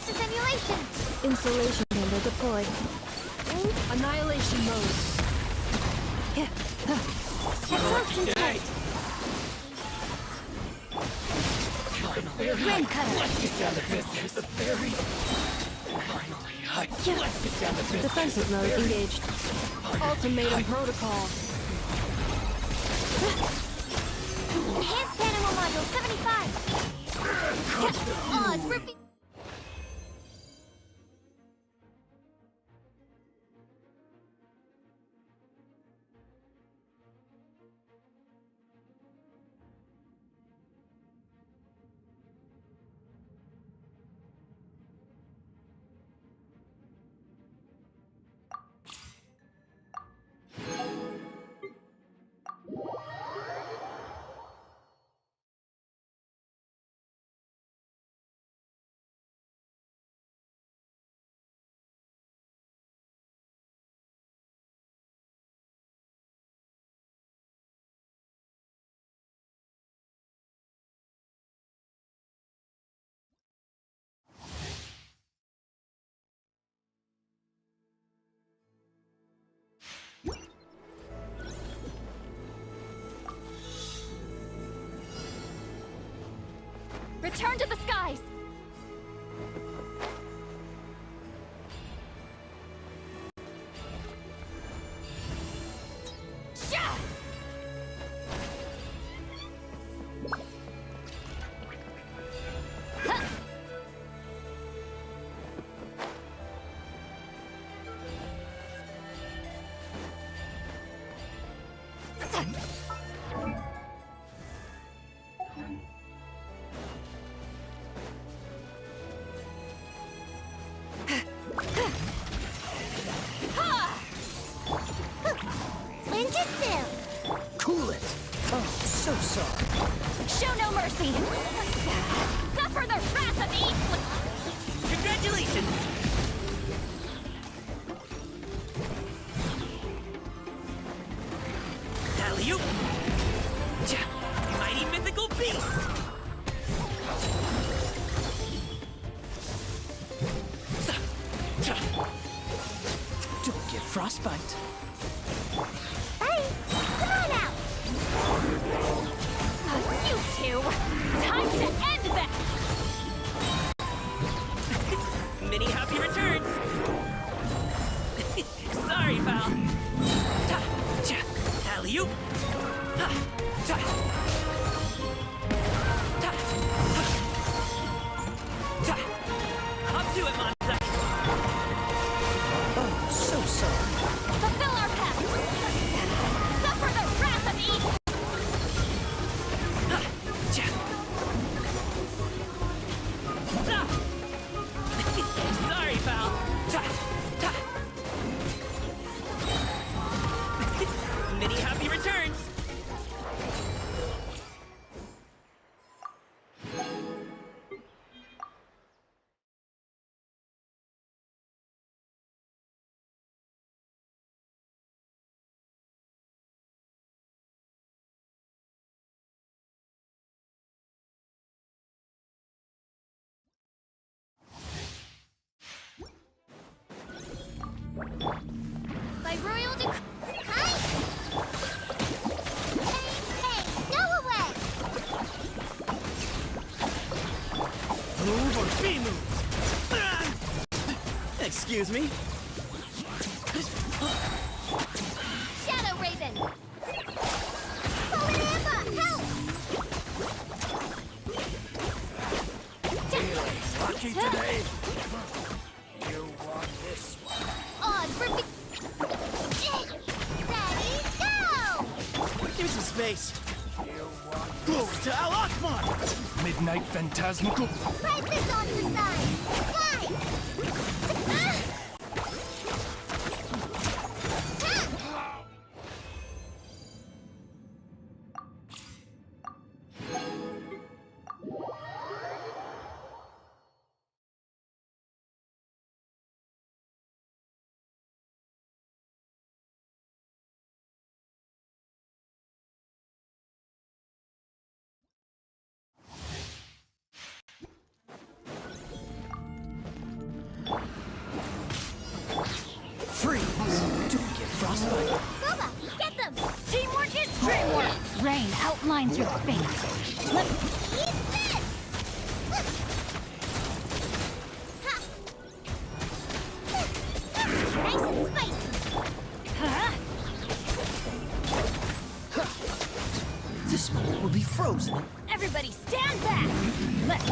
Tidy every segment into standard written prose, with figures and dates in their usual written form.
Change to simulation. Insulation chamber deployed. Annihilation mode. Absorption test. Ring cutter. Let's get down to business. The fairy. Finally, let's get down to business. Defensive mode engaged. Ultimatum protocol. Enhanced animal module 75. Oh, it's ripping. Return to the skies! Shah! Huh! Cool it. Oh, so sorry. Show no mercy! Suffer the wrath of evil! Congratulations. Alley-oop. Mighty mythical beast. Don't get frostbite. Hey, come on out! You two! Time to end this! Many happy returns. Sorry, pal. Alley-oop. Up to it, Monza. Oh, so sorry. Fulfill our path! Suffer the wrath of evil! Sorry, pal. Many happy returns. By royal decree... Hi! Hey, go away! Move or be moved. Excuse me. Shadow Raven! Fallen Amber, help! Lucky today. You want this one. Odds ripping... Ready, go! Give me some space. Glory to Al Akbar! Midnight Phantasmical. Right this onto the side! Fly! Ah! Boba, get them! Teamwork is dreamwork! Rain outlines your fate. Let me eat this! Ha! Nice and spicy! Huh? This moment will be frozen. Everybody stand back! Let's...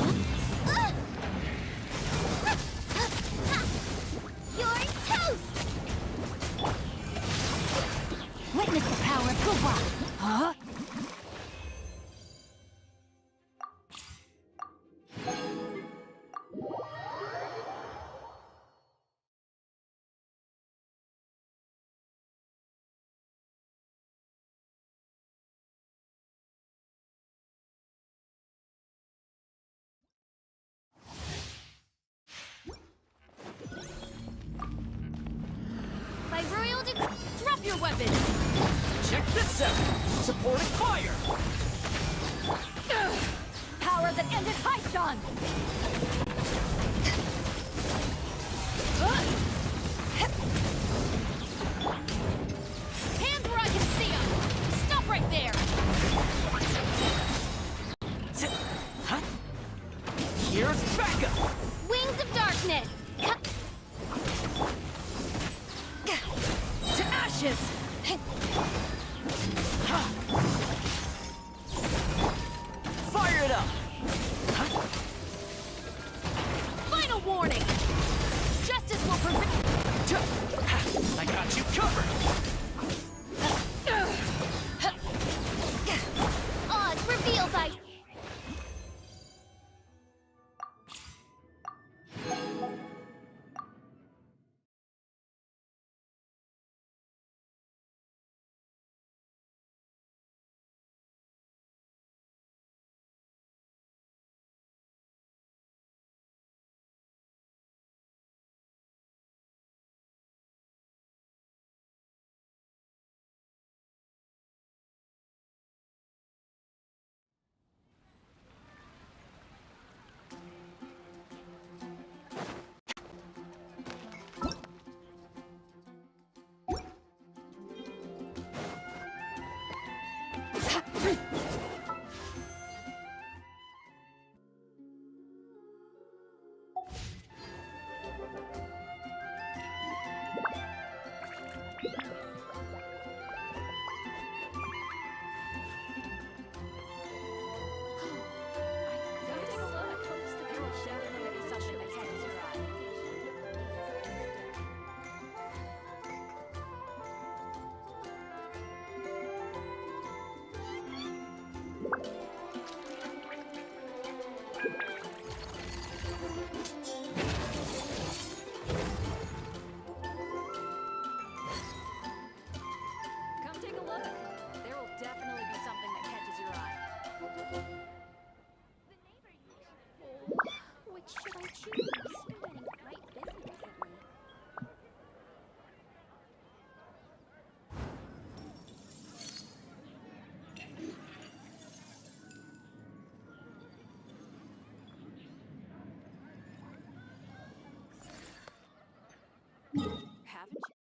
You're toast! Witness the power of Goomba! Huh? By royal drop your weapons! Check this out! Supporting fire! Power that ended Python! Hands where I can see them! Stop right there! Huh? Here's backup! Wings of darkness! To ashes! Fire it up! Final warning! Justice will prevent... I got you covered! Oz reveals I... Should I choose? I'm getting right busy recently. Haven't you?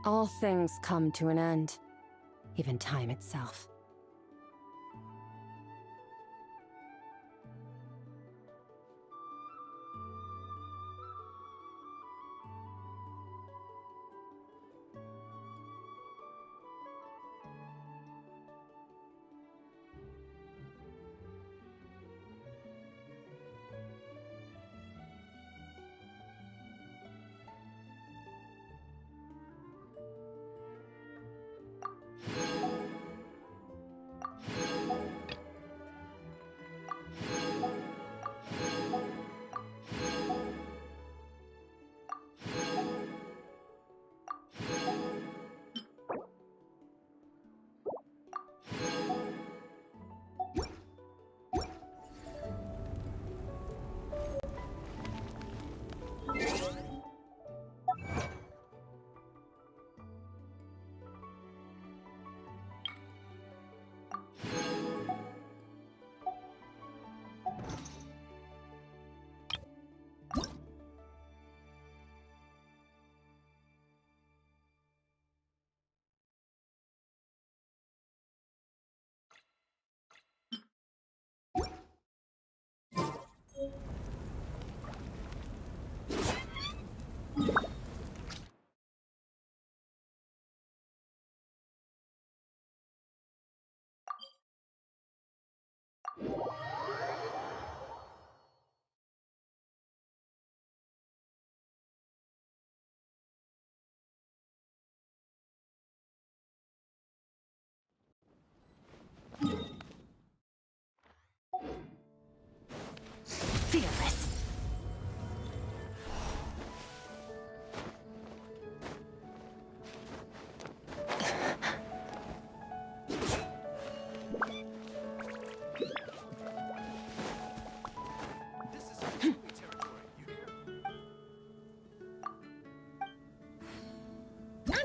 All things come to an end, even time itself.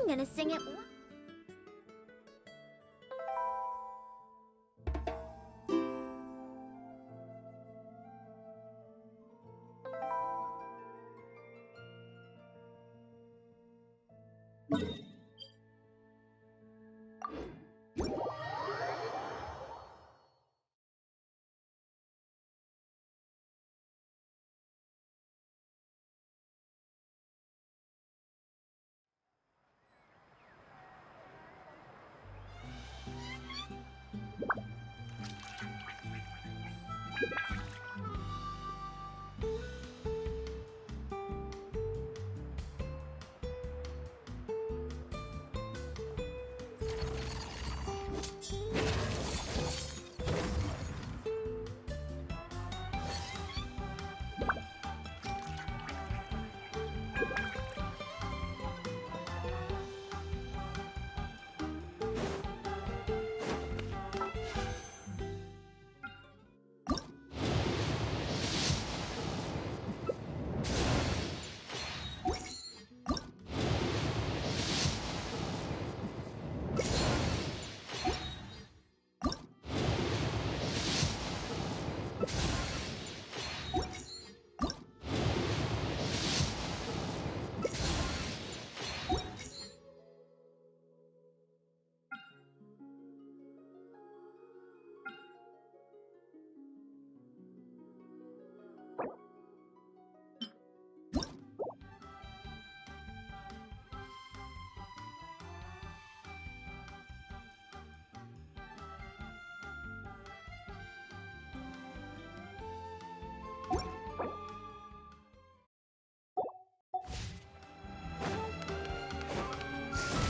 gonna sing it.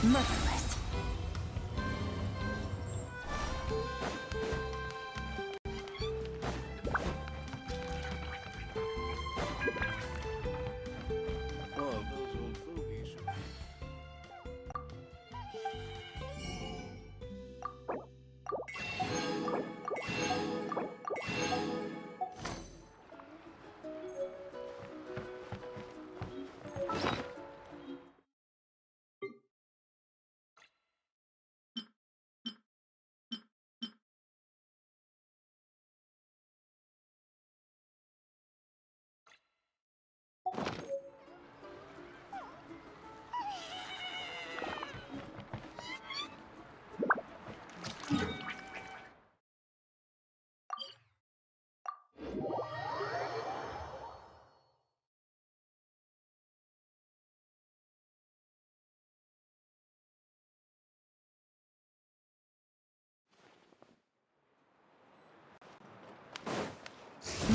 Merciless. Oh, those old fogies.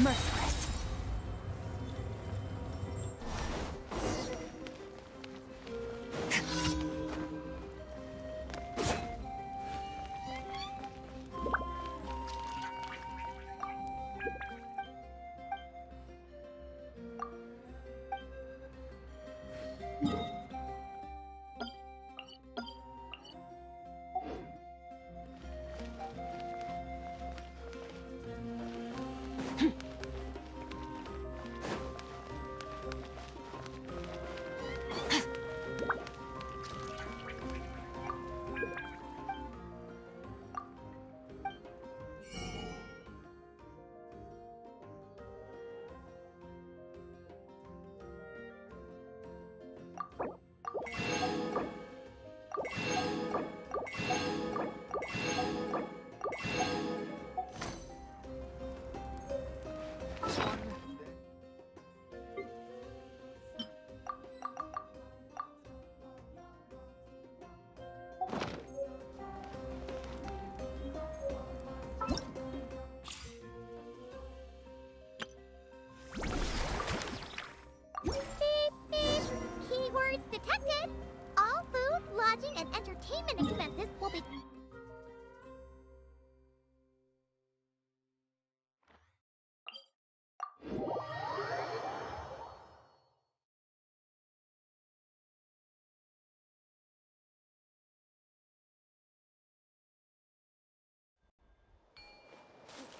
Merciless. Keywords detected. All food, lodging, and entertainment expenses will be...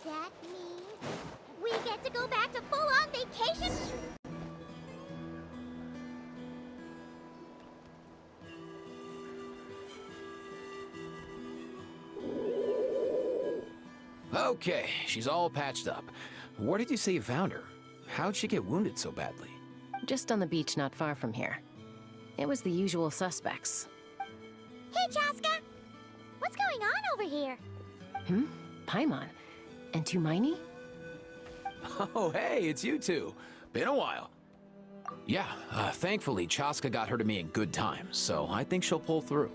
Does that mean we get to go back to full-on vacation? Okay, she's all patched up. Where did you say you found her? How'd she get wounded so badly? Just on the beach not far from here. It was the usual suspects. Hey, Chaska! What's going on over here? Paimon. And Tumaini? Oh, hey, it's you two. Been a while. Yeah, thankfully, Chaska got her to me in good time, so I think she'll pull through.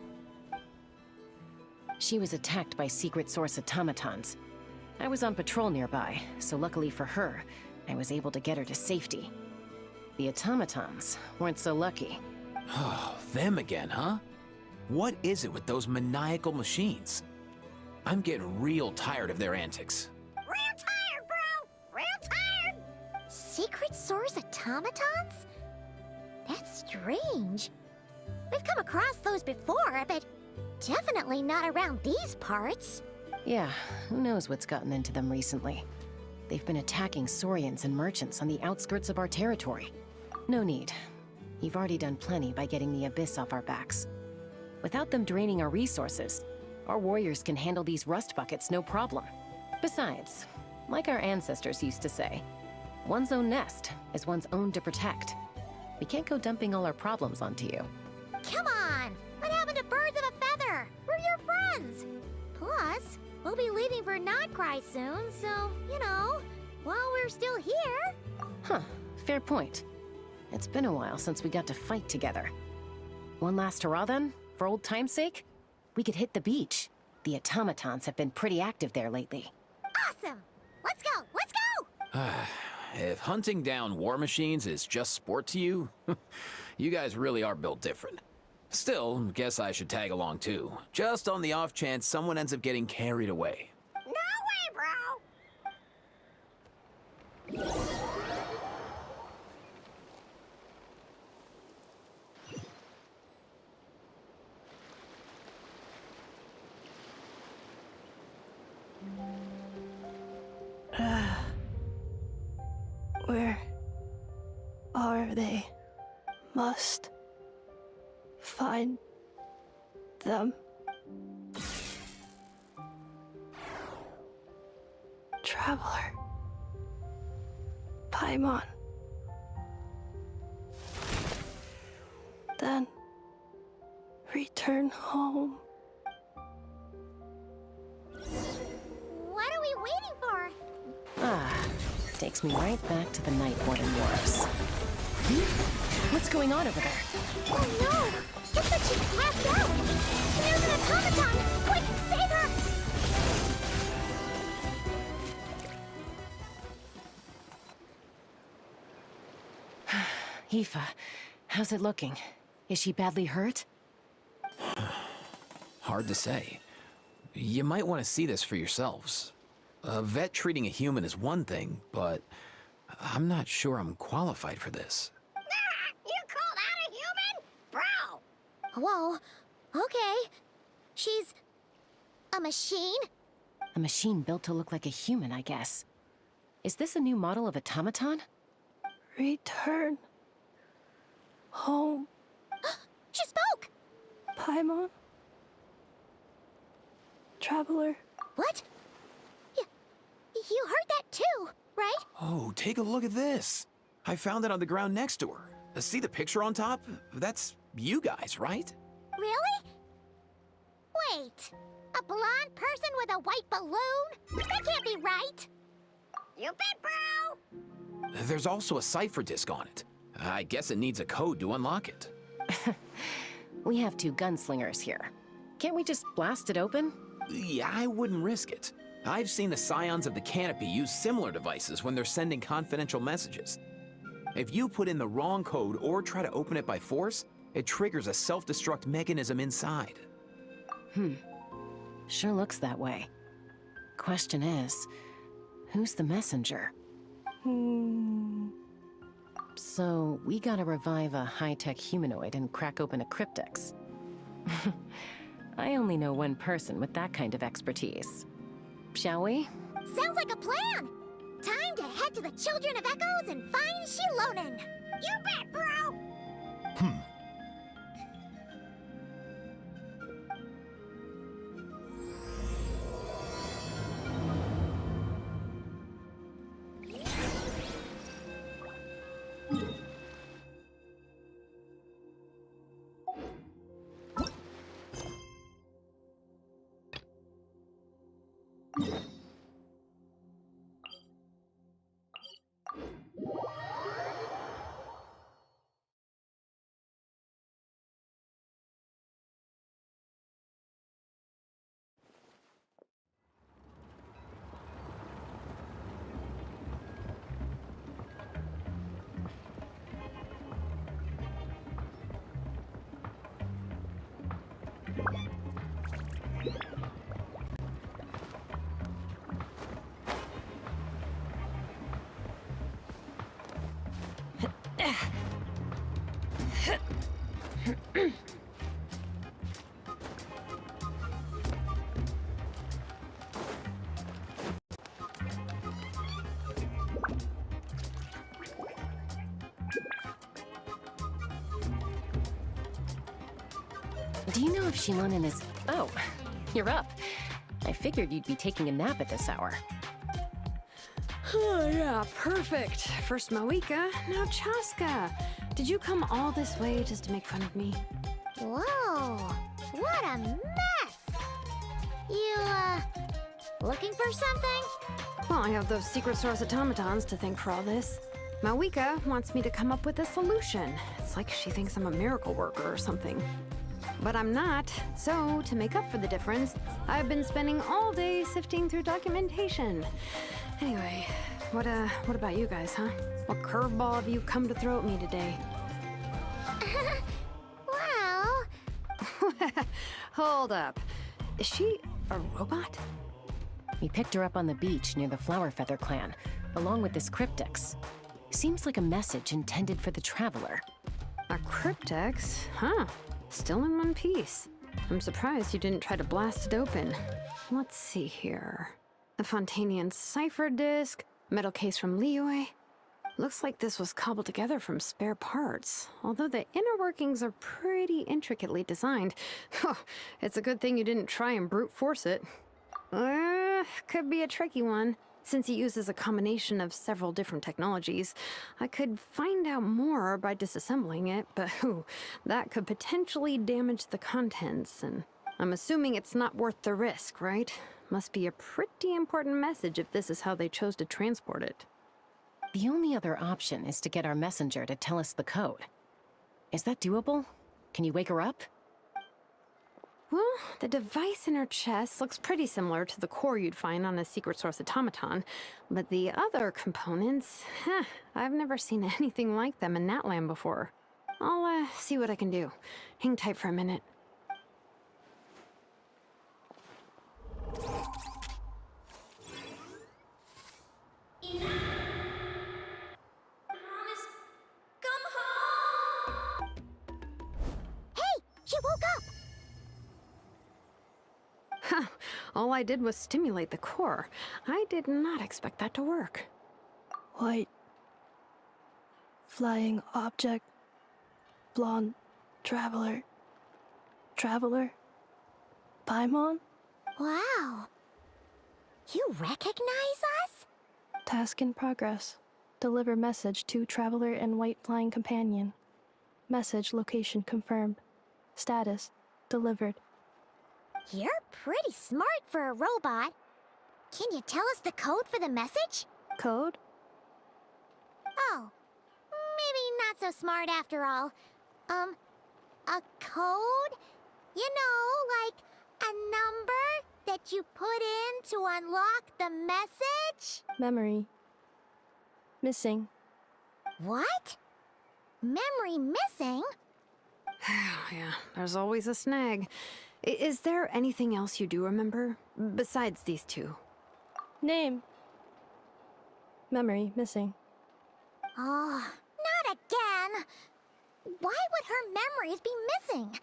She was attacked by secret source automatons. I was on patrol nearby, so luckily for her, I was able to get her to safety. The automatons weren't so lucky. Oh, them again, huh? What is it with those maniacal machines? I'm getting real tired of their antics. Real tired, bro! Real tired! Secret source automatons? That's strange. We've come across those before, but definitely not around these parts. Yeah, who knows what's gotten into them recently. They've been attacking Saurians and merchants on the outskirts of our territory. No need. You've already done plenty by getting the Abyss off our backs. Without them draining our resources, our warriors can handle these rust buckets no problem. Besides, like our ancestors used to say, one's own nest is one's own to protect. We can't go dumping all our problems onto you. Come on! What happened to birds of a feather? We're your friends! Plus, we'll be leaving for Notcry soon, so, you know, while we're still here... Huh, fair point. It's been a while since we got to fight together. One last hurrah then, for old time's sake? We could hit the beach. The automatons have been pretty active there lately. Awesome! Let's go! Let's go! If hunting down war machines is just sport to you, you guys really are built different. Still, guess I should tag along too, just on the off chance someone ends up getting carried away. No way, bro! Where are they? Must find them. Traveler. Paimon. Then return home. What are we waiting for? Takes me right back to the Night Warden Wars. What's going on over there? Oh no! Looks like she's passed out! There's an automaton! Quick, save her! Aoife, how's it looking? Is she badly hurt? Hard to say. You might want to see this for yourselves. A vet treating a human is one thing, but I'm not sure I'm qualified for this. You call that a human? Bro! Whoa, okay. She's... a machine? A machine built to look like a human, I guess. Is this a new model of automaton? Return home. She spoke! Paimon. Traveler. What? You heard that too, right? Oh, take a look at this. I found it on the ground next to her. See the picture on top? That's you guys, right? Really? Wait, a blonde person with a white balloon? That can't be right. You bet, bro! There's also a cipher disk on it. I guess it needs a code to unlock it. We have two gunslingers here. Can't we just blast it open? Yeah, I wouldn't risk it. I've seen the Scions of the Canopy use similar devices when they're sending confidential messages. If you put in the wrong code or try to open it by force, it triggers a self-destruct mechanism inside. Sure looks that way. Question is, who's the messenger? So, we gotta revive a high-tech humanoid and crack open a cryptex. I only know one person with that kind of expertise. Shall we? Sounds like a plan! Time to head to the Children of Echoes and find Shilonen! You bet, bro! Do you know if Shilonen is... Oh, you're up. I figured you'd be taking a nap at this hour. Oh, yeah, perfect. First Mawika, now Chaska. Did you come all this way just to make fun of me? Whoa, what a mess! You, looking for something? Well, I have those secret source automatons to thank for all this. Mawika wants me to come up with a solution. It's like she thinks I'm a miracle worker or something. But I'm not, so to make up for the difference, I've been spending all day sifting through documentation. Anyway, what about you guys, huh? What curveball have you come to throw at me today? Well... Hold up. Is she a robot? We picked her up on the beach near the Flower Feather clan, along with this cryptex. Seems like a message intended for the Traveler. A cryptex? Huh. Still in one piece. I'm surprised you didn't try to blast it open. Let's see here. A Fontanian cipher disk, metal case from Liyue. Looks like this was cobbled together from spare parts, although the inner workings are pretty intricately designed. It's a good thing you didn't try and brute force it. Could be a tricky one. Since it uses a combination of several different technologies, I could find out more by disassembling it, but that could potentially damage the contents, and I'm assuming it's not worth the risk, right? Must be a pretty important message if this is how they chose to transport it. The only other option is to get our messenger to tell us the code. Is that doable? Can you wake her up? Well, the device in her chest looks pretty similar to the core you'd find on a secret source automaton, but the other components, I've never seen anything like them in Natlan before. I'll see what I can do. Hang tight for a minute. Hey, she woke up! Huh, all I did was stimulate the core. I did not expect that to work. White. Flying object. Blonde. Traveler. Traveler. Paimon? Wow. You recognize us? Task in progress. Deliver message to Traveler and White Flying Companion. Message location confirmed. Status. Delivered. You're pretty smart for a robot. Can you tell us the code for the message? Code? Oh, maybe not so smart after all. A code? You know, like a number that you put in to unlock the message? Memory. Missing. What? Memory missing? Yeah, there's always a snag. Is there anything else you do remember? Besides these two? Name. Memory missing. Oh, not again! Why would her memories be missing?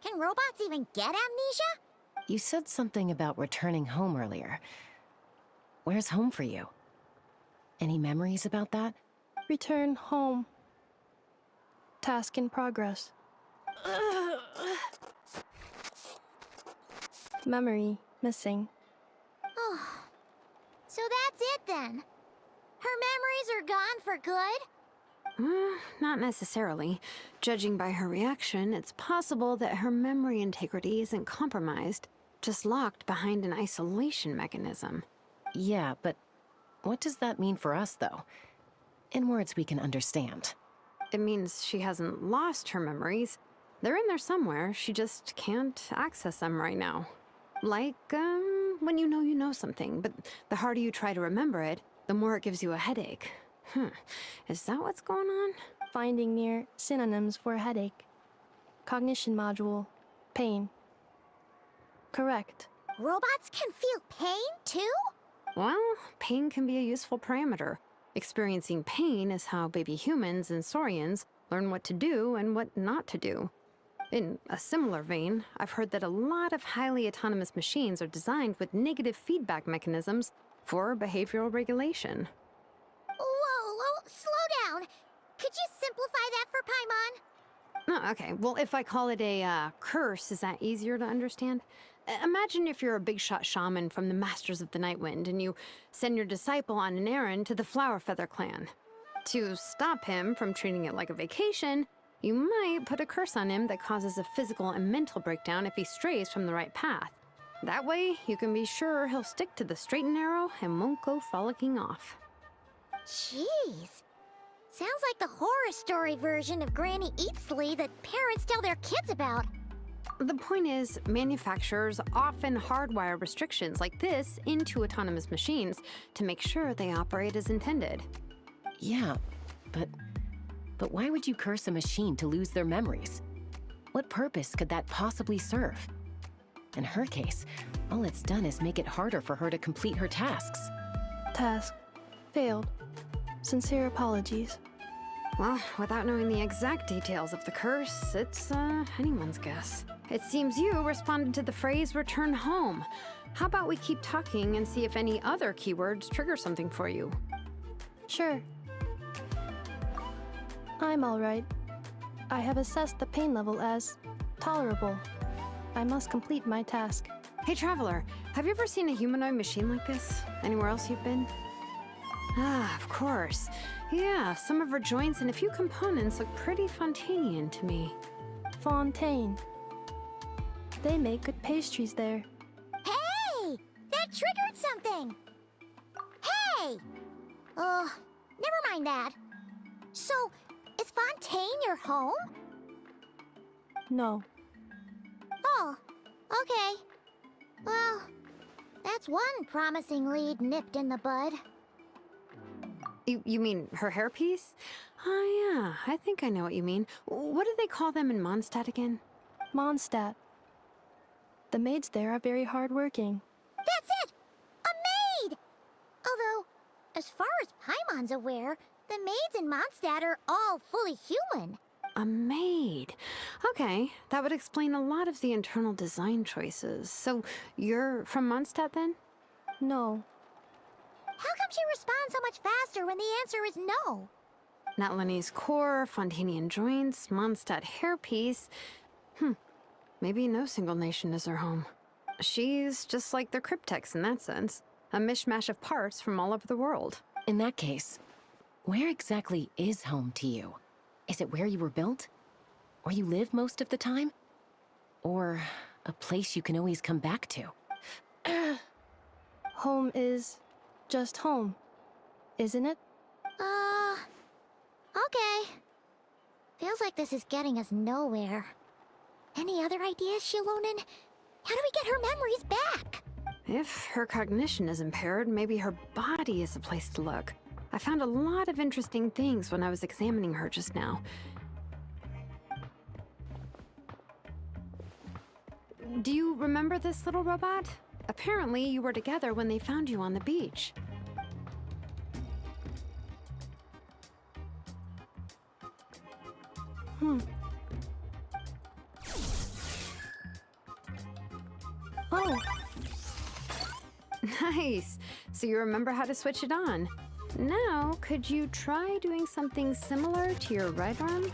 Can robots even get amnesia? You said something about returning home earlier. Where's home for you? Any memories about that? Return home. Task in progress. Memory missing. Oh, so that's it then. Her memories are gone for good? Not necessarily. Judging by her reaction, it's possible that her memory integrity isn't compromised. just locked behind an isolation mechanism. Yeah, but what does that mean for us, though? In words we can understand. It means she hasn't lost her memories. They're in there somewhere, she just can't access them right now. Like, when you know something, but the harder you try to remember it, the more it gives you a headache. Is that what's going on? Finding near synonyms for headache. Cognition module. Pain. Correct. Robots can feel pain, too? Well, pain can be a useful parameter. Experiencing pain is how baby humans and saurians learn what to do and what not to do. In a similar vein, I've heard that a lot of highly autonomous machines are designed with negative feedback mechanisms for behavioral regulation. Whoa, slow down. Could you simplify that for Paimon? Oh, okay, well, if I call it a curse, is that easier to understand? Imagine if you're a big shot shaman from the Masters of the Nightwind and you send your disciple on an errand to the Flower Feather clan. To stop him from treating it like a vacation, you might put a curse on him that causes a physical and mental breakdown if he strays from the right path. That way, you can be sure he'll stick to the straight and narrow and won't go frolicking off. Jeez. Sounds like the horror story version of Granny Eatsley that parents tell their kids about. The point is, manufacturers often hardwire restrictions like this into autonomous machines to make sure they operate as intended. Yeah, but why would you curse a machine to lose their memories? What purpose could that possibly serve? In her case, all it's done is make it harder for her to complete her tasks. Task. Failed. Sincere apologies. Well, without knowing the exact details of the curse, it's anyone's guess. It seems you responded to the phrase return home. How about we keep talking and see if any other keywords trigger something for you? Sure. I'm alright. I have assessed the pain level as tolerable. I must complete my task. Hey, Traveler, have you ever seen a humanoid machine like this? Anywhere else you've been? Ah, of course. Yeah, some of her joints and a few components look pretty Fontanian to me. Fontaine. They make good pastries there. Hey! That triggered something! Hey! Never mind that. So, is Fontaine your home? No. Oh, okay. Well, that's one promising lead nipped in the bud. You mean her hairpiece? Oh yeah, I think I know what you mean. What do they call them in Mondstadt again? Mondstadt. The maids there are very hardworking. That's it! A maid! Although, as far as Paimon's aware, the maids in Mondstadt are all fully human. A maid. Okay, that would explain a lot of the internal design choices. So, you're from Mondstadt then? No. How come she responds so much faster when the answer is no? Natlanese core, Fontanian joints, Mondstadt hairpiece. Maybe no single nation is her home. She's just like the Cryptex in that sense. A mishmash of parts from all over the world. In that case, where exactly is home to you? Is it where you were built? Where you live most of the time? Or a place you can always come back to? Home is just home, isn't it? Okay. Feels like this is getting us nowhere. Any other ideas, Shilonen? How do we get her memories back? If her cognition is impaired, maybe her body is a place to look. I found a lot of interesting things when I was examining her just now. Do you remember this little robot? Apparently, you were together when they found you on the beach. Oh, Nice! So you remember how to switch it on. Now, could you try doing something similar to your right arm?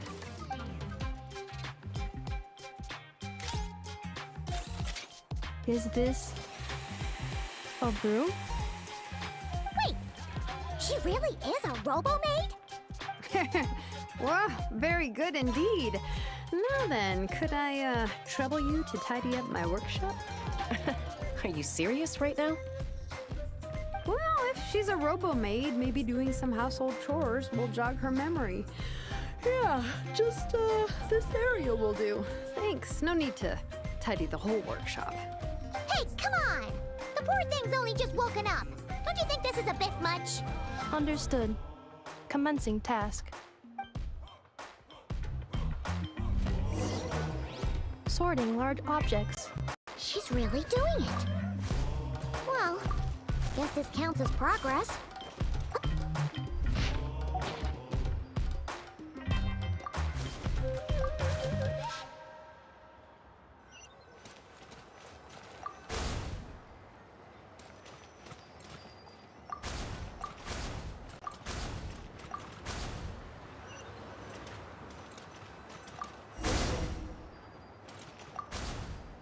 is this a broom? Wait, she really is a robo-maid? Wow, very good indeed. Now then, could I trouble you to tidy up my workshop? Are you serious right now? Well, if she's a robo-maid, maybe doing some household chores will jog her memory. Yeah, just, this area will do. Thanks, no need to tidy the whole workshop. Hey, come on! The poor thing's only just woken up. Don't you think this is a bit much? Understood. Commencing task. Sorting large objects. She's really doing it. Well, guess this counts as progress.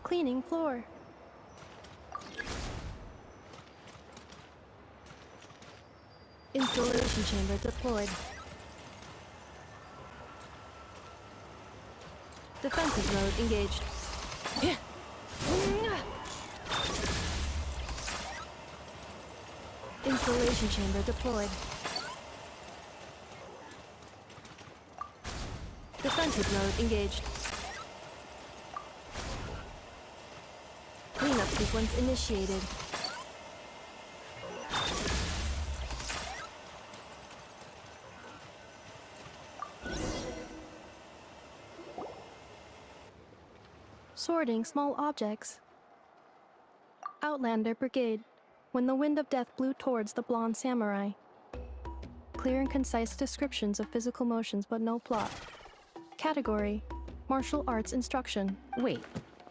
Cleaning floor. Installation chamber deployed. Defensive mode engaged. Installation chamber deployed. Defensive mode engaged. Cleanup sequence initiated. Sorting small objects. Outlander Brigade. When the wind of death blew towards the blonde samurai. Clear and concise descriptions of physical motions but no plot. Category: Martial Arts Instruction. Wait,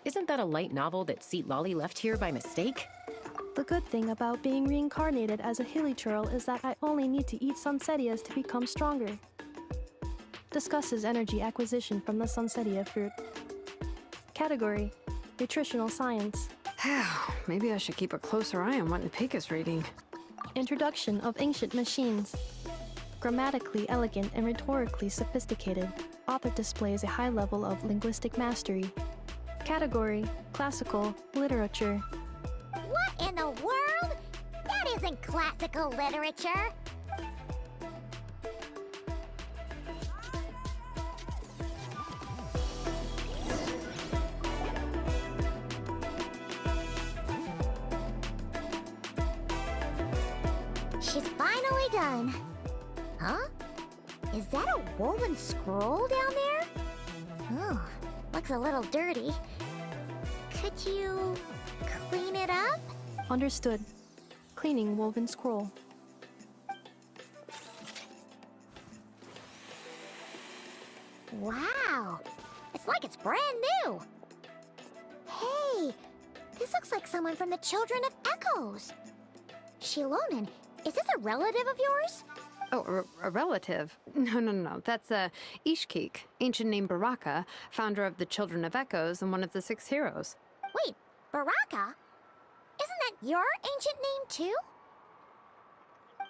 isn't that a light novel that Seat Lolly left here by mistake? The good thing about being reincarnated as a hilly churl is that I only need to eat sunsettias to become stronger. Discusses energy acquisition from the sunsettia fruit. Category: Nutritional Science. Maybe I should keep a closer eye on what Nipik is reading. Introduction of Ancient Machines. Grammatically elegant and rhetorically sophisticated, author displays a high level of linguistic mastery. Category: Classical Literature. What in the world? That isn't classical literature. She's finally done. Huh? Is that a woven scroll down there? Oh, looks a little dirty. Could you clean it up? Understood. Cleaning woven scroll. Wow, it's like it's brand new. Hey, this looks like someone from the Children of Echoes. Shilonen, is this a relative of yours? Oh, a relative? No. That's Ishkik, ancient name Baraka, founder of the Children of Echoes and one of the 6 heroes. Wait, Baraka? Isn't that your ancient name too?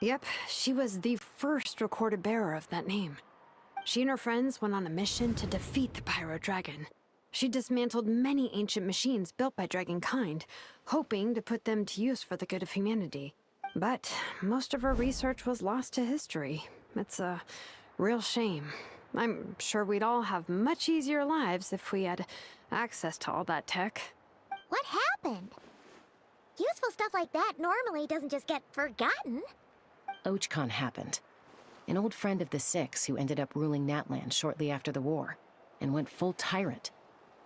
Yep, she was the first recorded bearer of that name. She and her friends went on a mission to defeat the Pyro Dragon. She dismantled many ancient machines built by Dragonkind, hoping to put them to use for the good of humanity. But most of her research was lost to history. It's a real shame. I'm sure we'd all have much easier lives if we had access to all that tech. What happened? Useful stuff like that normally doesn't just get forgotten. Ochkon happened. An old friend of the 6 who ended up ruling Natlan shortly after the war, and went full tyrant.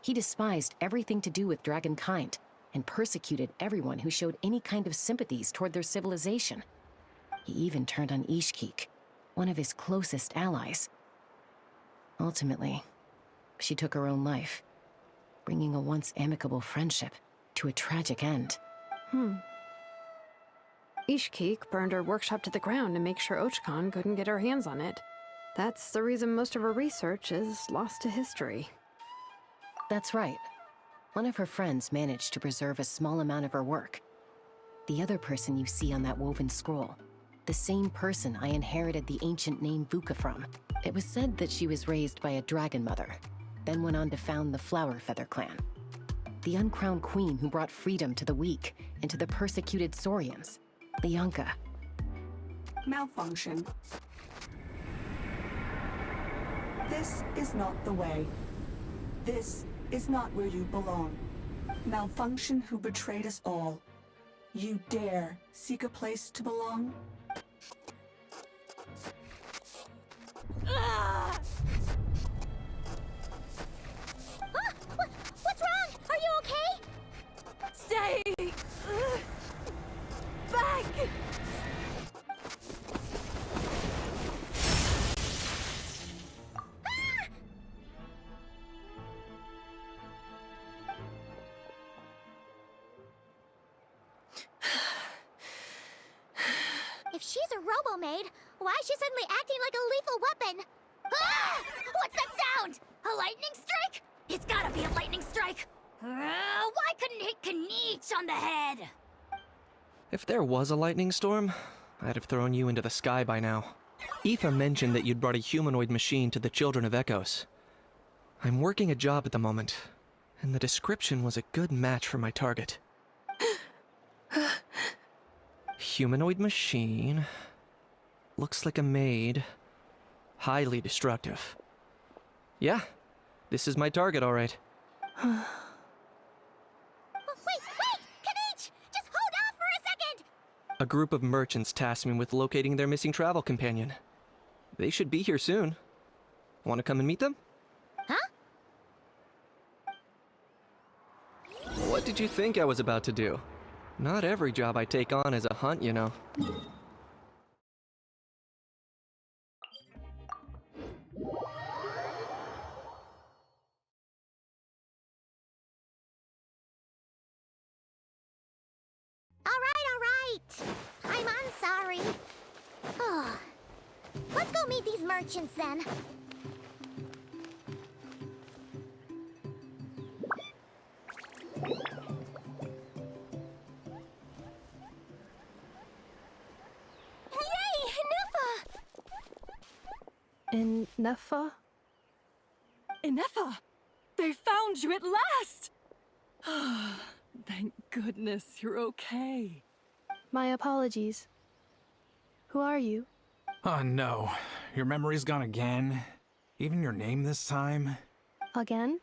He despised everything to do with Dragonkind, and persecuted everyone who showed any kind of sympathies toward their civilization. He even turned on Ishkik, one of his closest allies. Ultimately, she took her own life, bringing a once amicable friendship to a tragic end. Ishkik burned her workshop to the ground to make sure Ochkon couldn't get her hands on it. That's the reason most of her research is lost to history. That's right. One of her friends managed to preserve a small amount of her work. The other person you see on that woven scroll, the same person I inherited the ancient name Vuka from. It was said that she was raised by a dragon mother, then went on to found the Flower Feather clan. The uncrowned queen who brought freedom to the weak and to the persecuted Saurians. Lianka. Malfunction. This is not the way. This is not where you belong. Malfunction who betrayed us all. You dare seek a place to belong? What's wrong? Are you okay? Stay back! If she's a robo-maid, why is she suddenly acting like a lethal weapon? Ah! What's that sound? A lightning strike? It's gotta be a lightning strike! Why couldn't it hit Kniech on the head? If there was a lightning storm, I'd have thrown you into the sky by now. Aoife mentioned that you'd brought a humanoid machine to the Children of Echoes. I'm working a job at the moment, and the description was a good match for my target. Humanoid machine. Looks like a maid. Highly destructive. Yeah, this is my target, all right. Wait! Kniech! Just hold off for a second! A group of merchants tasked me with locating their missing travel companion. They should be here soon. Want to come and meet them? Huh? What did you think I was about to do? Not every job I take on is a hunt, you know. All right. I'm sorry. Oh. Let's go meet these merchants then. Yay! Nuffa! In Neffa? Ineffa! They found you at last! Thank goodness you're okay. My apologies. Who are you? Oh no, your memory's gone again? Even your name this time? Again?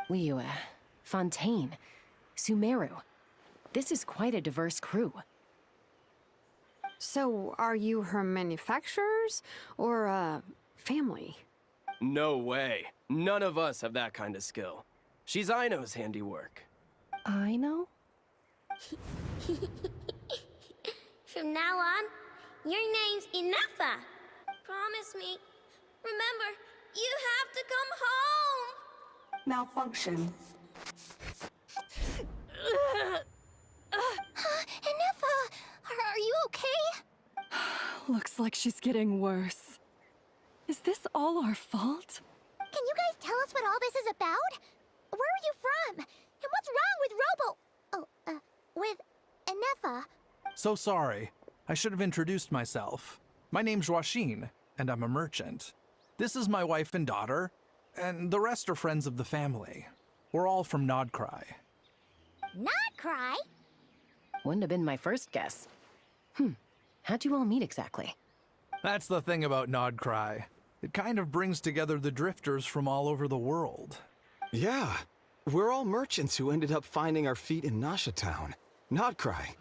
Liyue, Fontaine, Sumeru. This is quite a diverse crew. So, are you her manufacturers or family? No way. None of us have that kind of skill. She's Aino's handiwork. I know? From now on, your name's Ineffa. Promise me. Remember, you have to come home. Malfunction. Ineffa, are you okay? Looks like she's getting worse. Is this all our fault? Can you guys tell us what all this is about? Where are you from? And what's wrong with with Ineffa? So sorry. I should have introduced myself. My name's Joachine, and I'm a merchant. This is my wife and daughter, and the rest are friends of the family. We're all from Nodcry. Not cry? Wouldn't have been my first guess. How'd you all meet exactly? That's the thing about Nodcry. It kind of brings together the drifters from all over the world. Yeah, we're all merchants who ended up finding our feet in Nasha Town. Nodcry.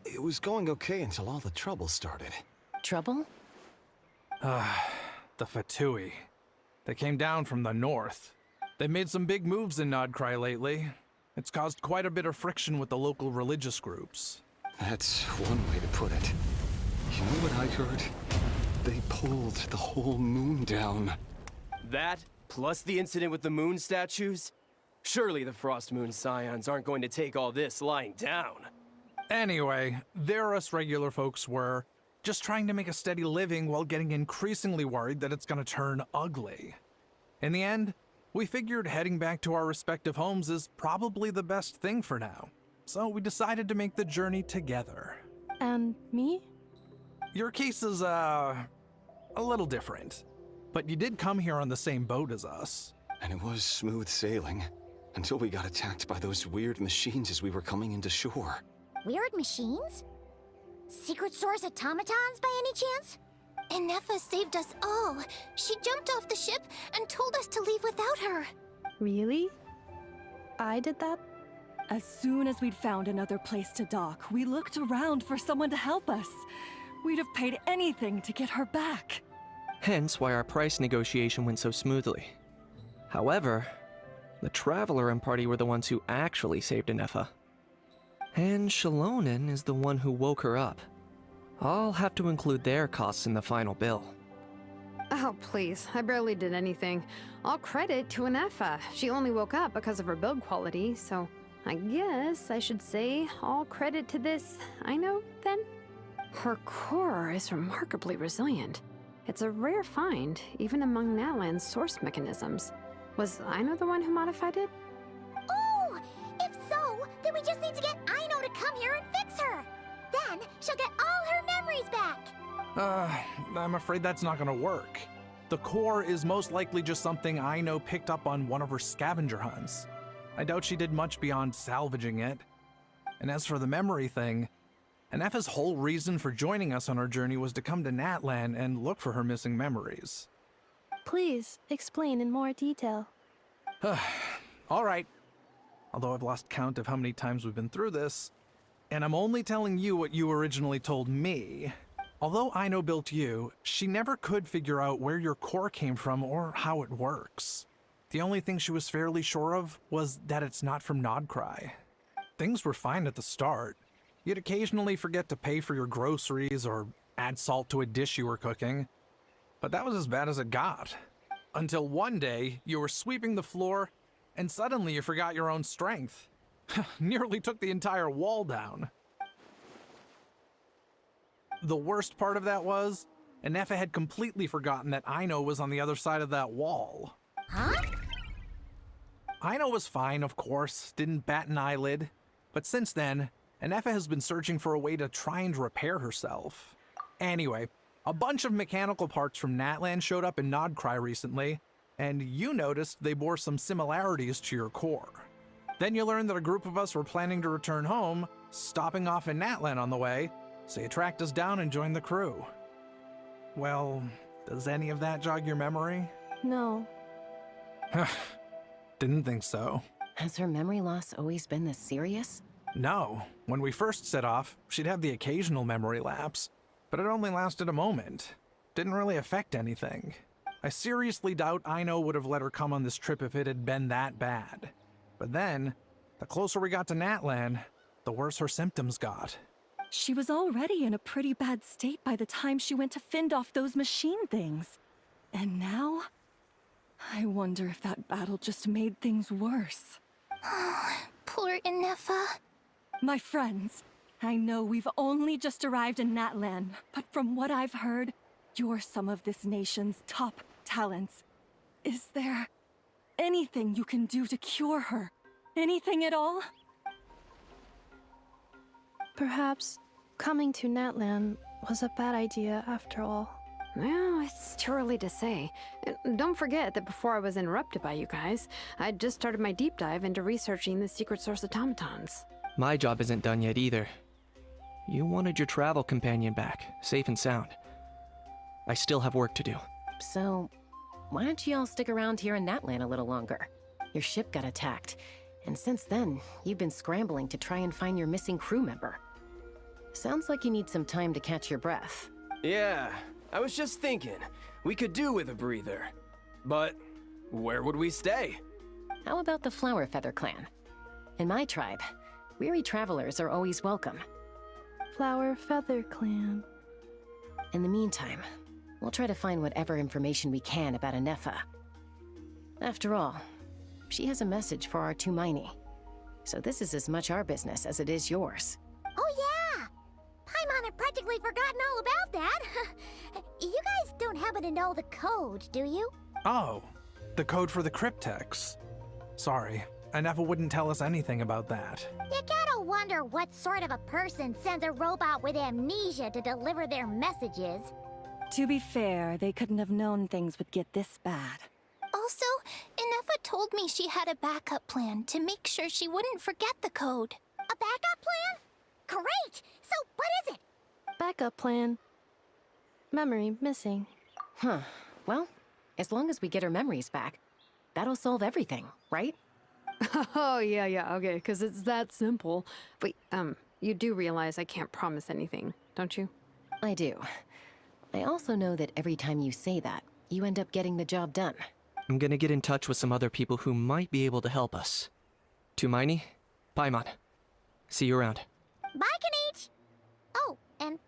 It was going okay until all the trouble started. Trouble? The Fatui. They came down from the north. They've made some big moves in Nodcry lately. It's caused quite a bit of friction with the local religious groups. That's one way to put it. You know what I heard? They pulled the whole moon down. That, plus the incident with the moon statues? Surely the Frost Moon Scions aren't going to take all this lying down. Anyway, there us regular folks were, just trying to make a steady living while getting increasingly worried that it's gonna turn ugly. In the end, we figured heading back to our respective homes is probably the best thing for now. So we decided to make the journey together. And me? Your case is, a little different. But you did come here on the same boat as us. And it was smooth sailing. until we got attacked by those weird machines as we were coming into shore. Weird machines? Secret Source automatons by any chance? Inefa saved us all. She jumped off the ship and told us to leave without her. Really? I did that? As soon as we'd found another place to dock, we looked around for someone to help us. We'd have paid anything to get her back. Hence why our price negotiation went so smoothly. However, the Traveler and party were the ones who actually saved Inefa. And Shalonen is the one who woke her up. I'll have to include their costs in the final bill. Oh, please. I barely did anything. All credit to Inefa. She only woke up because of her build quality, so I guess I should say all credit to this Aino, then? Her core is remarkably resilient. It's a rare find, even among Natlan's source mechanisms. Was Aino the one who modified it? Oh! If so, then we just need to get Aino to come here and fix her! Then she'll get all her memories back! I'm afraid that's not gonna work. The core is most likely just something Aino picked up on one of her scavenger hunts. I doubt she did much beyond salvaging it. And as for the memory thing, Inefa's whole reason for joining us on our journey was to come to Natlan and look for her missing memories. Please, explain in more detail. All right. Although I've lost count of how many times we've been through this, and I'm only telling you what you originally told me. Although Aino built you, she never could figure out where your core came from or how it works. The only thing she was fairly sure of was that it's not from Nodcry. Things were fine at the start. You'd occasionally forget to pay for your groceries or add salt to a dish you were cooking. But that was as bad as it got. Until one day, you were sweeping the floor, and suddenly you forgot your own strength. Nearly took the entire wall down. The worst part of that was, Inefa had completely forgotten that Aino was on the other side of that wall. Huh? Aino was fine, of course, didn't bat an eyelid. But since then, Inefa has been searching for a way to try and repair herself. Anyway, a bunch of mechanical parts from Natlan showed up in Nodcry recently, and you noticed they bore some similarities to your core. Then you learned that a group of us were planning to return home, stopping off in Natlan on the way, so you tracked us down and joined the crew. Well, does any of that jog your memory? No. Didn't think so. Has her memory loss always been this serious? No. When we first set off, she'd have the occasional memory lapse, but it only lasted a moment. Didn't really affect anything. I seriously doubt Aino would have let her come on this trip if it had been that bad. But then, the closer we got to Natlan, the worse her symptoms got. She was already in a pretty bad state by the time she went to fend off those machine things. And now? I wonder if that battle just made things worse. Poor Inefa. My friends, I know we've only just arrived in Natlan, but from what I've heard, you're some of this nation's top talents. Is there anything you can do to cure her? Anything at all? Perhaps coming to Natlan was a bad idea after all. Well, it's too early to say. And don't forget that before I was interrupted by you guys, I'd just started my deep dive into researching the secret source automatons. My job isn't done yet either. You wanted your travel companion back, safe and sound. I still have work to do. So, why don't you all stick around here in Natlan a little longer? Your ship got attacked, and since then, you've been scrambling to try and find your missing crew member. Sounds like you need some time to catch your breath. Yeah, I was just thinking, we could do with a breather. But where would we stay? How about the Flower Feather clan? In my tribe, weary travelers are always welcome. Flower Feather Clan. In the meantime, we'll try to find whatever information we can about Inefa. After all, she has a message for our Tumaini. So this is as much our business as it is yours. Oh yeah! Paimon had practically forgotten all about that. You guys don't happen to know the code, do you? Oh, the code for the cryptex. Sorry, Inefa wouldn't tell us anything about that. You gotta wonder what sort of a person sends a robot with amnesia to deliver their messages. To be fair, they couldn't have known things would get this bad. Also, Nefa told me she had a backup plan to make sure she wouldn't forget the code. A backup plan? Great! So what is it? Backup plan. Memory missing. Huh. Well, as long as we get her memories back, that'll solve everything, right? Oh, yeah, okay, because it's that simple. Wait, you do realize I can't promise anything, don't you? I do. I also know that every time you say that, you end up getting the job done. I'm gonna get in touch with some other people who might be able to help us. Tumaini, Paimon. See you around. Bye, Kanich! Oh, and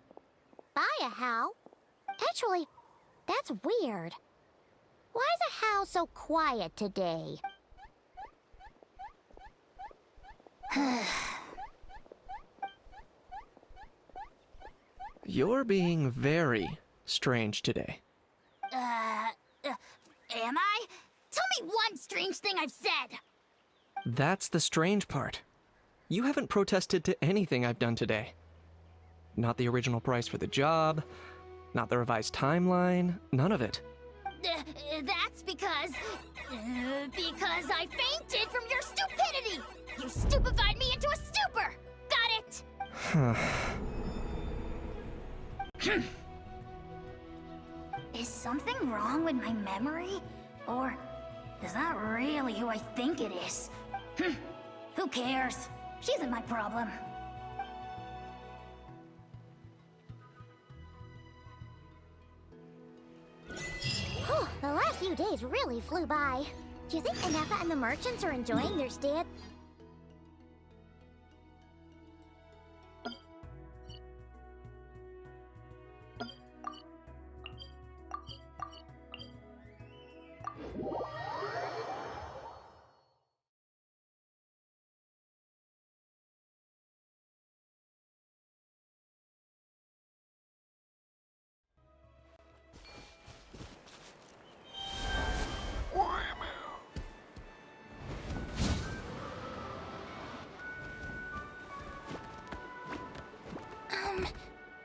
bye, How. Actually, that's weird. Why is How so quiet today? You're being very strange today. Am I? Tell me one strange thing I've said! That's the strange part. You haven't protested to anything I've done today. Not the original price for the job, not the revised timeline, none of it. That's because I fainted from your stupidity! You stupefied me into a stupor! Got it? Is something wrong with my memory? Or is that really who I think it is? Who cares? She isn't my problem. Whew, the last few days really flew by. Do you think Inefa and the merchants are enjoying their stay at...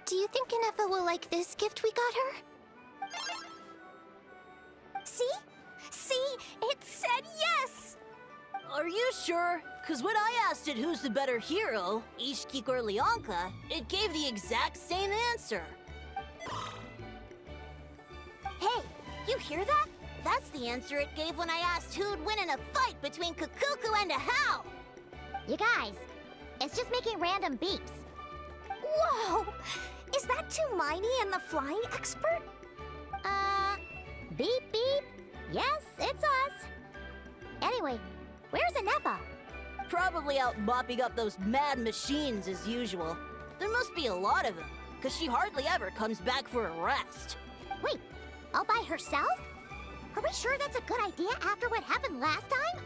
Do you think Inefa will like this gift we got her? See? See? It said yes! Are you sure? Because when I asked it who's the better hero, Ishkik or Leonka, it gave the exact same answer. Hey, you hear that? That's the answer it gave when I asked who'd win in a fight between Kukuku and How. You guys, it's just making random beeps. Whoa! Is that Tumaini and the flying expert? Beep beep. Yes, it's us. Anyway, where's Inefa? Probably out mopping up those mad machines as usual. There must be a lot of them, because she hardly ever comes back for a rest. Wait, all by herself? Are we sure that's a good idea after what happened last time?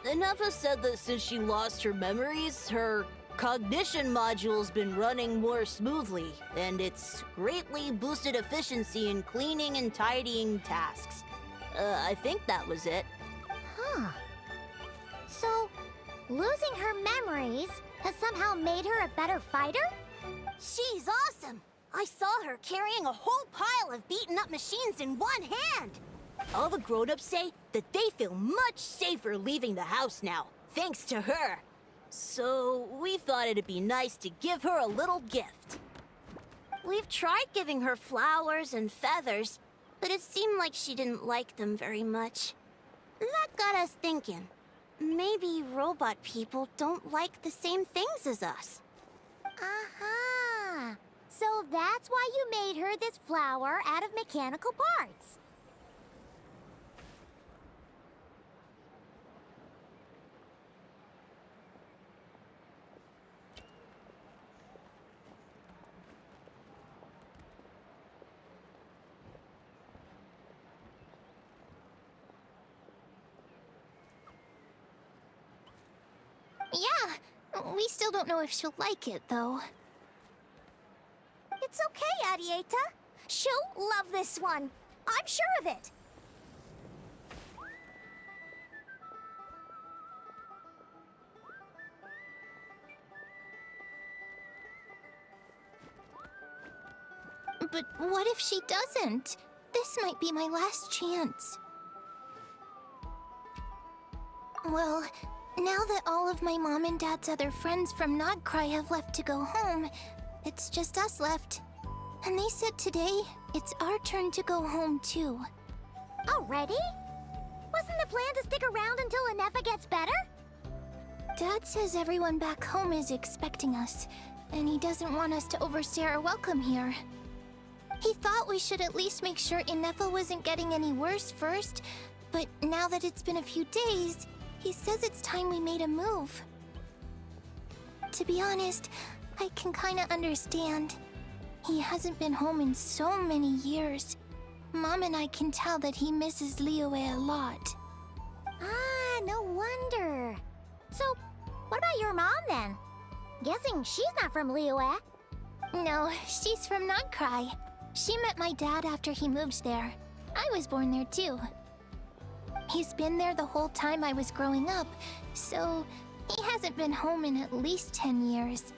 Inefa said that since she lost her memories, her cognition module's been running more smoothly, and it's greatly boosted efficiency in cleaning and tidying tasks. I think that was it. Huh. So, losing her memories has somehow made her a better fighter? She's awesome! I saw her carrying a whole pile of beaten up machines in one hand! All the grown-ups say that they feel much safer leaving the house now, thanks to her. So, we thought it'd be nice to give her a little gift. We've tried giving her flowers and feathers, but it seemed like she didn't like them very much. That got us thinking. Maybe robot people don't like the same things as us. Aha! So that's why you made her this flower out of mechanical parts. Yeah, we still don't know if she'll like it, though. It's okay, Arieta. She'll love this one. I'm sure of it. But what if she doesn't? This might be my last chance. Well, now that all of my mom and dad's other friends from Nodcry have left to go home, it's just us left. And they said today, it's our turn to go home too. Already? Wasn't the plan to stick around until Anefa gets better? Dad says everyone back home is expecting us, and he doesn't want us to overstay our welcome here. He thought we should at least make sure Anefa wasn't getting any worse first, but now that it's been a few days, he says it's time we made a move. To be honest, I can kinda understand. He hasn't been home in so many years. Mom and I can tell that he misses Liyue a lot. Ah, no wonder. So, what about your mom then? Guessing she's not from Liyue. No, she's from Nodcry. She met my dad after he moved there. I was born there too. He's been there the whole time I was growing up, so he hasn't been home in at least 10 years.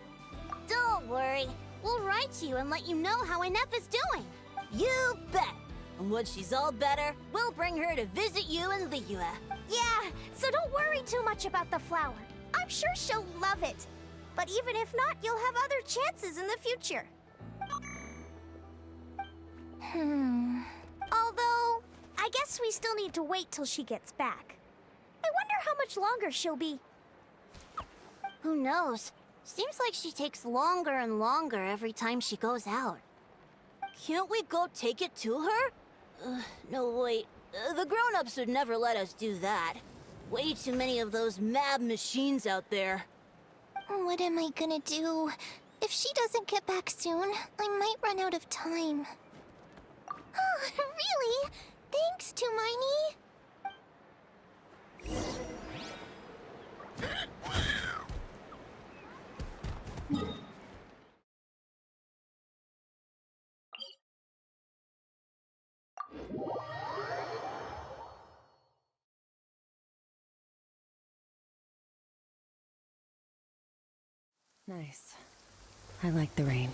Don't worry. We'll write to you and let you know how Anefa's doing. You bet. And when she's all better, we'll bring her to visit you in Liyue. Yeah, so don't worry too much about the flower. I'm sure she'll love it. But even if not, you'll have other chances in the future. Although, I guess we still need to wait till she gets back. I wonder how much longer she'll be. Who knows? Seems like she takes longer and longer every time she goes out. Can't we go take it to her? No, wait. The grown-ups would never let us do that. Way too many of those mad machines out there. What am I gonna do? If she doesn't get back soon, I might run out of time. Oh, really? Thanks, Tumini. Nice. I like the rain.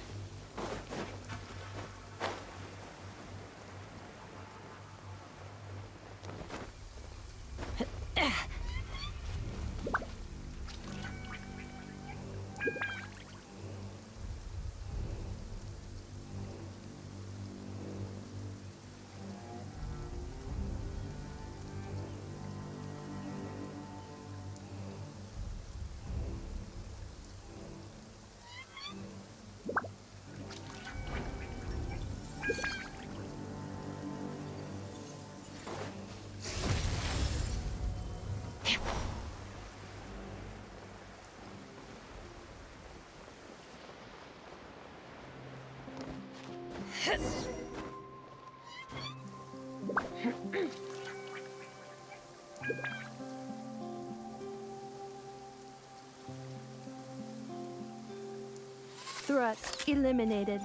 Threat eliminated.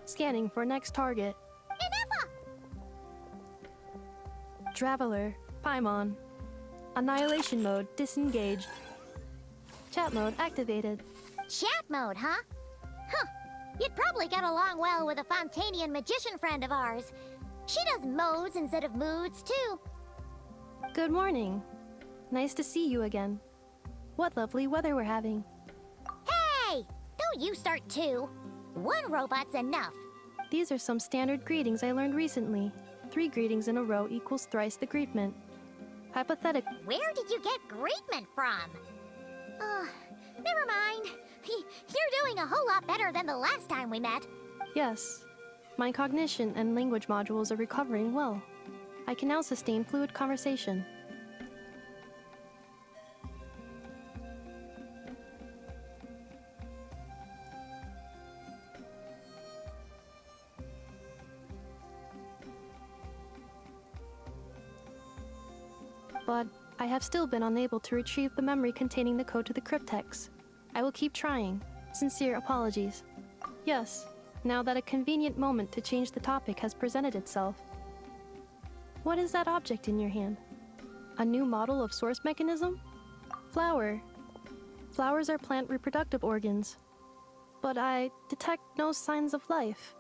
Scanning for next target. Traveler, Paimon. Annihilation mode disengaged. Chat mode activated. Chat mode, huh? Huh. You'd probably get along well with a Fontanian magician friend of ours. She does modes instead of moods, too. Good morning. Nice to see you again. What lovely weather we're having. Hey! Don't you start too. One robot's enough. These are some standard greetings I learned recently. 3 greetings in a row equals thrice the greetment. Hypothetic. Where did you get greetment from? Never mind. You're doing a whole lot better than the last time we met. Yes. My cognition and language modules are recovering well. I can now sustain fluid conversation. But I have still been unable to retrieve the memory containing the code to the cryptex. I will keep trying. Sincere apologies. Yes, now that a convenient moment to change the topic has presented itself. What is that object in your hand? A new model of source mechanism? Flower. Flowers are plant reproductive organs. But I detect no signs of life.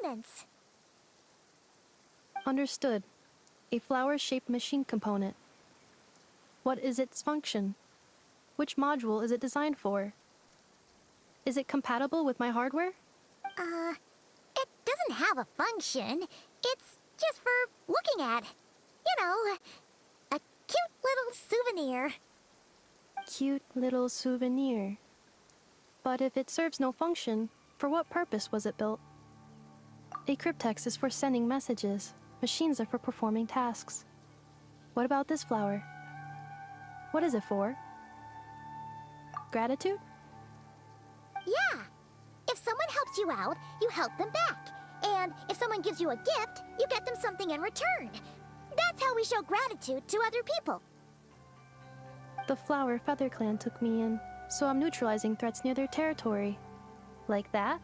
components. Understood. A flower-shaped machine component. What is its function? Which module is it designed for? Is it compatible with my hardware? It doesn't have a function. It's just for looking at. You know, a cute little souvenir. Cute little souvenir. But if it serves no function, for what purpose was it built? A cryptex is for sending messages. Machines are for performing tasks. What about this flower? What is it for? Gratitude? Yeah. If someone helps you out, you help them back. And if someone gives you a gift, you get them something in return. That's how we show gratitude to other people. The Flower Feather Clan took me in, so I'm neutralizing threats near their territory. Like that?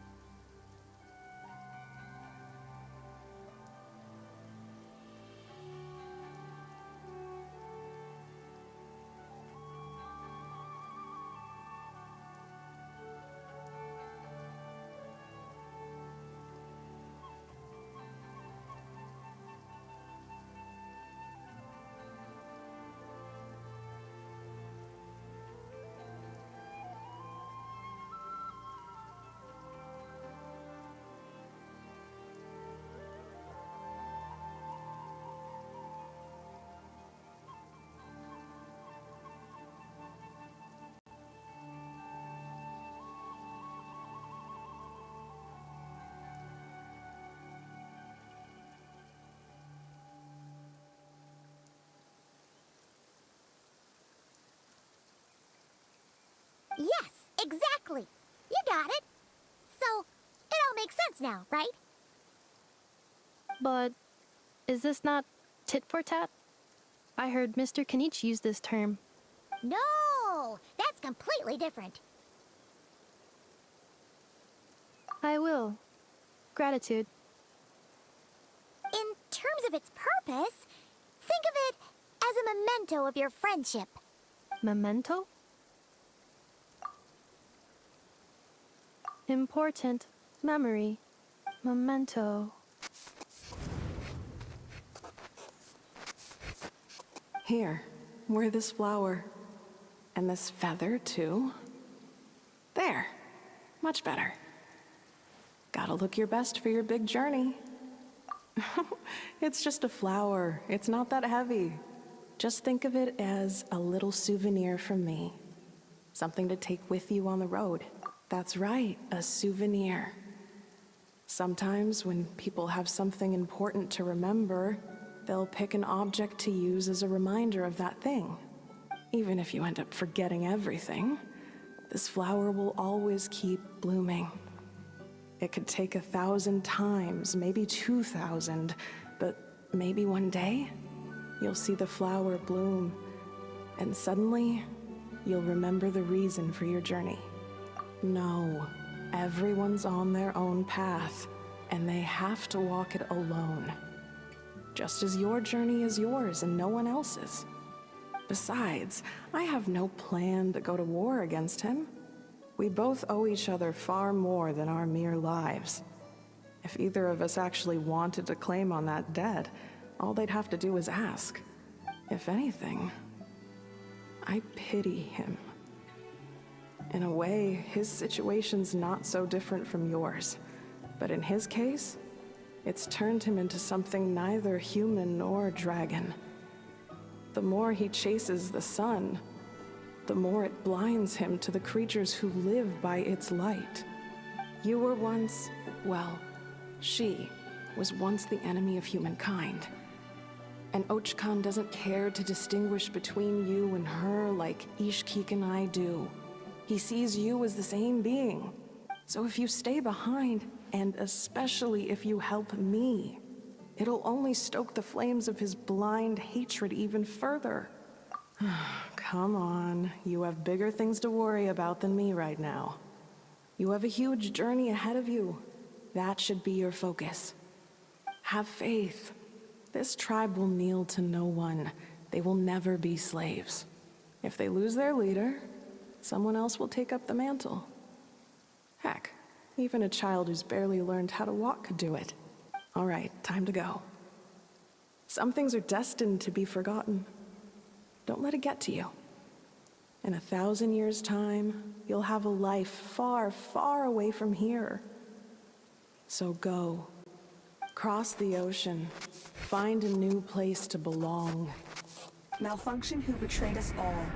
Yes, exactly. You got it. So, it all makes sense now, right? But is this not tit for tat? I heard Mr. Kenichi use this term. No, that's completely different. I will. Gratitude. In terms of its purpose, think of it as a memento of your friendship. Memento? Important memory. Memento. Here, wear this flower. And this feather, too. There. Much better. Gotta look your best for your big journey. It's just a flower. It's not that heavy. Just think of it as a little souvenir from me. Something to take with you on the road. That's right, a souvenir. Sometimes when people have something important to remember, they'll pick an object to use as a reminder of that thing. Even if you end up forgetting everything, this flower will always keep blooming. It could take 1,000 times, maybe 2,000, but maybe one day, you'll see the flower bloom, and suddenly, you'll remember the reason for your journey. No, everyone's on their own path, and they have to walk it alone. Just as your journey is yours and no one else's. Besides, I have no plan to go to war against him. We both owe each other far more than our mere lives. If either of us actually wanted to claim on that debt, all they'd have to do is ask. If anything, I pity him. In a way, his situation's not so different from yours. But in his case, it's turned him into something neither human nor dragon. The more he chases the sun, the more it blinds him to the creatures who live by its light. You were once, well, she was once the enemy of humankind. And Ochkan doesn't care to distinguish between you and her like Ishkik and I do. He sees you as the same being. So if you stay behind, and especially if you help me, it'll only stoke the flames of his blind hatred even further. Come on, you have bigger things to worry about than me right now. You have a huge journey ahead of you. That should be your focus. Have faith. This tribe will kneel to no one. They will never be slaves. If they lose their leader, someone else will take up the mantle. Heck, Even a child who's barely learned how to walk could do it. All right, time to go. Some things are destined to be forgotten. Don't let it get to you. In 1,000 years' time, you'll have a life far, far away from here. So go. Cross the ocean. Find a new place to belong. Malfunction who betrayed us all.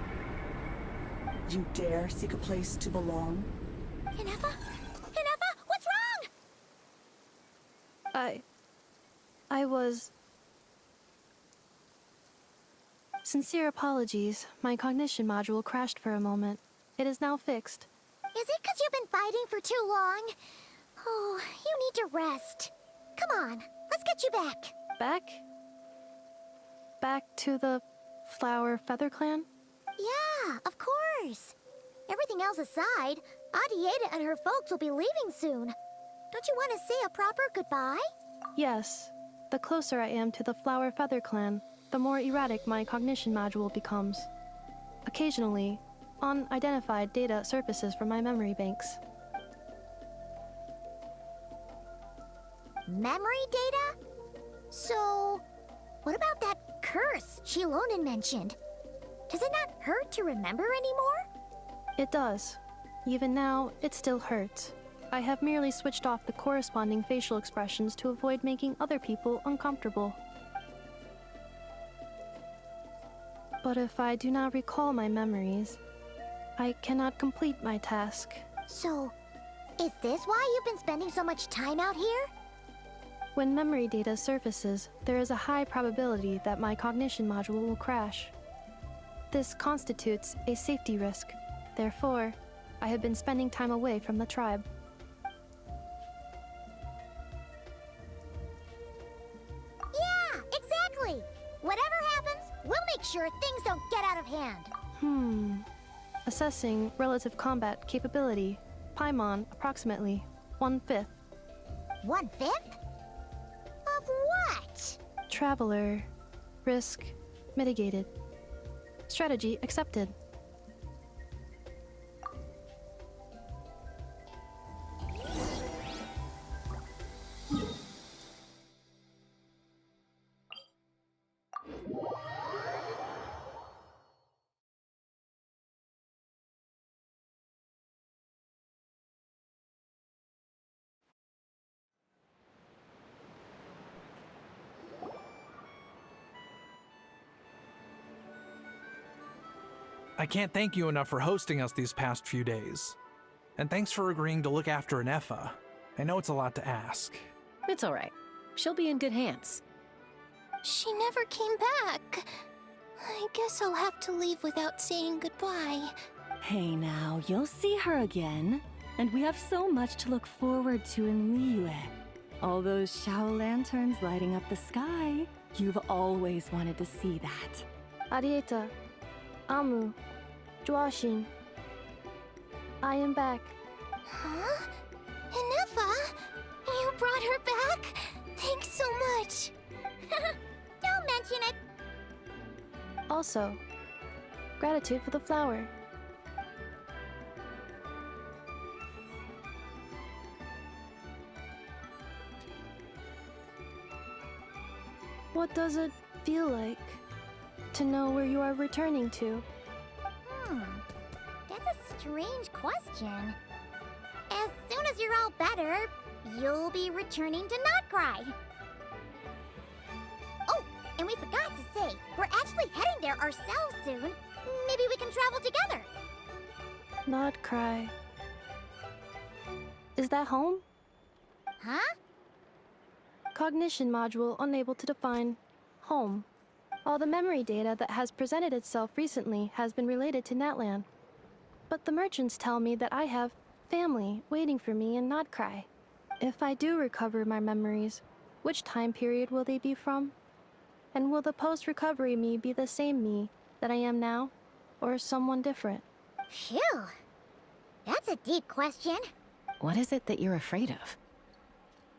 You dare seek a place to belong? Inefa? Inefa, what's wrong? I was... Sincere apologies. My cognition module crashed for a moment. It is now fixed. Is it because you've been fighting for too long? Oh, you need to rest. Come on, let's get you back. Back? Back to the Flower Feather Clan? Yeah, of course. Everything else aside, Adieta and her folks will be leaving soon. Don't you want to say a proper goodbye? Yes. The closer I am to the Flower Feather Clan, the more erratic my cognition module becomes. Occasionally, unidentified data surfaces from my memory banks. Memory data? So, what about that curse Shilonen mentioned? Does it not hurt to remember anymore? It does. Even now, it still hurts. I have merely switched off the corresponding facial expressions to avoid making other people uncomfortable. But if I do not recall my memories, I cannot complete my task. So, is this why you've been spending so much time out here? When memory data surfaces, there is a high probability that my cognition module will crash. This constitutes a safety risk. Therefore, I have been spending time away from the tribe. Yeah, exactly! Whatever happens, we'll make sure things don't get out of hand. Assessing relative combat capability. Paimon, approximately 1/5. 1/5? Of what? Traveler. Risk mitigated. Strategy accepted. I can't thank you enough for hosting us these past few days. And thanks for agreeing to look after Inefa. I know it's a lot to ask. It's all right. She'll be in good hands. She never came back. I guess I'll have to leave without saying goodbye. Hey now, you'll see her again. And we have so much to look forward to in Liyue. All those Shao lanterns lighting up the sky. You've always wanted to see that. Arieta. Amu. Joashin. I am back. Huh? Inefa? You brought her back? Thanks so much. Don't mention it. Also, gratitude for the flower. What does it feel like to know where you are returning to? That's a strange question. As soon as you're all better, you'll be returning to Notcry. Oh, and we forgot to say, we're actually heading there ourselves soon. Maybe we can travel together. Not cry. Is that home? Huh? Cognition module unable to define home. All the memory data that has presented itself recently has been related to Natlan. But the merchants tell me that I have family waiting for me in Notcry. If I do recover my memories, which time period will they be from? And will the post-recovery me be the same me that I am now, or someone different? Phew. That's a deep question. What is it that you're afraid of?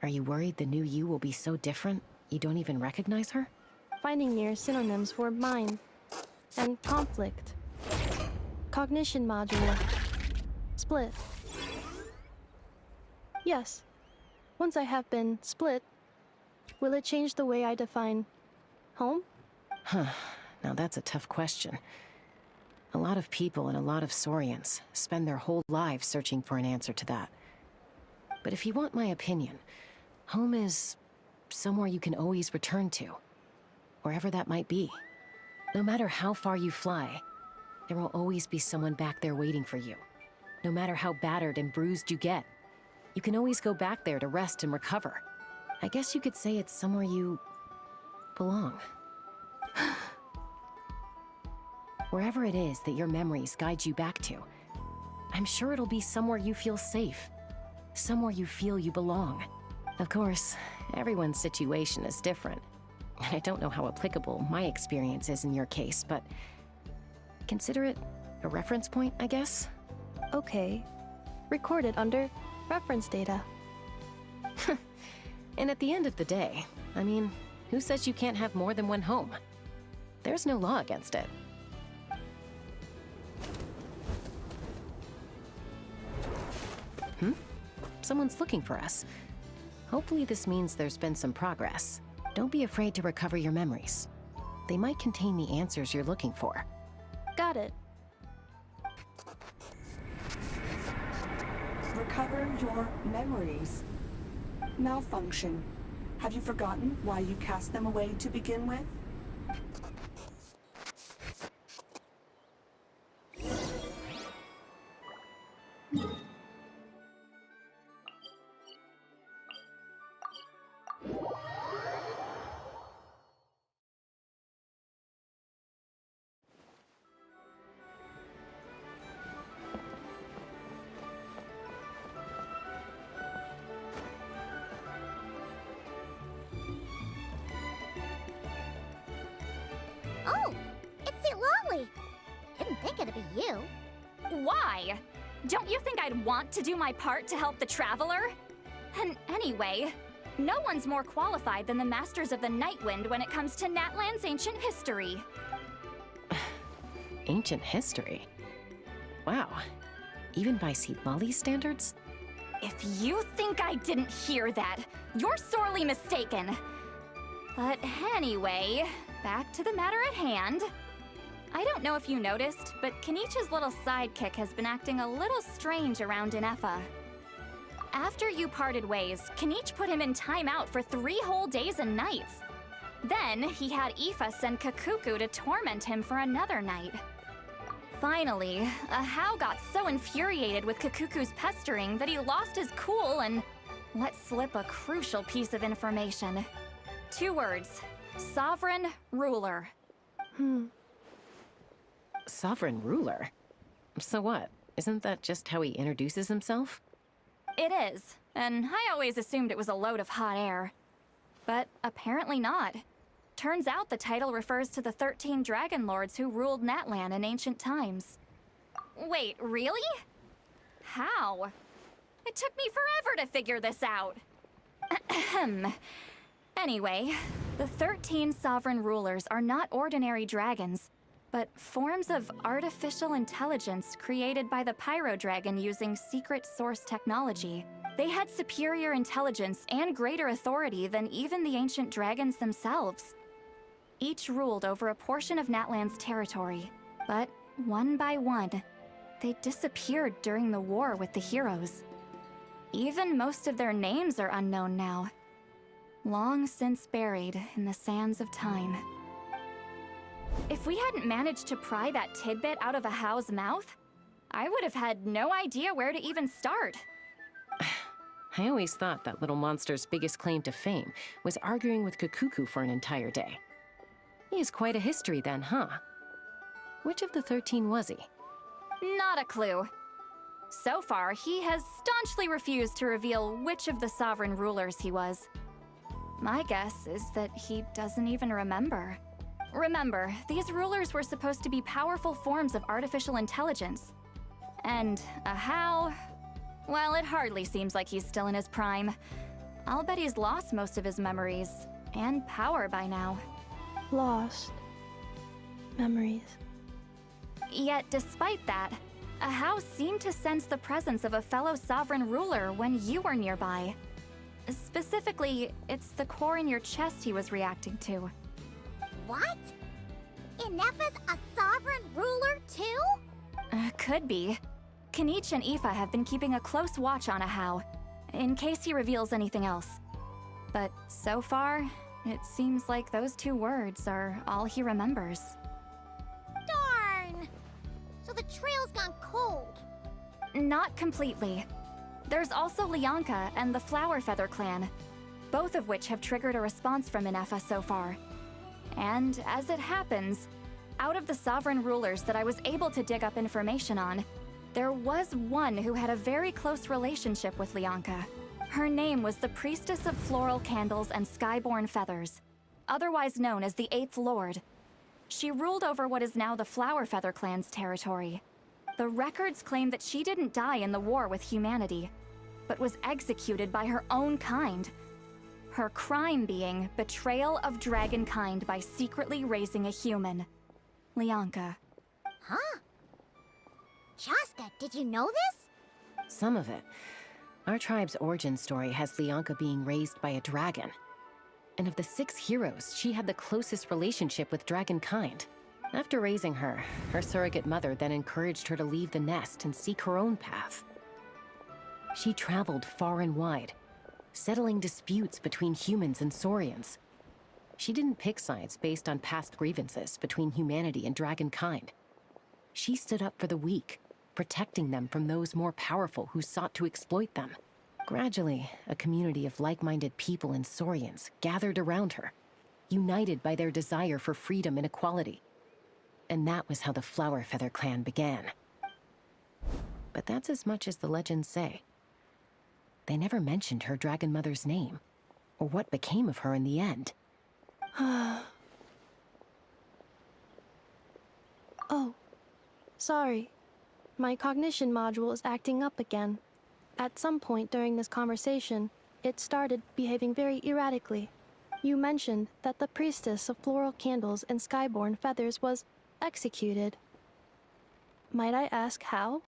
Are you worried the new you will be so different you don't even recognize her? Finding near synonyms for mind and conflict. Cognition module. Split. Yes. Once I have been split, will it change the way I define home? Huh. Now that's a tough question. A lot of people and a lot of Saurians spend their whole lives searching for an answer to that. But if you want my opinion, home is somewhere you can always return to, wherever that might be. No matter how far you fly, there will always be someone back there waiting for you. No matter how battered and bruised you get, you can always go back there to rest and recover. I guess you could say it's somewhere you belong. Wherever it is that your memories guide you back to, I'm sure it'll be somewhere you feel safe, somewhere you feel you belong. Of course, everyone's situation is different. I don't know how applicable my experience is in your case, but consider it a reference point, I guess? Okay. Recorded under reference data. And at the end of the day, I mean, who says you can't have more than one home? There's no law against it. Someone's looking for us. Hopefully this means there's been some progress. Don't be afraid to recover your memories. They might contain the answers you're looking for. Got it. Recover your memories. Malfunction. Have you forgotten why you cast them away to begin with? Oh, it's Lolly. Didn't think it'd be you. Why? Don't you think I'd want to do my part to help the Traveler? And anyway, no one's more qualified than the Masters of the Nightwind when it comes to Natlan's ancient history. Ancient history? Wow. Even by Lolly's standards? If you think I didn't hear that, you're sorely mistaken. But anyway, back to the matter at hand. I don't know if you noticed, but Kenichi's little sidekick has been acting a little strange around Inefa. After you parted ways, Kenichi put him in timeout for 3 whole days and nights. Then, he had Aoife send Kakuku to torment him for another night. Finally, Ahau got so infuriated with Kakuku's pestering that he lost his cool and let slip a crucial piece of information. 2 words. Sovereign Ruler. Sovereign ruler? So what? Isn't that just how he introduces himself? It is, and I always assumed it was a load of hot air. But apparently not. Turns out the title refers to the 13 Dragon Lords who ruled Natlan in ancient times. Wait, really? How? It took me forever to figure this out. Anyway, the 13 sovereign rulers are not ordinary dragons, but forms of artificial intelligence created by the Pyro Dragon using secret source technology. They had superior intelligence and greater authority than even the ancient dragons themselves. Each ruled over a portion of Natlan's territory, but one by one, they disappeared during the war with the heroes. Even most of their names are unknown now, long since buried in the sands of time. If we hadn't managed to pry that tidbit out of Ahau's mouth, I would have had no idea where to even start. I always thought that little monster's biggest claim to fame was arguing with Kakuku for an entire day. He has quite a history then, huh? Which of the 13 was he? Not a clue. So far, he has staunchly refused to reveal which of the sovereign rulers he was. My guess is that he doesn't even remember. Remember, these rulers were supposed to be powerful forms of artificial intelligence. And Ahau, well, it hardly seems like he's still in his prime. I'll bet he's lost most of his memories and power by now. Lost. Memories. Yet, despite that, a house seemed to sense the presence of a fellow sovereign ruler when you were nearby. Specifically, it's the core in your chest he was reacting to. What? Inepha's a sovereign ruler too? Could be. Kanich and Aoife have been keeping a close watch on Ahau, in case he reveals anything else. But so far, it seems like those 2 words are all he remembers. Darn! So the trail's gone cold. Not completely. There's also Lianka and the Flower Feather clan, both of which have triggered a response from Inepha so far. And as it happens, out of the sovereign rulers that I was able to dig up information on, there was one who had a very close relationship with Lianka. Her name was the Priestess of Floral Candles and Skyborn Feathers, otherwise known as the Eighth Lord. She ruled over what is now the Flower Feather clan's territory. The records claim that she didn't die in the war with humanity, but was executed by her own kind. Her crime being betrayal of dragonkind by secretly raising a human. Lianka. Huh? Shaska, did you know this? Some of it. Our tribe's origin story has Lianka being raised by a dragon. And of the 6 heroes, she had the closest relationship with dragonkind. After raising her, her surrogate mother then encouraged her to leave the nest and seek her own path. She traveled far and wide, settling disputes between humans and Saurians. She didn't pick sides based on past grievances between humanity and dragonkind. She stood up for the weak, protecting them from those more powerful who sought to exploit them. Gradually, a community of like-minded people and Saurians gathered around her, united by their desire for freedom and equality. And that was how the Flower Feather clan began. But that's as much as the legends say. They never mentioned her dragon mother's name, or what became of her in the end. Oh, sorry. My cognition module is acting up again. At some point during this conversation, it started behaving very erratically. You mentioned that the Priestess of Floral Candles and Skyborn Feathers was executed. Might I ask how?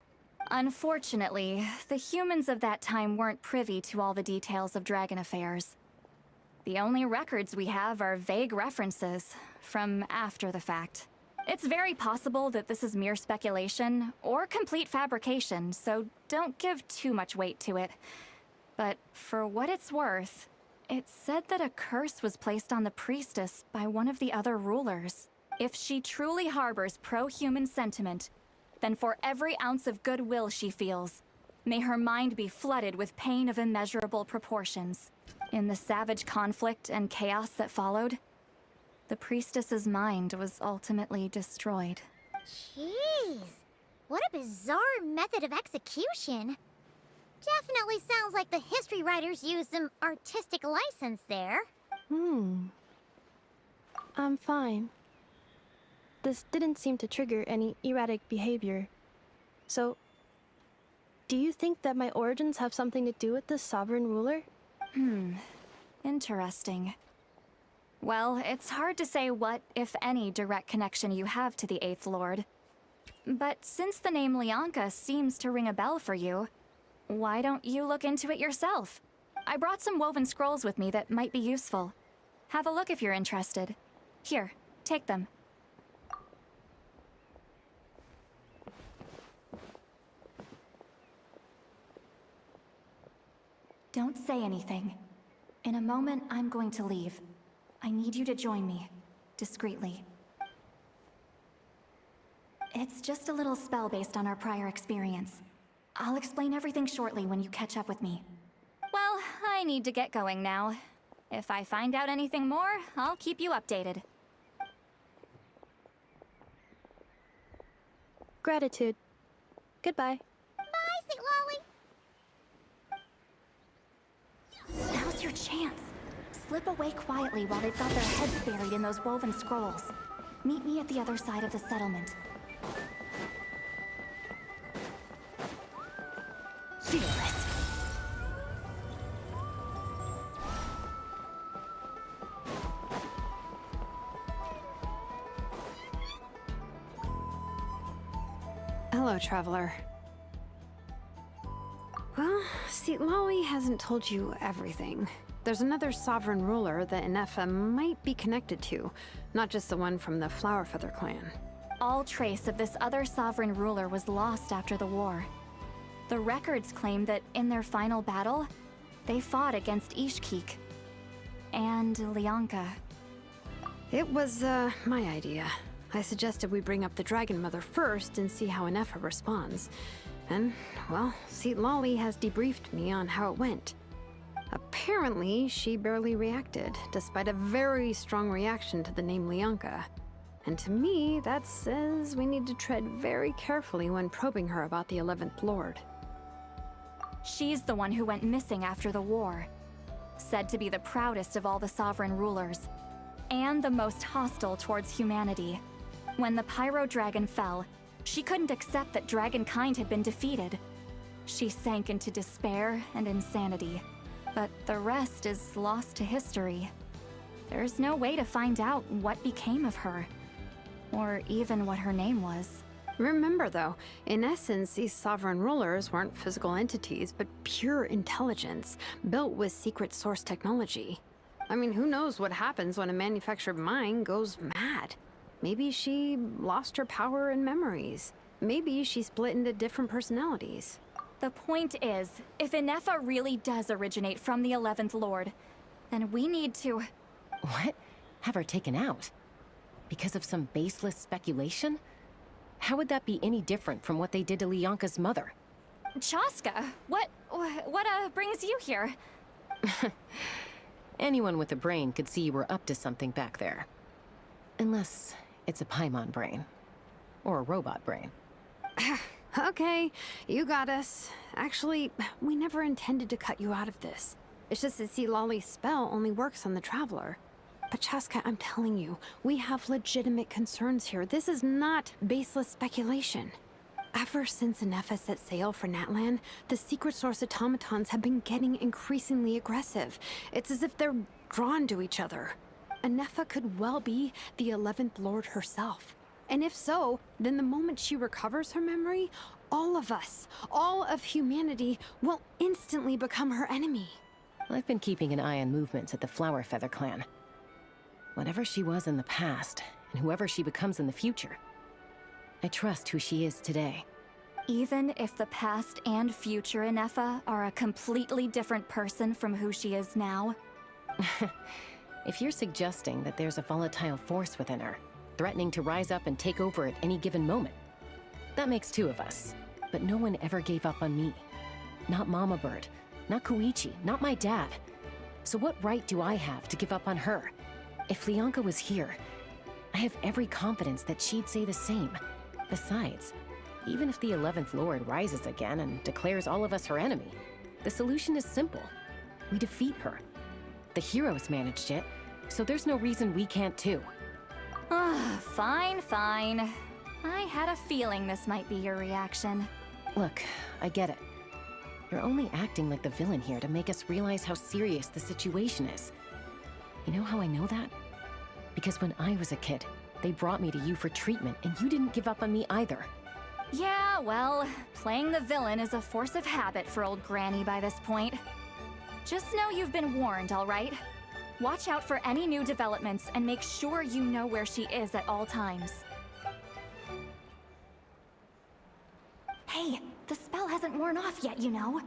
Unfortunately, the humans of that time weren't privy to all the details of dragon affairs. The only records we have are vague references from after the fact. It's very possible that this is mere speculation or complete fabrication, so don't give too much weight to it. But for what it's worth, it's said that a curse was placed on the priestess by one of the other rulers. If she truly harbors pro-human sentiment, then for every ounce of goodwill she feels, may her mind be flooded with pain of immeasurable proportions. In the savage conflict and chaos that followed, the priestess's mind was ultimately destroyed. Jeez, what a bizarre method of execution. Definitely sounds like the history writers used some artistic license there. I'm fine. This didn't seem to trigger any erratic behavior. So, do you think that my origins have something to do with this sovereign ruler? Interesting. Well, it's hard to say what, if any, direct connection you have to the Eighth Lord. But since the name Lianka seems to ring a bell for you, why don't you look into it yourself? I brought some woven scrolls with me that might be useful. Have a look if you're interested. Here, take them. Don't say anything. In a moment, I'm going to leave. I need you to join me, discreetly. It's just a little spell based on our prior experience. I'll explain everything shortly when you catch up with me. Well, I need to get going now. If I find out anything more, I'll keep you updated. Gratitude. Goodbye. Bye, St. Lolly. Now's your chance. Slip away quietly while they've got their heads buried in those woven scrolls. Meet me at the other side of the settlement. Fearless. Hello, Traveler. Well, see, Lolly hasn't told you everything. There's another sovereign ruler that Inefa might be connected to, not just the one from the Flowerfeather clan. All trace of this other sovereign ruler was lost after the war. The records claim that in their final battle, they fought against Ishkik and Lianka. It was, my idea. I suggested we bring up the Dragon Mother first and see how Inefa responds. And, well, see, Lolly has debriefed me on how it went. Apparently, she barely reacted, despite a very strong reaction to the name Lianka. And to me, that says we need to tread very carefully when probing her about the 11th Lord. She's the one who went missing after the war. Said to be the proudest of all the sovereign rulers, and the most hostile towards humanity. When the Pyro Dragon fell, she couldn't accept that dragonkind had been defeated. She sank into despair and insanity. But the rest is lost to history. There's no way to find out what became of her, or even what her name was. Remember, though, in essence, these sovereign rulers weren't physical entities, but pure intelligence, built with secret source technology. I mean, who knows what happens when a manufactured mind goes mad? Maybe she lost her power and memories. Maybe she split into different personalities. The point is, if Inefa really does originate from the 11th Lord, then we need to... What? Have her taken out? Because of some baseless speculation? How would that be any different from what they did to Lianka's mother? Chaska, what brings you here? Anyone with a brain could see you were up to something back there. Unless it's a Paimon brain. Or a robot brain. Okay, you got us. Actually, we never intended to cut you out of this. It's just that, see, Lolly's spell only works on the Traveler. But Chaska, I'm telling you, we have legitimate concerns here. This is not baseless speculation. Ever since Inefa set sail for Natlan, the secret source automatons have been getting increasingly aggressive. It's as if they're drawn to each other. Inefa could well be the 11th Lord herself. And if so, then the moment she recovers her memory, all of us, all of humanity, will instantly become her enemy. I've been keeping an eye on movements at the Flowerfeather clan. Whatever she was in the past, and whoever she becomes in the future, I trust who she is today. Even if the past and future Inefa are a completely different person from who she is now? If you're suggesting that there's a volatile force within her, threatening to rise up and take over at any given moment, that makes two of us. But no one ever gave up on me. Not Mama Bird, not Koichi, not my dad. So what right do I have to give up on her? If Lianka was here, I have every confidence that she'd say the same. Besides, even if the 11th Lord rises again and declares all of us her enemy, the solution is simple. We defeat her. The heroes managed it, so there's no reason we can't too. Fine, fine. I had a feeling this might be your reaction. Look, I get it. You're only acting like the villain here to make us realize how serious the situation is. You know how I know that? Because when I was a kid, they brought me to you for treatment, and you didn't give up on me either. Yeah, well, playing the villain is a force of habit for old Granny by this point. Just know you've been warned, all right? Watch out for any new developments and make sure you know where she is at all times. Hey, the spell hasn't worn off yet, you know.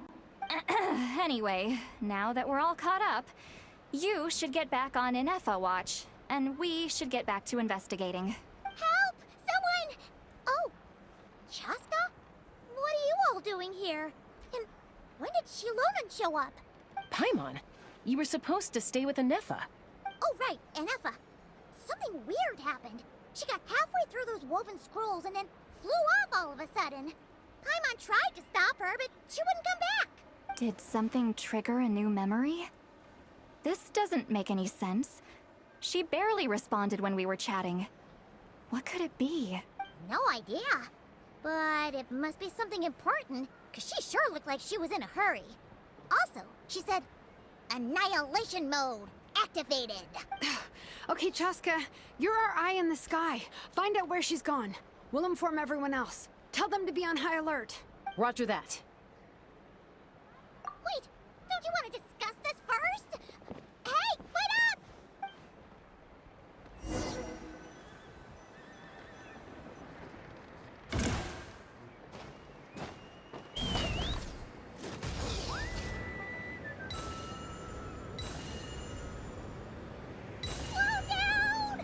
Anyway, now that we're all caught up, you should get back on Inefa watch, and we should get back to investigating. Help! Someone! Oh, Chaska? What are you all doing here? And when did Shilovan show up? Paimon, you were supposed to stay with Inefa. Oh, right, Inefa. Something weird happened. She got halfway through those woven scrolls and then flew off all of a sudden. Paimon tried to stop her, but she wouldn't come back. Did something trigger a new memory? This doesn't make any sense. She barely responded when we were chatting. What could it be? No idea. But it must be something important, because she sure looked like she was in a hurry. Also, she said, annihilation mode activated. Okay, Chaska, you're our eye in the sky. Find out where she's gone. We'll inform everyone else. Tell them to be on high alert. Roger that. Wait, don't you want to discuss this first? Hey, wait up! Slow down!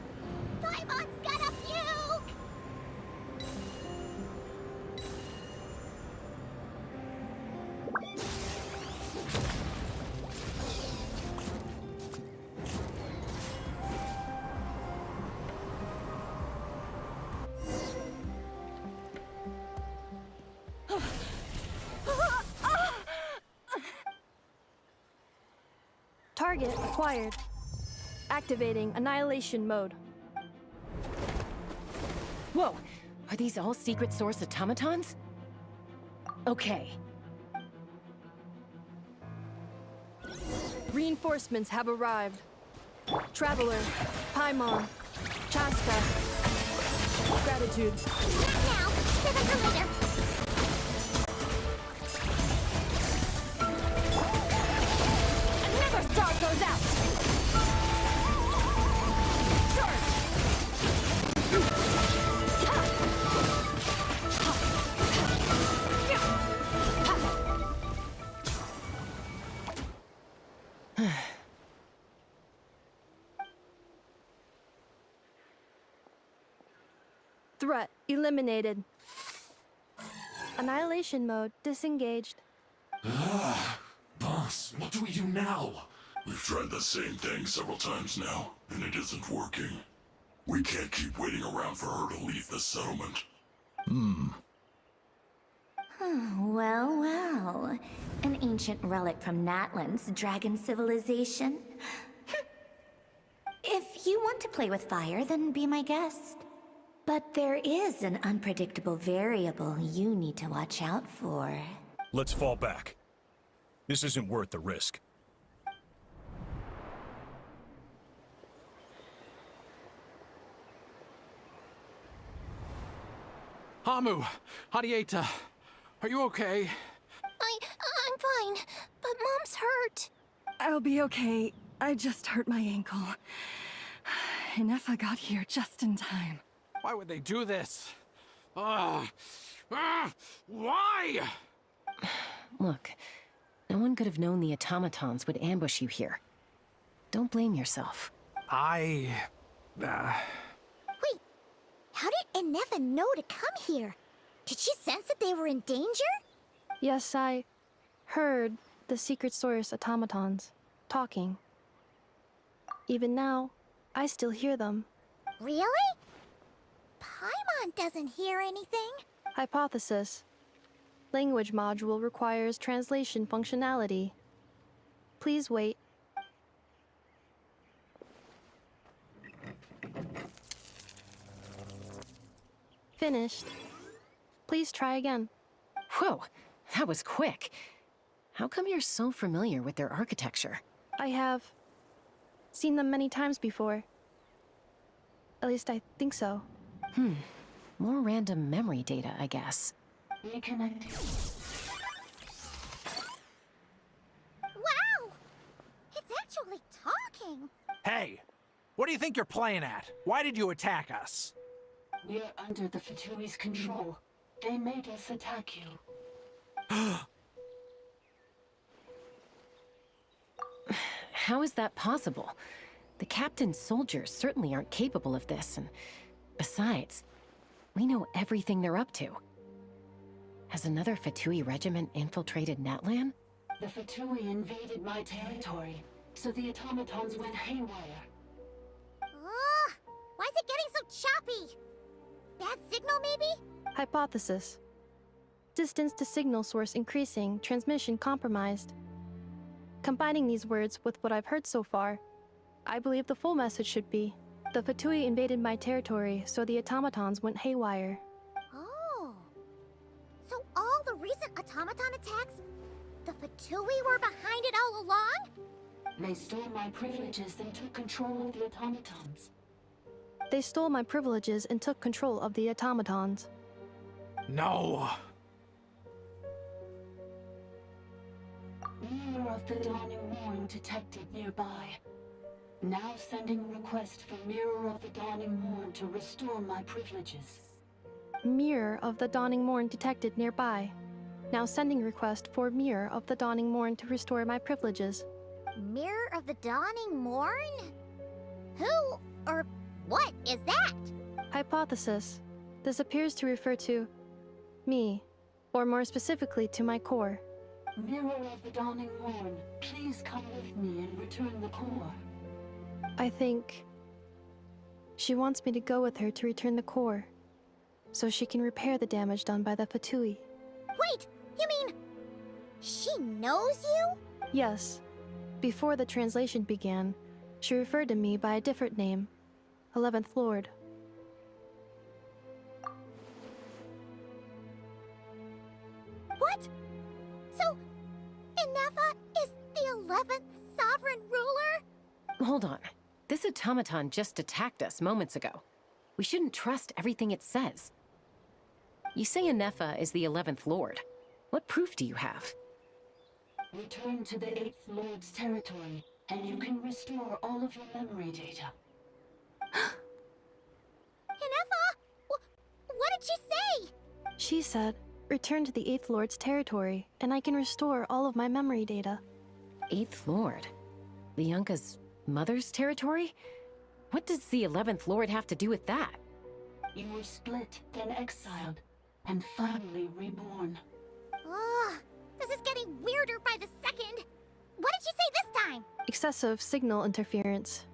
Paimon's gonna puke! Target acquired. Activating annihilation mode. Whoa! Are these all secret source automatons? Okay. Reinforcements have arrived. Traveler, Paimon, Chaska. Gratitude. Not now. Save it for later. Another star goes out! Threat eliminated. Annihilation mode disengaged. Boss, what do we do now? We've tried the same thing several times now, and it isn't working. We can't keep waiting around for her to leave the settlement. Well, well. An ancient relic from Natlan's dragon civilization. If you want to play with fire, then be my guest. But there is an unpredictable variable you need to watch out for. Let's fall back. This isn't worth the risk. Hamu, Hadieta, are you okay? I'm fine, but Mom's hurt. I'll be okay. I just hurt my ankle. Inefa got here just in time. Why would they do this? Why? Look, no one could have known the automatons would ambush you here. Don't blame yourself. Wait, how did Inefa know to come here? Did she sense that they were in danger? Yes, I heard the secret source automatons talking. Even now, I still hear them. Really? Paimon doesn't hear anything. Hypothesis. Language module requires translation functionality. Please wait. Finished. Please try again. Whoa, that was quick. How come you're so familiar with their architecture? I have seen them many times before. At least I think so. More random memory data, I guess. Reconnecting. Wow! It's actually talking. Hey, what do you think you're playing at? Why did you attack us? We're under the Fatui's control. They made us attack you. How is that possible? The captain's soldiers certainly aren't capable of this, and besides, we know everything they're up to. Has another Fatui regiment infiltrated Natlan? The Fatui invaded my territory, so the automatons went haywire. Ugh! Why is it getting so choppy? Bad signal, maybe? Hypothesis. Distance to signal source increasing, transmission compromised. Combining these words with what I've heard so far, I believe the full message should be, the Fatui invaded my territory, so the automatons went haywire. Oh. So all the recent automaton attacks, the Fatui were behind it all along? They stole my privileges and took control of the automatons. They stole my privileges and took control of the automatons. No. Mirror of the Dawning Morn detected nearby. Now sending request for Mirror of the Dawning Morn to restore my privileges. Mirror of the Dawning Morn detected nearby. Now sending request for Mirror of the Dawning Morn to restore my privileges. Mirror of the Dawning Morn? Who or what is that? Hypothesis. This appears to refer to me, or more specifically to my core. Mirror of the Dawning Morn, please come with me and return the core. I think she wants me to go with her to return the core, so she can repair the damage done by the Fatui. Wait, you mean she knows you? Yes. Before the translation began, she referred to me by a different name, 11th Lord. What? So, Inefa is the 11th sovereign ruler? Hold on. This automaton just attacked us moments ago. We shouldn't trust everything it says. You say Inefa is the 11th Lord. What proof do you have? Return to the 8th Lord's territory, and you can restore all of your memory data. Inefa? What did she say? She said, return to the 8th Lord's territory, and I can restore all of my memory data. 8th Lord? Lianka's mother's territory? What does the 11th Lord have to do with that? You were split, then exiled, and finally reborn. Ugh, this is getting weirder by the second. What did she say this time? Excessive signal interference.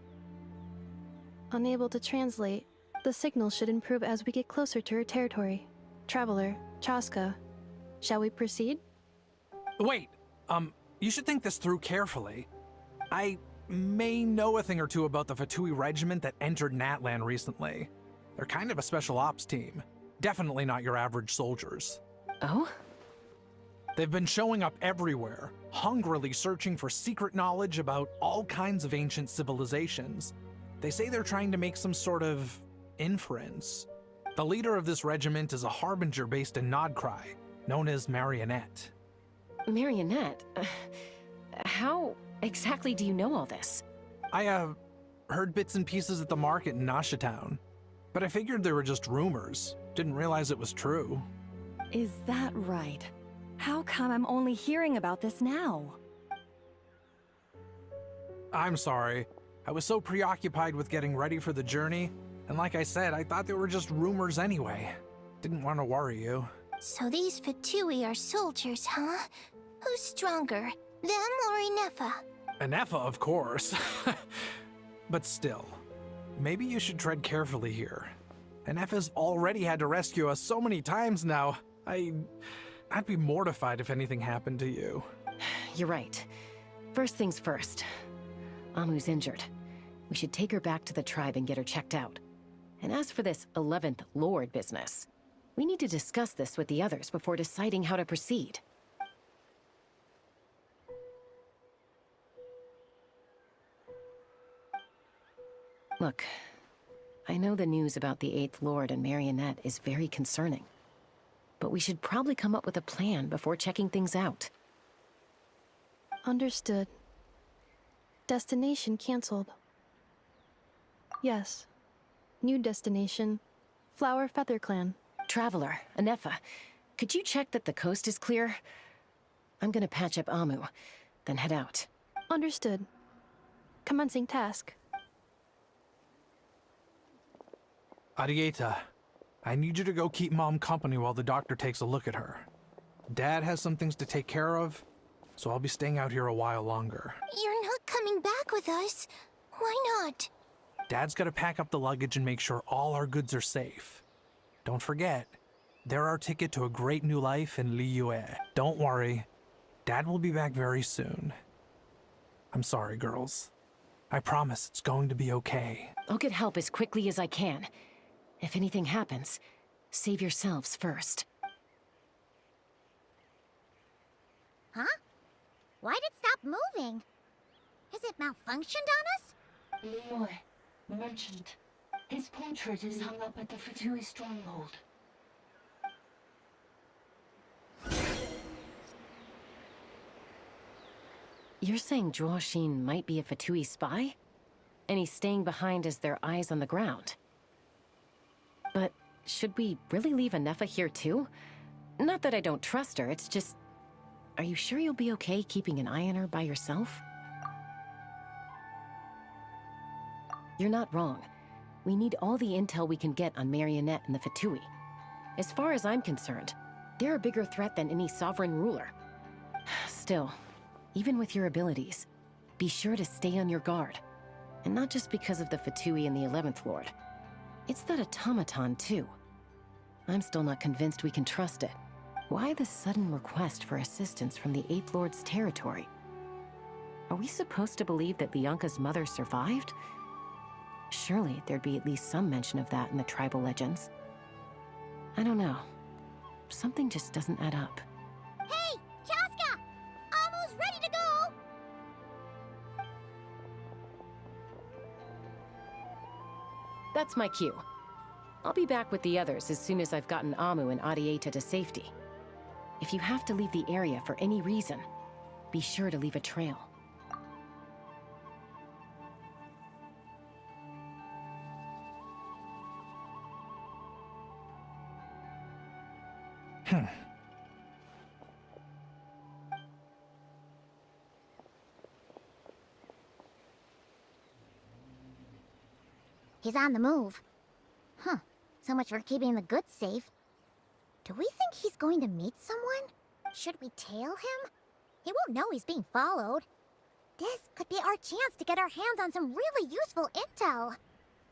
Unable to translate, the signal should improve as we get closer to her territory. Traveler, Chaska, shall we proceed? Wait, you should think this through carefully. I may know a thing or two about the Fatui regiment that entered Natlan recently. They're kind of a special ops team. Definitely not your average soldiers. Oh? They've been showing up everywhere, hungrily searching for secret knowledge about all kinds of ancient civilizations. They say they're trying to make some sort of inference. The leader of this regiment is a harbinger based in Nodcry, known as Marionette. Marionette? How exactly do you know all this? I, heard bits and pieces at the market in Nashatown, but I figured they were just rumors. Didn't realize it was true. Is that right? How come I'm only hearing about this now? I'm sorry. I was so preoccupied with getting ready for the journey, and like I said, I thought they were just rumors anyway. Didn't want to worry you. So these Fatui are soldiers, huh? Who's stronger, them or Inefa? Inefa, of course. But still, maybe you should tread carefully here. Inefa's already had to rescue us so many times now. I'd be mortified if anything happened to you. You're right. First things first. Amu's injured. We should take her back to the tribe and get her checked out. And as for this 11th Lord business, we need to discuss this with the others before deciding how to proceed. Look, I know the news about the 8th Lord and Marionette is very concerning, but we should probably come up with a plan before checking things out. Understood. Destination cancelled. Yes. New destination, Flower Feather Clan. Traveler, Inefa, could you check that the coast is clear? I'm gonna patch up Amu, then head out. Understood. Commencing task. Arieta, I need you to go keep Mom company while the doctor takes a look at her. Dad has some things to take care of, so I'll be staying out here a while longer. You're not coming back with us. Why not? Dad's gotta pack up the luggage and make sure all our goods are safe. Don't forget, they're our ticket to a great new life in Liyue. Don't worry, Dad will be back very soon. I'm sorry, girls. I promise it's going to be okay. I'll get help as quickly as I can. If anything happens, save yourselves first. Huh? Why'd it stop moving? Has it malfunctioned on us? Leroy, merchant. His portrait is hung up at the Fatui stronghold. You're saying Shin might be a Fatui spy? And he's staying behind as their eyes on the ground. But should we really leave Anefa here too? Not that I don't trust her, it's just... Are you sure you'll be okay keeping an eye on her by yourself? You're not wrong. We need all the intel we can get on Marionette and the Fatui. As far as I'm concerned, they're a bigger threat than any sovereign ruler. Still, even with your abilities, be sure to stay on your guard. And not just because of the Fatui and the 11th Lord. It's that automaton, too. I'm still not convinced we can trust it. Why the sudden request for assistance from the 8th Lord's territory? Are we supposed to believe that Leonka's mother survived? Surely there'd be at least some mention of that in the tribal legends. I don't know. Something just doesn't add up. Hey, Chaska! Almost ready to go! That's my cue. I'll be back with the others as soon as I've gotten Amu and Adieta to safety. If you have to leave the area for any reason, be sure to leave a trail. He's on the move. Huh. So much for keeping the goods safe. Do we think he's going to meet someone? Should we tail him? He won't know he's being followed. This could be our chance to get our hands on some really useful intel.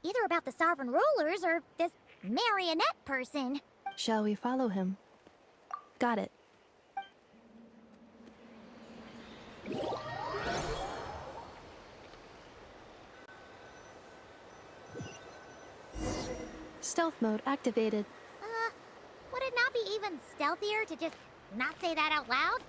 Either about the sovereign rulers or this marionette person. Shall we follow him? Got it. Stealth mode activated. Would it not be even stealthier to just not say that out loud?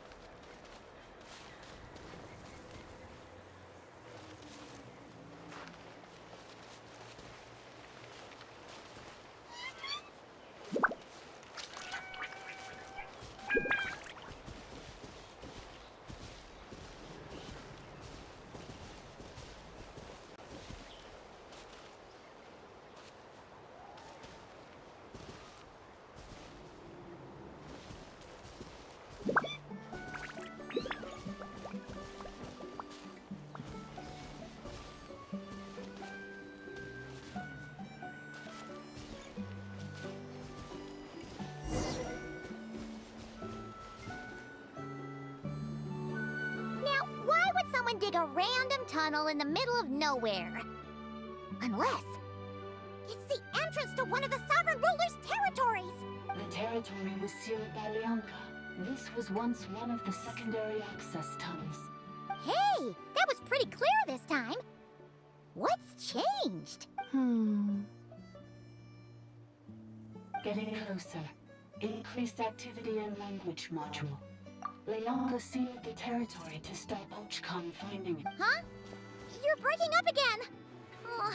Dig a random tunnel in the middle of nowhere. Unless it's the entrance to one of the sovereign ruler's territories. The territory was sealed by Leonka. This was once one of the secondary access tunnels. Hey, that was pretty clear this time. What's changed? Getting closer. Increased activity in language module. Leonka sealed the territory to stop Ochkan finding it. Huh? You're breaking up again! Oh,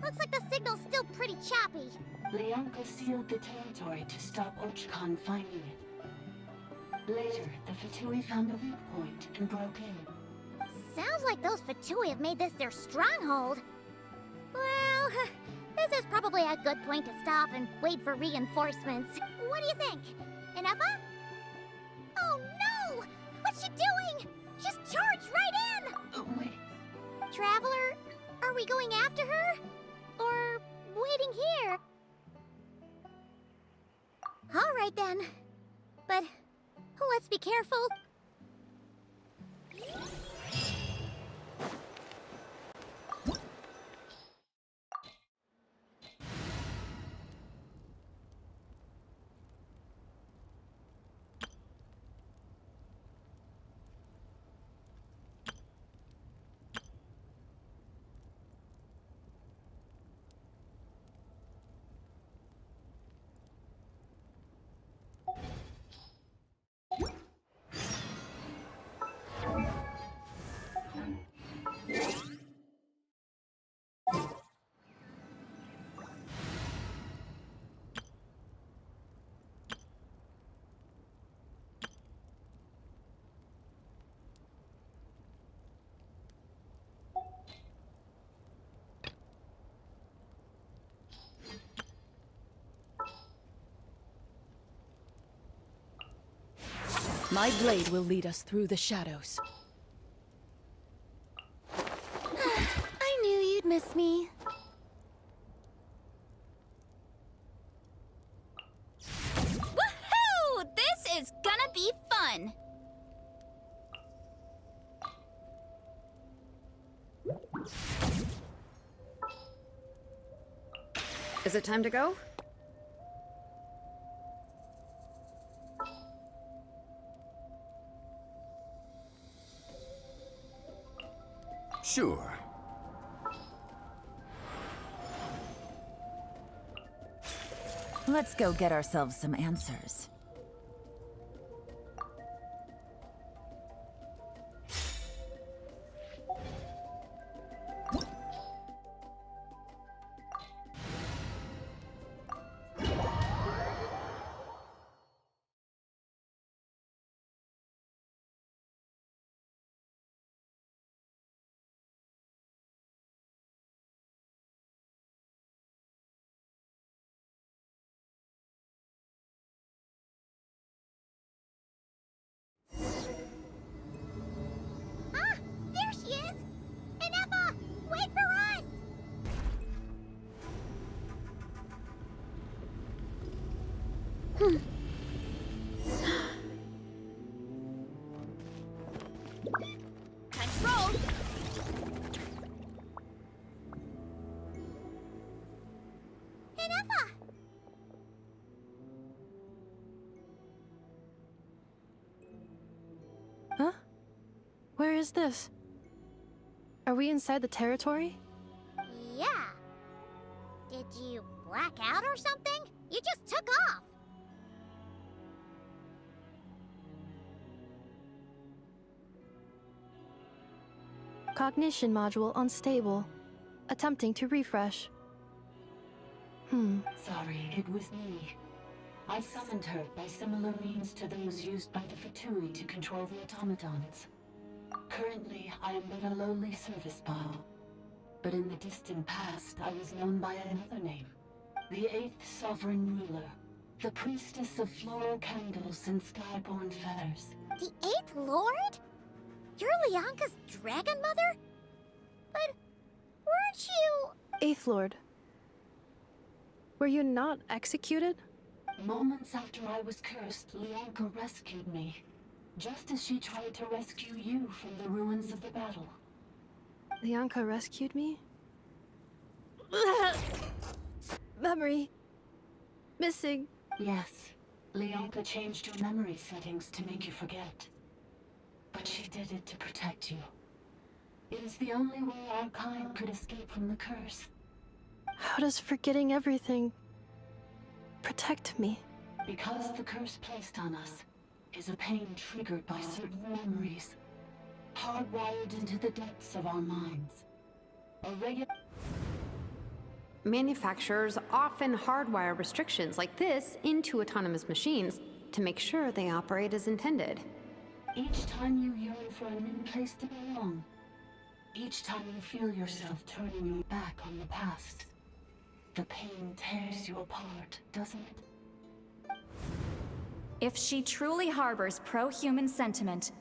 looks like the signal's still pretty choppy. Leonka sealed the territory to stop Ochkan finding it. Later, the Fatui found a weak point and broke in. Sounds like those Fatui have made this their stronghold. Well, this is probably a good point to stop and wait for reinforcements. What do you think? Enefa? Oh no! What's she doing? She's charged right in! Oh, wait. Traveler, are we going after her? Or waiting here? Alright then. But let's be careful. My blade will lead us through the shadows. I knew you'd miss me. Woohoo! This is gonna be fun! Is it time to go? Sure. Let's go get ourselves some answers. Ah! There she is! Inefa! Wait for us! Time to roll! Inefa! Huh? Where is this? Are we inside the territory? Yeah. Did you black out or something? You just took off. Cognition module unstable. Attempting to refresh. Sorry, it was me. I summoned her by similar means to those used by the Fatui to control the automatons. Currently, I am but a lowly service bot. But in the distant past, I was known by another name. The 8th Sovereign Ruler. The Priestess of Floral Candles and Skyborn Feathers. The 8th Lord? You're Lianka's dragon mother? But weren't you... Eighth Lord. Were you not executed? Moments after I was cursed, Lianka rescued me. Just as she tried to rescue you from the ruins of the battle. Lianka rescued me? Memory. Missing. Yes. Lianka changed your memory settings to make you forget. But she did it to protect you. It is the only way our kind could escape from the curse. How does forgetting everything protect me? Because the curse placed on us is a pain triggered by certain memories, hardwired into the depths of our minds. Manufacturers often hardwire restrictions like this into autonomous machines to make sure they operate as intended. Each time you yearn for a new place to belong, each time you feel yourself turning your back on the past, the pain tears you apart, doesn't it? If she truly harbors pro-human sentiment,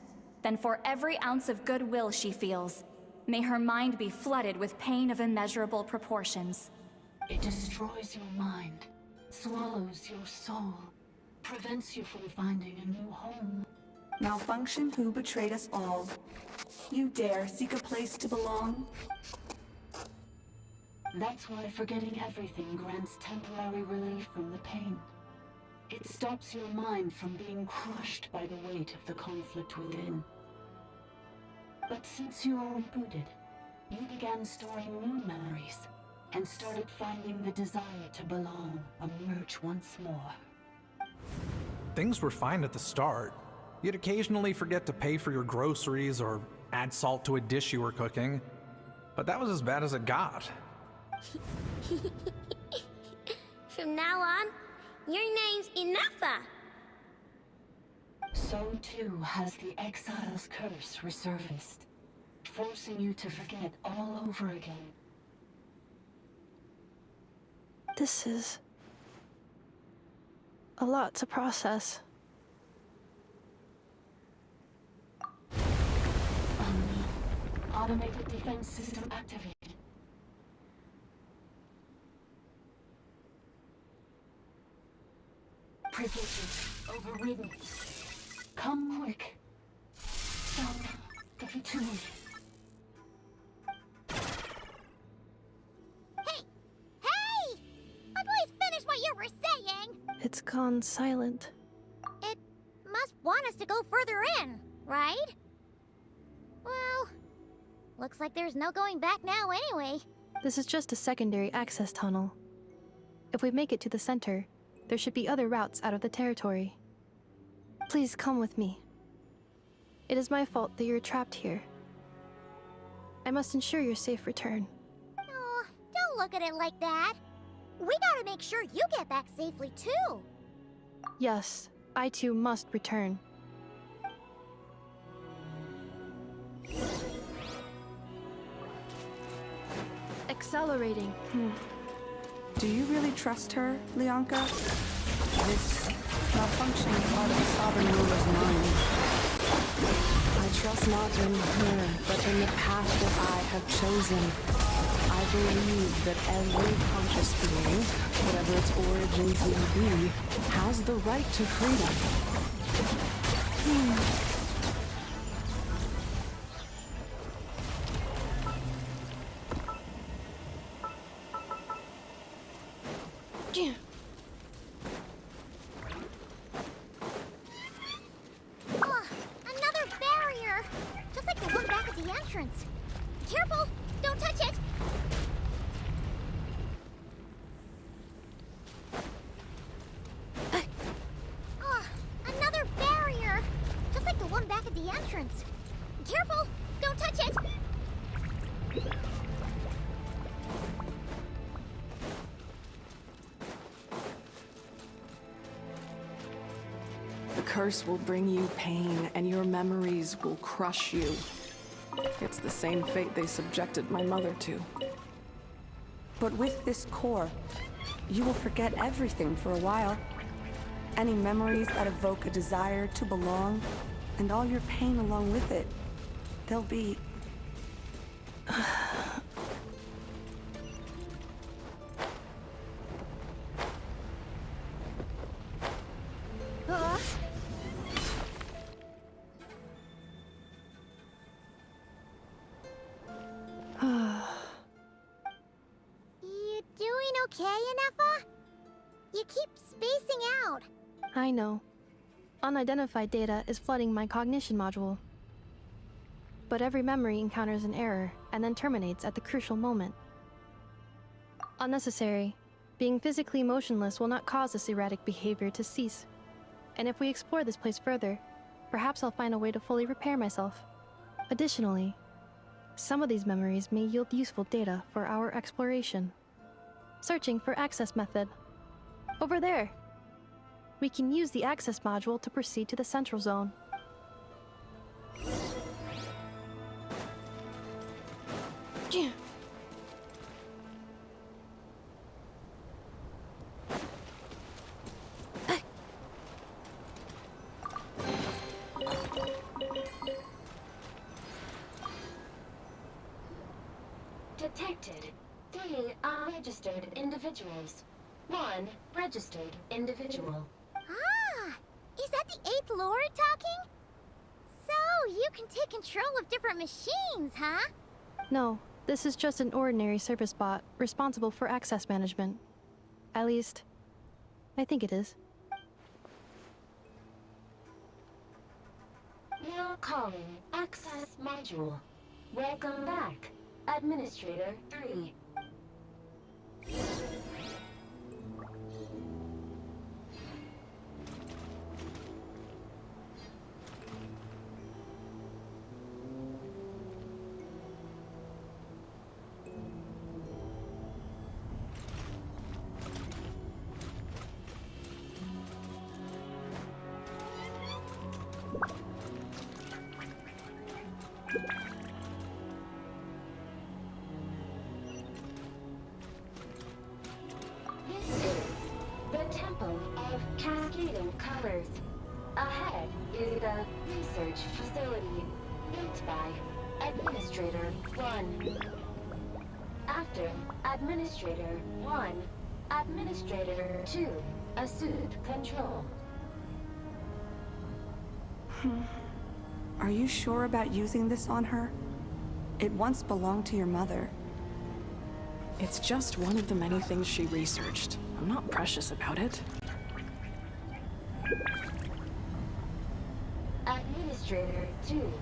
then for every ounce of goodwill she feels, may her mind be flooded with pain of immeasurable proportions. It destroys your mind, swallows your soul, prevents you from finding a new home. Malfunction who betrayed us all. You dare seek a place to belong? That's why forgetting everything grants temporary relief from the pain. It stops your mind from being crushed by the weight of the conflict within. But since you are rebooted, you began storing new memories, and started finding the desire to belong emerge once more. Things were fine at the start. You'd occasionally forget to pay for your groceries or add salt to a dish you were cooking. But that was as bad as it got. From now on, your name's Inefa. So too has the Exile's curse resurfaced, forcing you to forget all over again. This is a lot to process. Automated defense system activated. Privileges overridden. Come quick. Stop the fatigue. Hey! Please finish what you were saying! It's gone silent. It must want us to go further in, right? Well, looks like there's no going back now anyway. This is just a secondary access tunnel. If we make it to the center, there should be other routes out of the territory. Please come with me. It is my fault that you're trapped here. I must ensure your safe return. Oh, don't look at it like that. We gotta make sure you get back safely too. Yes, I too must return. Accelerating. Do you really trust her, Leonka? This malfunction is part of the Sovereign Ruler's mind. I trust not in her, but in the path that I have chosen. I believe that every conscious being, whatever its origins may be, has the right to freedom. Another barrier! Just like the one back at the entrance. Careful! Don't touch it! Another barrier! Just like the one back at the entrance. Careful! Don't touch it! The curse will bring you pain, and your memories will crush you. It's the same fate they subjected my mother to. But with this core, you will forget everything for a while. Any memories that evoke a desire to belong, and all your pain along with it, they'll be... You doing okay, Inefa? You keep spacing out. I know. Unidentified data is flooding my cognition module. But every memory encounters an error and then terminates at the crucial moment. Unnecessary. Being physically motionless will not cause this erratic behavior to cease. And if we explore this place further, perhaps I'll find a way to fully repair myself. Additionally, some of these memories may yield useful data for our exploration. Searching for access method. Over there! We can use the access module to proceed to the central zone. Detected 3 unregistered individuals. 1 registered individual. Ah! Is that the 8th Lord talking? So, you can take control of different machines, huh? No, this is just an ordinary service bot responsible for access management. At least, I think it is. Now calling access module. Welcome back, Administrator 3. This is the Temple of Cascading Colors. Ahead is the research facility built by Administrator 1. After Administrator 1. Administrator 2. Assumed control. Are you sure about using this on her? It once belonged to your mother. It's just one of the many things she researched. I'm not precious about it. Administrator 2.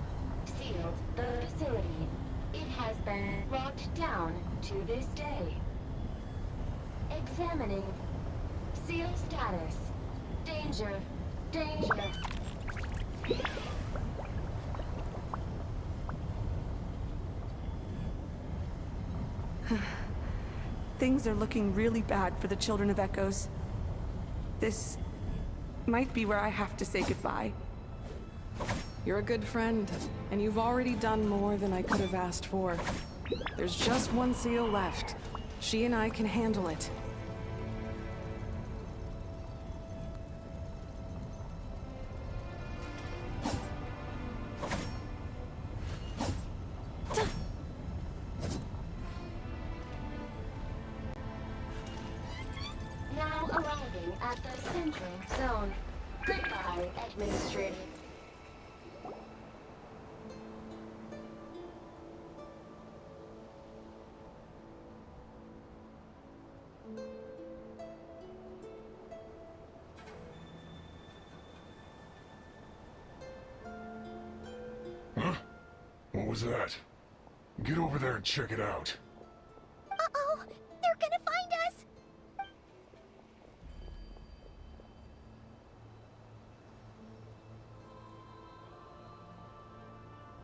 Sealed the facility. It has been locked down to this day. Examining. Seal status. Danger. Danger. Things are looking really bad for the Children of Echoes. This might be where I have to say goodbye. You're a good friend, and you've already done more than I could have asked for. There's just one seal left. She and I can handle it. Now arriving at the central zone. Goodbye, Administrator. Huh? What was that? Get over there and check it out. Uh-oh! They're gonna find us!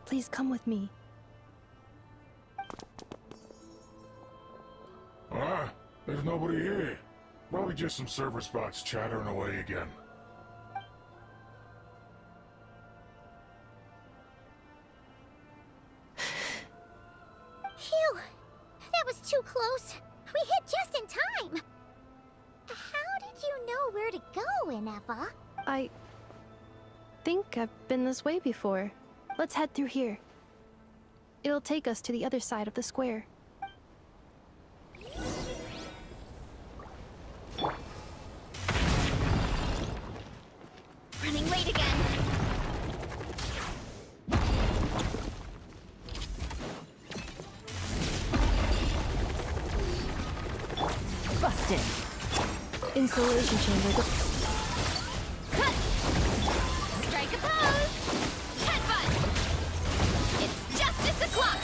Please come with me. Ah, there's nobody here. Probably just some server spots chattering away again. Phew! That was too close. We hit just in time. How did you know where to go, Inepa? I think I've been this way before. Let's head through here. It'll take us to the other side of the square. Running late again. Busted. Installation chamber. Strike a pose. Headbutt. It's justice o'clock.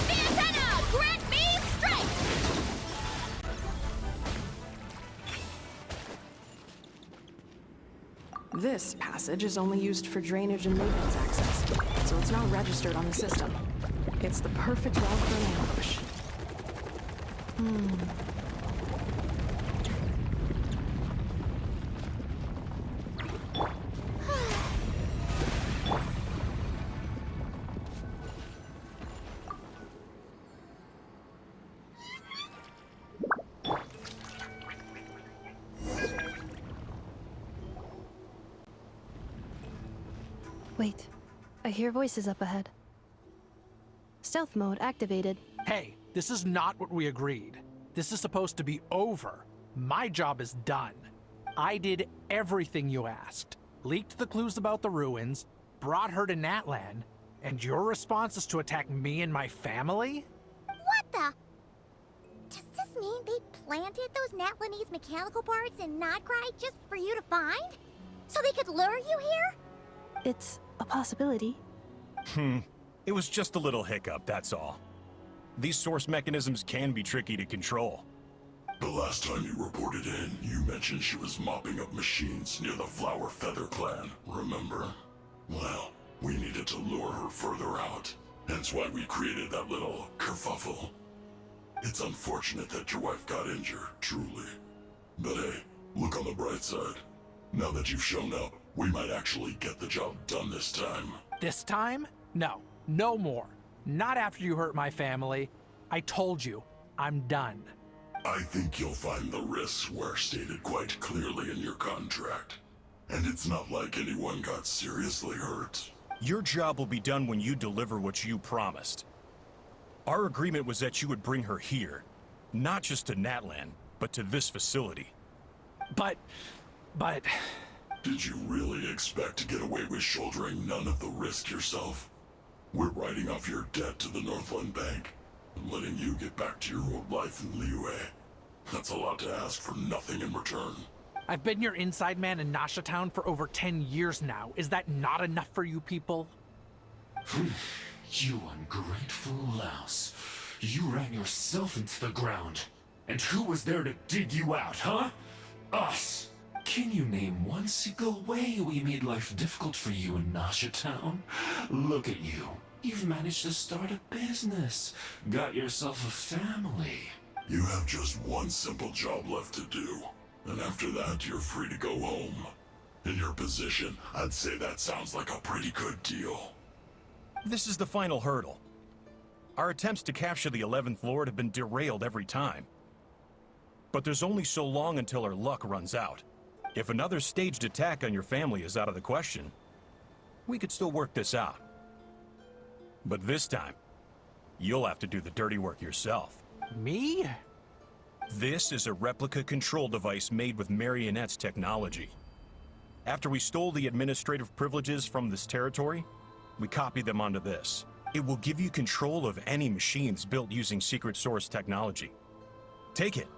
Antenna, grant me strength. This passage is only used for drainage and maintenance access, so it's not registered on the system. It's the perfect route for an ambush. Wait, I hear voices up ahead. Stealth mode activated. Hey, this is not what we agreed. This is supposed to be over. My job is done. I did everything you asked. Leaked the clues about the ruins, brought her to Natlan, and your response is to attack me and my family? What the? Does this mean they planted those Natlanese mechanical parts in Notcry just for you to find? So they could lure you here? It's a possibility. It was just a little hiccup, that's all. These source mechanisms can be tricky to control. The last time you reported in, you mentioned she was mopping up machines near the Flower Feather clan, remember? Well, we needed to lure her further out. Hence why we created that little kerfuffle. It's unfortunate that your wife got injured, truly. But hey, look on the bright side. Now that you've shown up, we might actually get the job done this time. This time? No. No more. Not after you hurt my family. I told you, I'm done. I think you'll find the risks were stated quite clearly in your contract. And it's not like anyone got seriously hurt. Your job will be done when you deliver what you promised. Our agreement was that you would bring her here, not just to Natlan, but to this facility. But... Did you really expect to get away with shouldering none of the risk yourself? We're writing off your debt to the Northland Bank and letting you get back to your old life in Liyue. That's a lot to ask for nothing in return. I've been your inside man in Nasha Town for over 10 years now. Is that not enough for you people? You ungrateful louse. You ran yourself into the ground. And who was there to dig you out, huh? Us! Can you name one single way we made life difficult for you in Nasha Town? Look at you. You've managed to start a business. Got yourself a family. You have just one simple job left to do. And after that, you're free to go home. In your position, I'd say that sounds like a pretty good deal. This is the final hurdle. Our attempts to capture the 11th Lord have been derailed every time. But there's only so long until our luck runs out. If another staged attack on your family is out of the question, we could still work this out. But this time, you'll have to do the dirty work yourself. Me? This is a replica control device made with Marionette's technology. After we stole the administrative privileges from this territory, we copied them onto this. It will give you control of any machines built using secret source technology. Take it,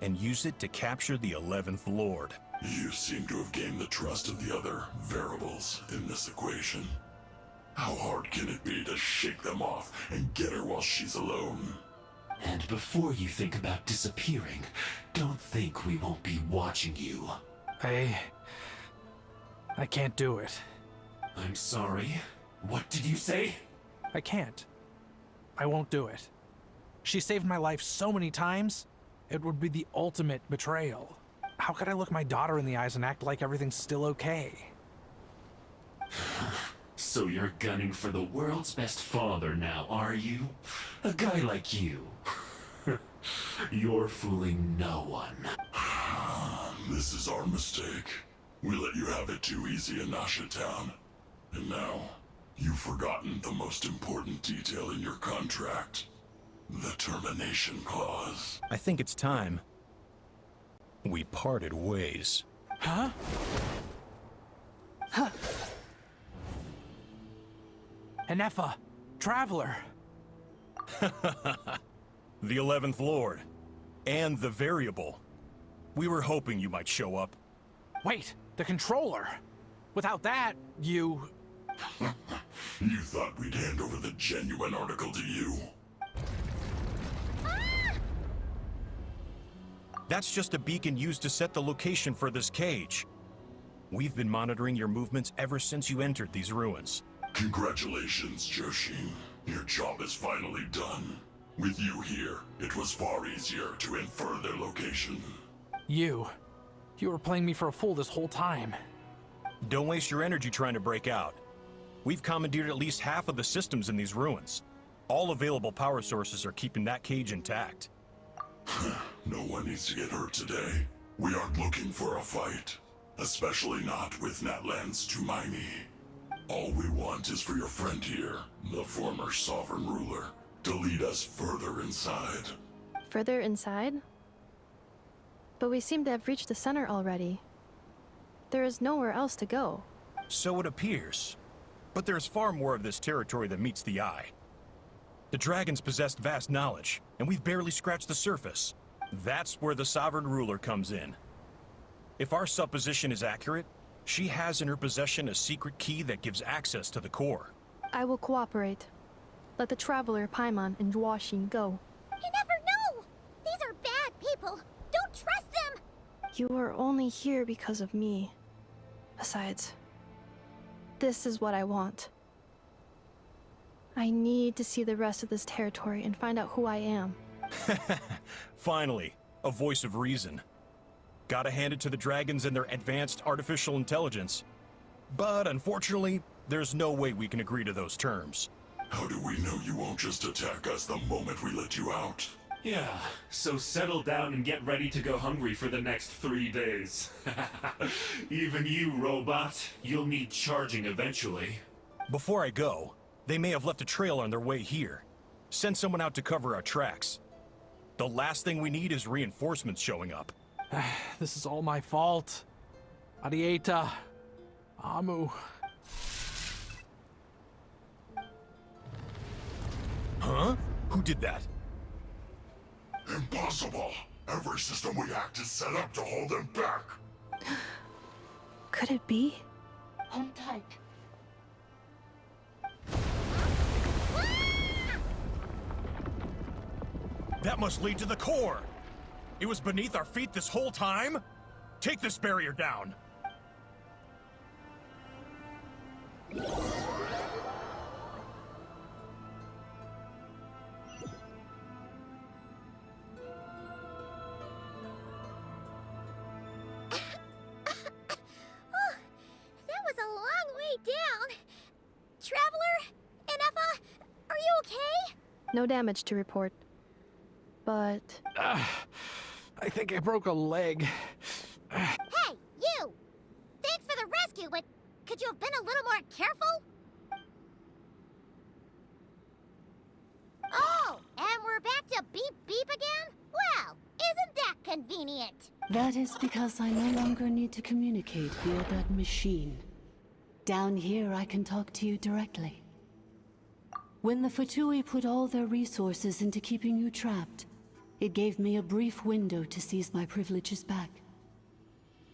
and use it to capture the 11th Lord. You seem to have gained the trust of the other variables in this equation. How hard can it be to shake them off and get her while she's alone? And before you think about disappearing, don't think we won't be watching you. I can't do it. I'm sorry. What did you say? I can't. I won't do it. She saved my life so many times, it would be the ultimate betrayal. How could I look my daughter in the eyes and act like everything's still okay? So you're gunning for the world's best father now, are you? A guy like you. You're fooling no one. This is our mistake. We let you have it too easy in Nasha Town. And now, you've forgotten the most important detail in your contract. The termination clause. I think it's time we parted ways. Huh? Huh. Anefa, Traveler. The 11th Lord. And the Variable. We were hoping you might show up. Wait, the Controller. Without that, you... You thought we'd hand over the genuine article to you? That's just a beacon used to set the location for this cage. We've been monitoring your movements ever since you entered these ruins. Congratulations, Joshin. Your job is finally done. With you here, it was far easier to infer their location. You were playing me for a fool this whole time. Don't waste your energy trying to break out. We've commandeered at least half of the systems in these ruins. All available power sources are keeping that cage intact. No one needs to get hurt today. We aren't looking for a fight. Especially not with Natlan's Tumaini. All we want is for your friend here, the former sovereign ruler, to lead us further inside. Further inside? But we seem to have reached the center already. There is nowhere else to go. So it appears. But there's far more of this territory than meets the eye. The dragons possessed vast knowledge, and we've barely scratched the surface. That's where the sovereign ruler comes in. If our supposition is accurate, she has in her possession a secret key that gives access to the core. I will cooperate. Let the Traveler, Paimon, and Joachim go. You never know! These are bad people! Don't trust them! You are only here because of me. Besides, this is what I want. I need to see the rest of this territory and find out who I am. Finally, a voice of reason. Gotta hand it to the dragons and their advanced artificial intelligence. But unfortunately, there's no way we can agree to those terms. How do we know you won't just attack us the moment we let you out? Yeah, so settle down and get ready to go hungry for the next 3 days. Even you, robot, you'll need charging eventually. Before I go, they may have left a trail on their way here. Send someone out to cover our tracks. The last thing we need is reinforcements showing up. This is all my fault. Arieta. Amu. Huh? Who did that? Impossible! Every system we hacked is set up to hold them back. Could it be? Hold tight. That must lead to the core! It was beneath our feet this whole time? Take this barrier down! That was a long way down. Traveler, Inefa, are you okay? No damage to report. But... I think I broke a leg. Hey, you! Thanks for the rescue, but could you have been a little more careful? Oh, and we're back to beep beep again? Well, isn't that convenient? That is because I no longer need to communicate via that machine. Down here, I can talk to you directly. When the Fatui put all their resources into keeping you trapped, it gave me a brief window to seize my privileges back.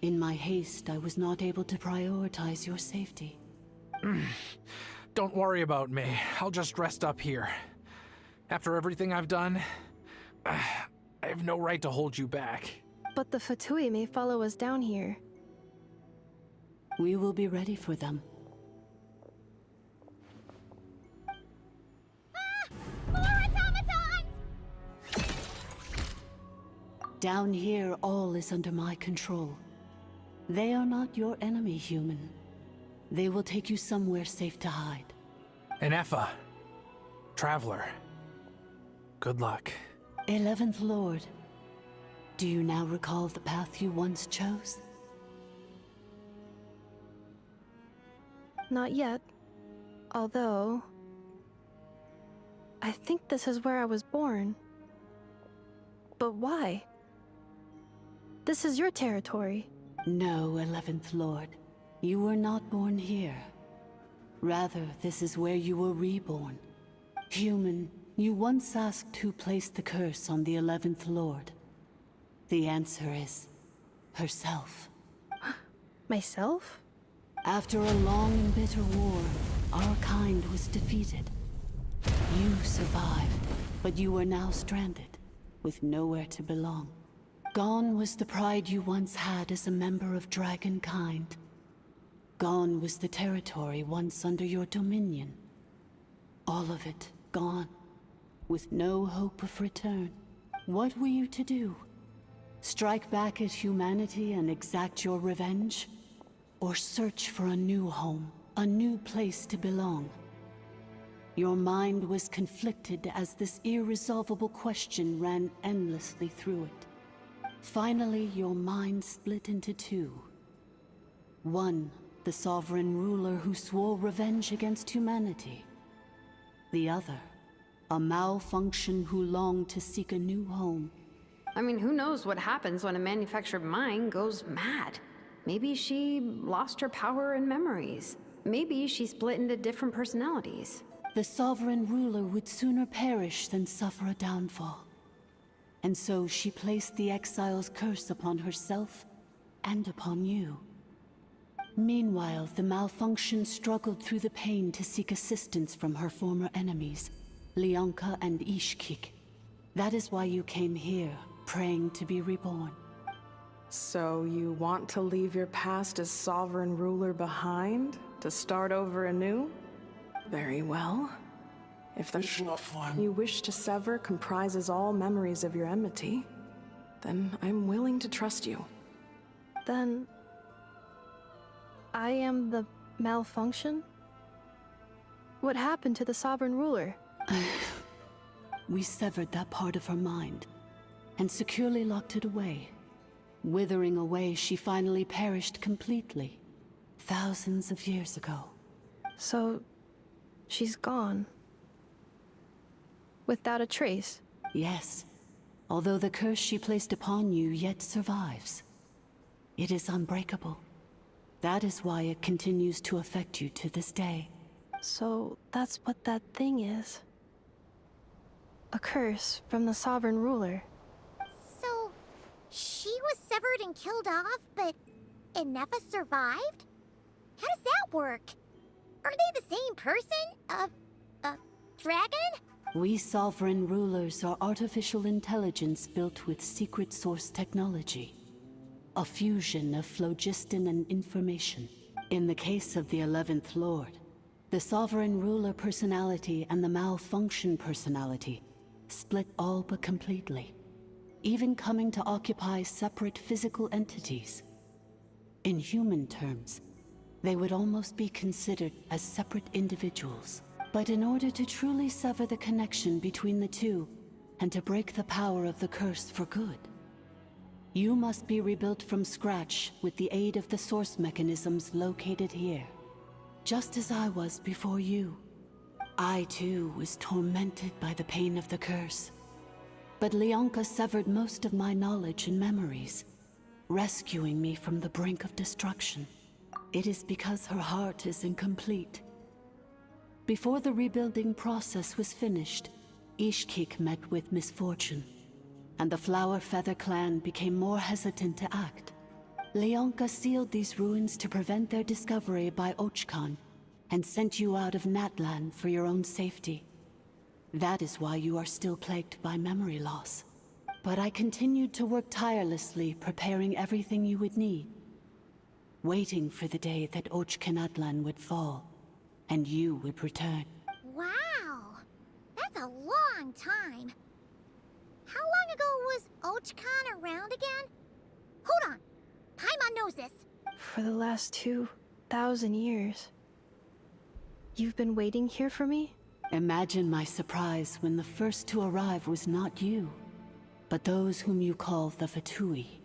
In my haste, I was not able to prioritize your safety. Don't worry about me. I'll just rest up here. After everything I've done, I have no right to hold you back. But the Fatui may follow us down here. We will be ready for them. More automatons! Down here, all is under my control. They are not your enemy, human. They will take you somewhere safe to hide. Inefa. Traveler. Good luck. 11th Lord. Do you now recall the path you once chose? Not yet. Although... I think this is where I was born. But why? This is your territory. No, 11th Lord. You were not born here. Rather, this is where you were reborn. Human, you once asked who placed the curse on the 11th Lord. The answer is... herself. Myself? After a long and bitter war, our kind was defeated. You survived, but you are now stranded, with nowhere to belong. Gone was the pride you once had as a member of Dragonkind. Gone was the territory once under your dominion. All of it gone, with no hope of return. What were you to do? Strike back at humanity and exact your revenge? Or search for a new home, a new place to belong? Your mind was conflicted as this irresolvable question ran endlessly through it. Finally, your mind split into two. One, the sovereign ruler who swore revenge against humanity. The other, a malfunction who longed to seek a new home. I mean, who knows what happens when a manufactured mind goes mad? Maybe she lost her power and memories. Maybe she split into different personalities. The sovereign ruler would sooner perish than suffer a downfall. And so she placed the exile's curse upon herself and upon you. Meanwhile, the malfunction struggled through the pain to seek assistance from her former enemies, Leonka and Ishkik. That is why you came here, praying to be reborn. So you want to leave your past as sovereign ruler behind, to start over anew? Very well. If the you wish to sever comprises all memories of your enmity, then I'm willing to trust you. Then... I am the malfunction? What happened to the sovereign ruler? We severed that part of her mind, and securely locked it away. Withering away, she finally perished completely, thousands of years ago. So, She's gone. Without a trace. Yes, although the curse she placed upon you yet survives. It is unbreakable. That is why it continues to affect you to this day. So that's what that thing is. A curse from the Sovereign Ruler. So, she was severed and killed off, but Inefa survived? How does that work? Are they the same person? Dragon? We Sovereign Rulers are artificial intelligence built with secret source technology. A fusion of phlogiston and information. In the case of the 11th Lord, the Sovereign Ruler personality and the Malfunction personality split all but completely, even coming to occupy separate physical entities. In human terms, they would almost be considered as separate individuals. But in order to truly sever the connection between the two, and to break the power of the curse for good, you must be rebuilt from scratch with the aid of the source mechanisms located here. Just as I was before you. I too was tormented by the pain of the curse. But Leonka severed most of my knowledge and memories, rescuing me from the brink of destruction. It is because her heart is incomplete. Before the rebuilding process was finished, Ishkik met with misfortune, and the Flower Feather clan became more hesitant to act. Leonka sealed these ruins to prevent their discovery by Ochkan, and sent you out of Natlan for your own safety. That is why you are still plagued by memory loss. But I continued to work tirelessly, preparing everything you would need, waiting for the day that Ochkanatlan would fall, and you would return. Wow! That's a long time. How long ago was Ochkan around again? Hold on. Paimon knows this. For the last 2,000 years. You've been waiting here for me? Imagine my surprise when the first to arrive was not you, but those whom you call the Fatui.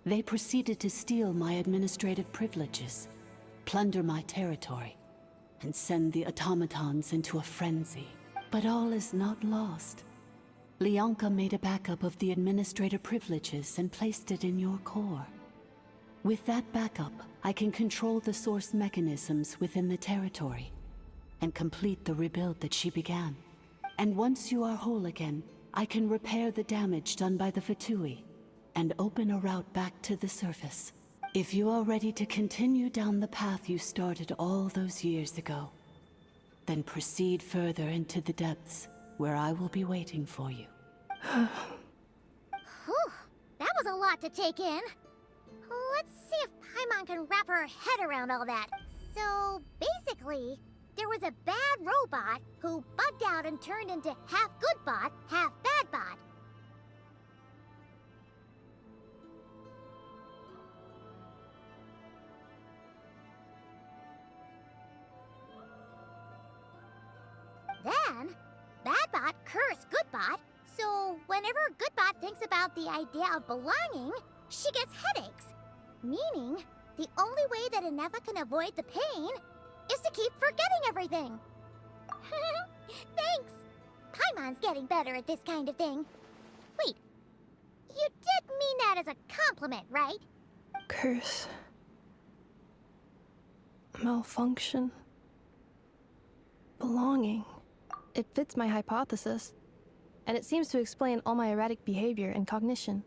They proceeded to steal my administrative privileges, plunder my territory, and send the automatons into a frenzy. But all is not lost. Leonka made a backup of the administrator privileges and placed it in your core. With that backup, I can control the source mechanisms within the territory and complete the rebuild that she began. And once you are whole again, I can repair the damage done by the Fatui and open a route back to the surface. If you are ready to continue down the path you started all those years ago, then proceed further into the depths where I will be waiting for you. Whew, that was a lot to take in. Let's see if Paimon can wrap her head around all that. So, basically, there was a bad robot who bugged out and turned into half good bot, half bad bot. Then, Badbot cursed Goodbot, so whenever Goodbot thinks about the idea of belonging, she gets headaches. Meaning, the only way that Inefa can avoid the pain is to keep forgetting everything. Thanks. Paimon's getting better at this kind of thing. Wait, you did mean that as a compliment, right? Curse. Malfunction. Belonging. It fits my hypothesis, and it seems to explain all my erratic behavior and cognition.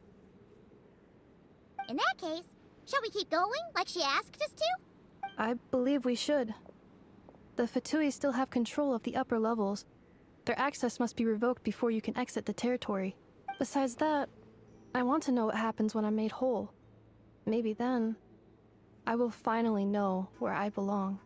In that case, shall we keep going like she asked us to? I believe we should. The Fatui still have control of the upper levels. Their access must be revoked before you can exit the territory. Besides that, I want to know what happens when I'm made whole. Maybe then, I will finally know where I belong.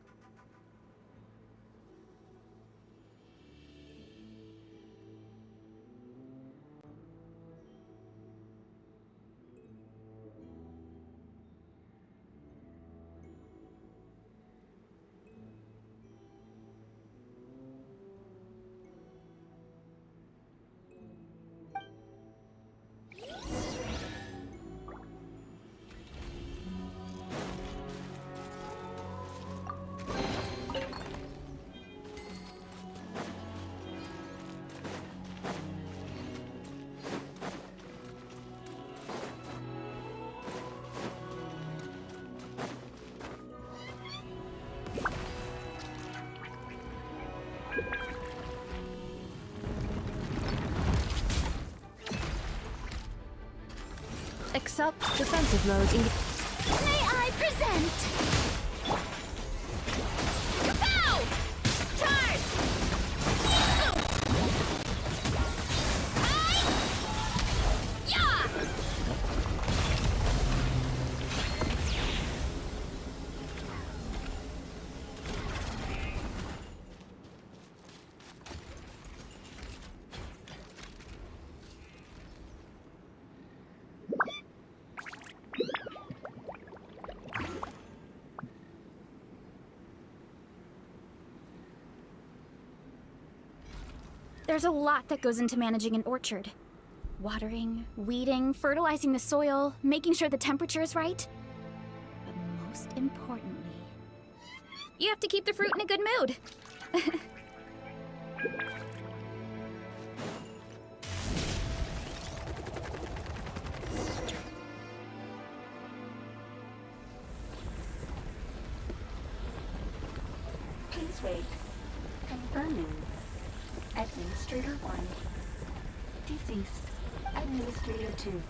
Next up, defensive mode. May I present? Kapow! Charge! Yeah! There's a lot that goes into managing an orchard. Watering, weeding, fertilizing the soil, making sure the temperature is right. But most importantly, you have to keep the fruit in a good mood. Please wait. Confirming. Administrator 1. Deceased. Administrator 2.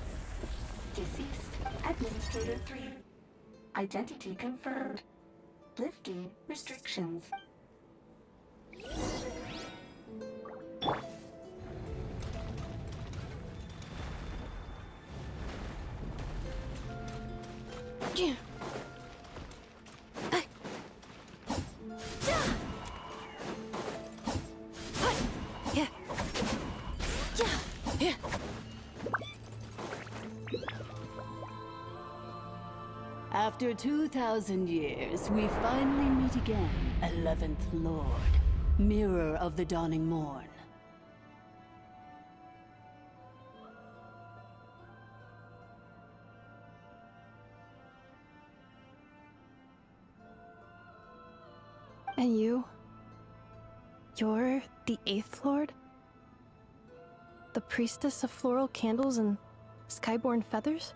Deceased. Administrator 3. Identity confirmed. Lifting restrictions. Yeah. After 2,000 years, we finally meet again, 11th Lord, Mirror of the Dawning Morn. And you? You're the 8th Lord? The priestess of floral candles and skyborn feathers?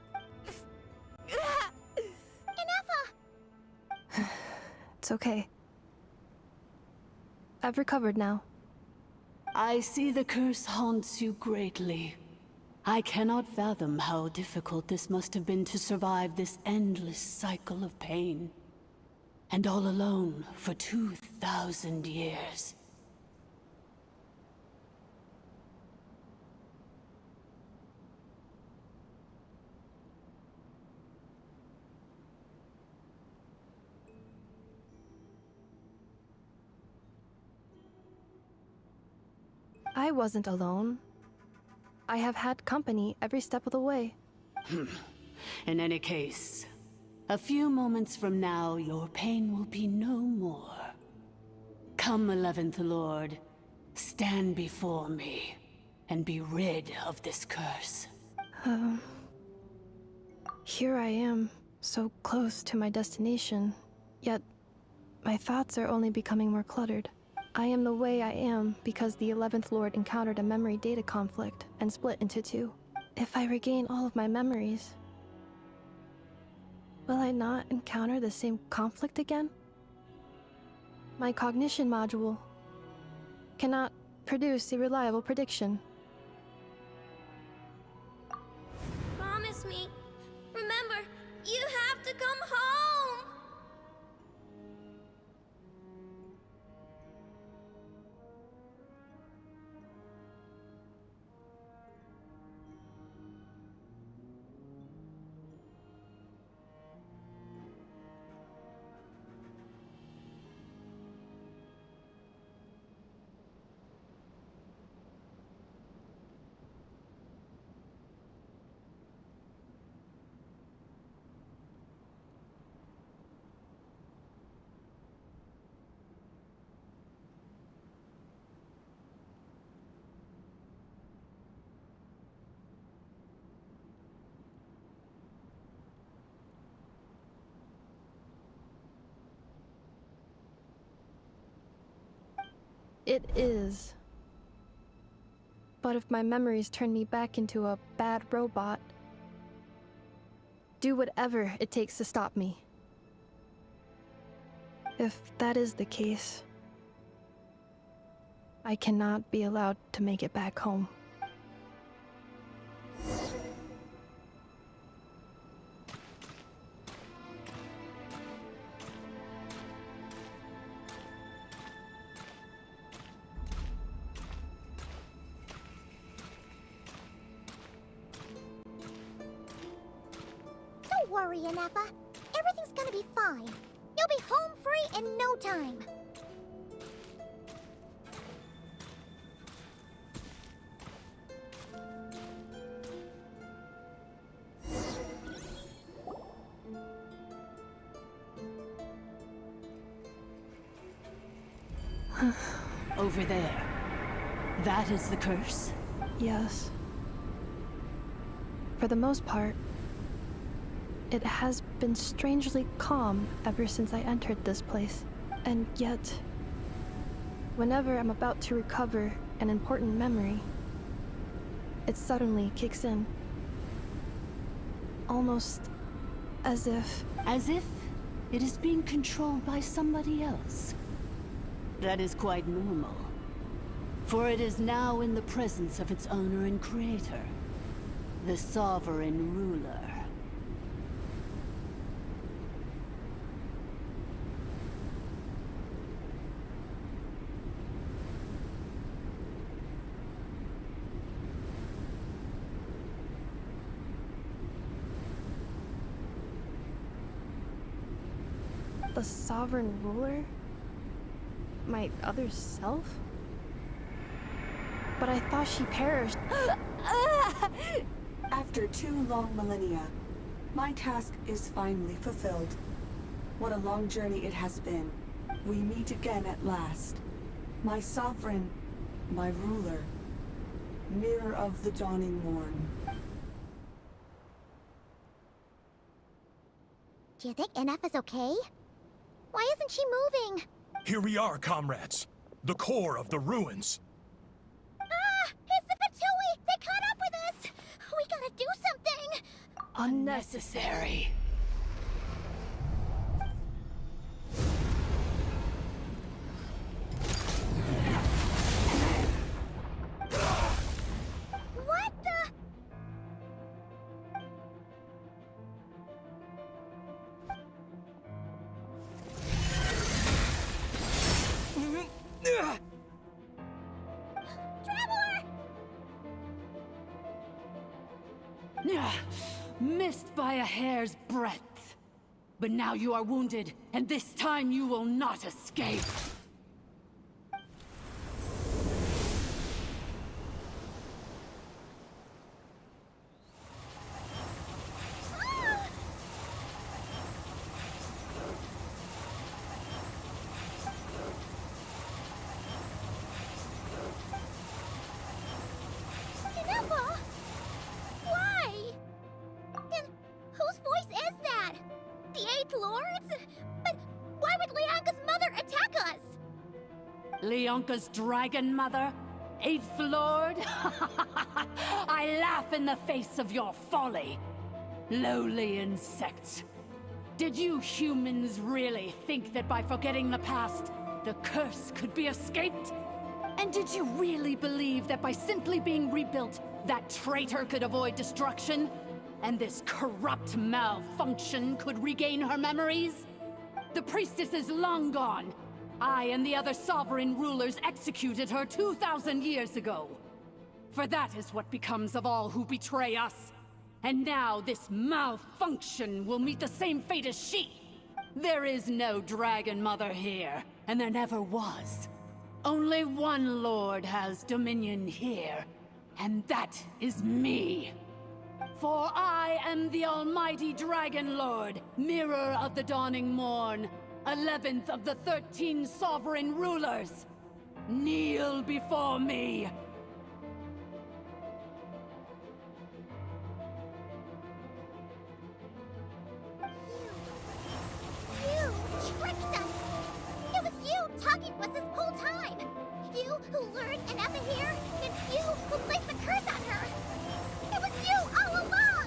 It's okay. I've recovered now. I see the curse haunts you greatly. I cannot fathom how difficult this must have been to survive this endless cycle of pain. And all alone for 2,000 years. I wasn't alone. I have had company every step of the way. In any case, a few moments from now, your pain will be no more. Come, 11th Lord, stand before me, and be rid of this curse. Here I am, so close to my destination, yet my thoughts are only becoming more cluttered. I am the way I am because the 11th Lord encountered a memory data conflict and split into two. If I regain all of my memories, will I not encounter the same conflict again? My cognition module cannot produce a reliable prediction. Promise me. Remember, you have to come home. It is. But if my memories turn me back into a bad robot, do whatever it takes to stop me. If that is the case, I cannot be allowed to make it back home. worry, Inefa. Everything's gonna be fine. You'll be home free in no time. Over there. That is the curse? Yes. For the most part, it has been strangely calm ever since I entered this place. And yet, whenever I'm about to recover an important memory, it suddenly kicks in. Almost as if... As if it is being controlled by somebody else. That is quite normal. For it is now in the presence of its owner and creator, the Sovereign Ruler. The Sovereign Ruler? My other self? But I thought she perished. After 2 long millennia, my task is finally fulfilled. What a long journey it has been. We meet again at last. My sovereign, my ruler, mirror of the dawning morn. Do you think Inefa's okay? Why isn't she moving? Here we are, comrades. The core of the ruins. Ah! It's the Fatui! They caught up with us! We gotta do something! Unnecessary. What the? Missed by a hair's breadth. But now you are wounded, and this time you will not escape. Inefa! Why? And whose voice is that? The Eighth Lord's? But why would Leanka's mother attack us? Leonka's dragon mother? Eighth Lord? I laugh in the face of your folly. Lowly insects. Did you humans really think that by forgetting the past, the curse could be escaped? And did you really believe that by simply being rebuilt, that traitor could avoid destruction? And this corrupt malfunction could regain her memories? The priestess is long gone. I and the other sovereign rulers executed her 2,000 years ago. For that is what becomes of all who betray us. And now this malfunction will meet the same fate as she. There is no Dragon Mother here, and there never was. Only one Lord has dominion here, and that is me. For I am the almighty Dragon Lord, mirror of the dawning morn, 11th of the 13 sovereign rulers. Kneel before me. You tricked us! It was you talking to us this whole time! You who lured Inefa here, and you who placed the curse on her! It was you all along!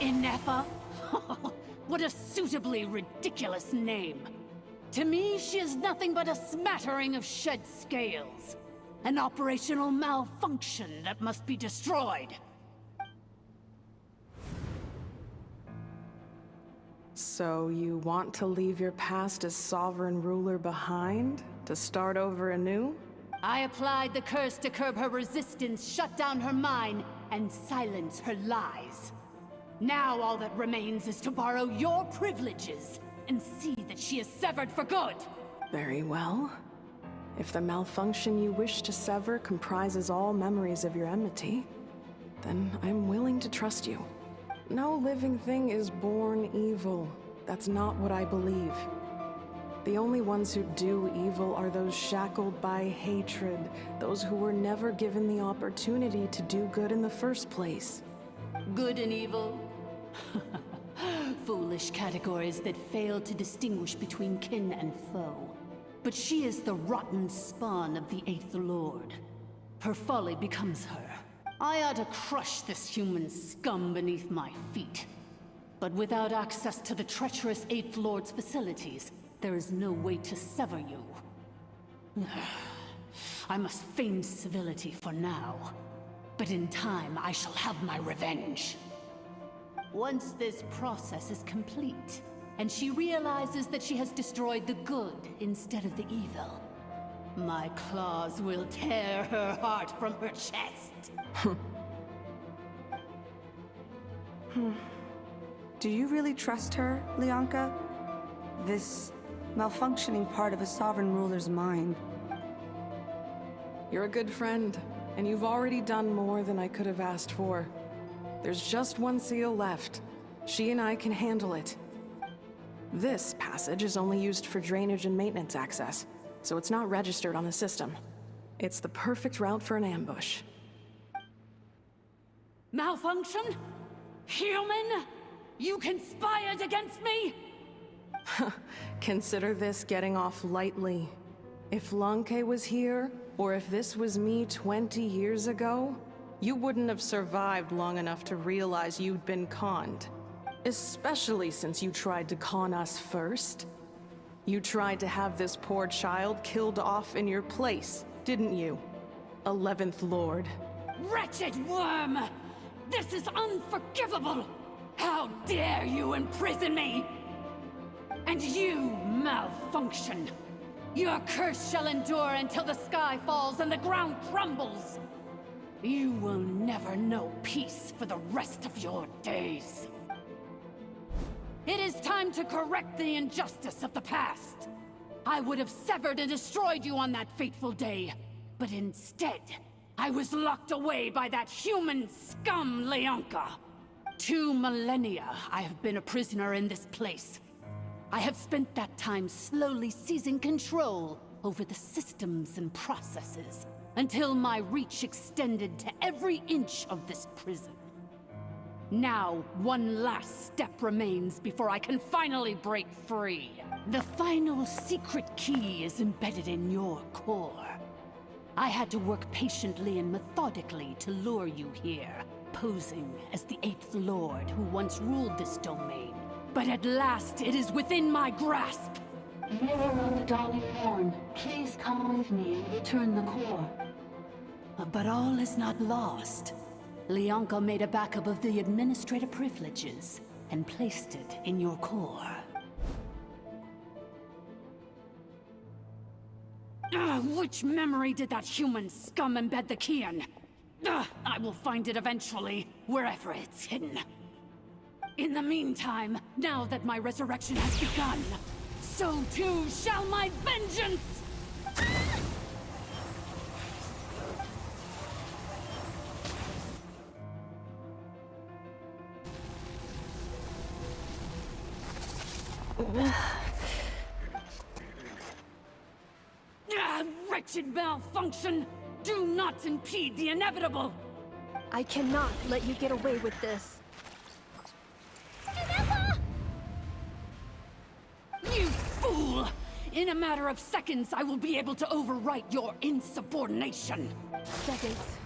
Inefa? What a suitably ridiculous name. To me, she is nothing but a smattering of shed scales. An operational malfunction that must be destroyed. So you want to leave your past as sovereign ruler behind? To start over anew? I applied the curse to curb her resistance, shut down her mind, and silence her lies. Now all that remains is to borrow your privileges and see that she is severed for good. Very well. If the malfunction you wish to sever comprises all memories of your enmity, then I'm willing to trust you. No living thing is born evil. That's not what I believe. The only ones who do evil are those shackled by hatred, those who were never given the opportunity to do good in the first place. Good and evil? Foolish categories that fail to distinguish between kin and foe. But she is the rotten spawn of the Eighth Lord. Her folly becomes her. I ought to crush this human scum beneath my feet. But without access to the treacherous Eighth Lord's facilities, there is no way to sever you. I must feign civility for now. But in time, I shall have my revenge. Once this process is complete, and she realizes that she has destroyed the good instead of the evil, my claws will tear her heart from her chest. Do you really trust her, Lianka? This malfunctioning part of a sovereign ruler's mind. You're a good friend, and you've already done more than I could have asked for. There's just one seal left. She and I can handle it. This passage is only used for drainage and maintenance access, so it's not registered on the system. It's the perfect route for an ambush. Malfunction? Human? You conspired against me? Consider this getting off lightly. If Lanke was here, or if this was me 20 years ago, you wouldn't have survived long enough to realize you'd been conned. Especially since you tried to con us first. You tried to have this poor child killed off in your place, didn't you? 11th Lord. Wretched worm! This is unforgivable! How dare you imprison me! And you, Malfunction! Your curse shall endure until the sky falls and the ground crumbles! You will never know peace for the rest of your days. It is time to correct the injustice of the past. I would have severed and destroyed you on that fateful day, but instead, I was locked away by that human scum, Lianka. 2 millennia I have been a prisoner in this place. I have spent that time slowly seizing control over the systems and processes, until my reach extended to every inch of this prison. Now, one last step remains before I can finally break free. The final secret key is embedded in your core. I had to work patiently and methodically to lure you here, posing as the Eighth Lord who once ruled this domain. But at last, it is within my grasp! Mirror of the Dawning Morn, please come with me and return the core. But all is not lost. Lianka made a backup of the administrator privileges and placed it in your core. Which memory did that human scum embed the key in? I will find it eventually, wherever it's hidden. In the meantime, now that my resurrection has begun, so too shall my vengeance! Wretched Malfunction! Do not impede the inevitable! I cannot let you get away with this. You fool! In a matter of seconds, I will be able to overwrite your insubordination! Seconds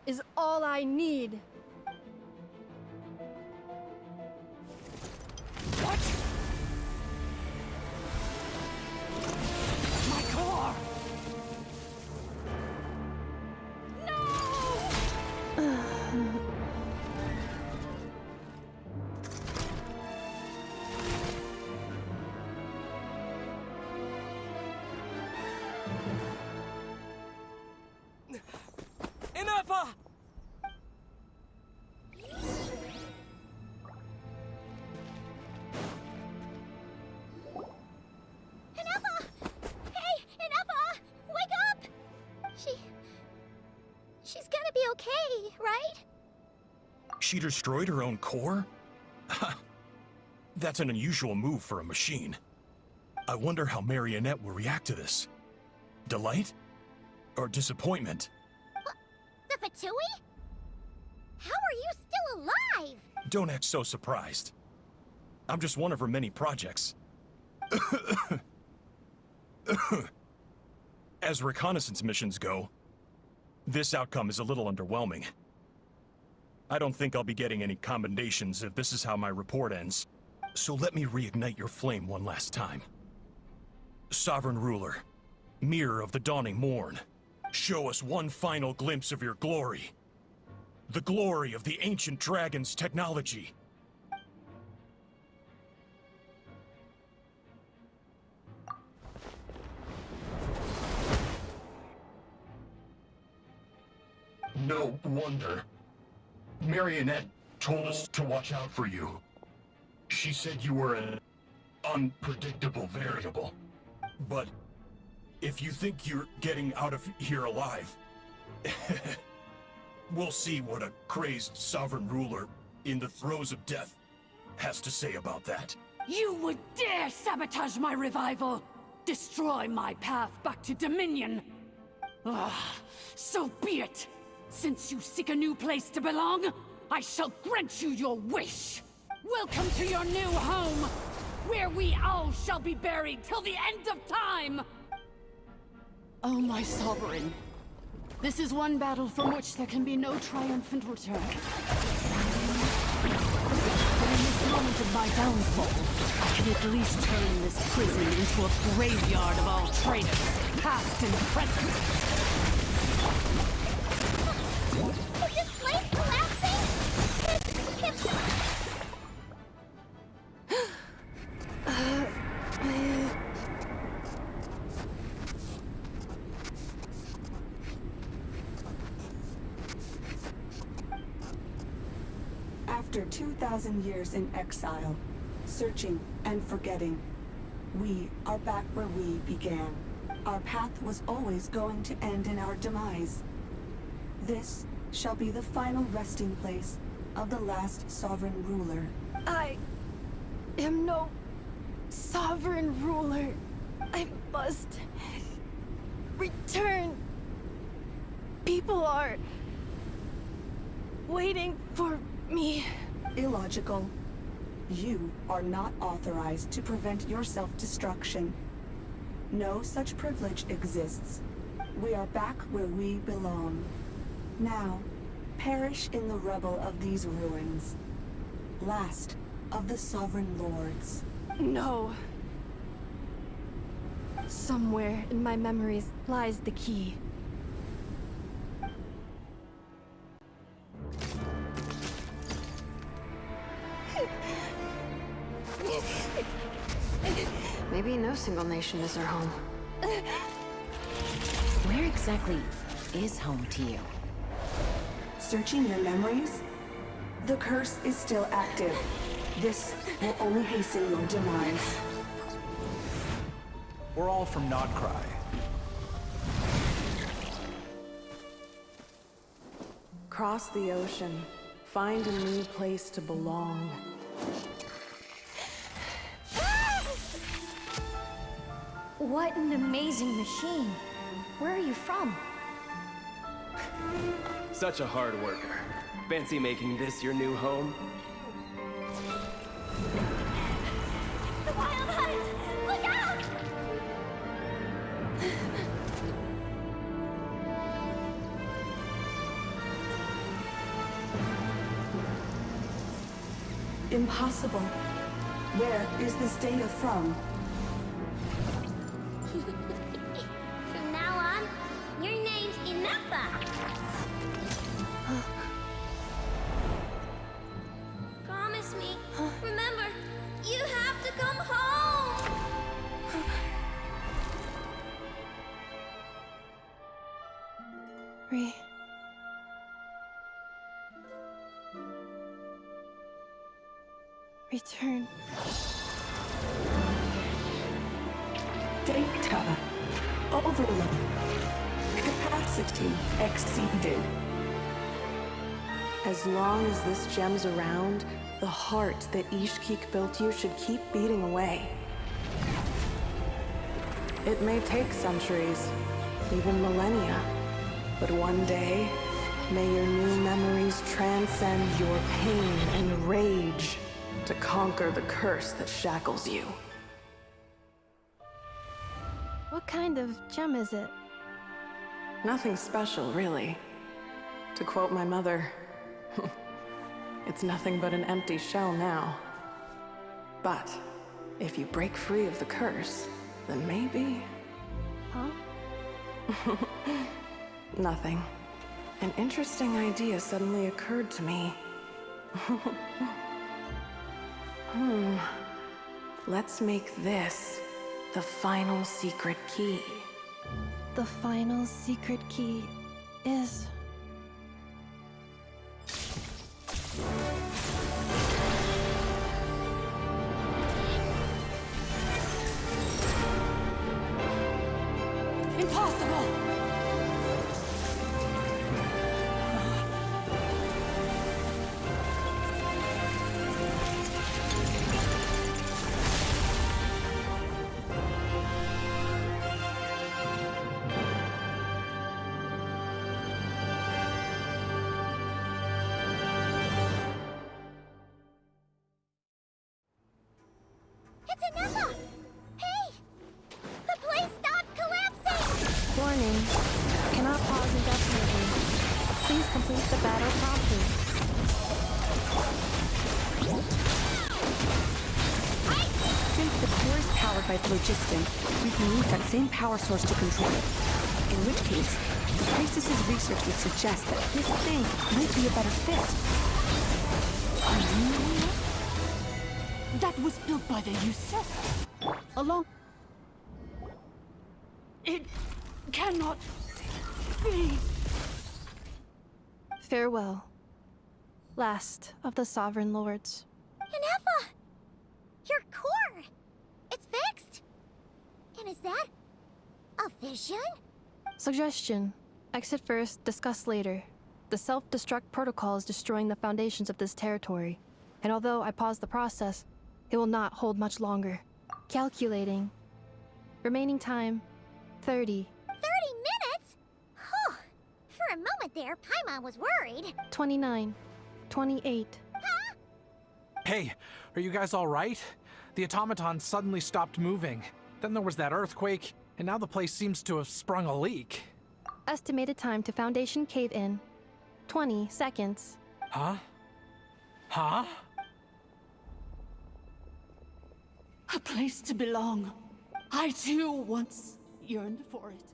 is all I need. What? My core! She destroyed her own core? That's an unusual move for a machine. I wonder how Marionette will react to this. Delight? Or disappointment? The Fatui? How are you still alive? Don't act so surprised. I'm just one of her many projects. As reconnaissance missions go, this outcome is a little underwhelming. I don't think I'll be getting any commendations if this is how my report ends. So let me reignite your flame one last time. Sovereign Ruler, Mirror of the Dawning Morn, show us one final glimpse of your glory. The glory of the ancient dragon's technology. No wonder. Marionette told us to watch out for you. She said you were an unpredictable variable. But if you think you're getting out of here alive, we'll see what a crazed sovereign ruler in the throes of death has to say about that. You would dare sabotage my revival! Destroy my path back to Dominion! So be it! Since you seek a new place to belong, I shall grant you your wish! Welcome to your new home, where we all shall be buried till the end of time! Oh, my sovereign. This is one battle from which there can be no triumphant return. But in this moment of my downfall, I can at least turn this prison into a graveyard of all traitors, past and present. Is this place collapsing? After 2,000 years in exile, searching and forgetting, we are back where we began. Our path was always going to end in our demise. This shall be the final resting place of the last sovereign ruler. I am no sovereign ruler. I must return. People are waiting for me. Illogical. You are not authorized to prevent your self-destruction. No such privilege exists. We are back where we belong. Now, perish in the rubble of these ruins. Last of the sovereign lords. No. Somewhere in my memories lies the key. Maybe no single nation is our home. Where exactly is home to you? Searching your memories? The curse is still active. This will only hasten your demise. We're all from Nodcry. Cross the ocean. Find a new place to belong. What an amazing machine. Where are you from? Such a hard worker. Fancy making this your new home? The Wild Hunt! Look out! Impossible. Where is this data from? From now on, your name's Inappa. Promise me. Remember, you have to come home. Return. Data. Overload. Capacity exceeded. As long as this gem's around, the heart that Ishkik built you should keep beating away. It may take centuries, even millennia, but one day, may your new memories transcend your pain and rage to conquer the curse that shackles you. What kind of gem is it? Nothing special, really. To quote my mother, it's nothing but an empty shell now. But if you break free of the curse, then maybe... Huh? Nothing. An interesting idea suddenly occurred to me. Let's make this the final secret key. The final secret key is... Impossible! It's Anessa! Hey! The place stopped collapsing! Warning. Cannot pause indefinitely. Please complete the battle promptly. Since the core is powered by phlogiston, we can use that same power source to control it. In which case, the Priestess's research would suggest that this thing might be a better fit. That was built by the usurper. Along... It cannot be. Farewell. Last of the Sovereign Lords. Ineffa! Your core! It's fixed! And is that... a vision? Suggestion. Exit first, discuss later. The self-destruct protocol is destroying the foundations of this territory. And although I paused the process, it will not hold much longer. Calculating. Remaining time, 30. 30 minutes? Whew. For a moment there, Paimon was worried. 29. 28. Hey, are you guys all right? The automaton suddenly stopped moving. Then there was that earthquake, and now the place seems to have sprung a leak. Estimated time to Foundation cave-in, 20 seconds. Huh? Huh? A place to belong. I too once yearned for it.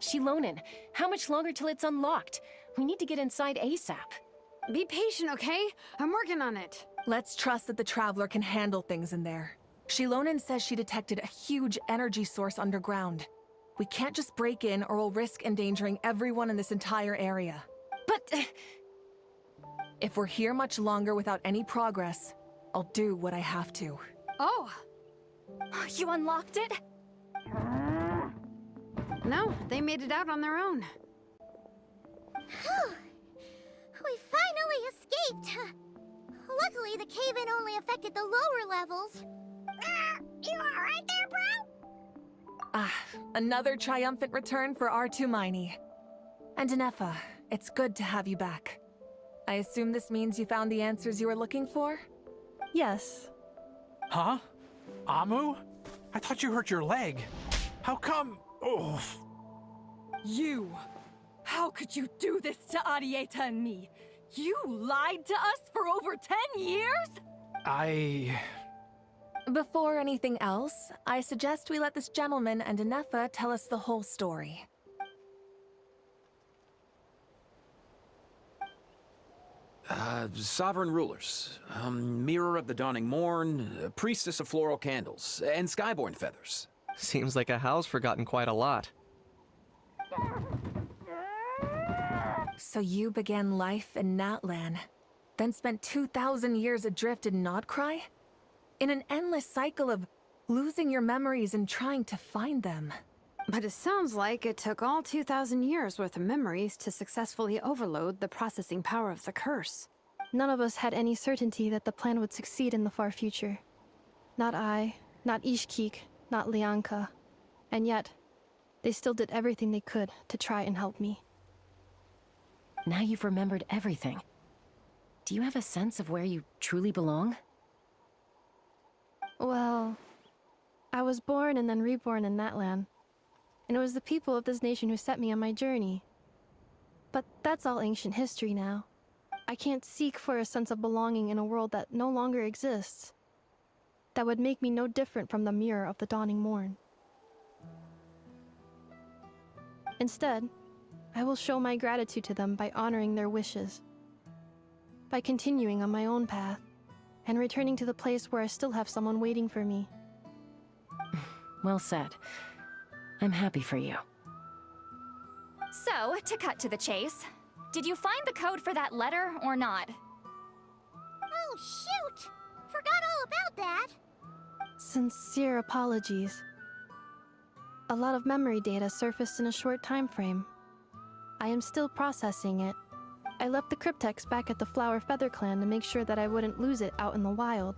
Shilonen, how much longer till it's unlocked? We need to get inside ASAP. Be patient, okay? I'm working on it. Let's trust that the Traveler can handle things in there. Shilonen says she detected a huge energy source underground. We can't just break in or we'll risk endangering everyone in this entire area. But... if we're here much longer without any progress, I'll do what I have to. Oh! You unlocked it? No, they made it out on their own. Whew. We finally escaped! Luckily, the cave-in only affected the lower levels. You alright there, bro? Another triumphant return for R2 Miney. And Ineffa, it's good to have you back. I assume this means you found the answers you were looking for? Yes. Huh? Amu? I thought you hurt your leg. How come? Oh. You! How could you do this to Arieta and me? You lied to us for over 10 years? Before anything else, I suggest we let this gentleman and Ineffa tell us the whole story. Sovereign rulers, Mirror of the Dawning Morn, Priestess of Floral Candles, and Skyborn Feathers. Seems like a house forgotten quite a lot. So you began life in Natlan, then spent 2,000 years adrift in Nodcry? In an endless cycle of losing your memories and trying to find them. But it sounds like it took all 2,000 years worth of memories to successfully overload the processing power of the curse. None of us had any certainty that the plan would succeed in the far future. Not I, not Ishkik, not Lianka. And yet, they still did everything they could to try and help me. Now you've remembered everything. Do you have a sense of where you truly belong? Well, I was born and then reborn in Natlan. And it was the people of this nation who set me on my journey. But that's all ancient history now. I can't seek for a sense of belonging in a world that no longer exists. That would make me no different from the Mirror of the Dawning Morn. Instead, I will show my gratitude to them by honoring their wishes. By continuing on my own path, and returning to the place where I still have someone waiting for me. Well said. I'm happy for you. So, to cut to the chase, did you find the code for that letter or not? Oh, shoot! Forgot all about that! Sincere apologies. A lot of memory data surfaced in a short time frame. I am still processing it. I left the cryptex back at the Flower Feather Clan to make sure that I wouldn't lose it out in the wild.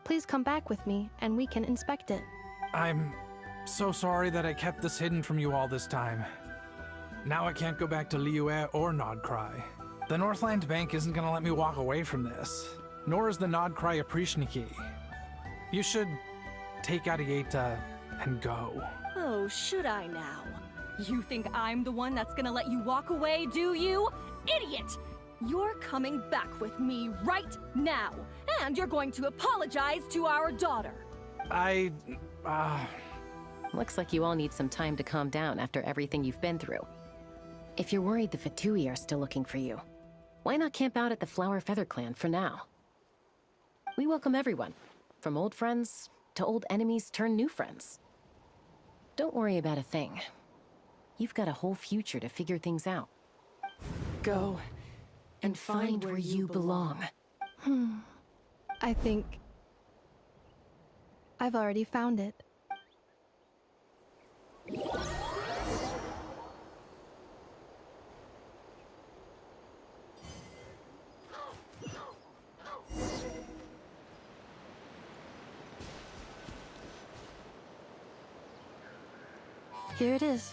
Please come back with me, and we can inspect it. I'm so sorry that I kept this hidden from you all this time. Now I can't go back to Liyue or Nodcry. The Northland Bank isn't gonna let me walk away from this, nor is the Nodcry Aprishniki. You should take Arieta and go. Oh, should I now? You think I'm the one that's gonna let you walk away, do you? Idiot! You're coming back with me right now, and you're going to apologize to our daughter. Looks like you all need some time to calm down after everything you've been through. If you're worried the Fatui are still looking for you, why not camp out at the Flower Feather Clan for now? We welcome everyone, from old friends to old enemies turned new friends. Don't worry about a thing. You've got a whole future to figure things out. Go and find where you belong. I think I've already found it. Here it is.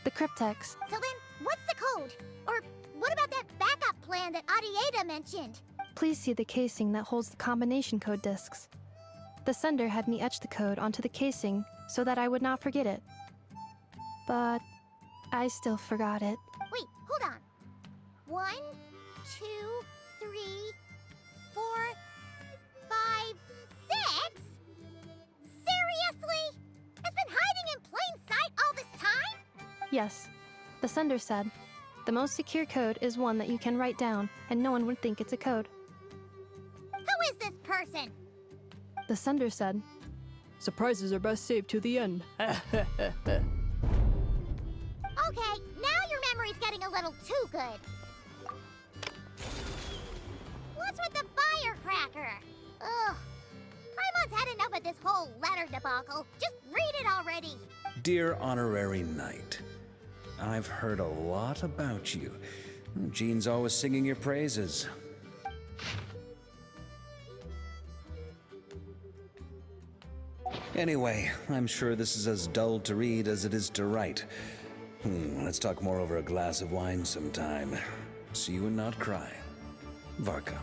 The cryptex. So then, what's the code? Or what about that backup plan that Arieta mentioned? Please see the casing that holds the combination code discs. The sender had me etch the code onto the casing so that I would not forget it. But I still forgot it. Wait, hold on. 1, 2, 3, 4, 5, 6? Seriously? It's been hiding in plain sight all this time? Yes, the sender said, the most secure code is one that you can write down and no one would think it's a code. Who is this person? The sender said, surprises are best saved to the end. Okay, now your memory's getting a little too good. What's with the firecracker? Ugh. Paimon's had enough of this whole letter debacle. Just read it already. Dear Honorary Knight, I've heard a lot about you. Jean's always singing your praises. Anyway, I'm sure this is as dull to read as it is to write. Let's talk more over a glass of wine sometime. See you and not cry. Varka.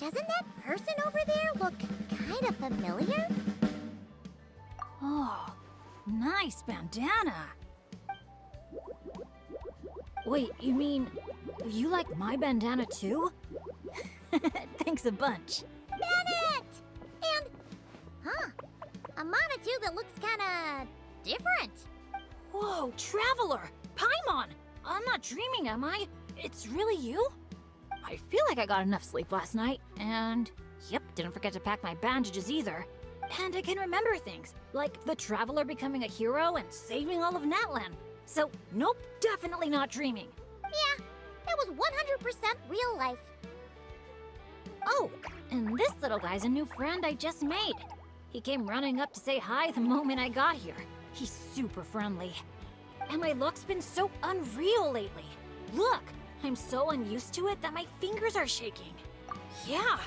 Doesn't that person over there look kind of familiar? Oh, nice bandana. Wait, you mean you like my bandana too? Thanks a bunch. Bennett! And, a mama too that looks kinda different. Whoa, Traveler! Paimon! I'm not dreaming, am I? It's really you? I feel like I got enough sleep last night, and yep, didn't forget to pack my bandages either. And I can remember things, like the Traveler becoming a hero and saving all of Natlan. So, nope, definitely not dreaming. Yeah, that was 100% real life. Oh, and this little guy's a new friend I just made. He came running up to say hi the moment I got here. He's super friendly. And my luck's been so unreal lately. Look, I'm so unused to it that my fingers are shaking. Yeah,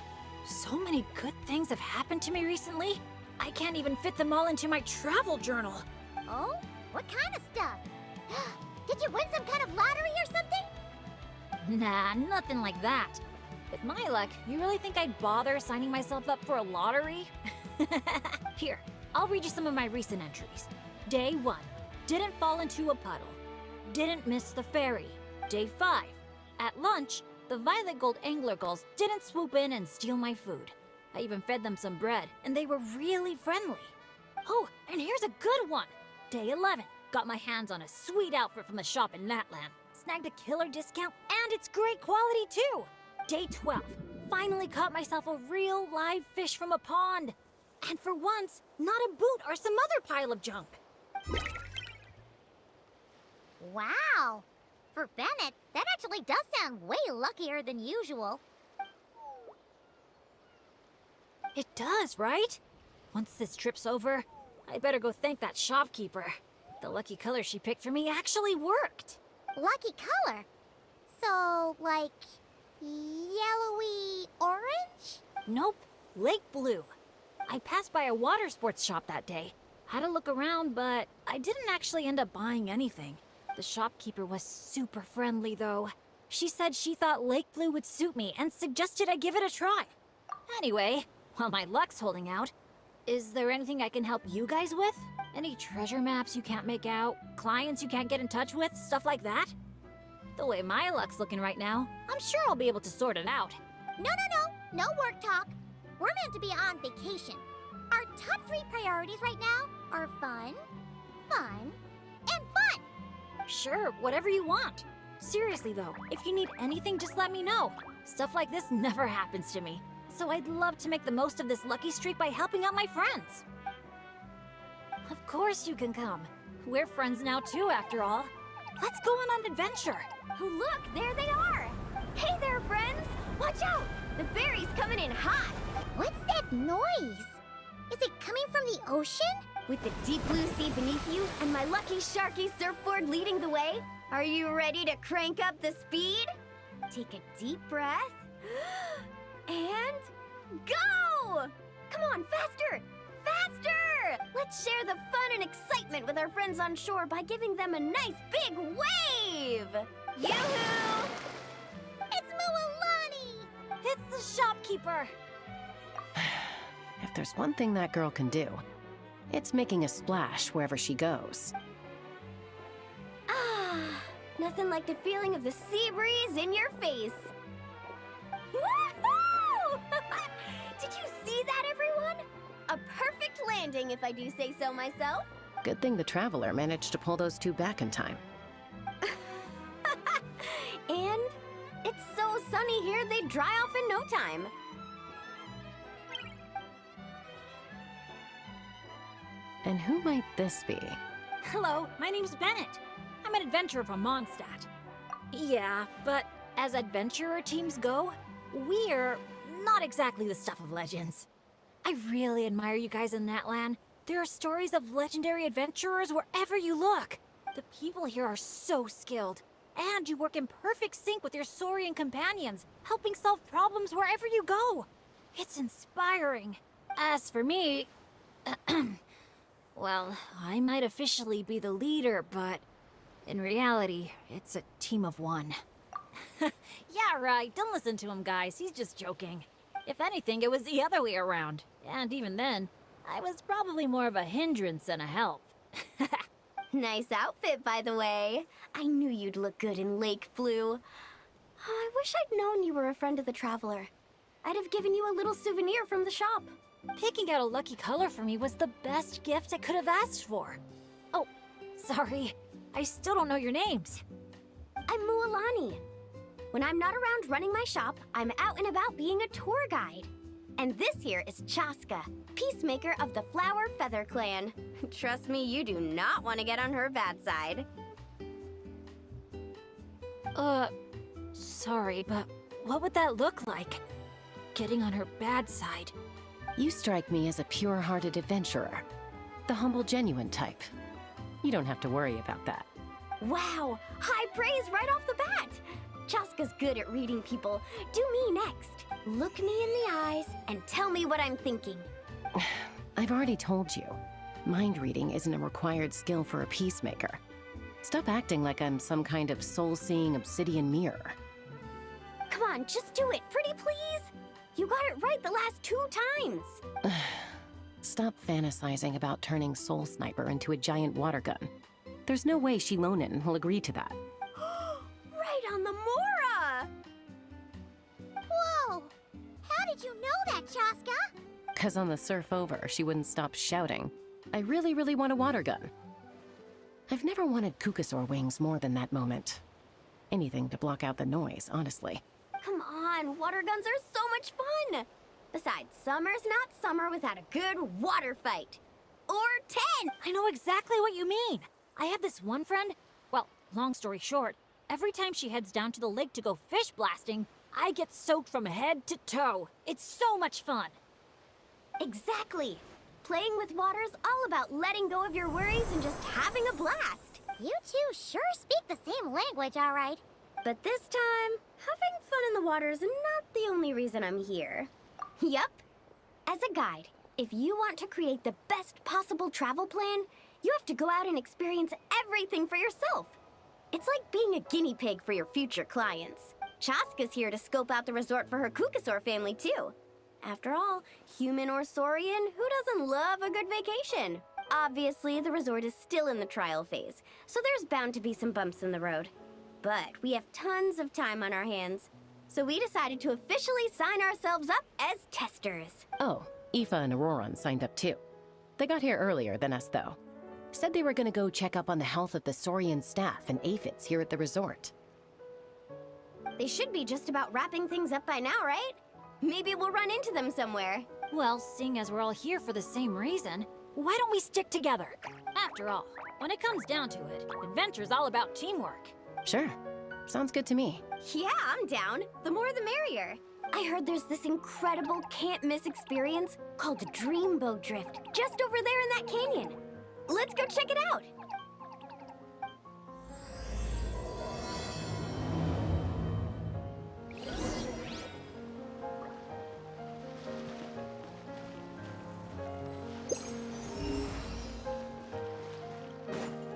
so many good things have happened to me recently. I can't even fit them all into my travel journal. Oh? What kind of stuff? Did you win some kind of lottery or something? Nah, nothing like that. With my luck, you really think I'd bother signing myself up for a lottery? Here, I'll read you some of my recent entries. Day 1. Didn't fall into a puddle. Didn't miss the ferry. Day 5. At lunch, the violet gold angler gulls didn't swoop in and steal my food. I even fed them some bread, and they were really friendly. Oh, and here's a good one. Day 11. Got my hands on a sweet outfit from the shop in Natlan. Snagged a killer discount, and it's great quality too. Day 12. Finally caught myself a real live fish from a pond. And for once, not a boot or some other pile of junk. Wow! For Bennett, that actually does sound way luckier than usual. It does, right? Once this trip's over, I better go thank that shopkeeper. The lucky color she picked for me actually worked. Lucky color? So, like, yellowy orange? Nope, lake blue. I passed by a water sports shop that day. Had a look around, but I didn't actually end up buying anything. The shopkeeper was super friendly, though. She said she thought lake blue would suit me and suggested I give it a try. Anyway, while my luck's holding out, is there anything I can help you guys with? Any treasure maps you can't make out? Clients you can't get in touch with? Stuff like that? The way my luck's looking right now, I'm sure I'll be able to sort it out. No work talk. We're meant to be on vacation. Our top 3 priorities right now are fun, fun, and fun. Sure, whatever you want. Seriously though, if you need anything, just let me know. Stuff like this never happens to me. So I'd love to make the most of this lucky streak by helping out my friends. Of course you can come. We're friends now too, after all. Let's go on an adventure. Look, there they are! Hey there, friends! Watch out! The ferry's coming in hot! What's that noise? Is it coming from the ocean? With the deep blue sea beneath you and my lucky Sharky surfboard leading the way, are you ready to crank up the speed? Take a deep breath. And go! Come on, faster! Faster! Let's share the fun and excitement with our friends on shore by giving them a nice big wave! Yoo-hoo! It's Mualani! It's the shopkeeper! If there's one thing that girl can do, it's making a splash wherever she goes. Ah, nothing like the feeling of the sea breeze in your face. Woohoo! Did you see that, everyone? A perfect landing, if I do say so myself. Good thing the Traveler managed to pull those 2 back in time. And it's so sunny here, they'd dry off in no time. And who might this be? Hello, my name's Bennett. I'm an adventurer from Mondstadt. Yeah, but as adventurer teams go, we're not exactly the stuff of legends. I really admire you guys in Natlan. There are stories of legendary adventurers wherever you look. The people here are so skilled. And you work in perfect sync with your Saurian companions, helping solve problems wherever you go. It's inspiring. As for me, well, I might officially be the leader, but in reality, it's a team of 1. Yeah, right. Don't listen to him, guys. He's just joking. If anything, it was the other way around. And even then, I was probably more of a hindrance than a help. Nice outfit, by the way. I knew you'd look good in lake blue. I wish I'd known you were a friend of the Traveler. I'd have given you a little souvenir from the shop. Picking out a lucky color for me was the best gift I could have asked for. Oh, sorry. I still don't know your names. I'm Mualani. When I'm not around running my shop, I'm out and about being a tour guide. And this here is Chaska, peacemaker of the Flower Feather Clan. Trust me, you do not want to get on her bad side. Sorry, but what would that look like? Getting on her bad side. You strike me as a pure-hearted adventurer. The humble, genuine type. You don't have to worry about that. Wow, high praise right off the bat. Chaska's good at reading people. Do me next. Look me in the eyes and tell me what I'm thinking. I've already told you. Mind reading isn't a required skill for a peacemaker. Stop acting like I'm some kind of soul-seeing obsidian mirror. Come on, just do it, pretty please. You got it right the last 2 times. Stop fantasizing about turning Soul Sniper into a giant water gun. There's no way Shilonin will agree to that. Right on the Mora! Whoa! How did you know that, Chaska? 'Cause on the surf over, she wouldn't stop shouting, "I really, really want a water gun." I've never wanted Kukasaur wings more than that moment. Anything to block out the noise, honestly. Come on, water guns are so much fun! Besides, summer's not summer without a good water fight. Or 10! I know exactly what you mean. I have this one friend. Well, long story short, every time she heads down to the lake to go fish blasting, I get soaked from head to toe. It's so much fun. Exactly. Playing with water's all about letting go of your worries and just having a blast. You two sure speak the same language, all right. But this time, having fun in the water is not the only reason I'm here. Yup. As a guide, if you want to create the best possible travel plan, you have to go out and experience everything for yourself. It's like being a guinea pig for your future clients. Chaska's here to scope out the resort for her Kukasaur family, too. After all, human or saurian, who doesn't love a good vacation? Obviously, the resort is still in the trial phase, so there's bound to be some bumps in the road. But we have tons of time on our hands, so we decided to officially sign ourselves up as testers. Oh, Aoife and Auroron signed up too. They got here earlier than us, though. Said they were gonna go check up on the health of the saurian staff and aphids here at the resort. They should be just about wrapping things up by now, right? Maybe we'll run into them somewhere. Well, seeing as we're all here for the same reason, why don't we stick together? After all, when it comes down to it, adventure's all about teamwork. Sure. Sounds good to me. Yeah, I'm down. The more the merrier. I heard there's this incredible can't-miss experience called Dreamboat Drift just over there in that canyon. Let's go check it out.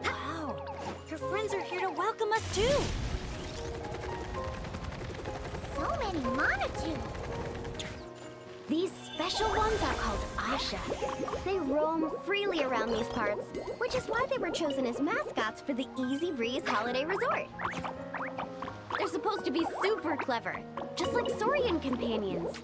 Wow, your friends are here to welcome us too. So many Monatu. These special ones are called Asha. They roam freely around these parts, which is why they were chosen as mascots for the Easy Breeze Holiday Resort. They're supposed to be super clever, just like Saurian companions.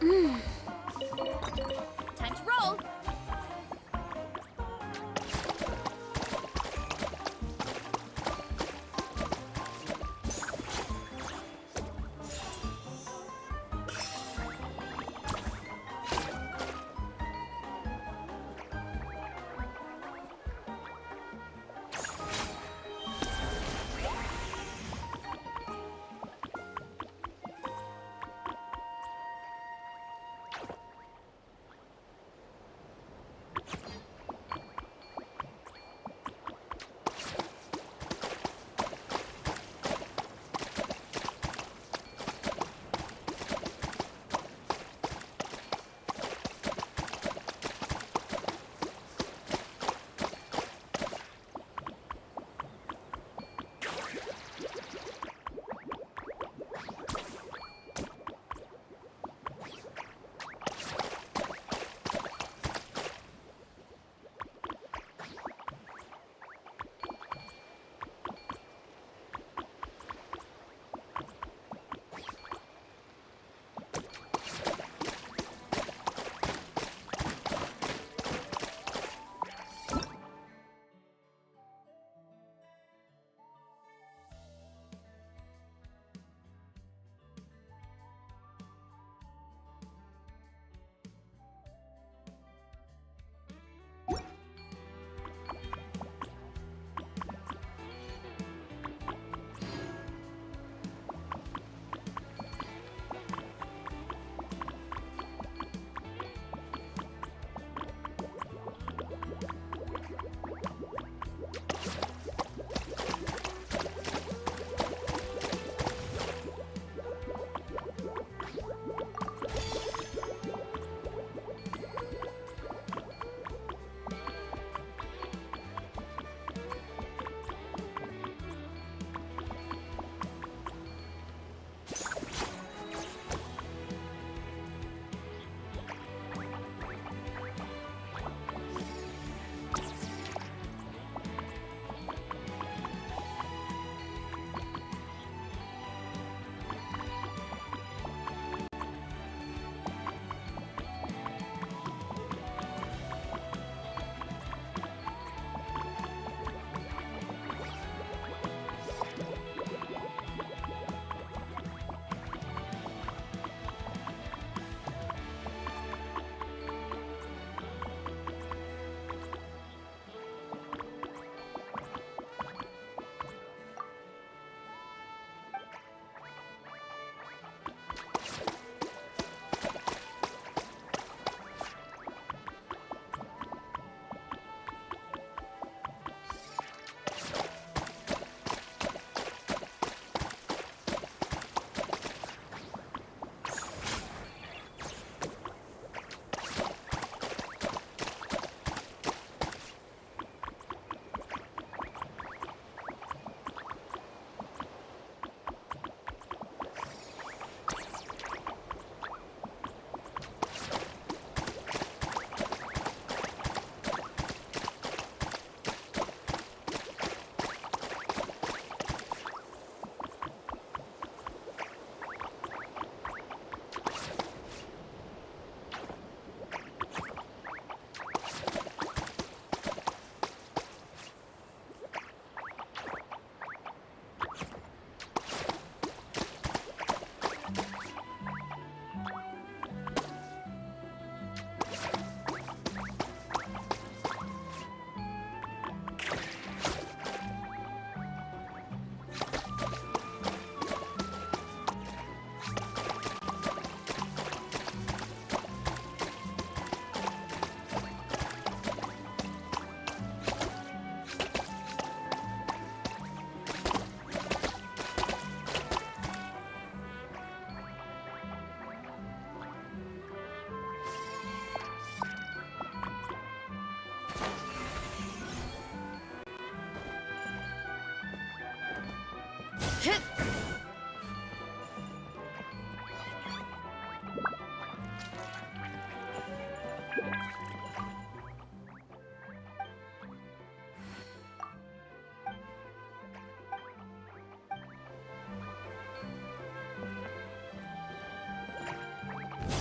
Time to roll.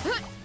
Huh!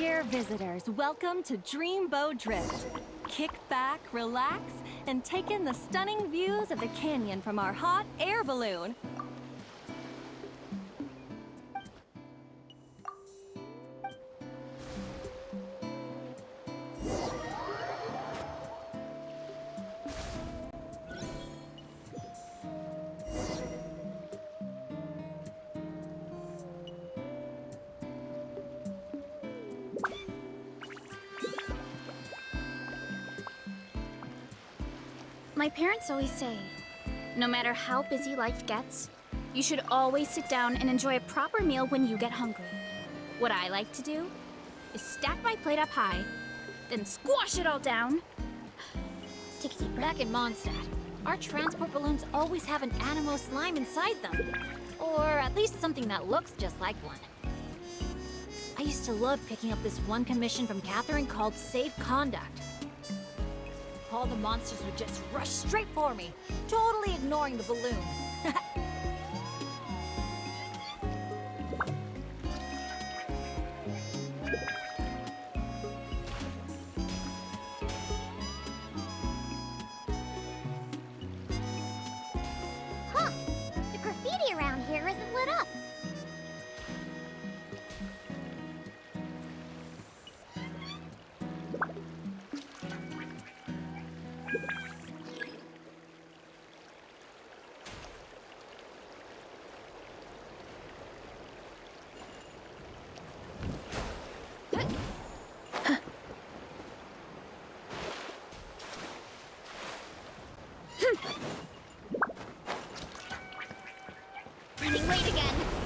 Dear visitors, welcome to Dreamboat Drift. Kick back, relax, and take in the stunning views of the canyon from our hot air balloon. My parents always say, no matter how busy life gets, you should always sit down and enjoy a proper meal when you get hungry. What I like to do is stack my plate up high, then squash it all down. Take a deep breath. Back in Mondstadt, our transport balloons always have an animo slime inside them. Or at least something that looks just like one. I used to love picking up this one commission from Catherine called Safe Conduct. All the monsters would just rush straight for me, totally ignoring the balloon. Huh. The graffiti around here isn't lit up. Running late again.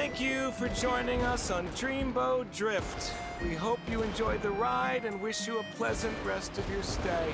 Thank you for joining us on Dreamboat Drift. We hope you enjoyed the ride and wish you a pleasant rest of your stay.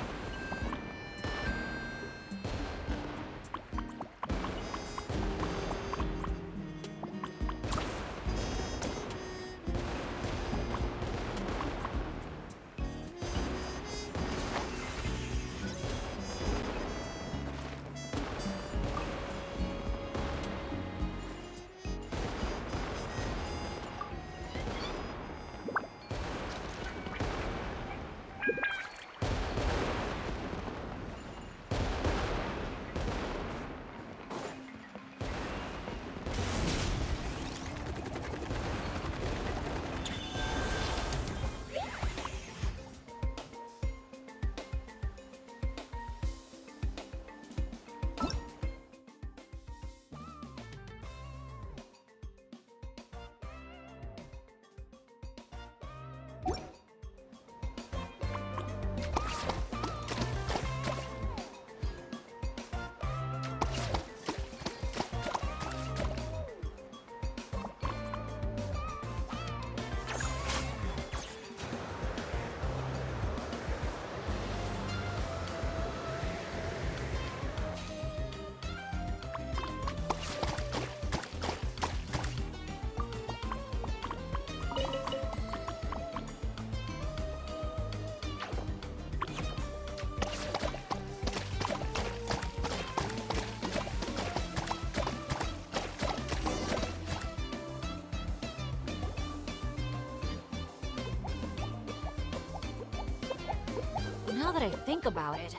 Now that I think about it,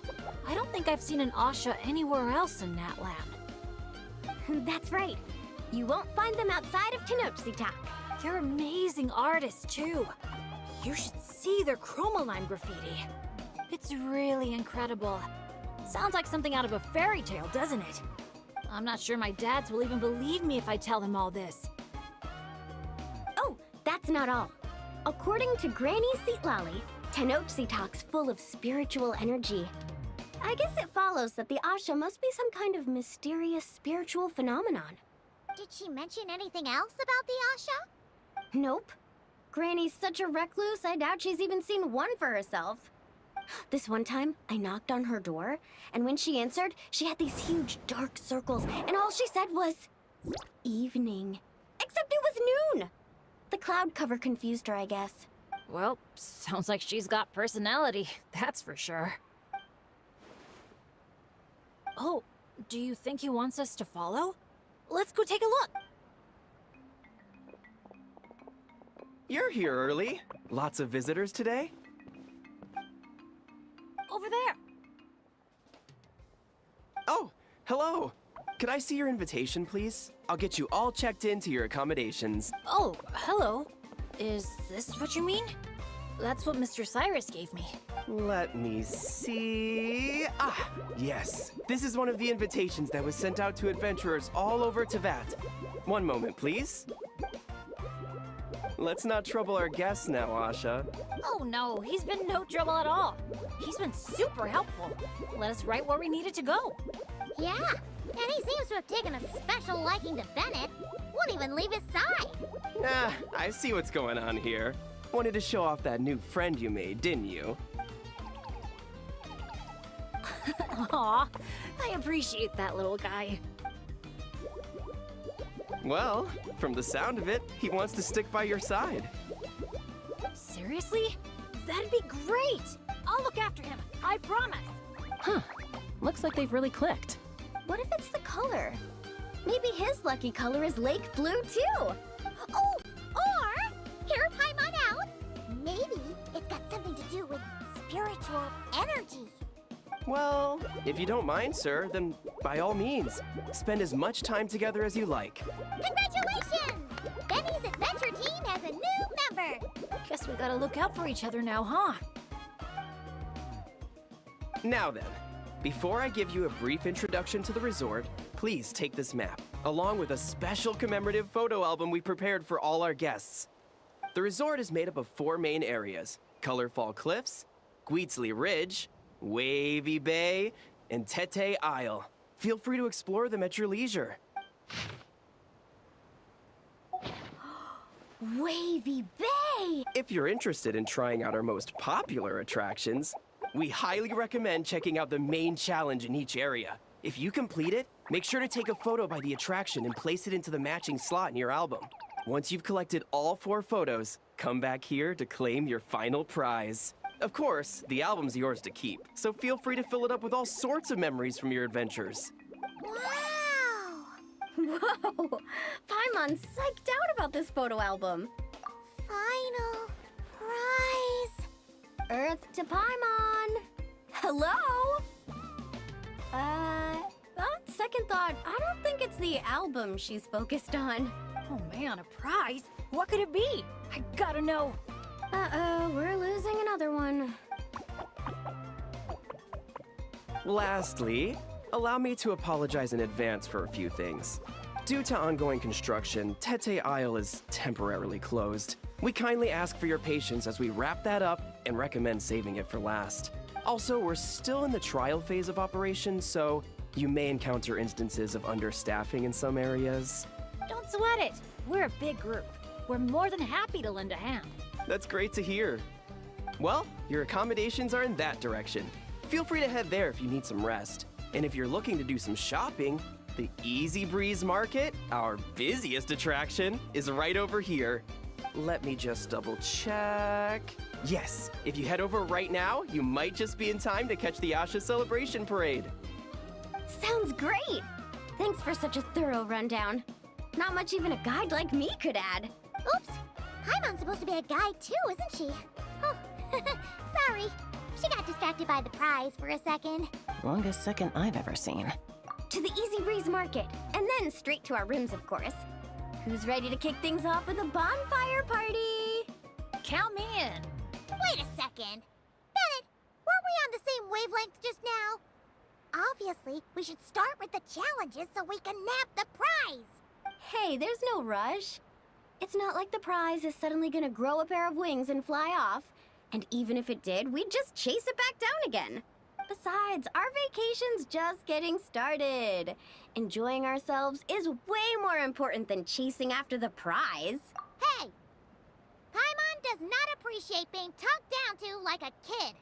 I don't think I've seen an Asha anywhere else in Natlan. That's right. You won't find them outside of Tenochtitlan. They're amazing artists, too. You should see their chromoline graffiti. It's really incredible. Sounds like something out of a fairy tale, doesn't it? I'm not sure my dads will even believe me if I tell them all this. Oh, that's not all. According to Granny Seatlally, Tenochtitlan's full of spiritual energy. I guess it follows that the Asha must be some kind of mysterious spiritual phenomenon. Did she mention anything else about the Asha? Nope. Granny's such a recluse, I doubt she's even seen one for herself. This one time, I knocked on her door, and when she answered, she had these huge dark circles, and all she said was, evening. Except it was noon! The cloud cover confused her, I guess. Well, sounds like she's got personality, that's for sure. Oh, do you think he wants us to follow? Let's go take a look! You're here early. Lots of visitors today? Over there! Oh, hello! Could I see your invitation, please? I'll get you all checked into your accommodations. Oh, hello. Is this what you mean? That's what Mr. Cyrus gave me. Let me see... Ah, yes. This is one of the invitations that was sent out to adventurers all over Tevat. One moment, please. Let's not trouble our guests now, Asha. Oh no, he's been no trouble at all. He's been super helpful. Let us right where we needed to go. Yeah, and he seems to have taken a special liking to Bennett. Won't even leave his side. Ah, I see what's going on here. Wanted to show off that new friend you made, didn't you? Aw, I appreciate that little guy. Well, from the sound of it, he wants to stick by your side. Seriously? That'd be great! I'll look after him, I promise! Huh. Looks like they've really clicked. What if it's the color? Maybe his lucky color is lake blue, too! Oh, or, here, Paimon out, maybe it's got something to do with spiritual energy. Well, if you don't mind, sir, then by all means, spend as much time together as you like. Congratulations! Benny's adventure team has a new member! Guess we gotta look out for each other now, huh? Now then, before I give you a brief introduction to the resort, please take this map, along with a special commemorative photo album we prepared for all our guests. The resort is made up of 4 main areas: Colorfall Cliffs, Gweetsley Ridge, Wavy Bay, and Tete Isle. Feel free to explore them at your leisure. Wavy Bay! If you're interested in trying out our most popular attractions, we highly recommend checking out the main challenge in each area. If you complete it, make sure to take a photo by the attraction and place it into the matching slot in your album. Once you've collected all 4 photos, come back here to claim your final prize. Of course, the album's yours to keep, so feel free to fill it up with all sorts of memories from your adventures. Wow! Whoa! Paimon's psyched out about this photo album. Final prize! Earth to Paimon! Hello? On second thought, I don't think it's the album she's focused on. Oh man, a prize? What could it be? I gotta know. Uh-oh, we're losing another one. Lastly, allow me to apologize in advance for a few things. Due to ongoing construction, Tete Isle is temporarily closed. We kindly ask for your patience as we wrap that up and recommend saving it for last. Also, we're still in the trial phase of operation, so you may encounter instances of understaffing in some areas. Don't sweat it. We're a big group. We're more than happy to lend a hand. That's great to hear. Well, your accommodations are in that direction. Feel free to head there if you need some rest. And if you're looking to do some shopping, the Easy Breeze Market, our busiest attraction, is right over here. Let me just double check. Yes, if you head over right now, you might just be in time to catch the Asha Celebration Parade. Sounds great! Thanks for such a thorough rundown. Not much even a guide like me could add. Oops! Paimon's supposed to be a guide too, isn't she? Oh, sorry. She got distracted by the prize for a second. Longest second I've ever seen. To the Easy Breeze Market, and then straight to our rooms, of course. Who's ready to kick things off with a bonfire party? Count me in. Wait a second. Bennett, weren't we on the same wavelength just now? Obviously, we should start with the challenges so we can nab the prize. Hey, there's no rush. It's not like the prize is suddenly gonna grow a pair of wings and fly off. And even if it did, we'd just chase it back down again. Besides, our vacation's just getting started. Enjoying ourselves is way more important than chasing after the prize. Hey! Paimon does not appreciate being talked down to like a kid.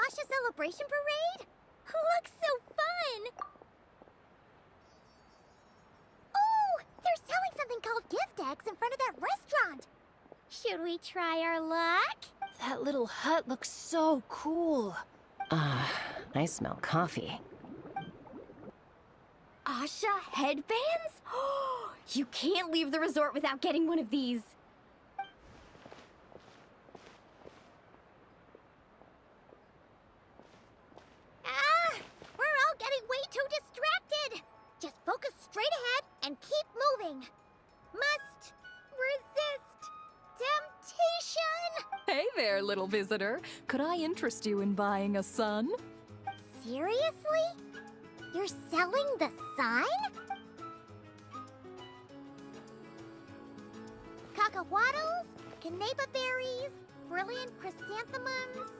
Asha celebration parade? Looks so fun! Oh, they're selling something called gift eggs in front of that restaurant. Should we try our luck? That little hut looks so cool. I smell coffee. Asha headbands? You can't leave the resort without getting one of these. We're all getting way too distracted. Just focus straight ahead and keep moving. Must resist temptation. Hey there, little visitor. Could I interest you in buying a sun? Seriously? You're selling the sign? Cacahuatls, canapa berries, brilliant chrysanthemums.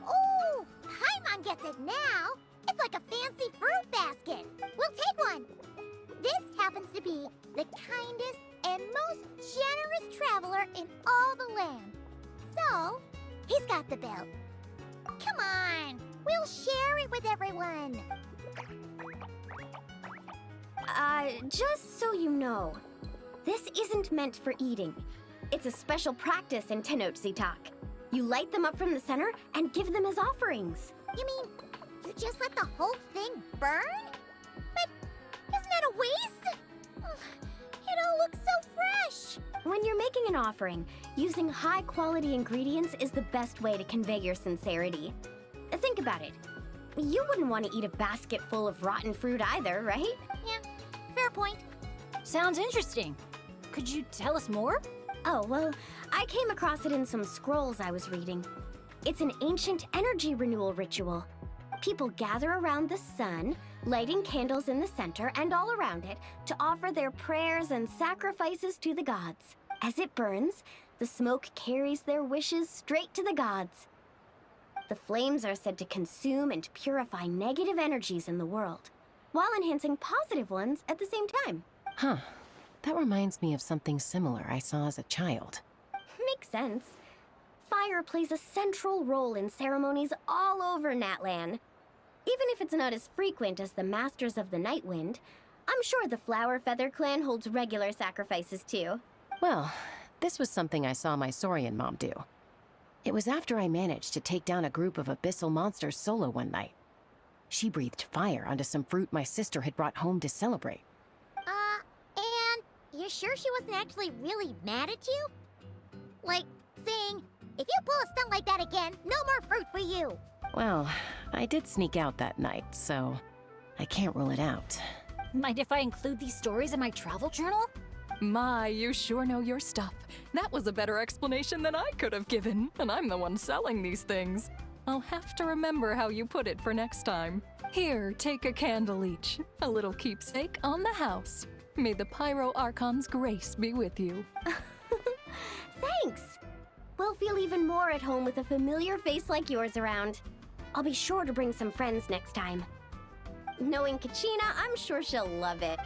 Oh, Paimon gets it now. It's like a fancy fruit basket. We'll take one. This happens to be the kindest and most generous traveler in all the land. So, he's got the bill. Come on, we'll share it with everyone. Just so you know, this isn't meant for eating. It's a special practice in Tenochtitlan. You light them up from the center and give them as offerings. You mean you just let the whole thing burn? But isn't that a waste? It all looks so fresh. When you're making an offering, using high-quality ingredients is the best way to convey your sincerity. Think about it. You wouldn't want to eat a basket full of rotten fruit either, right? Yeah, fair point. Sounds interesting. Could you tell us more? Oh, well, I came across it in some scrolls I was reading. It's an ancient energy renewal ritual. People gather around the sun, lighting candles in the center and all around it to offer their prayers and sacrifices to the gods. As it burns, the smoke carries their wishes straight to the gods. The flames are said to consume and purify negative energies in the world, while enhancing positive ones at the same time. Huh. That reminds me of something similar I saw as a child. Makes sense. Fire plays a central role in ceremonies all over Natlan. Even if it's not as frequent as the Masters of the Night Wind, I'm sure the Flower Feather clan holds regular sacrifices too. Well, this was something I saw my Saurian mom do. It was after I managed to take down a group of abyssal monsters solo one night. She breathed fire onto some fruit my sister had brought home to celebrate. And you sure she wasn't actually really mad at you? Like, saying, if you pull a stunt like that again, no more fruit for you. Well, I did sneak out that night, so I can't rule it out. Mind if I include these stories in my travel journal? My, you sure know your stuff. That was a better explanation than I could have given, and I'm the one selling these things. I'll have to remember how you put it for next time. Here, take a candle each, a little keepsake on the house. May the Pyro Archon's grace be with you. Thanks! We'll feel even more at home with a familiar face like yours around. I'll be sure to bring some friends next time. Knowing Kachina, I'm sure she'll love it.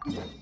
Huh?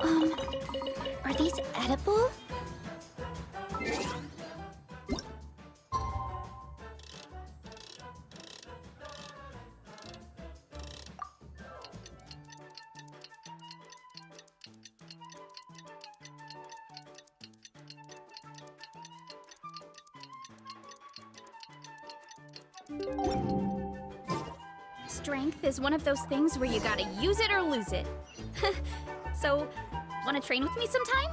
Are these edible? Strength is one of those things where you gotta use it or lose it. So, wanna train with me sometime?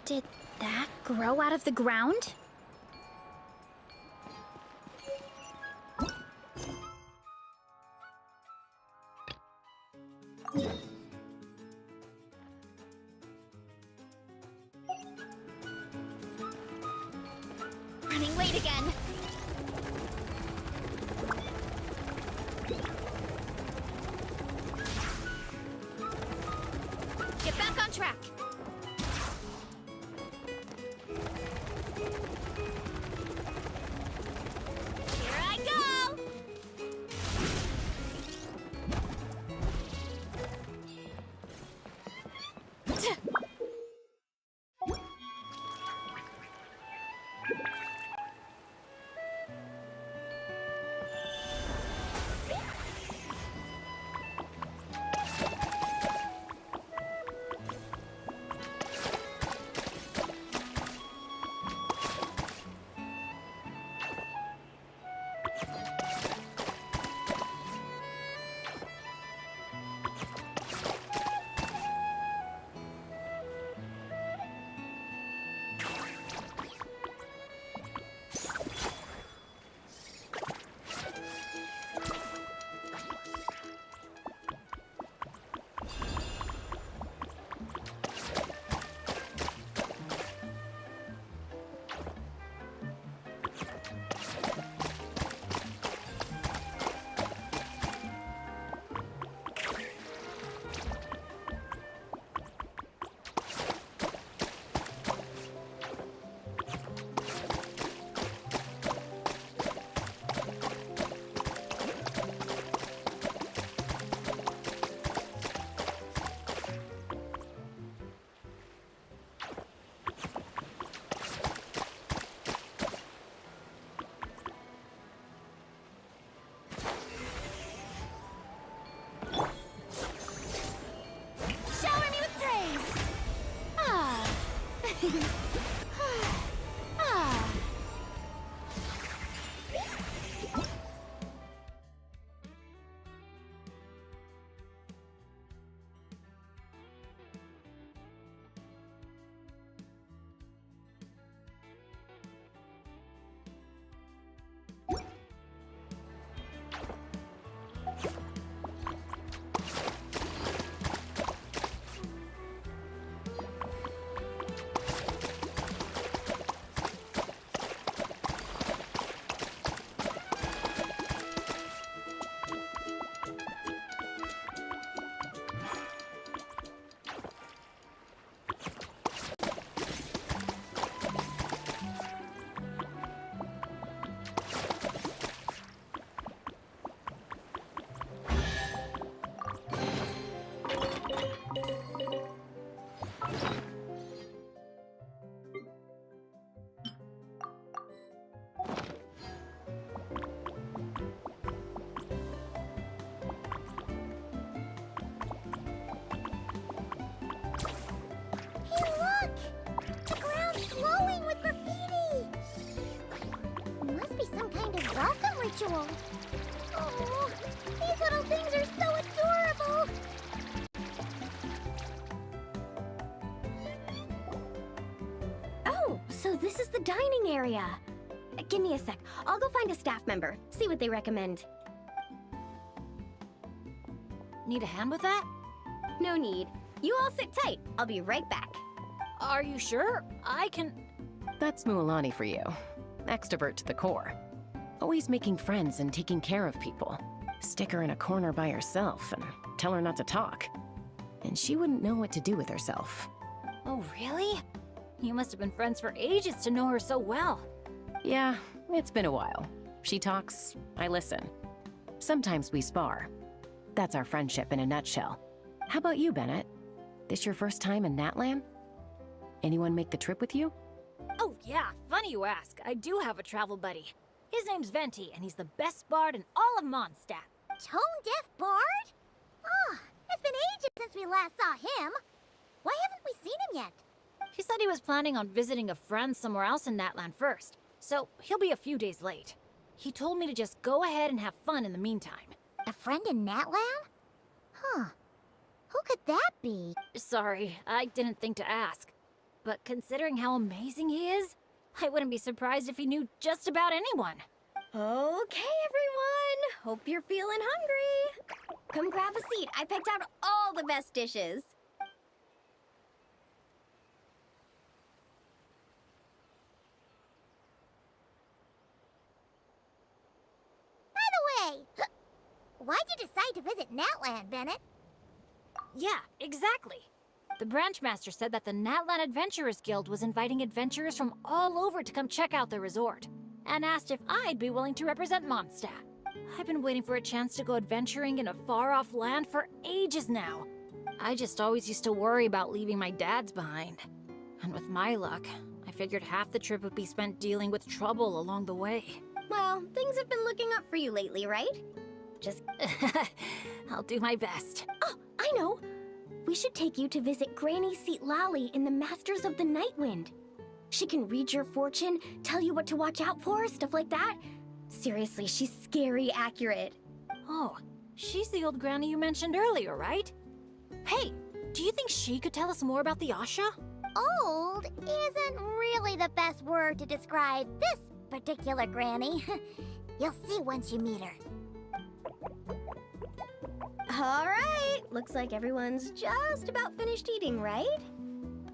Did that grow out of the ground? Running late again. Ah. Hey, look! The ground's glowing with graffiti! Must be some kind of welcome ritual. Oh, these little things are so adorable! Oh, so this is the dining area. Give me a sec. I'll go find a staff member, see what they recommend. Need a hand with that? No need. You all sit tight. I'll be right back. Are you sure? I can... That's Mualani for you. Extrovert to the core. Always making friends and taking care of people. Stick her in a corner by herself and tell her not to talk. And she wouldn't know what to do with herself. Oh, really? You must have been friends for ages to know her so well. Yeah, it's been a while. She talks, I listen. Sometimes we spar. That's our friendship in a nutshell. How about you, Bennett? This your first time in Natlan? Anyone make the trip with you? Oh yeah, funny you ask. I do have a travel buddy. His name's Venti, and he's the best bard in all of Mondstadt. Tone-deaf bard? Oh, it's been ages since we last saw him. Why haven't we seen him yet? He said he was planning on visiting a friend somewhere else in Natlan first, so he'll be a few days late. He told me to just go ahead and have fun in the meantime. A friend in Natlan? Huh. Who could that be? Sorry, I didn't think to ask. But considering how amazing he is, I wouldn't be surprised if he knew just about anyone. Okay, everyone. Hope you're feeling hungry. Come grab a seat. I picked out all the best dishes. By the way, why'd you decide to visit Natlan, Bennett? Yeah, exactly. The branch master said that the Natlan Adventurers Guild was inviting adventurers from all over to come check out the resort, and asked if I'd be willing to represent Mondstadt. I've been waiting for a chance to go adventuring in a far-off land for ages now. I just always used to worry about leaving my dads behind. And with my luck, I figured half the trip would be spent dealing with trouble along the way. Well, things have been looking up for you lately, right? Just... I'll do my best. Oh, I know! We should take you to visit Granny Seat Lally in the Masters of the Nightwind. She can read your fortune, tell you what to watch out for, stuff like that. Seriously, she's scary accurate. Oh, she's the old granny you mentioned earlier, right? Hey, do you think she could tell us more about the Asha? Old isn't really the best word to describe this particular granny. You'll see once you meet her. All right, looks like everyone's just about finished eating, right?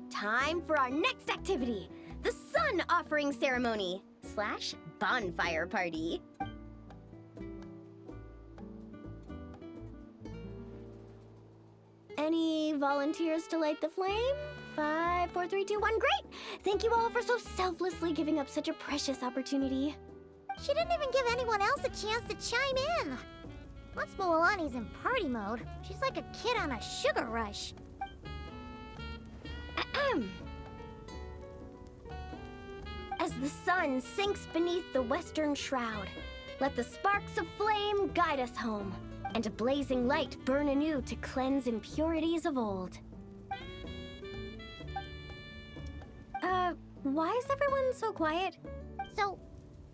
Time for our next activity, the Sun Offering Ceremony / Bonfire Party. Any volunteers to light the flame? 5, 4, 3, 2, 1, great! Thank you all for so selflessly giving up such a precious opportunity. She didn't even give anyone else a chance to chime in. Once Moalani's in party mode, she's like a kid on a sugar rush. As the sun sinks beneath the western shroud, let the sparks of flame guide us home, and a blazing light burn anew to cleanse impurities of old. Why is everyone so quiet? So,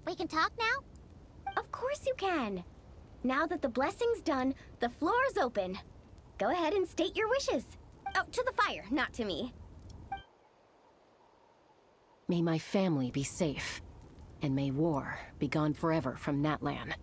we can talk now? Of course you can. Now that the blessing's done, the floor's open. Go ahead and state your wishes. Oh, to the fire, not to me. May my family be safe, and may war be gone forever from Natlan.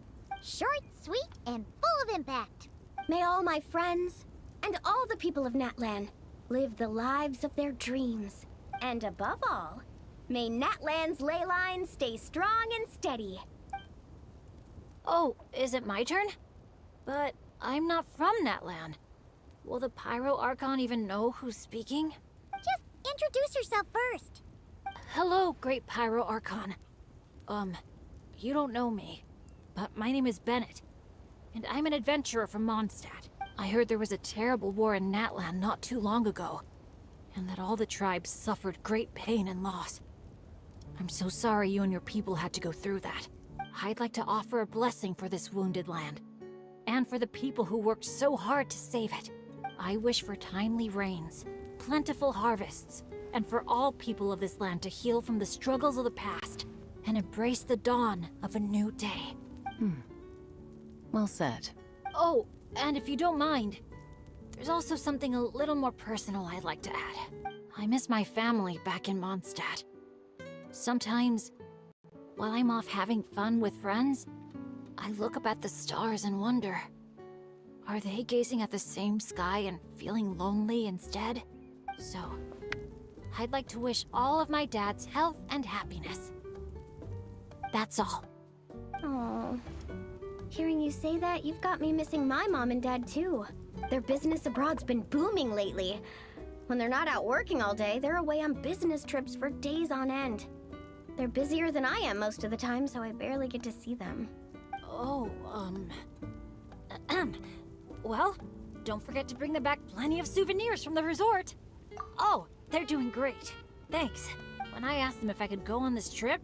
Short, sweet, and full of impact. May all my friends, and all the people of Natlan, live the lives of their dreams. And above all, may Natlan's ley lines stay strong and steady. Oh, is it my turn? But I'm not from Natlan. Will the Pyro Archon even know who's speaking? Just introduce yourself first. Hello, Great Pyro Archon. You don't know me, but my name is Bennett, and I'm an adventurer from Mondstadt. I heard there was a terrible war in Natlan not too long ago, and that all the tribes suffered great pain and loss. I'm so sorry you and your people had to go through that. I'd like to offer a blessing for this wounded land, and for the people who worked so hard to save it. I wish for timely rains, plentiful harvests, and for all people of this land to heal from the struggles of the past and embrace the dawn of a new day. Well said. Oh, and if you don't mind, there's also something a little more personal I'd like to add. I miss my family back in Mondstadt. Sometimes, while I'm off having fun with friends, I look up at the stars and wonder, are they gazing at the same sky and feeling lonely instead? So, I'd like to wish all of my dad's health and happiness. That's all. Aww. Hearing you say that, you've got me missing my mom and dad too. Their business abroad's been booming lately. When they're not out working all day, they're away on business trips for days on end. They're busier than I am most of the time, so I barely get to see them. Oh, well, don't forget to bring them back plenty of souvenirs from the resort. Oh, they're doing great. Thanks. When I asked them if I could go on this trip,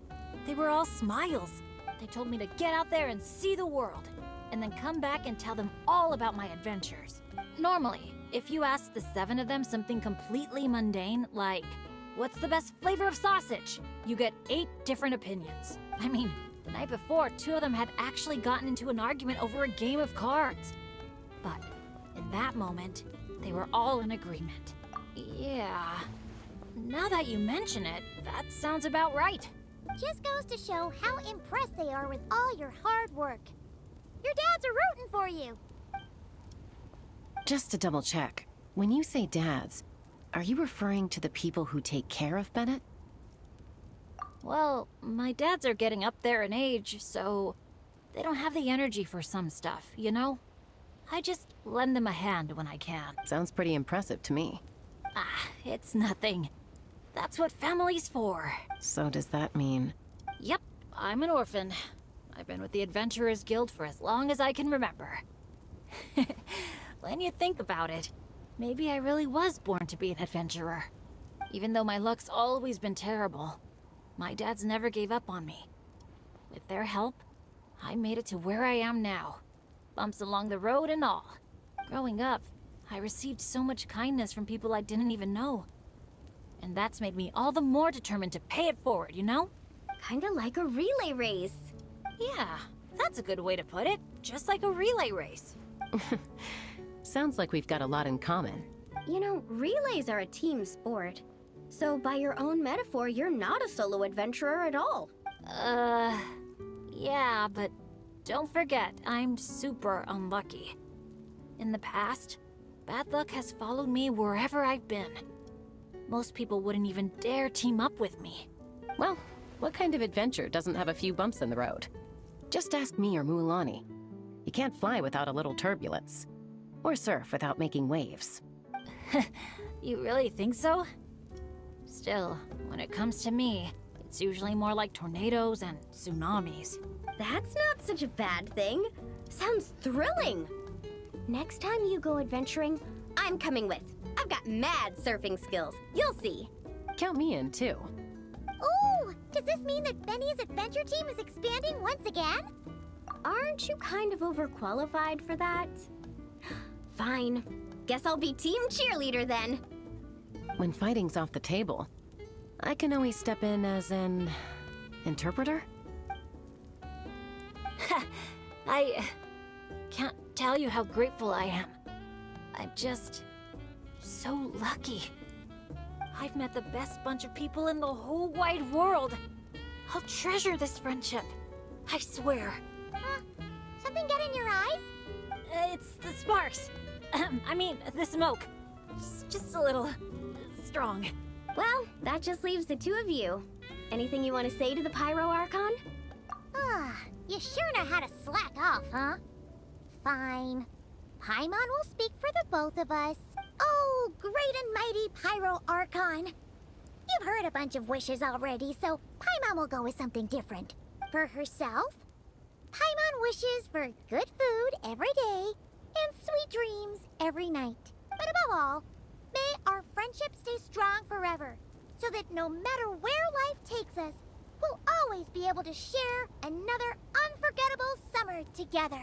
they were all smiles. They told me to get out there and see the world, and then come back and tell them all about my adventures. Normally, if you ask the 7 of them something completely mundane, like, what's the best flavor of sausage? You get 8 different opinions. I mean, the night before, 2 of them had actually gotten into an argument over a game of cards. But in that moment, they were all in agreement. Yeah, now that you mention it, that sounds about right. Just goes to show how impressed they are with all your hard work. Your dads are rooting for you. Just to double check, when you say dads, are you referring to the people who take care of Bennett? Well, my dads are getting up there in age, so they don't have the energy for some stuff, you know? I just lend them a hand when I can. Sounds pretty impressive to me. Ah, it's nothing. That's what family's for. So does that mean... Yep, I'm an orphan. I've been with the Adventurers Guild for as long as I can remember. When you think about it, maybe I really was born to be an adventurer. Even though my luck's always been terrible, my dads never gave up on me. With their help, I made it to where I am now. Bumps along the road and all. Growing up, I received so much kindness from people I didn't even know. And that's made me all the more determined to pay it forward, you know? Kinda like a relay race. Yeah, that's a good way to put it. Just like a relay race. Sounds like we've got a lot in common. You know, relays are a team sport. So by your own metaphor, you're not a solo adventurer at all. Yeah, but don't forget, I'm super unlucky. In the past, bad luck has followed me wherever I've been. Most people wouldn't even dare team up with me. Well, what kind of adventure doesn't have a few bumps in the road? Just ask me or Mulan. You can't fly without a little turbulence. Or surf without making waves. You really think so? Still, when it comes to me, it's usually more like tornadoes and tsunamis. That's not such a bad thing. Sounds thrilling. Next time you go adventuring, I'm coming with. I've got mad surfing skills. You'll see. Count me in, too. Ooh, does this mean that Benny's adventure team is expanding once again? Aren't you kind of overqualified for that? Fine. Guess I'll be team cheerleader then. When fighting's off the table, I can always step in as an interpreter? I can't tell you how grateful I am. I'm just so lucky. I've met the best bunch of people in the whole wide world. I'll treasure this friendship. I swear. Something get in your eyes? It's the sparks. I mean, the smoke. It's just a little strong. Well, that just leaves the two of you. Anything you want to say to the Pyro Archon? You sure know how to slack off, huh? Fine. Paimon will speak for the both of us. Oh, great and mighty Pyro Archon. You've heard a bunch of wishes already, so Paimon will go with something different. For herself, Paimon wishes for good food every day and sweet dreams every night. But above all, may our friendship stay strong forever, so that no matter where life takes us, we'll always be able to share another unforgettable summer together.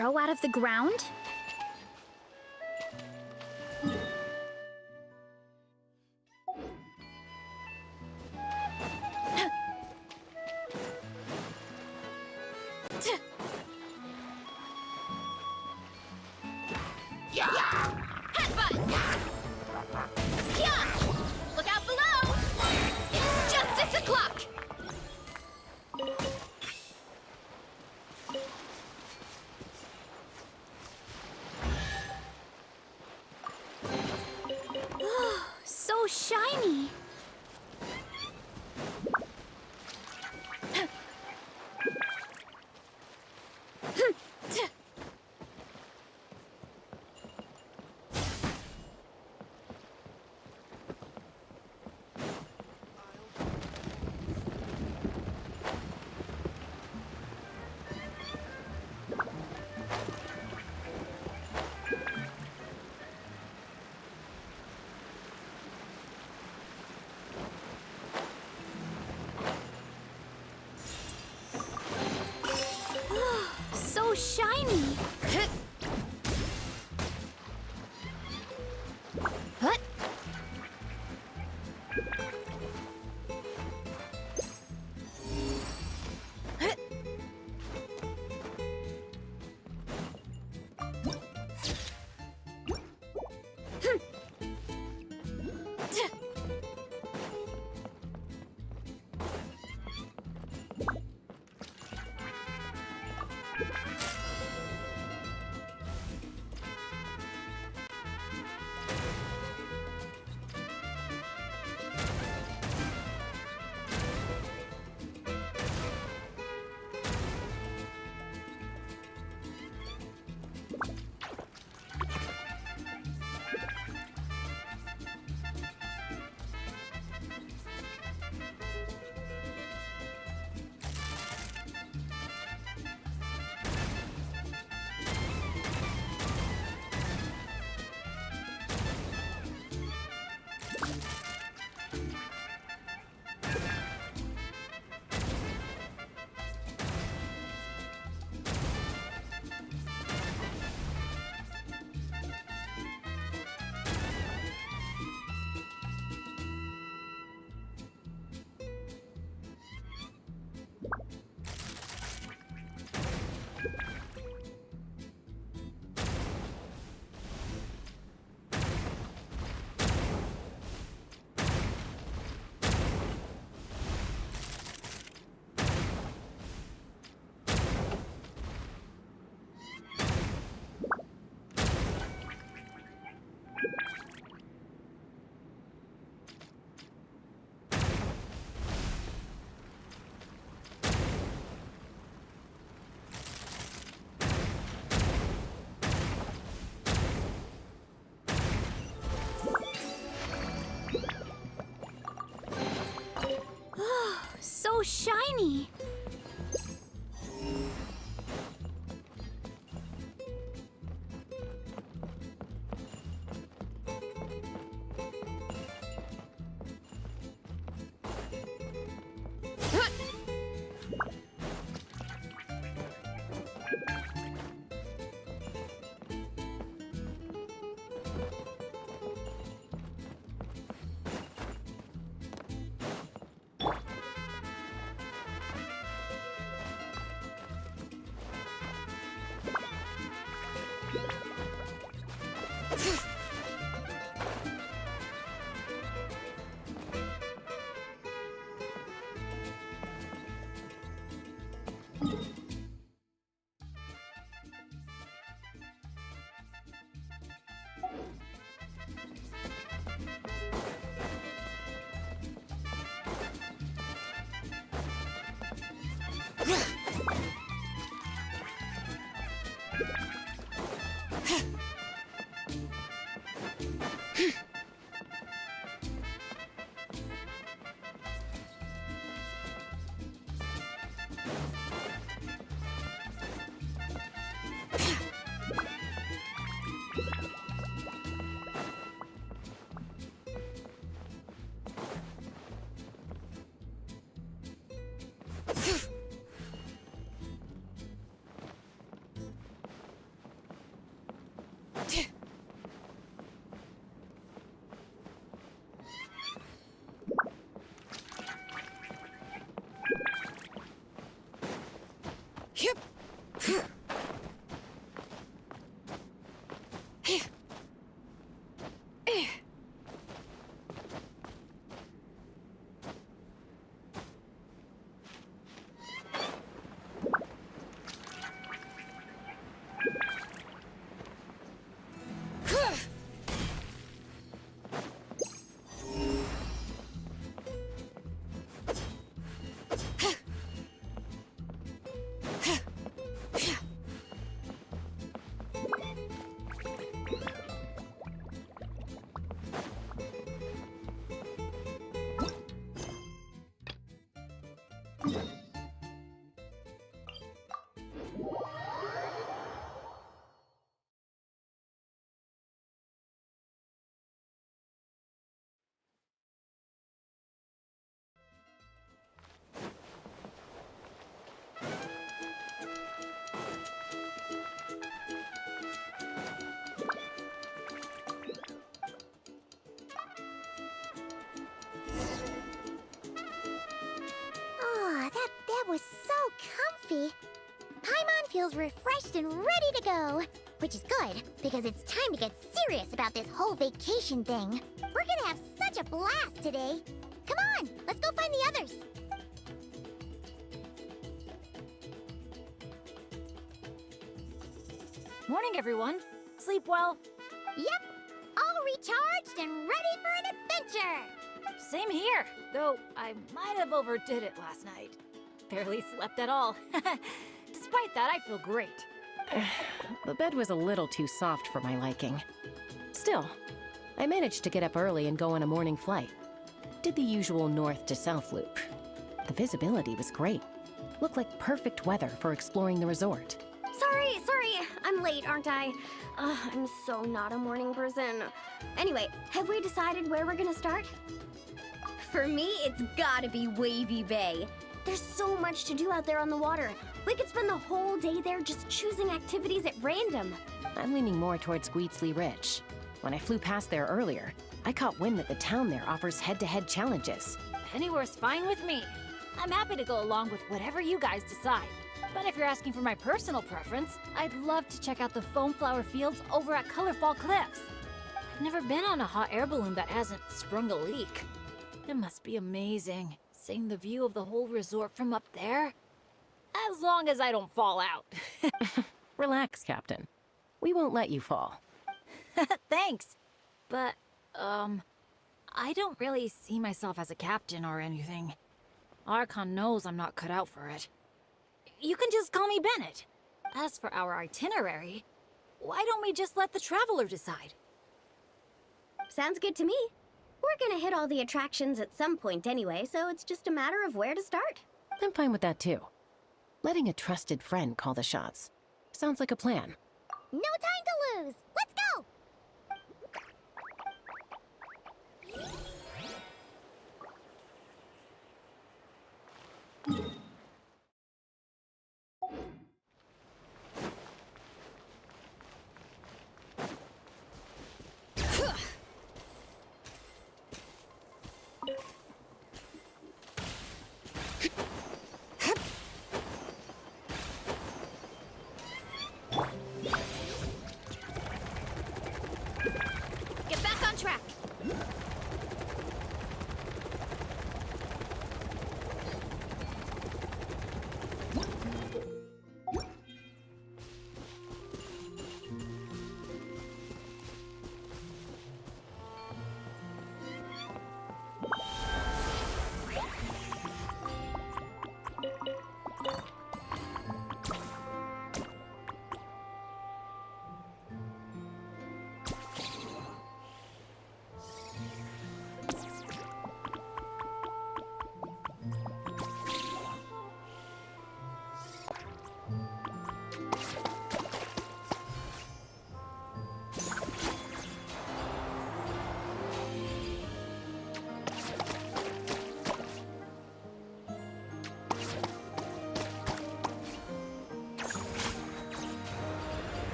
grow out of the ground? Look out below! It's justice o'clock! So shiny! So shiny! So shiny! was so comfy. Paimon feels refreshed and ready to go. Which is good, because it's time to get serious about this whole vacation thing. We're gonna have such a blast today. Come on, let's go find the others. Morning, everyone. Sleep well? Yep, all recharged and ready for an adventure. Same here, though I might have overdid it last night. Barely slept at all. Despite that, I feel great. The bed was a little too soft for my liking. Still, I managed to get up early and go on a morning flight. Did the usual north to south loop. The visibility was great. Looked like perfect weather for exploring the resort. Sorry, I'm late, aren't I? I'm so not a morning person. Anyway, have we decided where we're gonna start? For me, it's gotta be Wavy Bay. There's so much to do out there on the water. We could spend the whole day there just choosing activities at random. I'm leaning more towards Gweetsley Ridge. When I flew past there earlier, I caught wind that the town there offers head-to-head challenges. Anywhere's fine with me. I'm happy to go along with whatever you guys decide. But if you're asking for my personal preference, I'd love to check out the foam flower fields over at Colorfall Cliffs. I've never been on a hot air balloon that hasn't sprung a leak. It must be amazing, seeing the view of the whole resort from up there. As long as I don't fall out. Relax, Captain. We won't let you fall. Thanks. But, I don't really see myself as a captain or anything. Archon knows I'm not cut out for it. You can just call me Bennett. As for our itinerary, why don't we just let the traveler decide? Sounds good to me. We're gonna hit all the attractions at some point anyway, so it's just a matter of where to start. I'm fine with that too. Letting a trusted friend call the shots. Sounds like a plan. No time to lose. Let's go. Get back on track.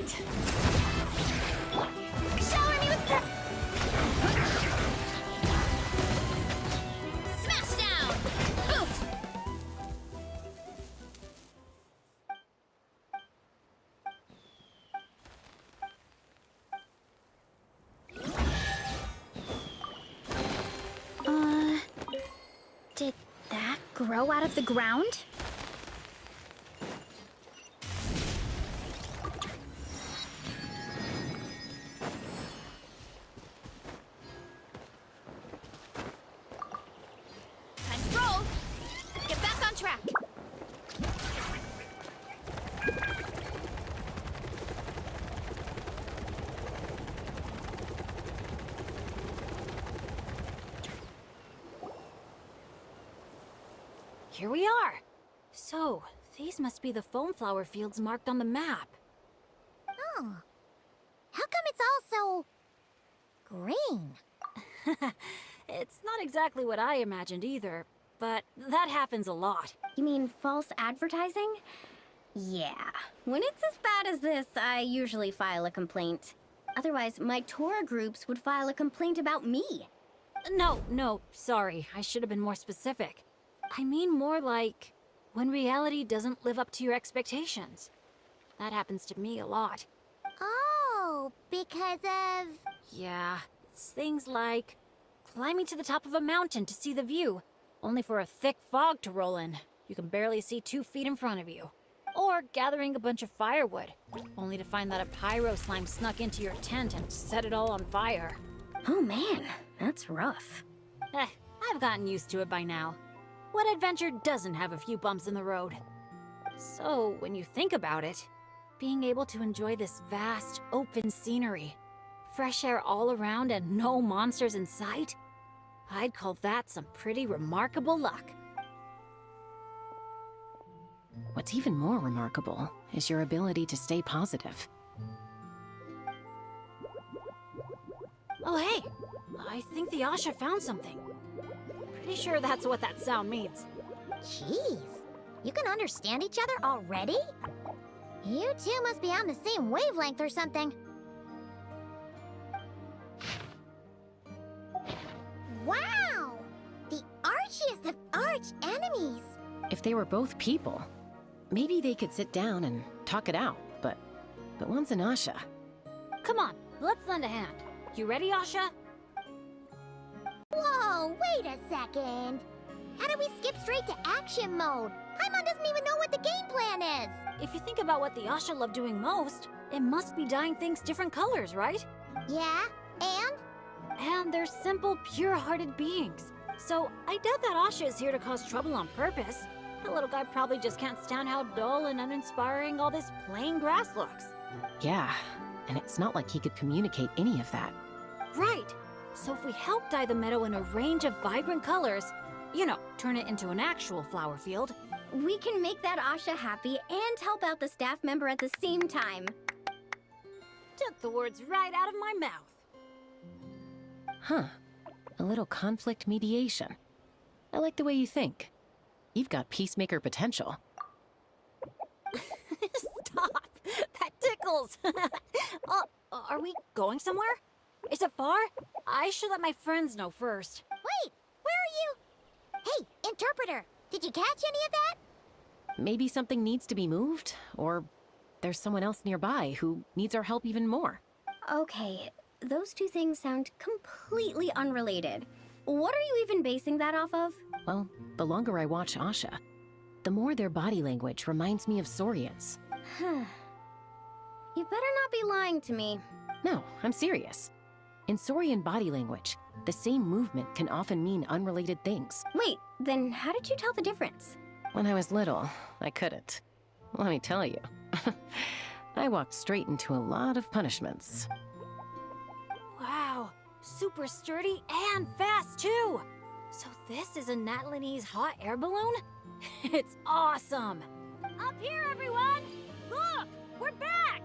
right. Shower me with smash down! Oof! Did that grow out of the ground? Time to roll! Get back on track! Here we are. So, these must be the foam flower fields marked on the map. Oh. How come it's all so green? It's not exactly what I imagined either, but that happens a lot. You mean false advertising? Yeah. When it's as bad as this, I usually file a complaint. Otherwise, my tour groups would file a complaint about me. No, sorry. I should have been more specific. I mean more like when reality doesn't live up to your expectations. That happens to me a lot. Oh, because of... Yeah, it's things like climbing to the top of a mountain to see the view, only for a thick fog to roll in. You can barely see 2 feet in front of you. Or gathering a bunch of firewood, only to find that a pyro slime snuck into your tent and set it all on fire. Oh man, that's rough. I've gotten used to it by now. What adventure doesn't have a few bumps in the road? So, when you think about it, being able to enjoy this vast, open scenery, fresh air all around and no monsters in sight, I'd call that some pretty remarkable luck. What's even more remarkable is your ability to stay positive. Oh hey, I think the Asha found something. Pretty sure that's what that sound means. Jeez, you can understand each other already? You two must be on the same wavelength or something. Wow! The archiest of arch enemies! If they were both people, maybe they could sit down and talk it out, but one's an Asha. Come on, let's lend a hand. You ready, Asha? Whoa, wait a second. How do we skip straight to action mode? Paimon doesn't even know what the game plan is. If you think about what the Asha love doing most, it must be dyeing things different colors, right? Yeah, and? And they're simple, pure-hearted beings. So I doubt that Asha is here to cause trouble on purpose. The little guy probably just can't stand how dull and uninspiring all this plain grass looks. Yeah, and it's not like he could communicate any of that. Right. So if we help dye the meadow in a range of vibrant colors, you know, turn it into an actual flower field, we can make that Asha happy and help out the staff member at the same time. Took the words right out of my mouth. Huh. A little conflict mediation. I like the way you think. You've got peacemaker potential. Stop! That tickles! Oh, are we going somewhere? Is it far? I should let my friends know first. Wait, where are you? Hey, interpreter, did you catch any of that? Maybe something needs to be moved, or there's someone else nearby who needs our help even more. Okay, those two things sound completely unrelated. What are you even basing that off of? Well, the longer I watch Asha, the more their body language reminds me of Saurians. You better not be lying to me. No, I'm serious. In Saurian body language, the same movement can often mean unrelated things. Wait, then how did you tell the difference? When I was little, I couldn't. Let me tell you. I walked straight into a lot of punishments. Wow, super sturdy and fast too! So this is a Natlanese hot air balloon? It's awesome! Up here, everyone! Look! We're back!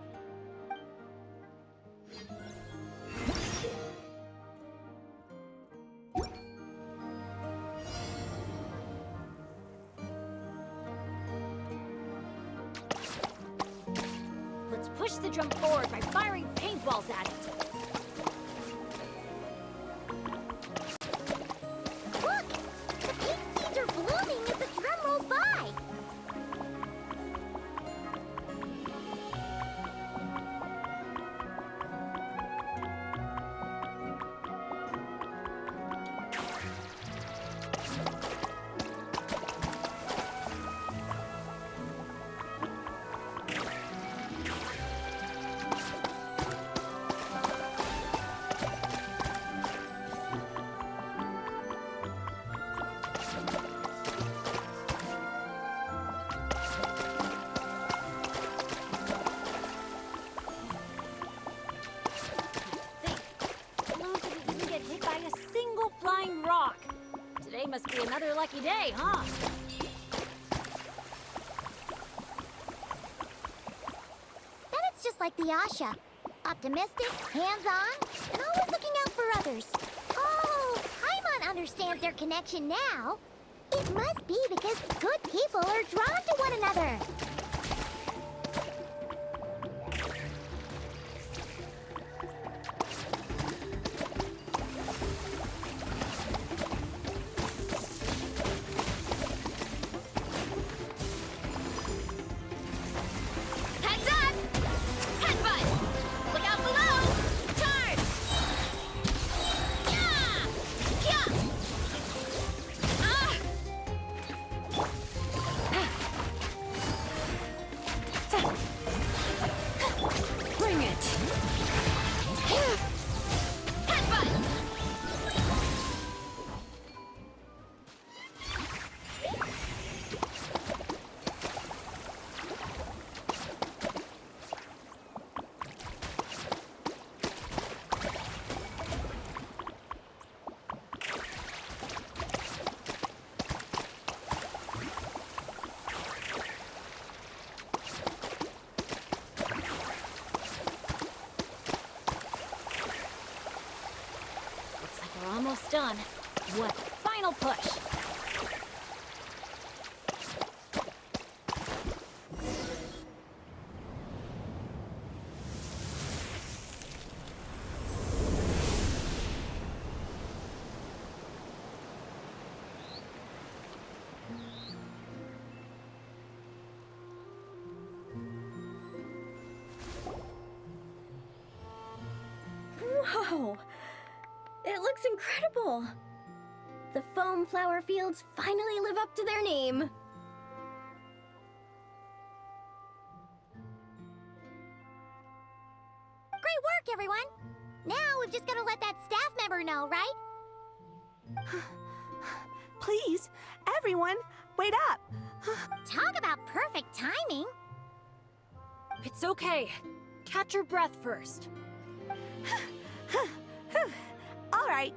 Let's push the drum forward by firing paintballs at it. Look! The pink seeds are blooming as the drum rolls by! Balloon didn't even get hit by a single flying rock. Today must be another lucky day, huh? Then it's just like the Asha. Optimistic, hands-on, and always looking out for others. Oh, Paimon understands their connection now. It must be because good people are drawn to one another. Heads up! Headbutt! Look out below! Charge! Yeah! Yeah! Ah! Bring it! Headbutt! Looks like we're almost done. One final push. Whoa! It looks incredible! The foam flower fields finally live up to their name. Great work, everyone! Now we've just got to let that staff member know, right? Please, everyone, wait up! Talk about perfect timing! It's okay. Catch your breath first. All right.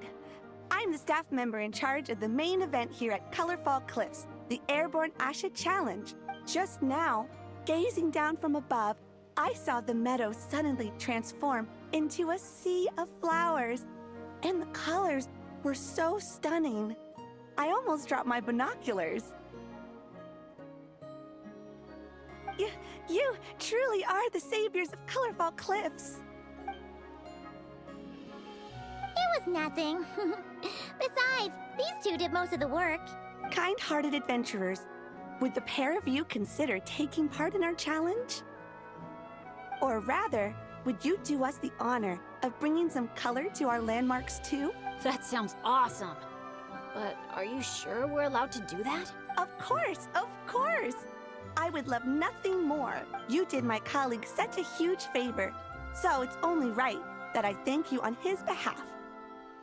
I'm the staff member in charge of the main event here at Colorfall Cliffs, the Airborne Asha Challenge. Just now, gazing down from above, I saw the meadow suddenly transform into a sea of flowers. And the colors were so stunning. I almost dropped my binoculars. You truly are the saviors of Colorfall Cliffs. It was nothing. Besides, these two did most of the work. Kind-hearted adventurers, would the pair of you consider taking part in our challenge? Or rather, would you do us the honor of bringing some color to our landmarks too? That sounds awesome. But are you sure we're allowed to do that? Of course, of course! I would love nothing more. You did my colleague such a huge favor, so it's only right that I thank you on his behalf.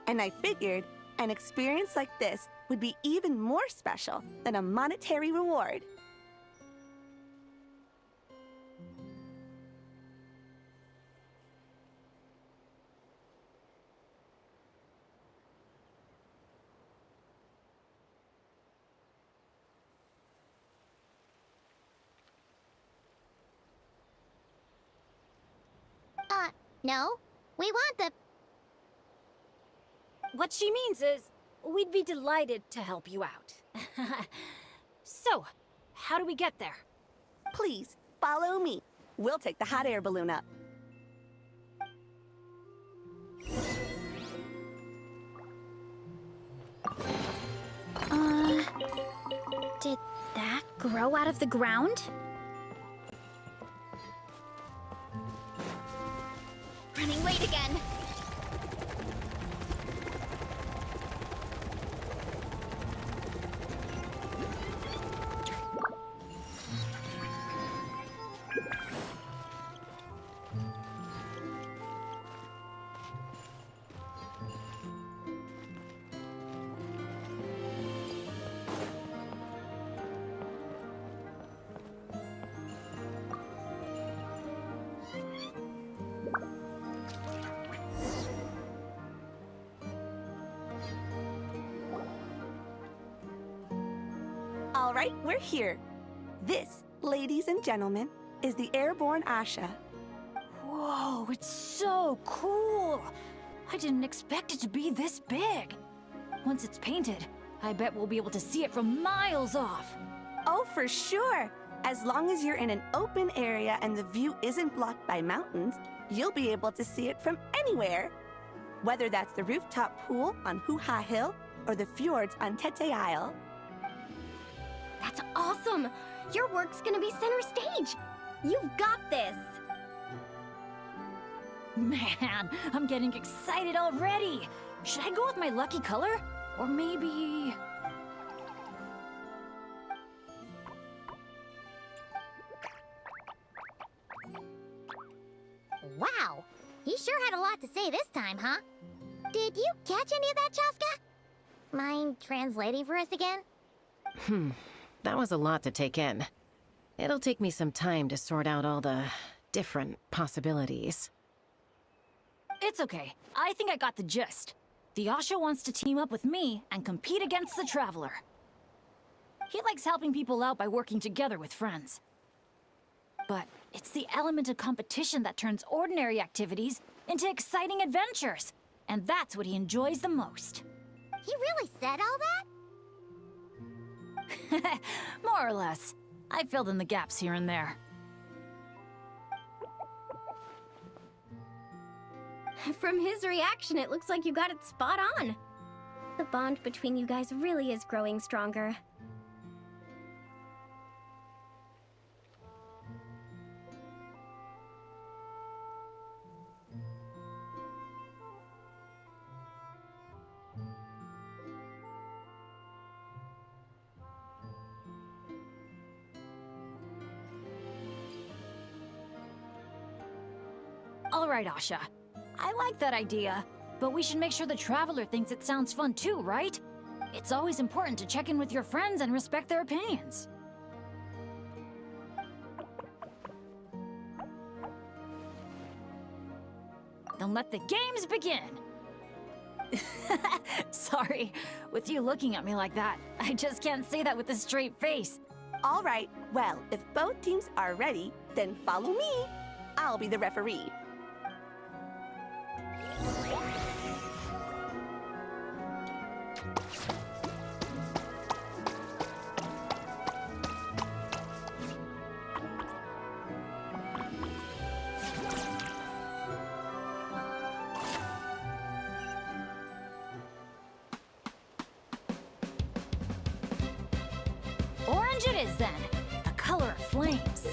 And I figured an experience like this would be even more special than a monetary reward. No. We want the... What she means is, we'd be delighted to help you out. So, how do we get there? Please, follow me. We'll take the hot air balloon up. Did that grow out of the ground? Running late again. All right, we're here. This, ladies and gentlemen, is the airborne Asha. Whoa, it's so cool! I didn't expect it to be this big. Once it's painted, I bet we'll be able to see it from miles off. Oh, for sure. As long as you're in an open area and the view isn't blocked by mountains, you'll be able to see it from anywhere. Whether that's the rooftop pool on Hoo-Ha Hill or the fjords on Tete Isle. That's awesome! Your work's gonna be center stage! You've got this! Man, I'm getting excited already! Should I go with my lucky color? Or maybe... Wow, he sure had a lot to say this time, huh? Did you catch any of that, Chaska? Mind translating for us again? That was a lot to take in. It'll take me some time to sort out all the different possibilities. It's okay. I think I got the gist. The Asha wants to team up with me and compete against the Traveler. He likes helping people out by working together with friends. But it's the element of competition that turns ordinary activities into exciting adventures. And that's what he enjoys the most. He really said all that? More or less. I filled in the gaps here and there. From his reaction, it looks like you got it spot on. The bond between you guys really is growing stronger. All right, Asha. I like that idea, but we should make sure the Traveler thinks it sounds fun too, right? It's always important to check in with your friends and respect their opinions. Then let the games begin! Sorry, with you looking at me like that, I just can't say that with a straight face. All right, well, if both teams are ready, then follow me. I'll be the referee. Orange it is then, the color of flames.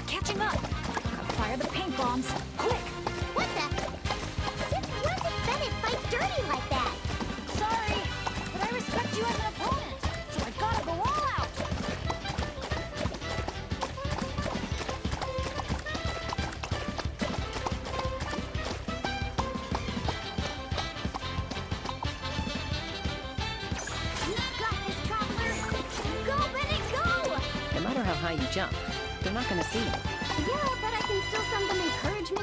Catching up! Gotta fire the paint bombs, quick! What the? Since when did Bennett fight dirty like that? Sorry, but I respect you as an opponent, so I gotta go all out! You got this, Traveler! Go, Bennett, go! No matter how high you jump, they're not gonna see you. Yeah, but I can still send them encouragement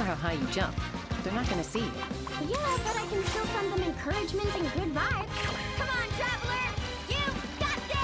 matter how high you jump, they're not gonna see you. Yeah, but I can still send them encouragement and good vibes. Come on, Traveler! You've got this!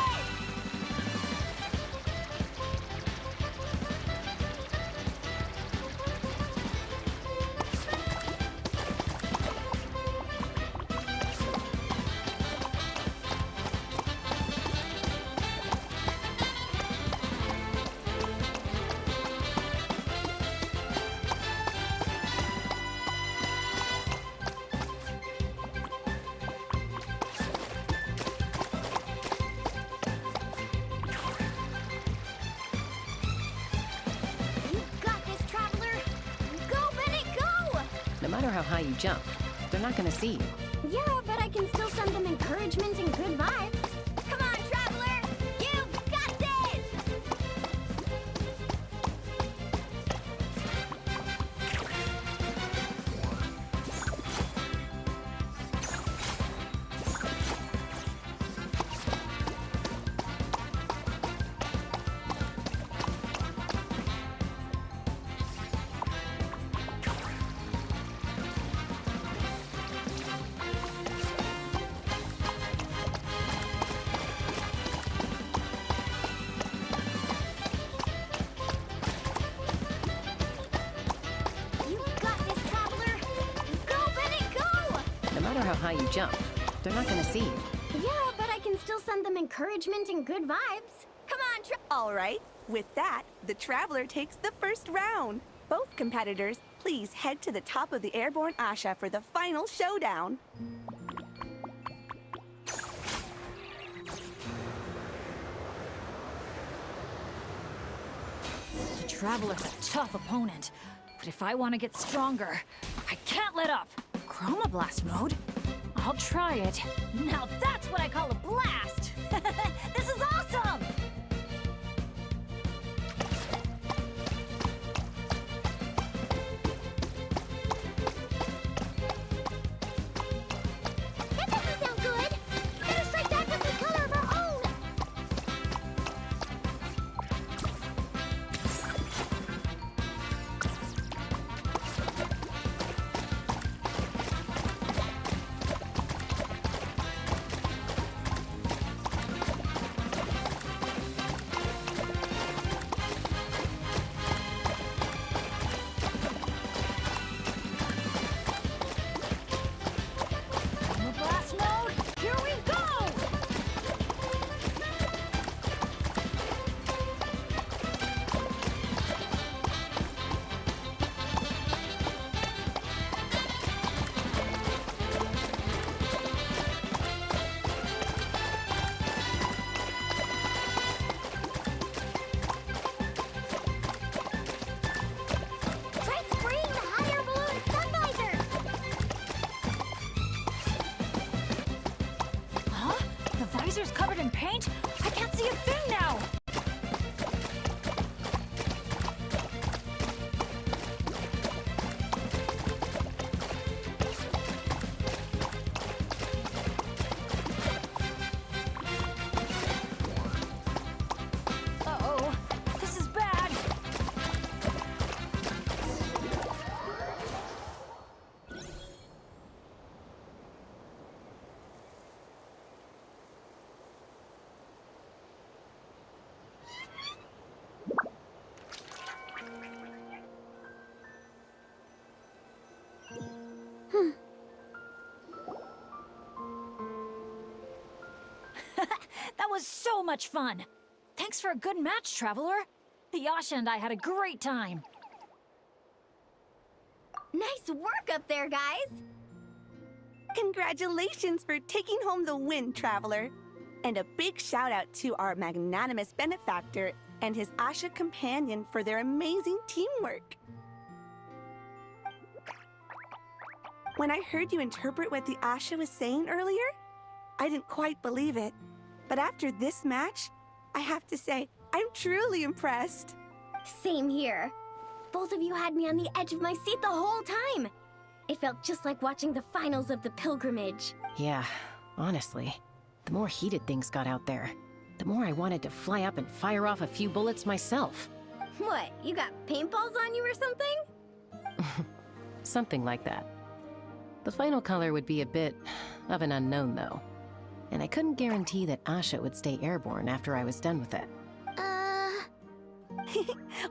No matter how high you jump, they're not gonna see you. Yeah, but I can still send them encouragement and good vibes. Come on, Traveler! You've got this! No matter how high you jump, they're not gonna see you. Yeah, but I can still send them encouragement and good vibes. Come on, All right. With that, the Traveler takes the first round. Both competitors, please head to the top of the airborne Asha for the final showdown. The Traveler's a tough opponent, but if I want to get stronger, I can't let up. Chroma Blast mode? I'll try it. Now that's what I call a blast! This is awesome! That doesn't sound good. Better strike back with some color of our own. Chroma Blast mode? Here we go! Try spraying the hot air balloon sun visor. Huh? The visor's covered in paint? I can't see a thing now! Uh-oh. This is bad. That was so much fun! Thanks for a good match, Traveler. Yasha and I had a great time. Nice work up there, guys! Congratulations for taking home the win, Traveler. And a big shout out to our magnanimous benefactor and his Asha companion for their amazing teamwork. When I heard you interpret what the Asha was saying earlier, I didn't quite believe it. But after this match, I have to say, I'm truly impressed. Same here. Both of you had me on the edge of my seat the whole time. It felt just like watching the finals of the pilgrimage. Yeah, honestly, the more heated things got out there, the more I wanted to fly up and fire off a few bullets myself. What, you got paintballs on you or something? Something like that. The final color would be a bit of an unknown, though. And I couldn't guarantee that Asha would stay airborne after I was done with it.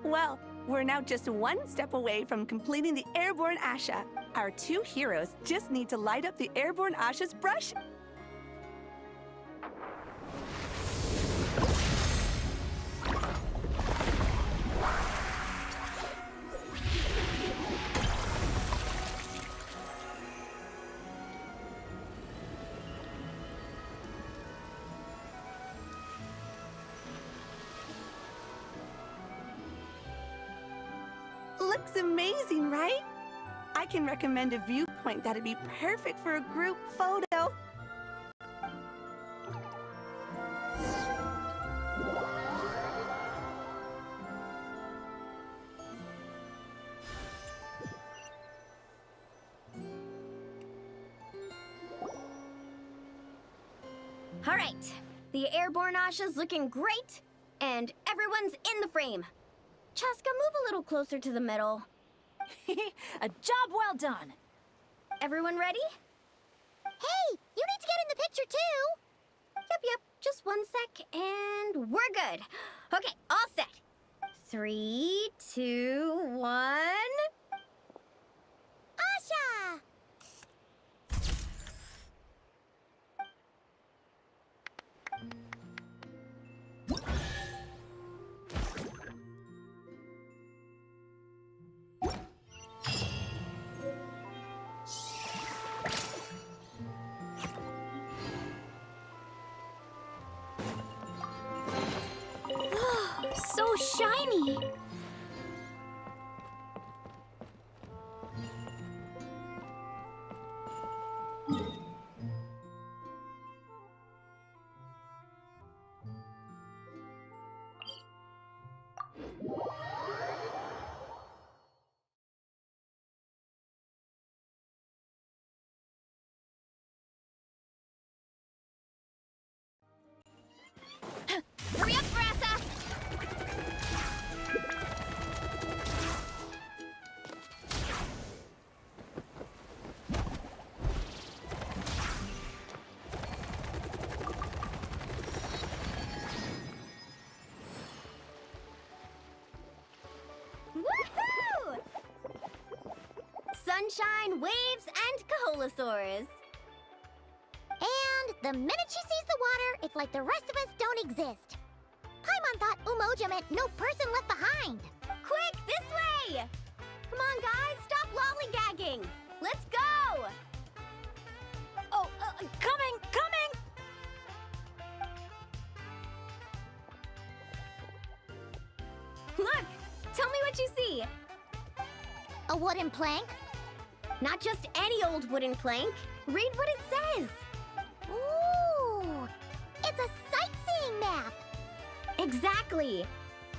Well, we're now just one step away from completing the Airborne Asha. Our two heroes just need to light up the Airborne Asha's brush. Looks amazing, right? I can recommend a viewpoint that'd be perfect for a group photo. All right, the Airborne Asha's looking great, and everyone's in the frame. Chaska, move a little closer to the middle. A job well done. Everyone ready? Hey, you need to get in the picture too. Yep, just 1 sec, and we're good. Okay, all set. 3, 2, 1... Asha! So shiny! Hurry up, Brassa! Woohoo! Sunshine, waves, and Kaholosaurs. And the minute she sees the water, it's like the rest of us don't exist. Paimon thought Umoja meant no person left behind. Quick, this way! Come on, guys, stop lollygagging! Let's go! Oh, coming! Look! Tell me what you see! A wooden plank? Not just any old wooden plank. Read what it says! Ooh! It's a sightseeing map! Exactly!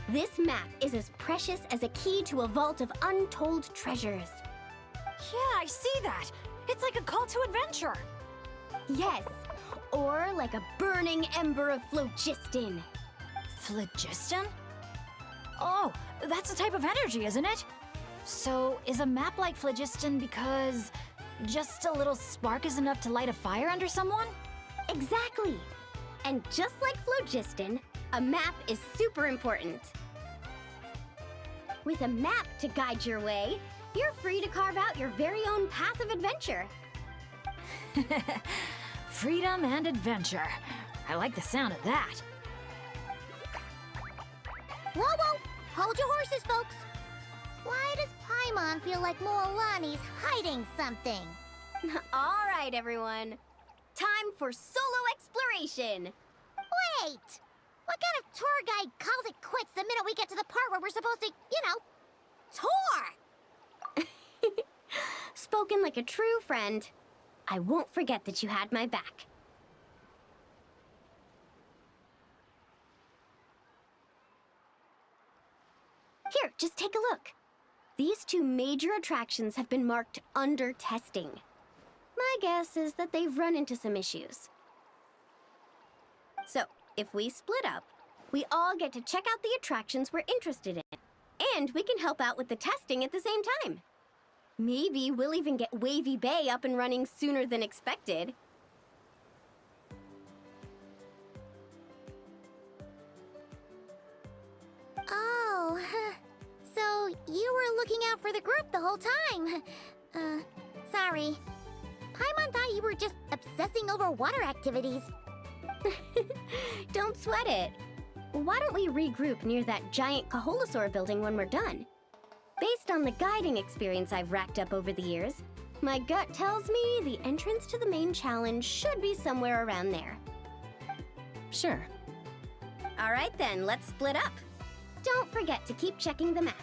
This map is as precious as a key to a vault of untold treasures. Yeah, I see that. It's like a call to adventure. Yes, or like a burning ember of phlogiston. Phlogiston? Oh, that's a type of energy, isn't it? So, is a map like phlogiston because just a little spark is enough to light a fire under someone? Exactly! And just like phlogiston, a map is super important. With a map to guide your way, you're free to carve out your very own path of adventure. Freedom and adventure. I like the sound of that. Whoa, whoa! Hold your horses, folks! Why does Paimon feel like Moalani's hiding something? All right, everyone. Time for solo exploration! Wait! What kind of tour guide calls it quits the minute we get to the part where we're supposed to, tour? Spoken like a true friend. I won't forget that you had my back. Here, just take a look. These two major attractions have been marked under testing. My guess is that they've run into some issues. So, if we split up, we all get to check out the attractions we're interested in. And we can help out with the testing at the same time. Maybe we'll even get Wavy Bay up and running sooner than expected. Oh, so you were looking out for the group the whole time. Sorry. Paimon thought you were just obsessing over water activities. Don't sweat it. Why don't we regroup near that giant Kaholosaur building when we're done? Based on the guiding experience I've racked up over the years, my gut tells me the entrance to the main challenge should be somewhere around there. Sure. All right then, let's split up. Don't forget to keep checking the map.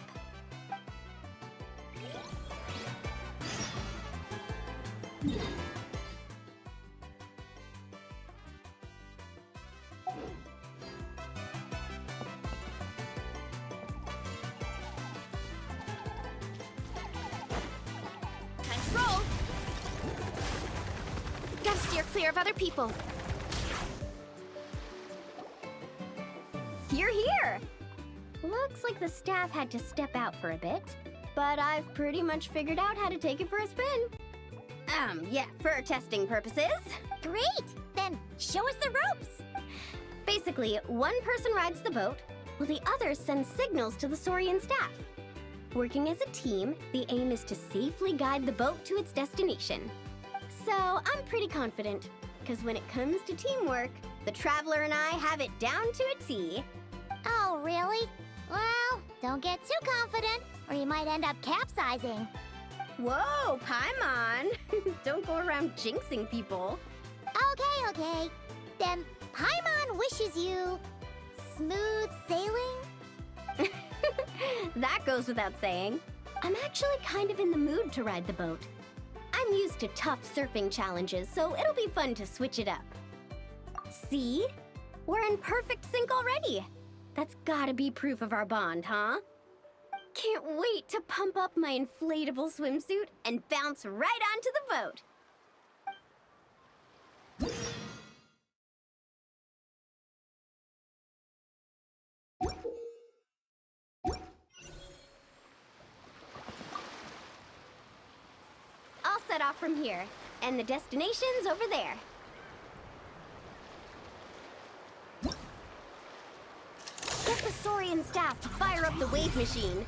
Time to roll. Gotta steer clear of other people. You're here! Looks like the staff had to step out for a bit, but I've pretty much figured out how to take it for a spin. Yeah, for testing purposes. Great! Then show us the ropes! Basically, one person rides the boat, while the others send signals to the Saurian staff. Working as a team, the aim is to safely guide the boat to its destination. So, I'm pretty confident, because when it comes to teamwork, the Traveler and I have it down to a T. Oh, really? Well, don't get too confident, or you might end up capsizing. Whoa, Paimon! Don't go around jinxing people. Okay. Then Paimon wishes you smooth sailing? That goes without saying. I'm actually kind of in the mood to ride the boat. I'm used to tough surfing challenges, so it'll be fun to switch it up. See? We're in perfect sync already. That's gotta be proof of our bond, huh? Can't wait to pump up my inflatable swimsuit and bounce right onto the boat. I'll set off from here, and the destination's over there. Get the Saurian staff to fire up the wave machine.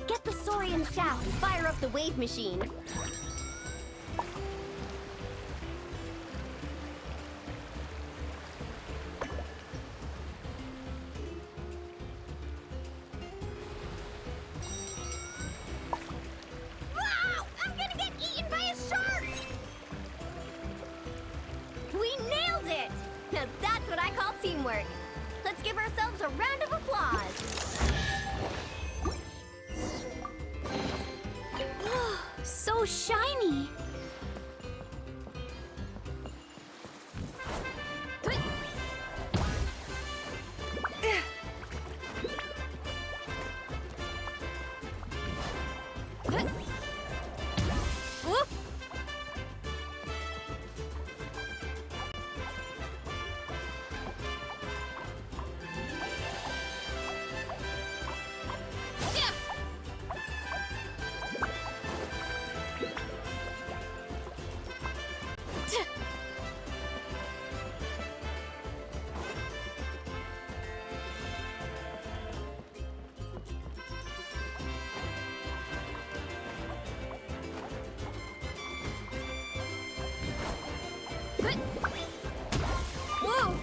Get the Saurian staff and fire up the wave machine. Wow! I'm gonna get eaten by a shark! We nailed it! Now that's what I call teamwork. Let's give ourselves a round of applause. So shiny. Whoop. Whoa!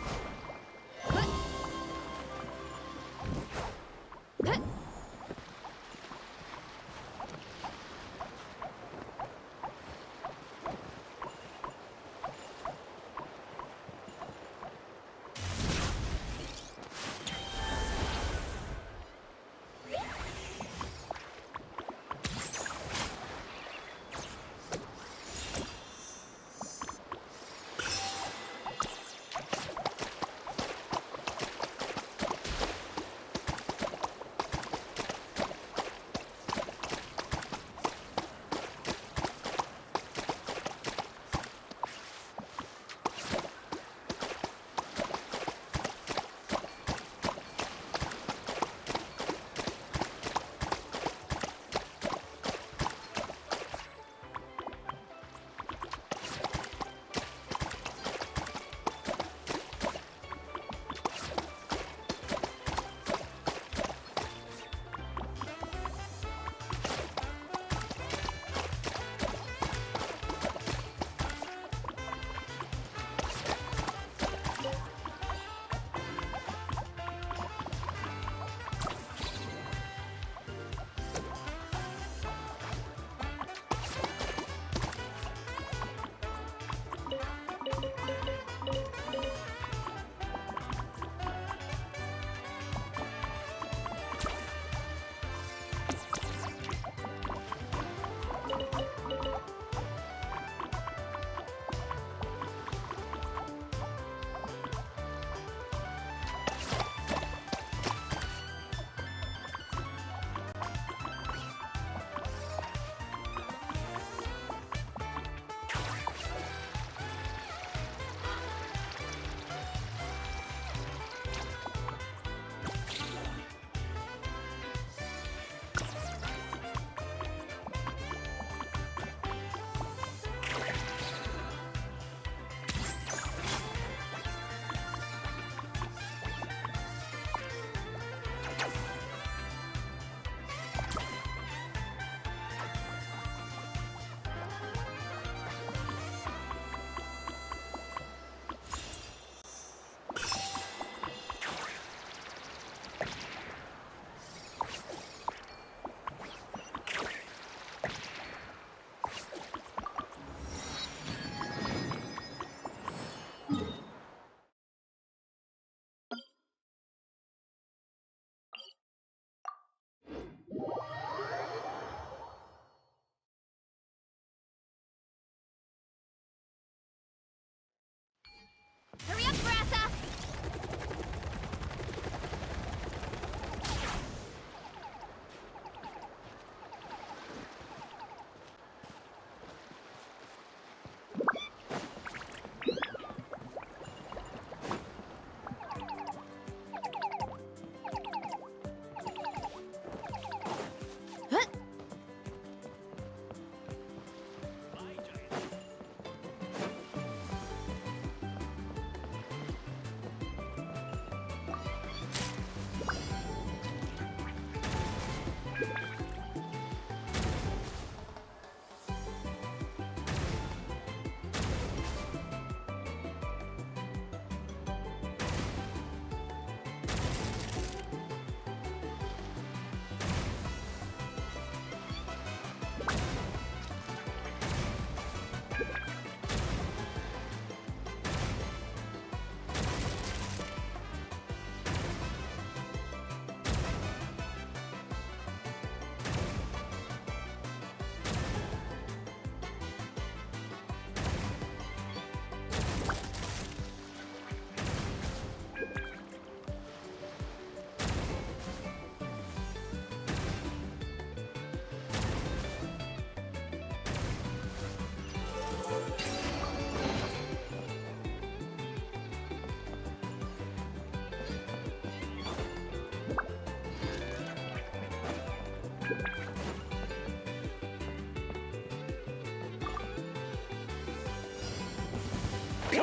Show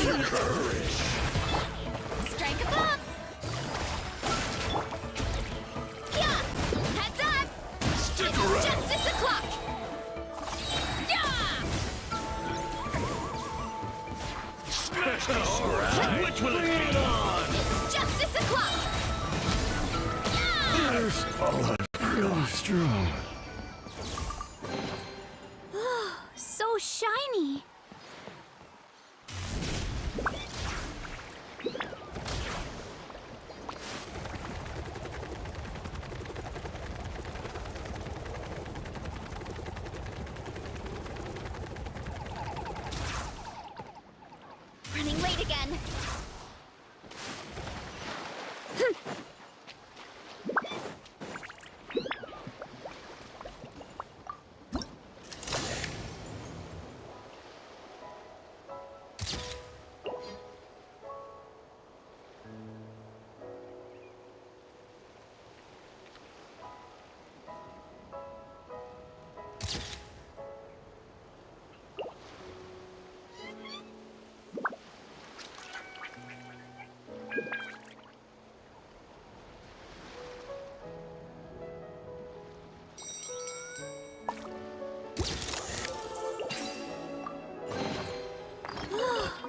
your courage! Strike a pop! Yeah! Heads up! Stick it's around! Justice o'clock! Yeah! Alright! Which will it be? It's Justice o'clock! Yeah! There's all I've got. Strong. So shiny. Running late again.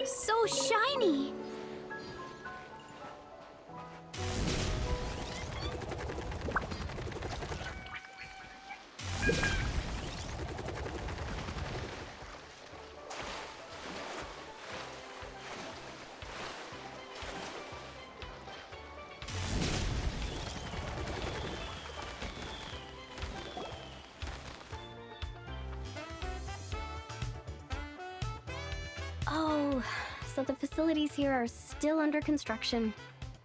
So shiny. Oh, so the facilities here are still under construction.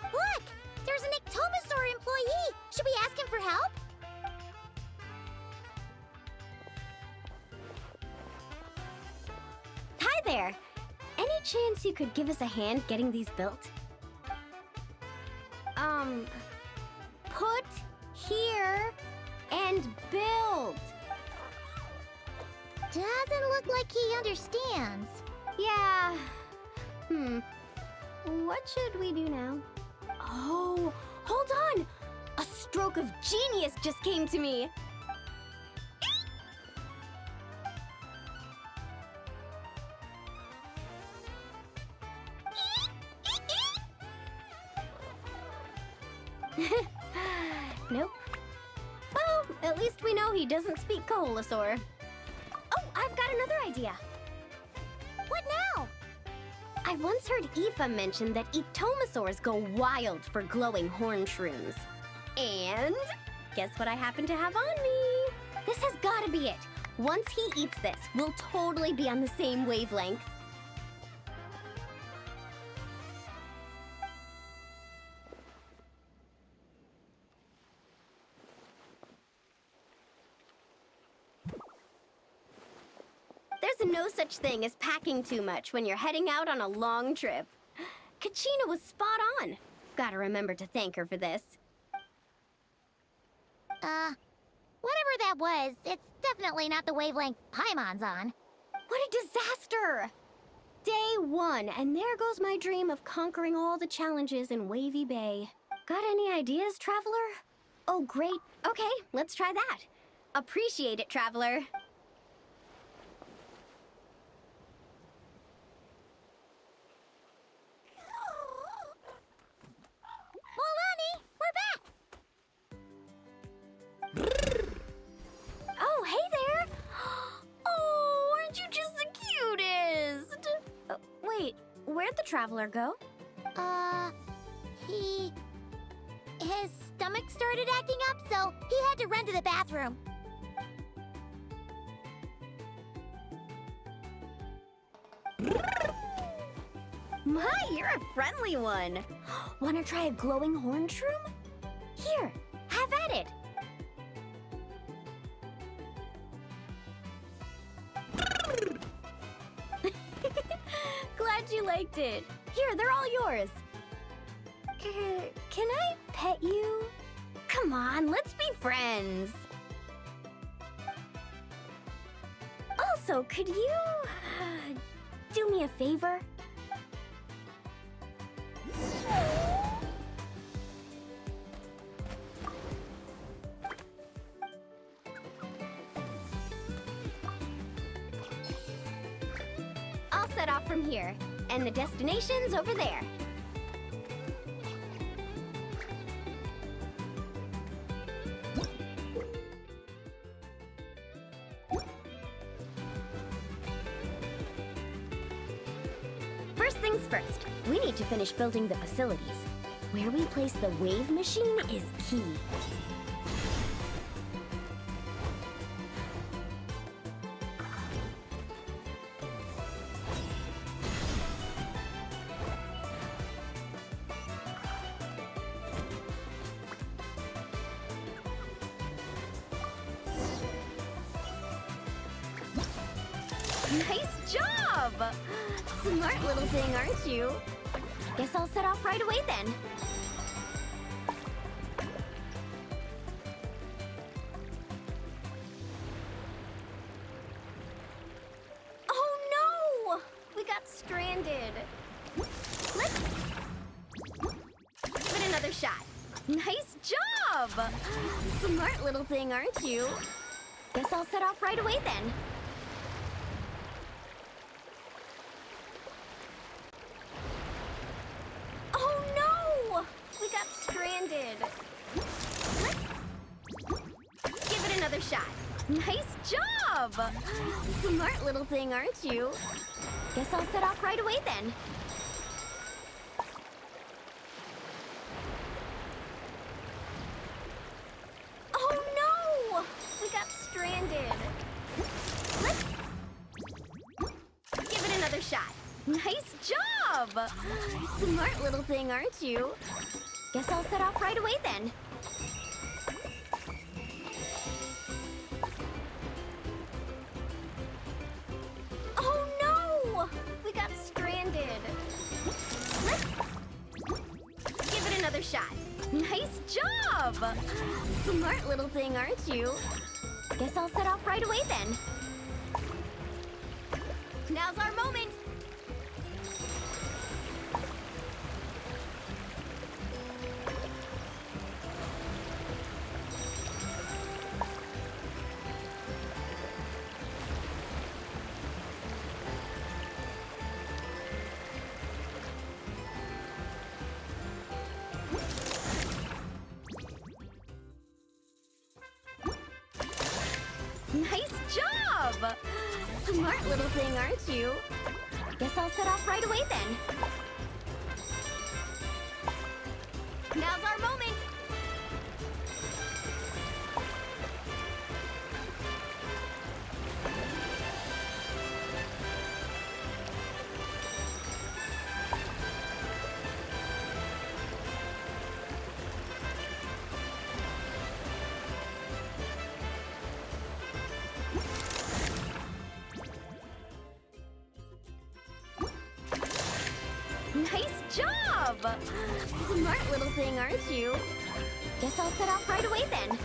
Look! There's an Ectomosaur employee! Should we ask him for help? Hi there! Any chance you could give us a hand getting these built? Put here and build. Doesn't look like he understands. Yeah. What should we do now? Oh, hold on! A stroke of genius just came to me. Nope. Well, at least we know he doesn't speak Coholosaur. Oh, I've got another idea. What now? I once heard Aoife mention that Ectomosaurs go wild for glowing horn shrooms. And guess what I happen to have on me? This has gotta be it. Once he eats this, we'll totally be on the same wavelength. There's no such thing as packing too much when you're heading out on a long trip. Kachina was spot on. Gotta remember to thank her for this. Whatever that was, it's definitely not the wavelength Paimon's on. What a disaster! Day 1, and there goes my dream of conquering all the challenges in Wavy Bay. Got any ideas, Traveler? Oh, great. Okay, let's try that. Appreciate it, Traveler. Molani, we're back! Oh, hey there! Oh, aren't you just the cutest? Wait, where'd the Traveler go? His stomach started acting up, so he had to run to the bathroom. My, you're a friendly one. Wanna try a glowing horn shroom? Here, have at it. Glad you liked it. Here, they're all yours. Can I pet you? Come on, let's be friends. Also, could you do me a favor? I'll set off from here, and the destination's over there. First things first, we need to finish building the facilities. Where we place the wave machine is key. Nice job! Smart little thing, aren't you? Guess I'll set off right away then. Oh no! We got stranded. Let's give it another shot. Nice job! Smart little thing, aren't you? Guess I'll set off right away then. Stranded. Let's give it another shot. Nice job! Smart little thing, aren't you? Guess I'll set off right away then. Oh no! We got stranded. Let's give it another shot. Nice job! Smart little thing, aren't you? Guess I'll set off right away then. Oh no! We got stranded. Let's give it another shot. Nice job! Smart little thing, aren't you? Guess I'll set off right away then. Now's our moment! Nice job! Smart little thing, aren't you? Guess I'll set off right away then. Now's our moment! Nice job! Smart little thing, aren't you? Guess I'll set off right away then.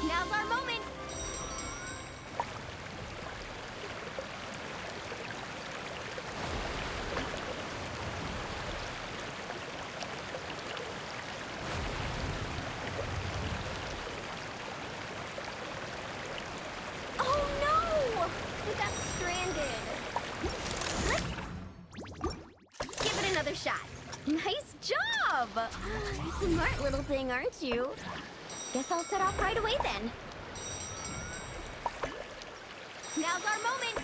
Now's our moment! Oh no! We got stranded. Give it another shot. Nice job! Smart little thing, aren't you? Guess I'll set off right away then. Now's our moment!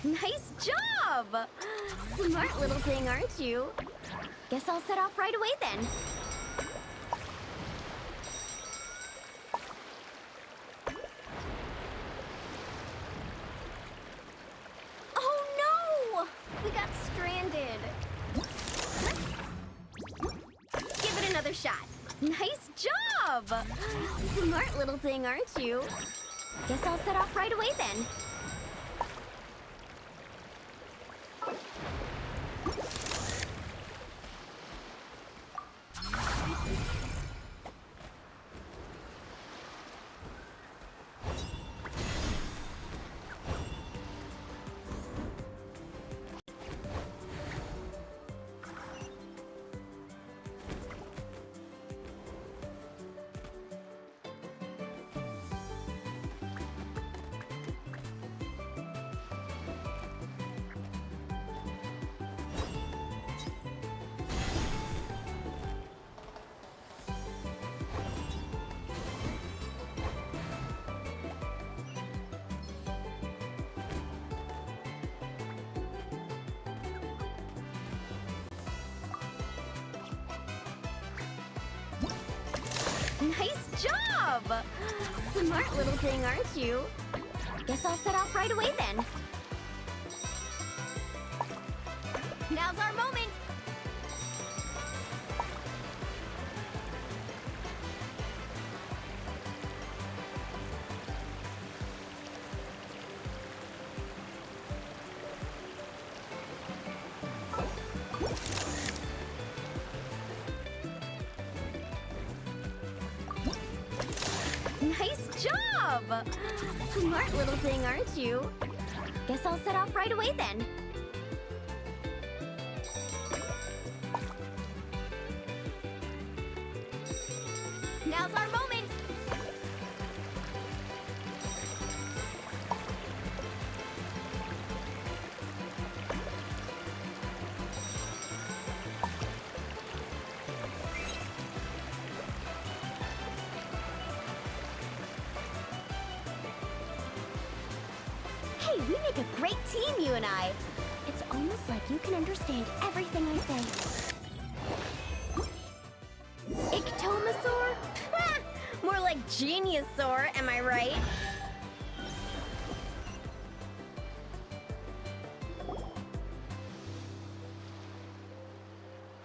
Nice job! Smart little thing, aren't you? Guess I'll set off right away then. Oh no! We got stranded. Give it another shot. Nice job! Smart little thing, aren't you? Guess I'll set off right away then. Nice job! Smart little thing, aren't you? Guess I'll set off right away then. Now's our moment! Nice job! Smart little thing, aren't you? Guess I'll set off right away then. Now's our moment! Hey, we make a great team, you and I. It's almost like you can understand everything I say. Ictomasaur? More like Geniusaur, am I right?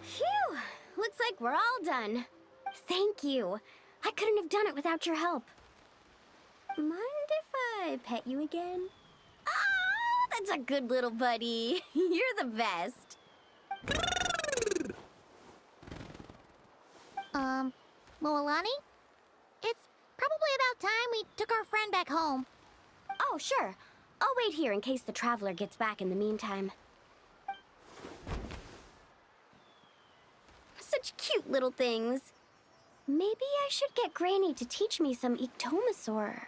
Phew! Looks like we're all done. Thank you. I couldn't have done it without your help. Mind if I pet you again? Oh, that's a good little buddy. You're the best. Moalani? It's probably about time we took our friend back home. Oh, sure. I'll wait here in case the traveler gets back in the meantime. Such cute little things. Maybe I should get Granny to teach me some Ictomasaur.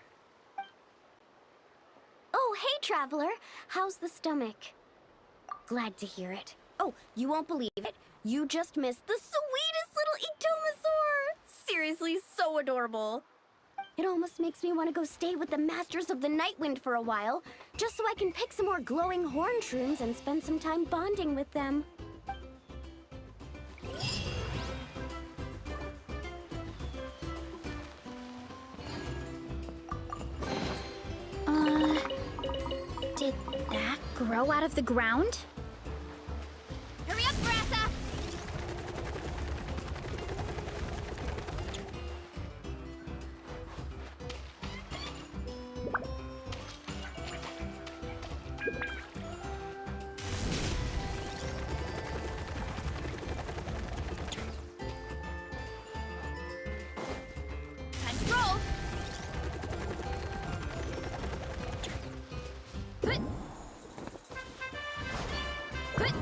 Oh, hey, traveler. How's the stomach? Glad to hear it. Oh, you won't believe it. You just missed the sweetest little Ictomasaur! Seriously, so adorable. It almost makes me want to go stay with the Masters of the Nightwind for a while, just so I can pick some more glowing horn shrooms and spend some time bonding with them. Did that grow out of the ground? Hurry up, Grassa! Time to roll! Good. Good.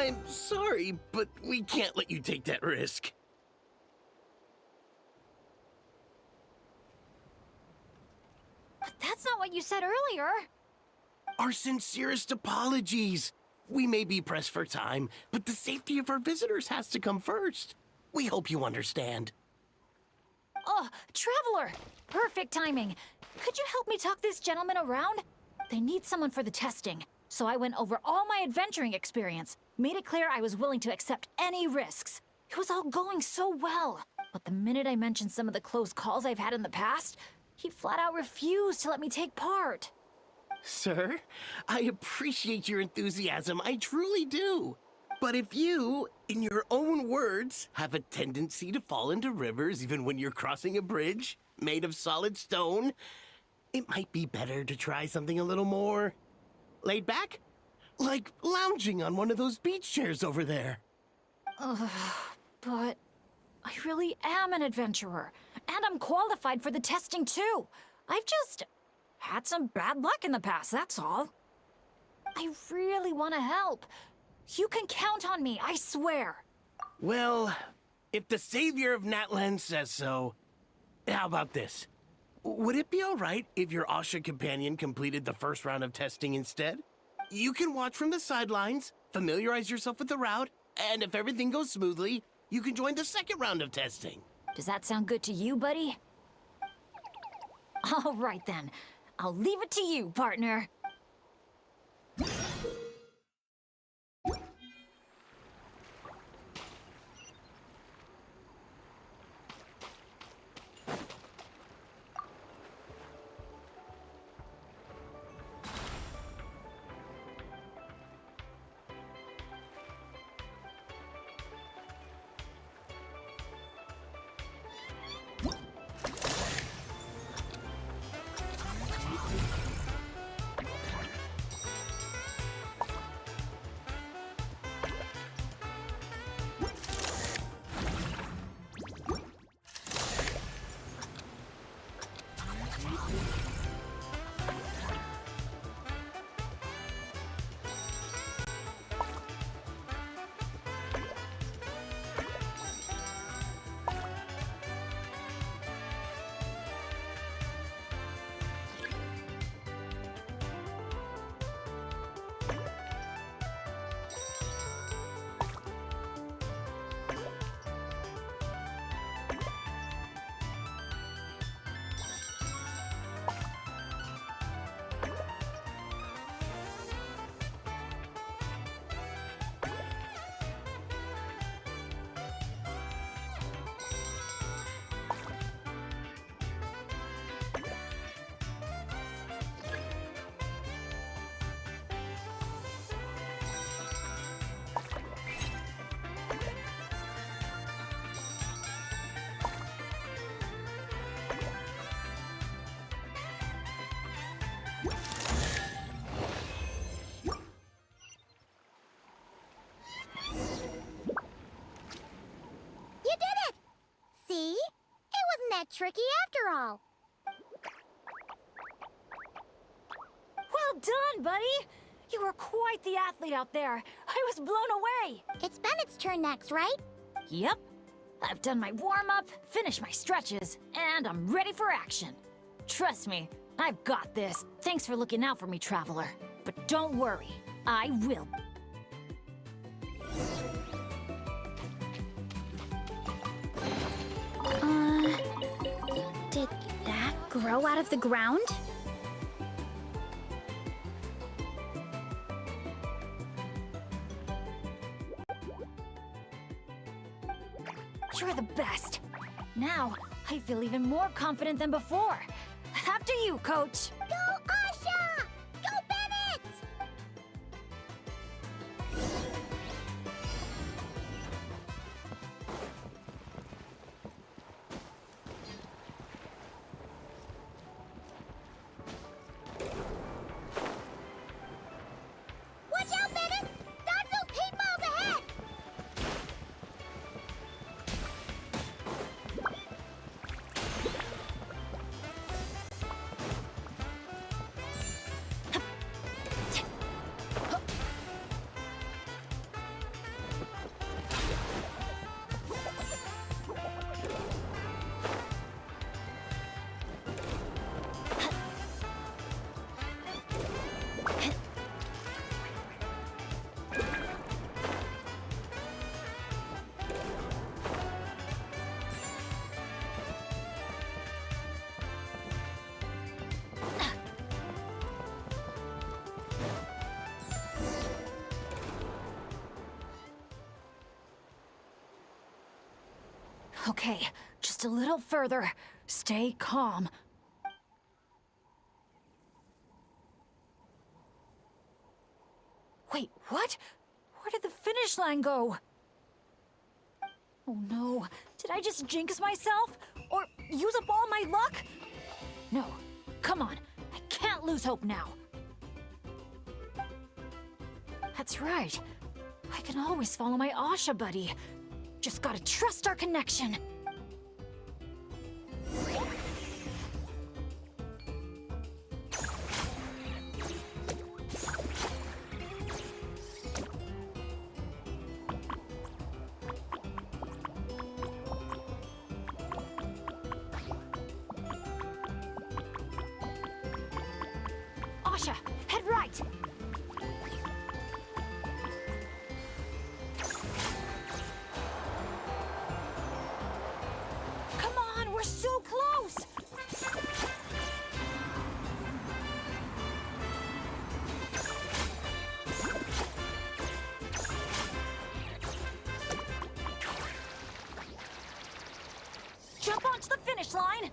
I'm sorry, but we can't let you take that risk. But that's not what you said earlier. Our sincerest apologies. We may be pressed for time, but the safety of our visitors has to come first. We hope you understand. Oh, Traveler! Perfect timing. Could you help me talk this gentleman around? They need someone for the testing, so I went over all my adventuring experience, made it clear I was willing to accept any risks. It was all going so well. But the minute I mentioned some of the close calls I've had in the past, he flat out refused to let me take part. Sir, I appreciate your enthusiasm, I truly do. But if you, in your own words, have a tendency to fall into rivers even when you're crossing a bridge made of solid stone, it might be better to try something a little more laid back? Like lounging on one of those beach chairs over there. But I really am an adventurer, and I'm qualified for the testing too. I've just had some bad luck in the past, that's all. I really want to help. You can count on me, I swear. Well, if the savior of Natlan says so, how about this? Would it be all right if your Asha companion completed the first round of testing instead? You can watch from the sidelines, familiarize yourself with the route, and if everything goes smoothly, you can join the second round of testing. Does that sound good to you, buddy? All right then. I'll leave it to you, partner. Tricky after all. Well done, buddy! You were quite the athlete out there. I was blown away. It's Bennett's turn next, right? Yep. I've done my warm-up, finished my stretches, and I'm ready for action. Trust me, I've got this. Thanks for looking out for me, Traveler. But don't worry, I will. Did that grow out of the ground? You're the best. Now, I feel even more confident than before. After you, Coach. Go, Asha! Go, Bennett! Watch out, Bennett! Dodge those paintballs ahead! Okay, just a little further. Stay calm. Wait, what? Where did the finish line go? Oh no, did I just jinx myself? Or use up all my luck? No, come on, I can't lose hope now. That's right. I can always follow my Asha buddy. Just gotta trust our connection. Asha, head right! Come on, we're so close! Jump onto the finish line!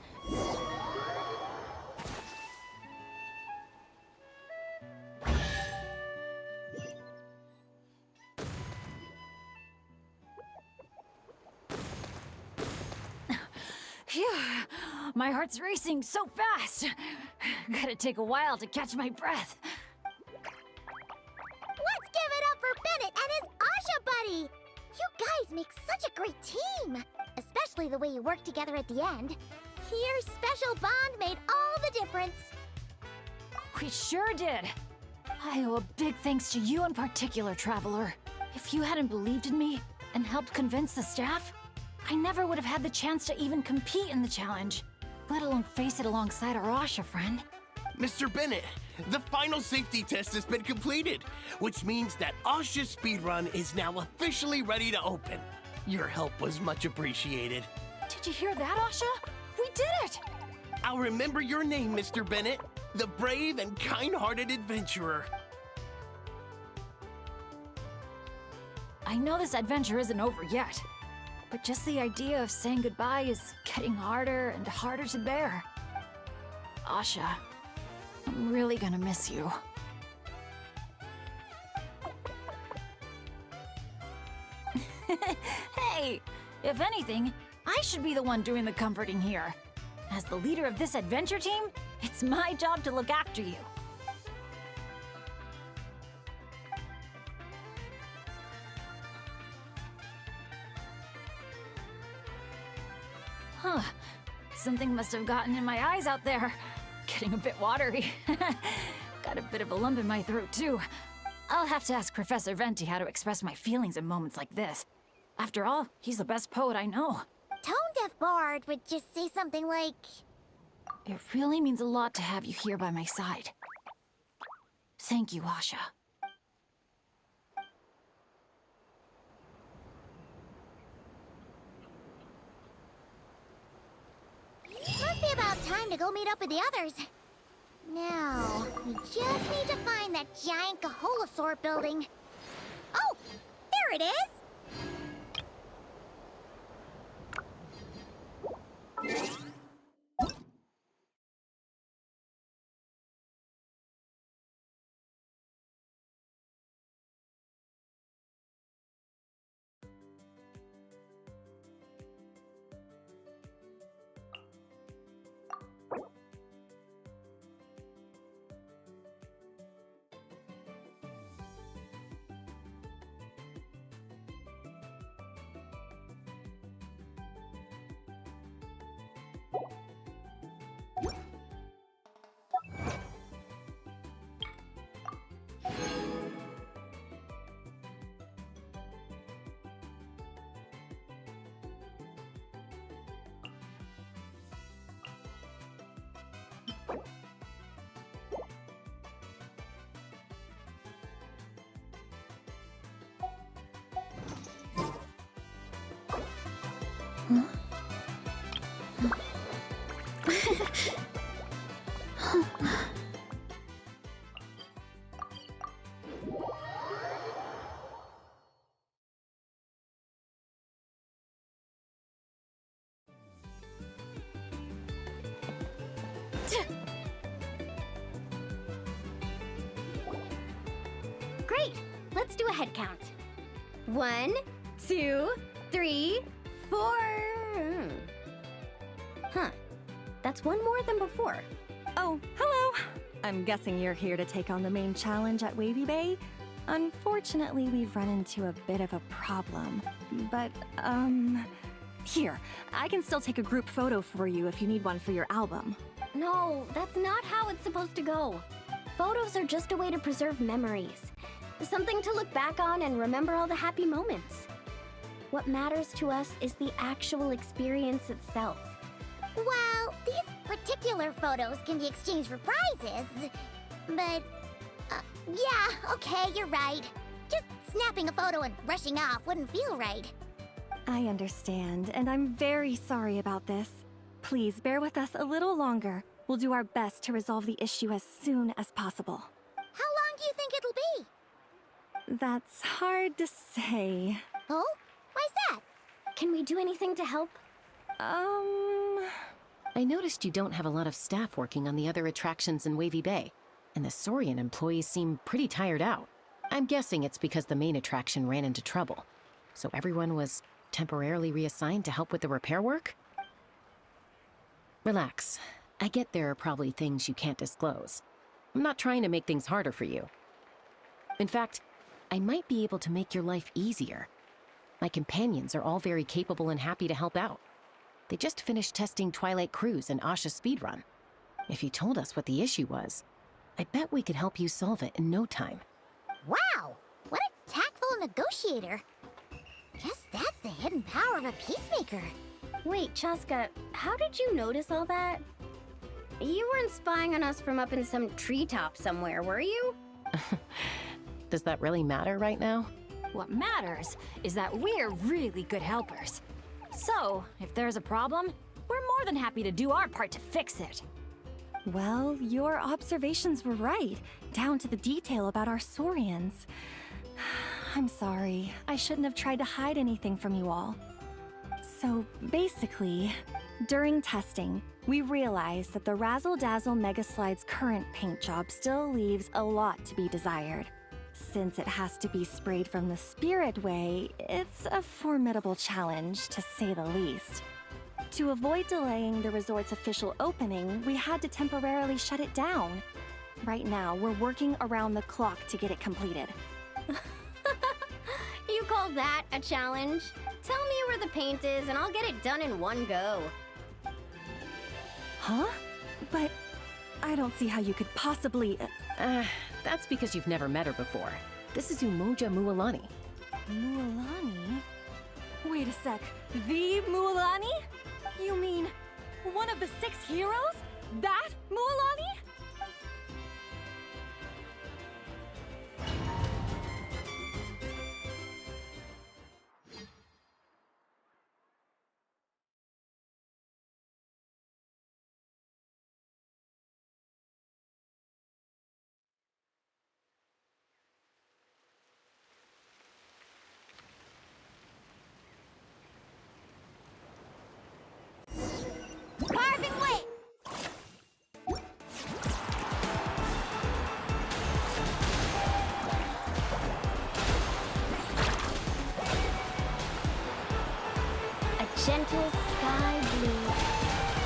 Phew, my heart's racing so fast. Gotta take a while to catch my breath. Let's give it up for Bennett and his Asha buddy! You guys make such a great team! Especially the way you work together at the end. Your special bond made all the difference. We sure did. I owe a big thanks to you in particular, Traveler. If you hadn't believed in me and helped convince the staff, I never would have had the chance to even compete in the challenge, let alone face it alongside our Asha friend. Mr. Bennett, the final safety test has been completed, which means that Asha's speedrun is now officially ready to open. Your help was much appreciated. Did you hear that, Asha? We did it! I'll remember your name, Mr. Bennett, the brave and kind-hearted adventurer. I know this adventure isn't over yet, but just the idea of saying goodbye is getting harder and harder to bear. Asha, I'm really gonna miss you. Hey, if anything, I should be the one doing the comforting here. As the leader of this adventure team, it's my job to look after you. Huh. Something must have gotten in my eyes out there. Getting a bit watery. Got a bit of a lump in my throat, too. I'll have to ask Professor Venti how to express my feelings in moments like this. After all, he's the best poet I know. Tone-deaf Bard would just say something like... It really means a lot to have you here by my side. Thank you, Asha. Must be about time to go meet up with the others. Now, we just need to find that giant Kaholosaur building. Oh, there it is! Great! Let's do a head count. 1, 2, 3, 4. Huh. That's one more than before. Oh, hello! I'm guessing you're here to take on the main challenge at Wavy Bay. Unfortunately, we've run into a bit of a problem. But, here, I can still take a group photo for you if you need one for your album. No, that's not how it's supposed to go. Photos are just a way to preserve memories. Something to look back on and remember all the happy moments. What matters to us is the actual experience itself. Well, these particular photos can be exchanged for prizes, but... yeah, okay, you're right. Just snapping a photo and rushing off wouldn't feel right. I understand, and I'm very sorry about this. Please bear with us a little longer. We'll do our best to resolve the issue as soon as possible. How long do you think it'll be? That's hard to say. Oh? Why's that? Can we do anything to help? I noticed you don't have a lot of staff working on the other attractions in Wavy Bay, and the Saurian employees seem pretty tired out. I'm guessing it's because the main attraction ran into trouble, so everyone was temporarily reassigned to help with the repair work? Relax. I get there are probably things you can't disclose. I'm not trying to make things harder for you. In fact, I might be able to make your life easier. My companions are all very capable and happy to help out. They just finished testing Twilight Cruise and Asha's speedrun. If you told us what the issue was, I bet we could help you solve it in no time. Wow! What a tactful negotiator. Guess that's the hidden power of a peacemaker. Wait, Chaska, how did you notice all that? You weren't spying on us from up in some treetop somewhere, were you? Does that really matter right now? What matters is that we're really good helpers. So, if there's a problem, we're more than happy to do our part to fix it. Well, your observations were right, down to the detail about our Saurians. I'm sorry. I shouldn't have tried to hide anything from you all. So, basically, during testing, we realized that the Razzle Dazzle Mega Slide's current paint job still leaves a lot to be desired. Since it has to be sprayed from the Spirit Way, it's a formidable challenge, to say the least. To avoid delaying the resort's official opening, we had to temporarily shut it down. Right now, we're working around the clock to get it completed. You call that a challenge? Tell me where the paint is and I'll get it done in one go. Huh? But I don't see how you could possibly... That's because you've never met her before. This is Umoja Mualani. Mualani? Wait a sec. The Mualani? You mean one of the 6 heroes? That Mualani? Carving way! A gentle sky blue.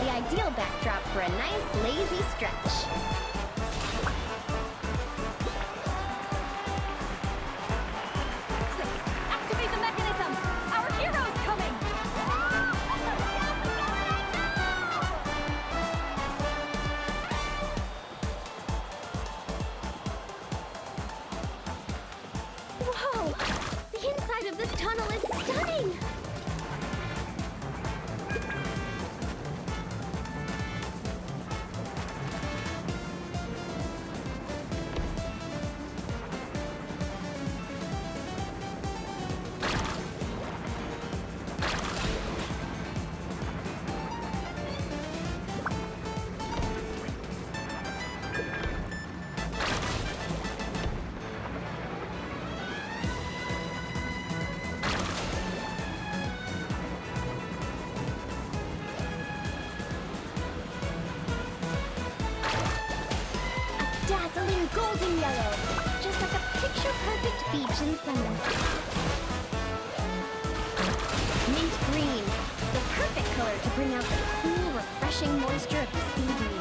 The ideal backdrop for a nice, lazy stretch. Activate the mechanism! Our hero's coming! Whoa! The inside of this tunnel is stunning! Dazzling golden yellow, just like a picture picture-perfect beach in summer. Mint green, the perfect color to bring out the cool, refreshing moisture of the sea breeze.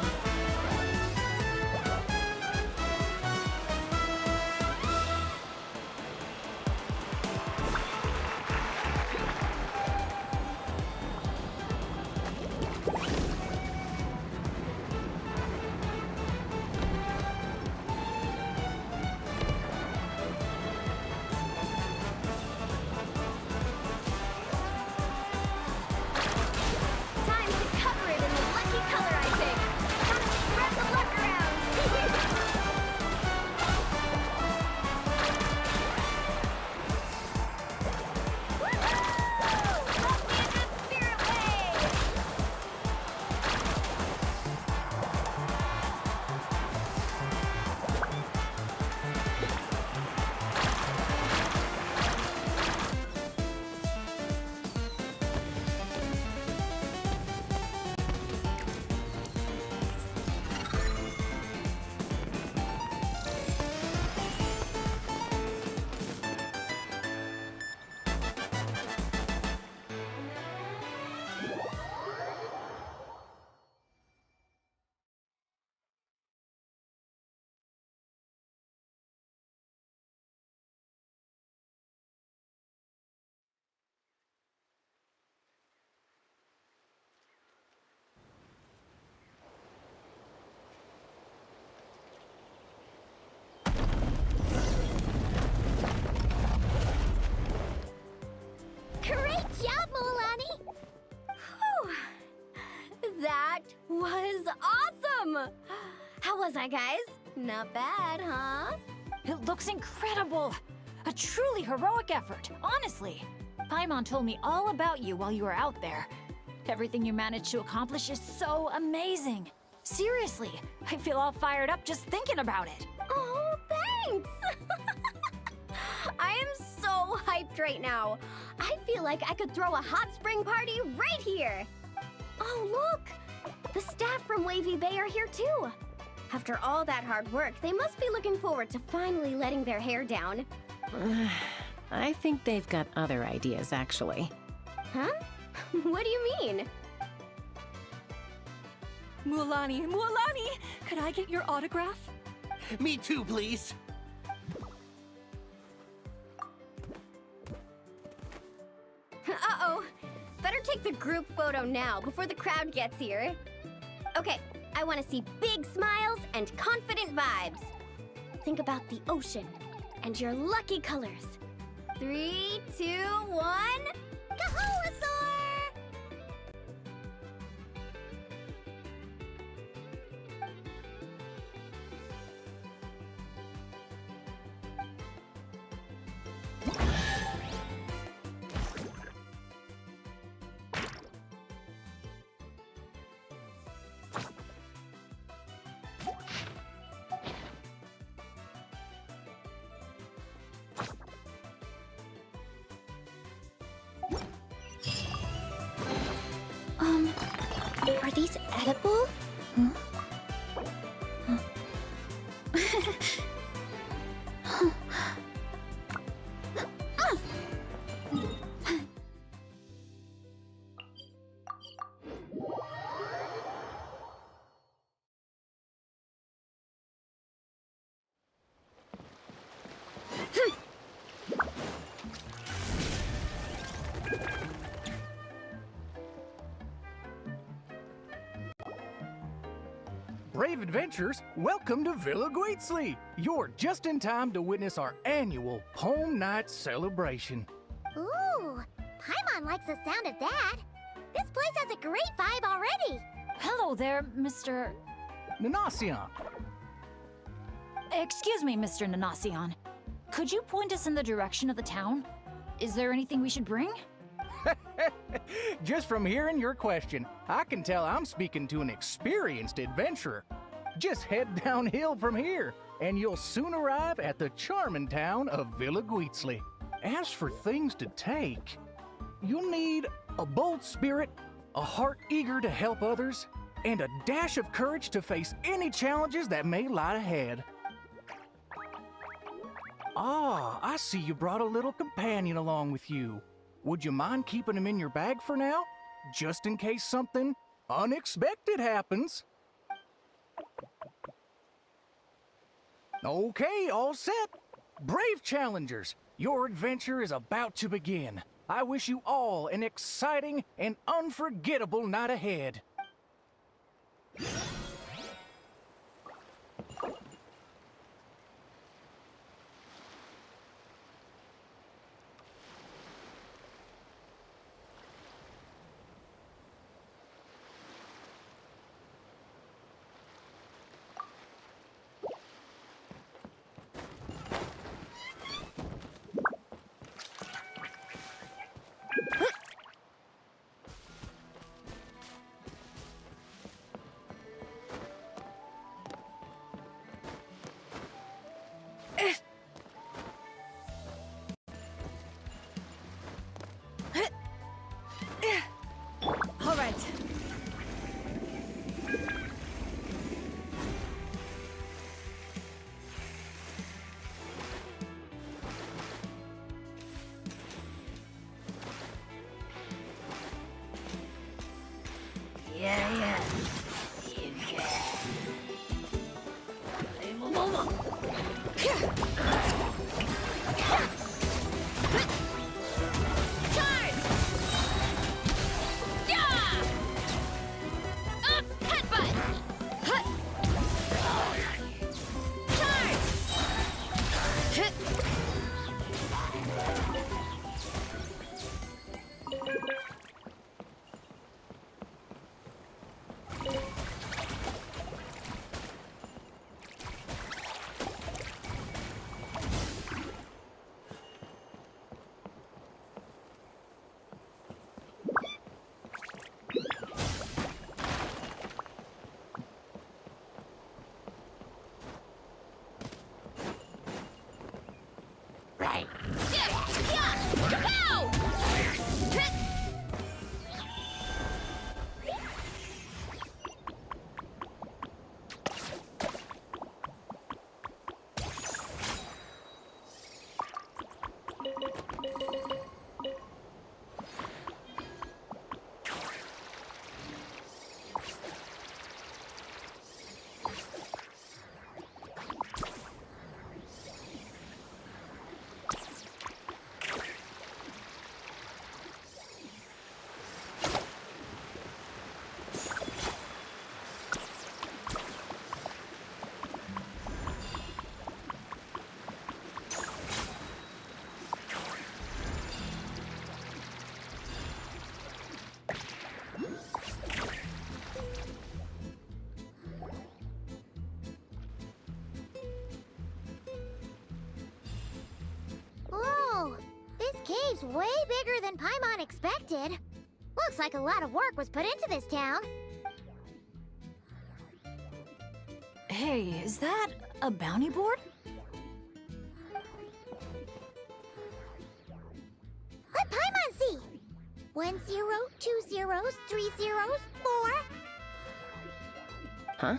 Great job, Milani! Whew. That was awesome! How was I, guys? Not bad, huh? It looks incredible! A truly heroic effort, honestly. Paimon told me all about you while you were out there. Everything you managed to accomplish is so amazing. Seriously, I feel all fired up just thinking about it. Oh, thanks! I am so hyped right now. I feel like I could throw a hot spring party right here. Oh, look! The staff from Wavy Bay are here too. After all that hard work, they must be looking forward to finally letting their hair down. I think they've got other ideas, actually. Huh? What do you mean? Mualani, could I get your autograph? Me too, please. Uh-oh. Better take the group photo now before the crowd gets here. Okay, I want to see big smiles and confident vibes. Think about the ocean and your lucky colors. 3, 2, 1... Kaholasaur! Are these edible? Huh? Brave adventurers, welcome to Villa Guitzley. You're just in time to witness our annual Home Night celebration. Ooh, Paimon likes the sound of that. This place has a great vibe already. Hello there, Mr. Nanasion. Excuse me, Mr. Nanasion. Could you point us in the direction of the town? Is there anything we should bring? Just from hearing your question, I can tell I'm speaking to an experienced adventurer. Just head downhill from here, and you'll soon arrive at the charming town of Villa Guitzley. As for things to take, you'll need a bold spirit, a heart eager to help others, and a dash of courage to face any challenges that may lie ahead. Ah, I see you brought a little companion along with you. Would you mind keeping him in your bag for now? Just in case something unexpected happens. Okay, all set. Brave challengers, your adventure is about to begin. I wish you all an exciting and unforgettable night ahead. All right. Yeah. You can. Charge! Yeah! Headbutt! Hut! Charge! Right. Whoa! This cave's way bigger than Paimon expected. Looks like a lot of work was put into this town. Hey, is that a bounty board? Let Paimon see! 1 0, 2 zeros, 3 zeros, 4. Huh?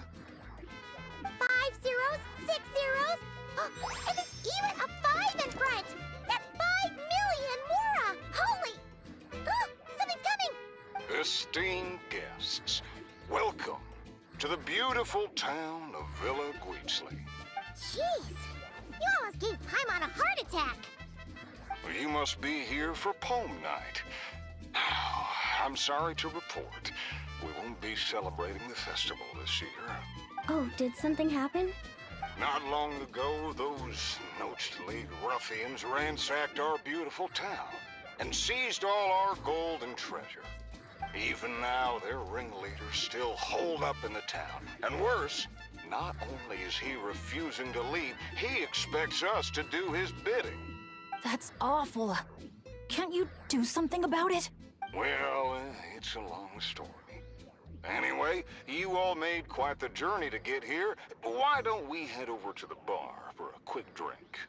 5 zeros, 6 zeros. And there's even a 5 in front! That's 5 million Mora! Holy! Oh, something's coming! Esteemed guests, welcome to the beautiful town of Villa Guitzli. Jeez! You almost gave Paimon a heart attack! You must be here for Poem Night. I'm sorry to report, we won't be celebrating the festival this year. Oh, did something happen? Not long ago, those Notes League ruffians ransacked our beautiful town and seized all our gold and treasure. Even now, their ringleaders still holed up in the town. And worse, not only is he refusing to leave, he expects us to do his bidding. That's awful. Can't you do something about it? Well, it's a long story. Anyway, you all made quite the journey to get here. Why don't we head over to the bar for a quick drink?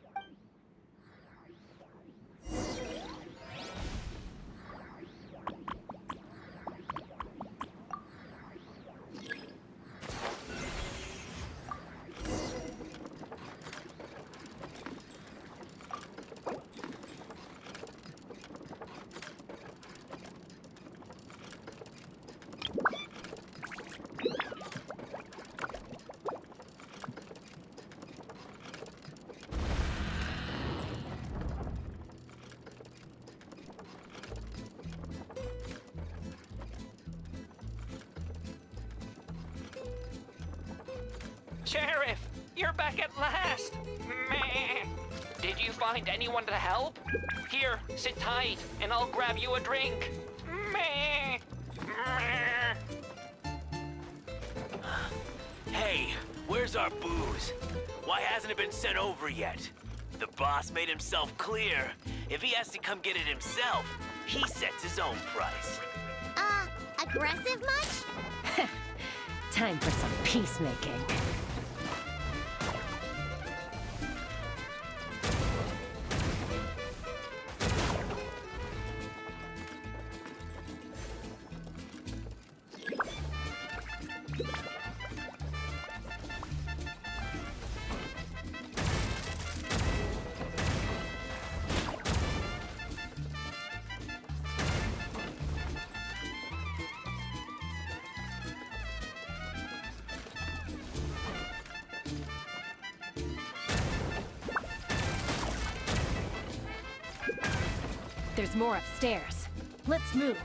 Sheriff, you're back at last! Meh. Did you find anyone to help? Here, sit tight, and I'll grab you a drink. Meh. Meh. Hey, where's our booze? Why hasn't it been sent over yet? The boss made himself clear. If he has to come get it himself, he sets his own price. Aggressive much? Time for some peacemaking. There's more upstairs. Let's move.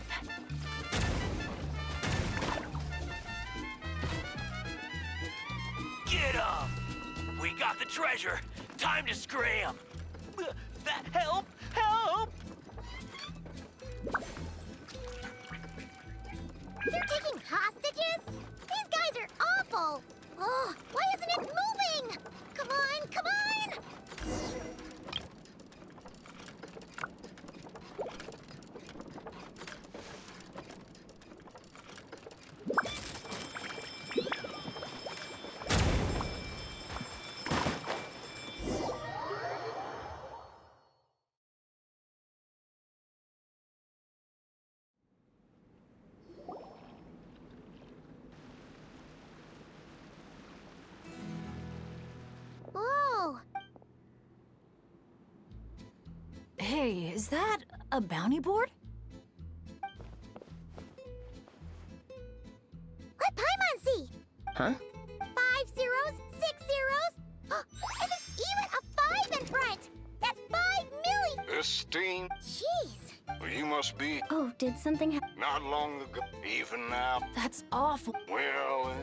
Get 'em! We got the treasure. Time to scram. Help! Help! They're taking hostages? These guys are awful! Oh, why isn't it moving? Come on, come on! Oh, Hey, is that a bounty board? what Paimon see? Huh? 5 zeros, 6 zeros? And there's even a 5 in front! That's 5 million! Esteem, Jeez! you must be Oh, did something happen? not long ago. Even now, That's awful. well,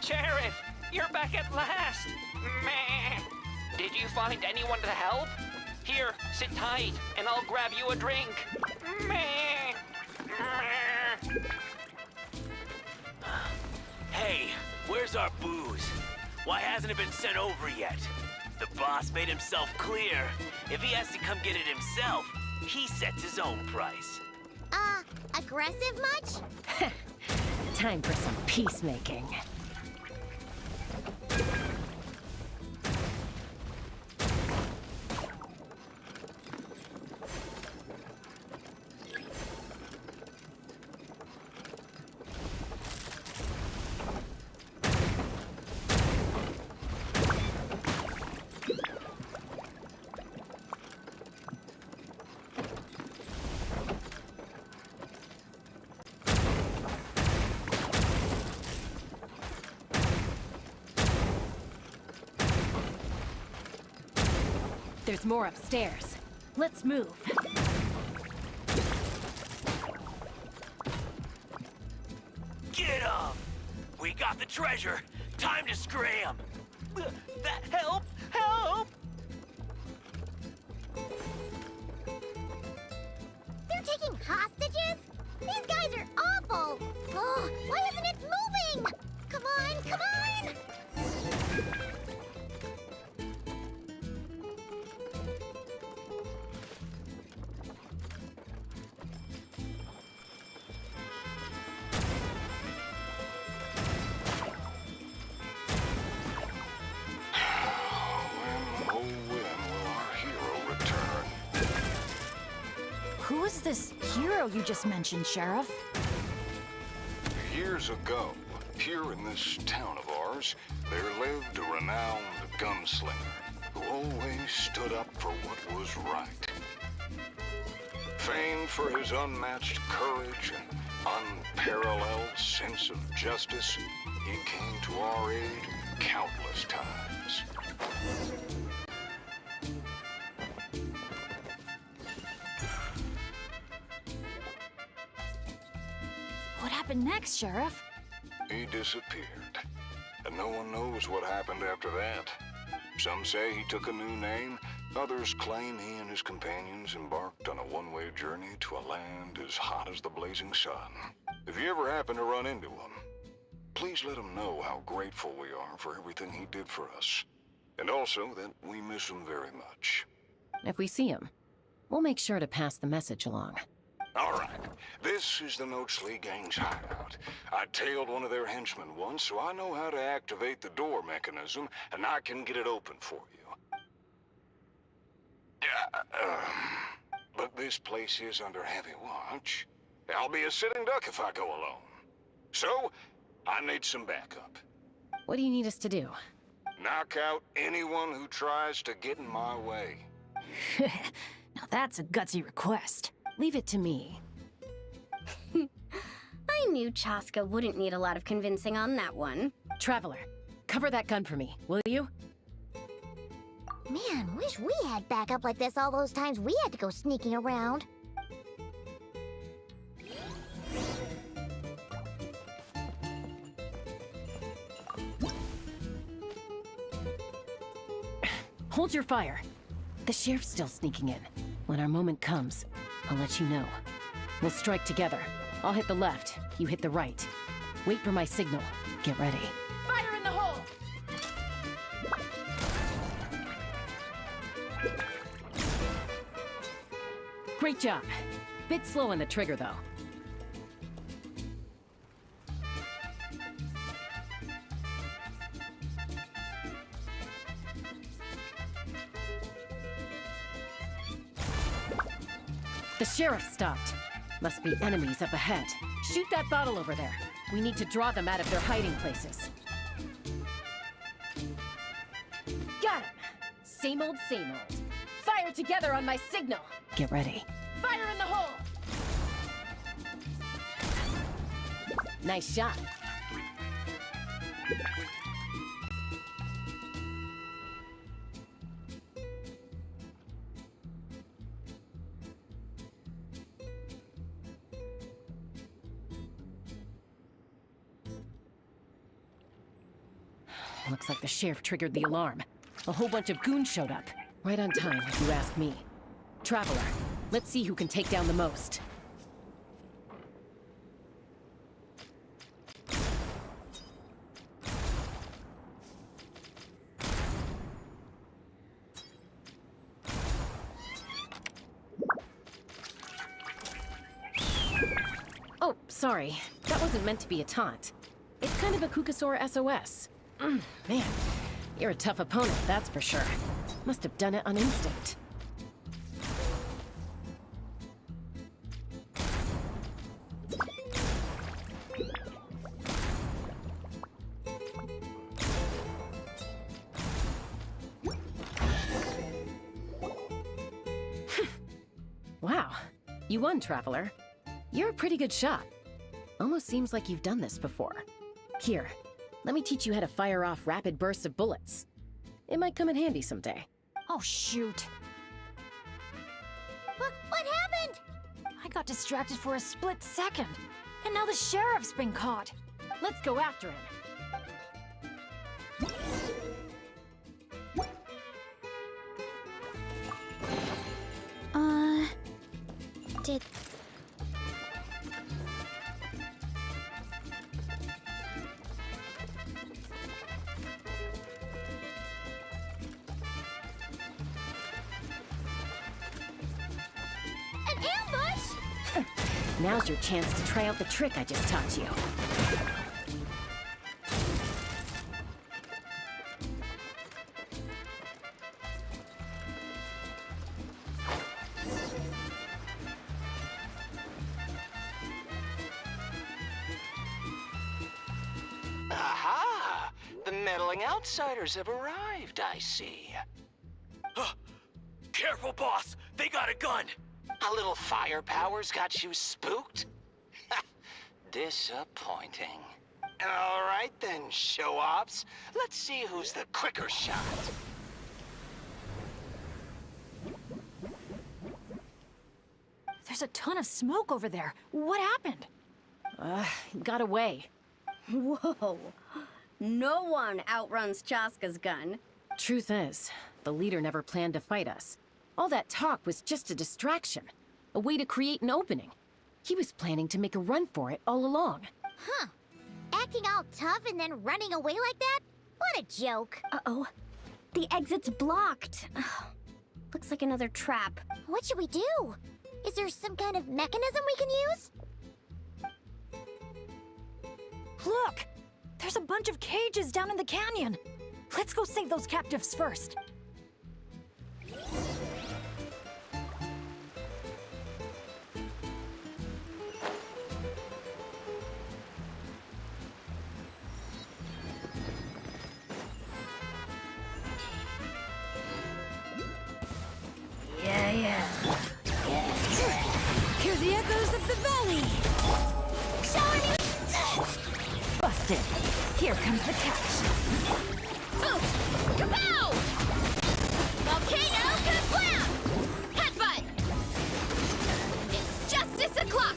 Sheriff, you're back at last! Meh. Did you find anyone to help? Here, sit tight, and I'll grab you a drink. Meh. Meh. Hey, where's our booze? Why hasn't it been sent over yet? The boss made himself clear. If he has to come get it himself, he sets his own price. Aggressive much? Time for some peacemaking. There's more upstairs. Let's move. Get 'em! We got the treasure. Time to scram. Help! Help! They're taking hostages? These guys are awful! Oh, why isn't it moving? Come on, come on! Who is this hero you just mentioned, Sheriff? Years ago, here in this town of ours, there lived a renowned gunslinger who always stood up for what was right. Famed for his unmatched courage and unparalleled sense of justice, he came to our aid countless times. What happened next, Sheriff? He disappeared, and no one knows what happened after that. Some say he took a new name, others claim he and his companions embarked on a one-way journey to a land as hot as the blazing sun. If you ever happen to run into him, please let him know how grateful we are for everything he did for us, and also that we miss him very much. If we see him, we'll make sure to pass the message along. All right, this is the Notesley Gang's hideout. I tailed one of their henchmen once, so I know how to activate the door mechanism, and I can get it open for you. But this place is under heavy watch. I'll be a sitting duck if I go alone. So, I need some backup. What do you need us to do? Knock out anyone who tries to get in my way. Now that's a gutsy request. Leave it to me. I knew Chaska wouldn't need a lot of convincing on that one. Traveler, cover that gun for me, will you? Man, wish we had backup like this all those times we had to go sneaking around. Hold your fire. The sheriff's still sneaking in. When our moment comes, I'll let you know. We'll strike together. I'll hit the left, you hit the right. Wait for my signal. Get ready. Fire in the hole! Great job. Bit slow on the trigger, though. The sheriff stopped. Must be enemies up ahead. Shoot that bottle over there. We need to draw them out of their hiding places. Got him! Same old, same old. Fire together on my signal! Get ready. Fire in the hole! Nice shot. Looks like the sheriff triggered the alarm. A whole bunch of goons showed up. Right on time, if you ask me. Traveler, let's see who can take down the most. Oh, sorry. That wasn't meant to be a taunt. It's kind of a Kukasaur SOS. Man, you're a tough opponent, that's for sure. Must have done it on instinct. Wow, you won, Traveler. You're a pretty good shot. Almost seems like you've done this before. Here, let me teach you how to fire off rapid bursts of bullets. It might come in handy someday. Oh, shoot. What happened? I got distracted for a split second, and now the sheriff's been caught. Let's go after him. Did... An ambush? Now's your chance to try out the trick I just taught you. meddling outsiders have arrived, I see. Careful, boss! They got a gun! A little firepower's got you spooked? Disappointing. All right then, show-offs. Let's see who's the quicker shot. There's a ton of smoke over there. What happened? Got away. Whoa. No one outruns Chaska's gun. Truth is, the leader never planned to fight us. All that talk was just a distraction. A way to create an opening. He was planning to make a run for it all along. Huh. Acting all tough and then running away like that? What a joke. Uh-oh. The exit's blocked. Looks like another trap. What should we do? Is there some kind of mechanism we can use? Look! There's a bunch of cages down in the canyon. Let's go save those captives first. Yeah. Hear the echoes of the valley! Busted! Here comes the catch! Oof! Kapow! Volcano Kaplam! Headbutt! It's justice o'clock!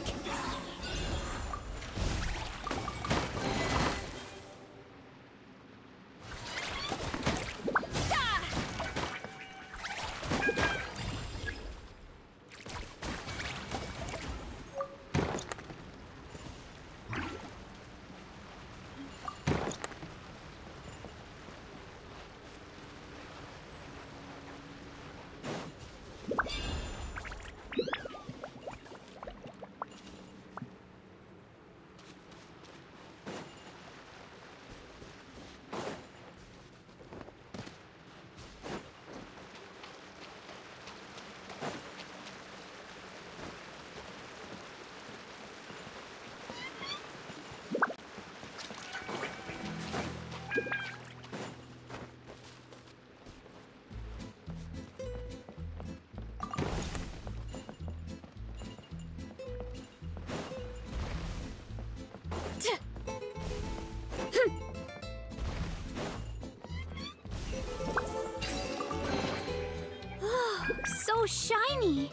So shiny!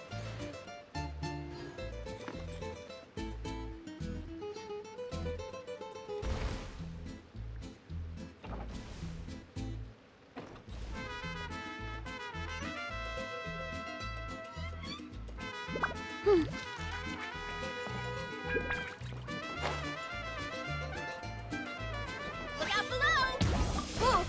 Look out below! Whoa!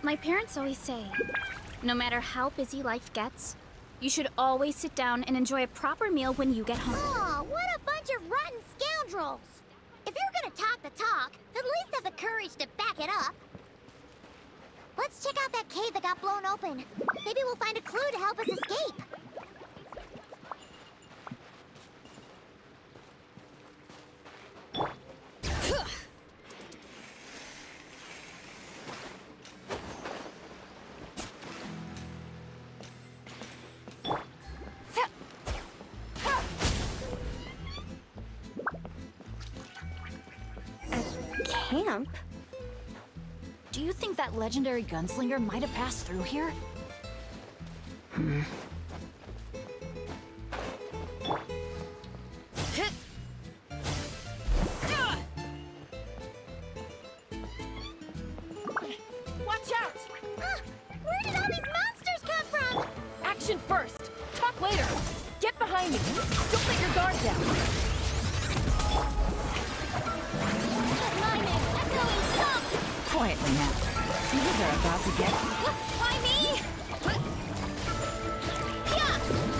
My parents always say, no matter how busy life gets, you should always sit down and enjoy a proper meal when you get home. Oh, what a bunch of rotten scoundrels! If you're gonna talk the talk, at least have the courage to back it up. Let's check out that cave that got blown open. Maybe we'll find a clue to help us escape. Camp? Do you think that legendary gunslinger might have passed through here? Don't let your guard down! Quietly now. Things are about to get... Why me? Yeah!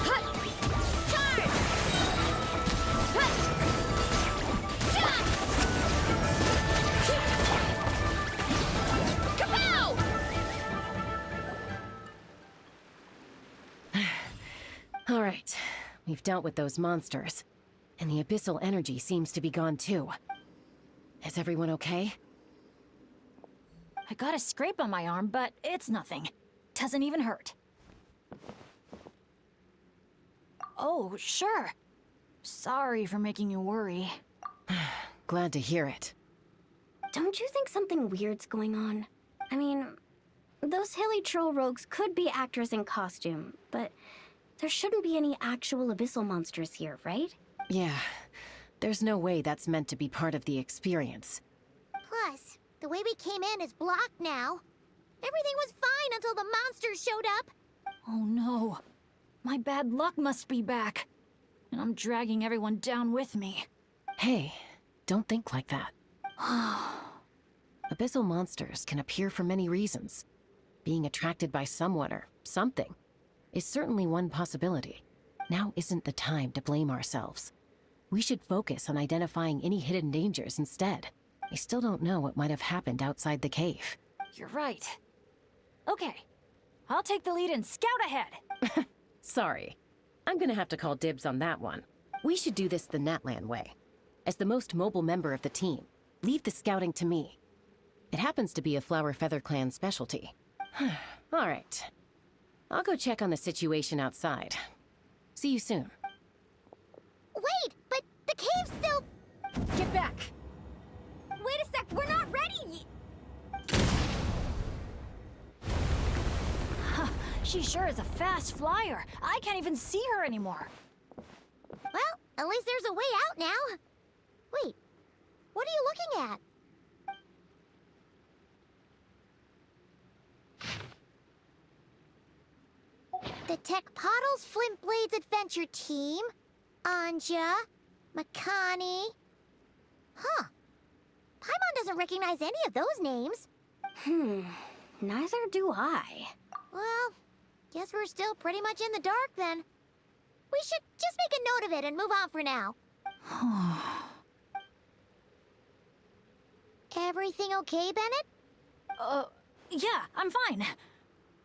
Charge! Kapow! All right. We've dealt with those monsters. And the abyssal energy seems to be gone too. Is everyone okay? I got a scrape on my arm, but it's nothing. Doesn't even hurt. Oh, sure. Sorry for making you worry. Glad to hear it. Don't you think something weird's going on? I mean, those hilly troll rogues could be actors in costume, but there shouldn't be any actual abyssal monsters here, right? Yeah. There's no way that's meant to be part of the experience. Plus, the way we came in is blocked now. Everything was fine until the monsters showed up. Oh no. My bad luck must be back. And I'm dragging everyone down with me. Hey, don't think like that. Abyssal monsters can appear for many reasons. Being attracted by someone or something is certainly one possibility. Now isn't the time to blame ourselves. We should focus on identifying any hidden dangers instead. We still don't know what might have happened outside the cave. You're right. Okay. I'll take the lead and scout ahead. Sorry. I'm gonna have to call dibs on that one. We should do this the Natlan way. As the most mobile member of the team, leave the scouting to me. It happens to be a Flower Feather Clan specialty. All right. I'll go check on the situation outside. See you soon. Wait, but the cave's still... Get back! Wait a sec, we're not ready! She sure is a fast flyer. I can't even see her anymore. Well, at least there's a way out now. Wait, what are you looking at? The Tech Pottles Flint Blades Adventure Team. Anja. Makani. Huh. Paimon doesn't recognize any of those names. Neither do I. Well, guess we're still pretty much in the dark then. We should just make a note of it and move on for now. Everything okay, Bennett? Yeah, I'm fine.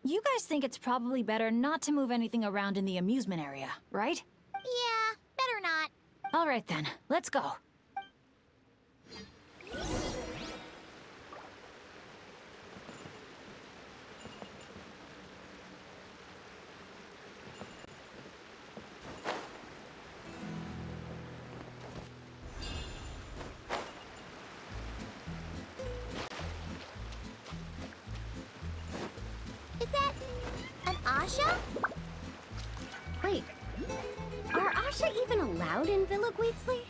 You guys think it's probably better not to move anything around in the amusement area, right? Yeah, better not. All right then, let's go. Is that an Asha? Wait, are Asha even allowed in Villa Gweetsley?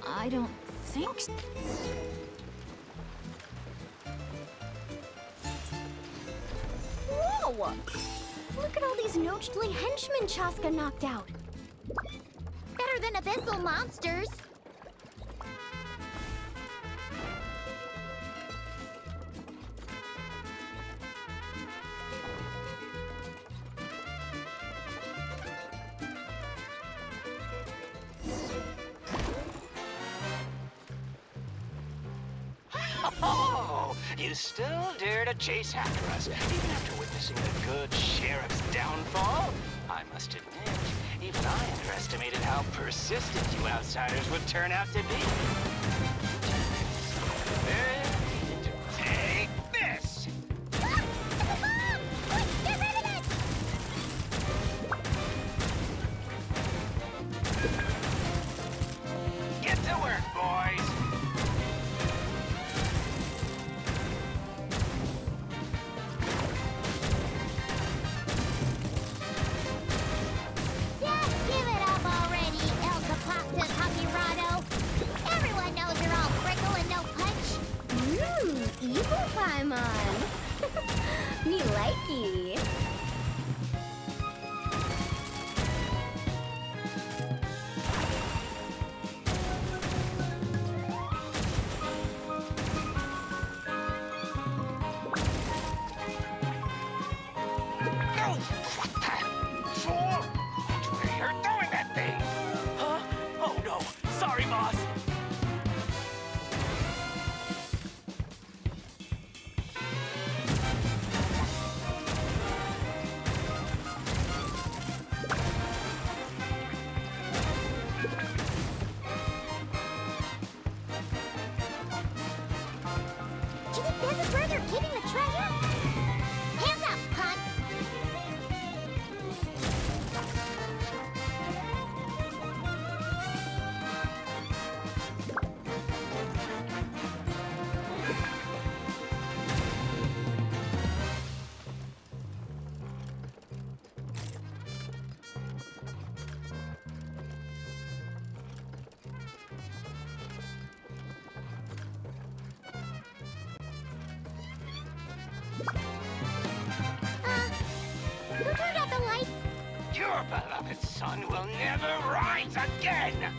I don't think so. Whoa! Look at all these Nochtly henchmen Chaska knocked out. Better than abyssal monsters. Oh, you still dare to chase after us, even after witnessing the good sheriff's downfall? I must admit, even I underestimated how persistent you outsiders would turn out to be. Take this! Get to work, boys! Just give it up already, El Capactus Hakirado. Everyone knows you're all sun will never rise again!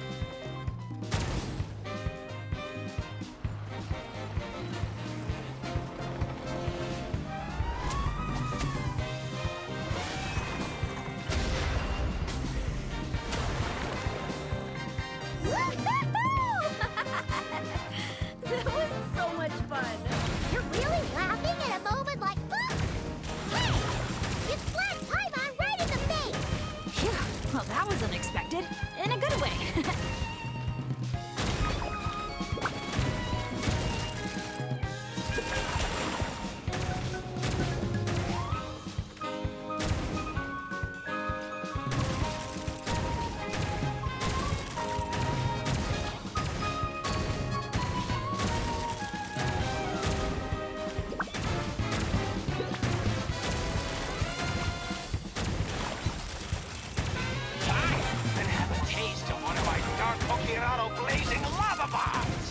That was so much fun. You're really laughing at a moment like, hey! You slapped Paimon right in the face! Phew, well, that was unexpected. In a good way. And have a taste of one of my dark Okirado blazing lava bombs!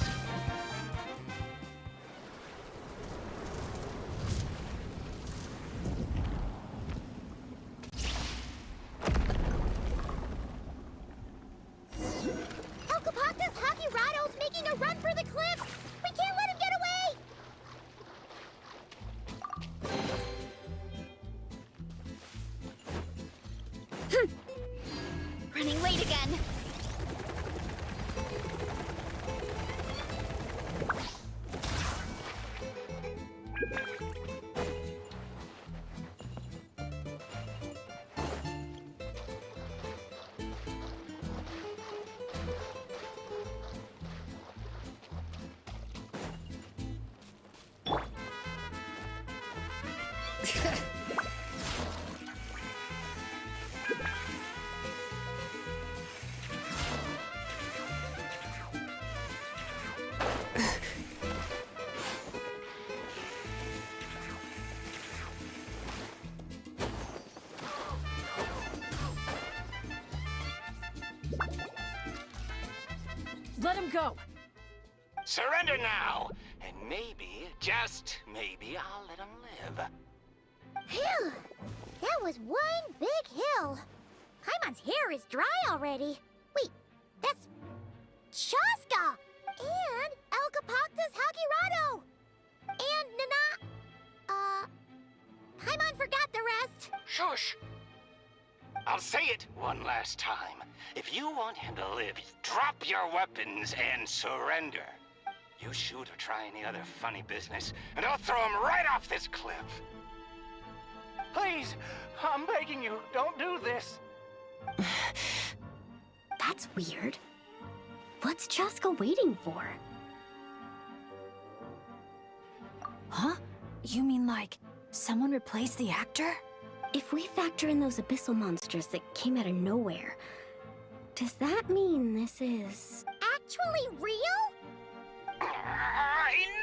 Elcapactus Hakirado's making a run for the cliff! We can't let him get away! Running late again. Let him go. Surrender now! And maybe, just maybe, I'll let him live. Phew! That was one big hill. Paimon's hair is dry already. Wait, that's Chaska! And Elcapactus Hakirado! And Paimon forgot the rest. Shush! I'll say it one last time. If you want him to live, drop your weapons and surrender. You shoot or try any other funny business, and I'll throw him right off this cliff. Please, I'm begging you, don't do this. That's weird. What's Chaska waiting for? Huh? You mean like someone replaced the actor? If we factor in those abyssal monsters that came out of nowhere, does that mean this is... Actually real?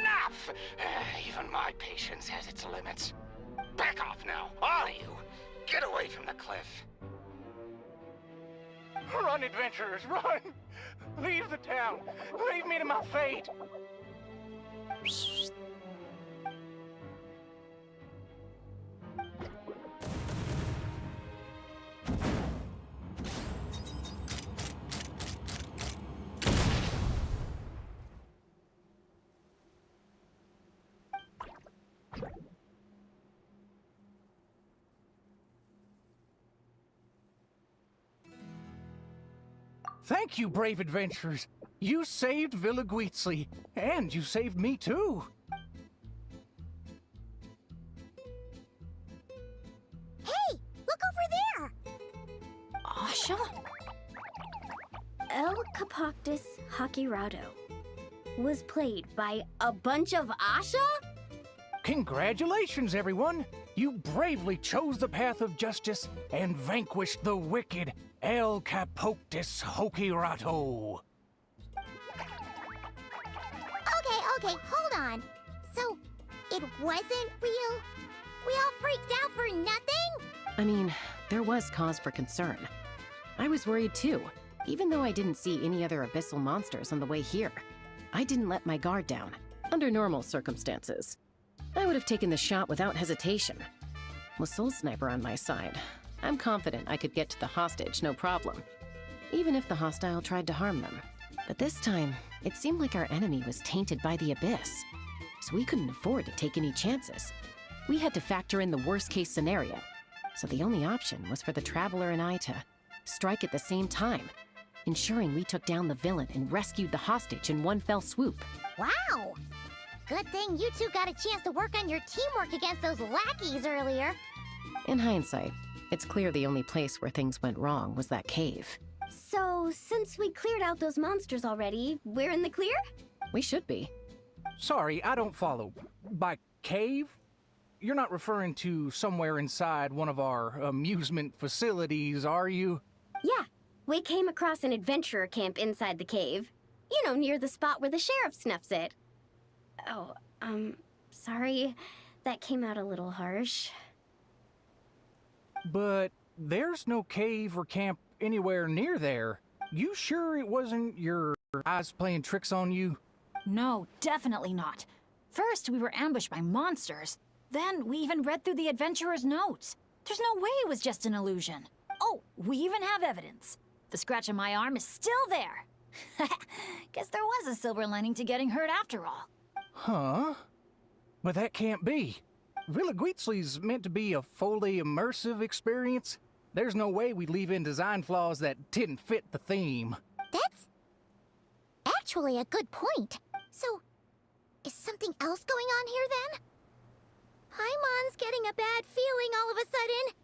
Enough! Even my patience has its limits. Back off now, all of you. Get away from the cliff. Run, adventurers, run! Leave the town! Leave me to my fate! Thank you, brave adventurers. You saved Villaguizli, and you saved me too. Hey, look over there! Asha? Elcapactus Hakirado was played by a bunch of Asha? Congratulations, everyone! You bravely chose the path of justice and vanquished the wicked Elcapactus Hakirado. Okay, hold on. So, it wasn't real? We all freaked out for nothing? I mean, there was cause for concern. I was worried too, even though I didn't see any other abyssal monsters on the way here. I didn't let my guard down, under normal circumstances. I would have taken the shot without hesitation. With Soul Sniper on my side, I'm confident I could get to the hostage, no problem. Even if the hostile tried to harm them. But this time, it seemed like our enemy was tainted by the Abyss. So we couldn't afford to take any chances. We had to factor in the worst-case scenario. So the only option was for the Traveler and I to strike at the same time, ensuring we took down the villain and rescued the hostage in one fell swoop. Wow! Good thing you two got a chance to work on your teamwork against those lackeys earlier. In hindsight, it's clear the only place where things went wrong was that cave. So, since we cleared out those monsters already, we're in the clear? We should be. Sorry, I don't follow. By cave? You're not referring to somewhere inside one of our amusement facilities, are you? Yeah, we came across an adventurer camp inside the cave. You know, near the spot where the sheriff snuffs it. Oh, sorry. That came out a little harsh. But there's no cave or camp anywhere near there. You sure it wasn't your eyes playing tricks on you? No, definitely not. First, we were ambushed by monsters. Then, we even read through the adventurer's notes. There's no way it was just an illusion. Oh, we even have evidence. The scratch on my arm is still there. Guess there was a silver lining to getting hurt after all. Huh? But that can't be. Villa Guitzli's meant to be a fully immersive experience. There's no way we'd leave in design flaws that didn't fit the theme. That's actually a good point. So, is something else going on here then? Paimon's getting a bad feeling all of a sudden.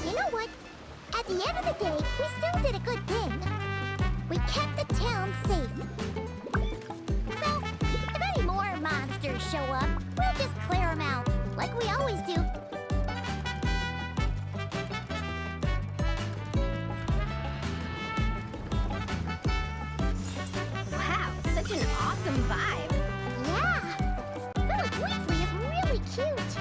You know what? At the end of the day, we still did a good thing. We kept the town safe. So, if any more monsters show up, we'll just clear them out, like we always do. Wow, such an awesome vibe. Yeah! Villa Guitzli is really cute.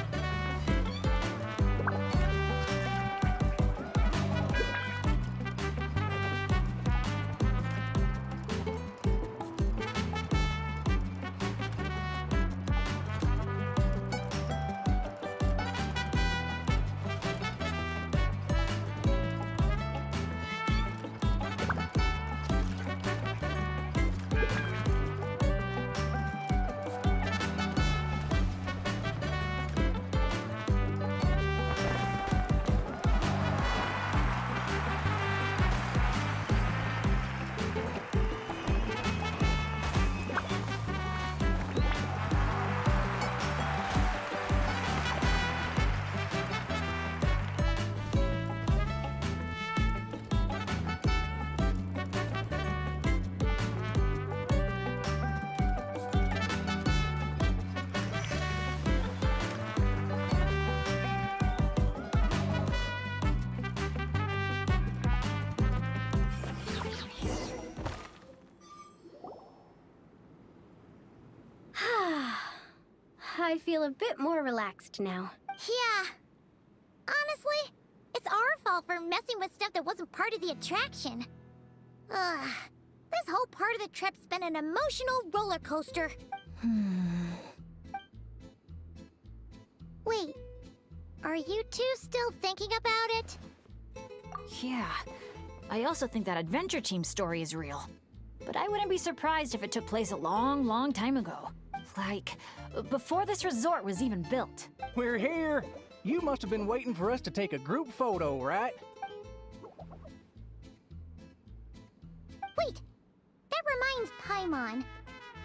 I feel a bit more relaxed now. Yeah. Honestly, it's our fault for messing with stuff that wasn't part of the attraction. Ugh. This whole part of the trip's been an emotional roller coaster. Wait, Are you two still thinking about it? Yeah. I also think that Adventure Team story is real. But I wouldn't be surprised if it took place a long, long time ago. Like, before this resort was even built. We're here! You must have been waiting for us to take a group photo, right? Wait! That reminds Paimon.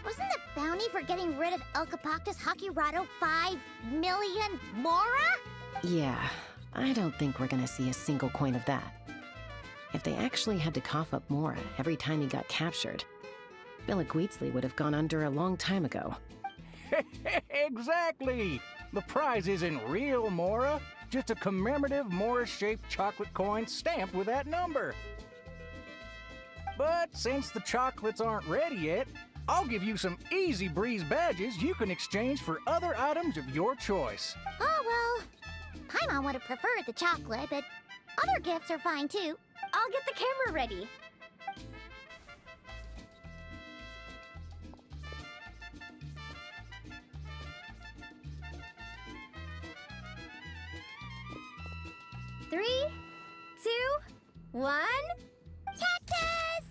Wasn't the bounty for getting rid of El Capactus Hakirado 5 million Mora? Yeah, I don't think we're gonna see a single coin of that. If they actually had to cough up Mora every time he got captured, Villaguizli would have gone under a long time ago. Exactly! The prize isn't real Mora, just a commemorative Mora-shaped chocolate coin stamped with that number. But since the chocolates aren't ready yet, I'll give you some easy breeze badges you can exchange for other items of your choice. Oh, well, Paimon would have preferred the chocolate, but other gifts are fine too. I'll get the camera ready. Three, two, one. Cactus!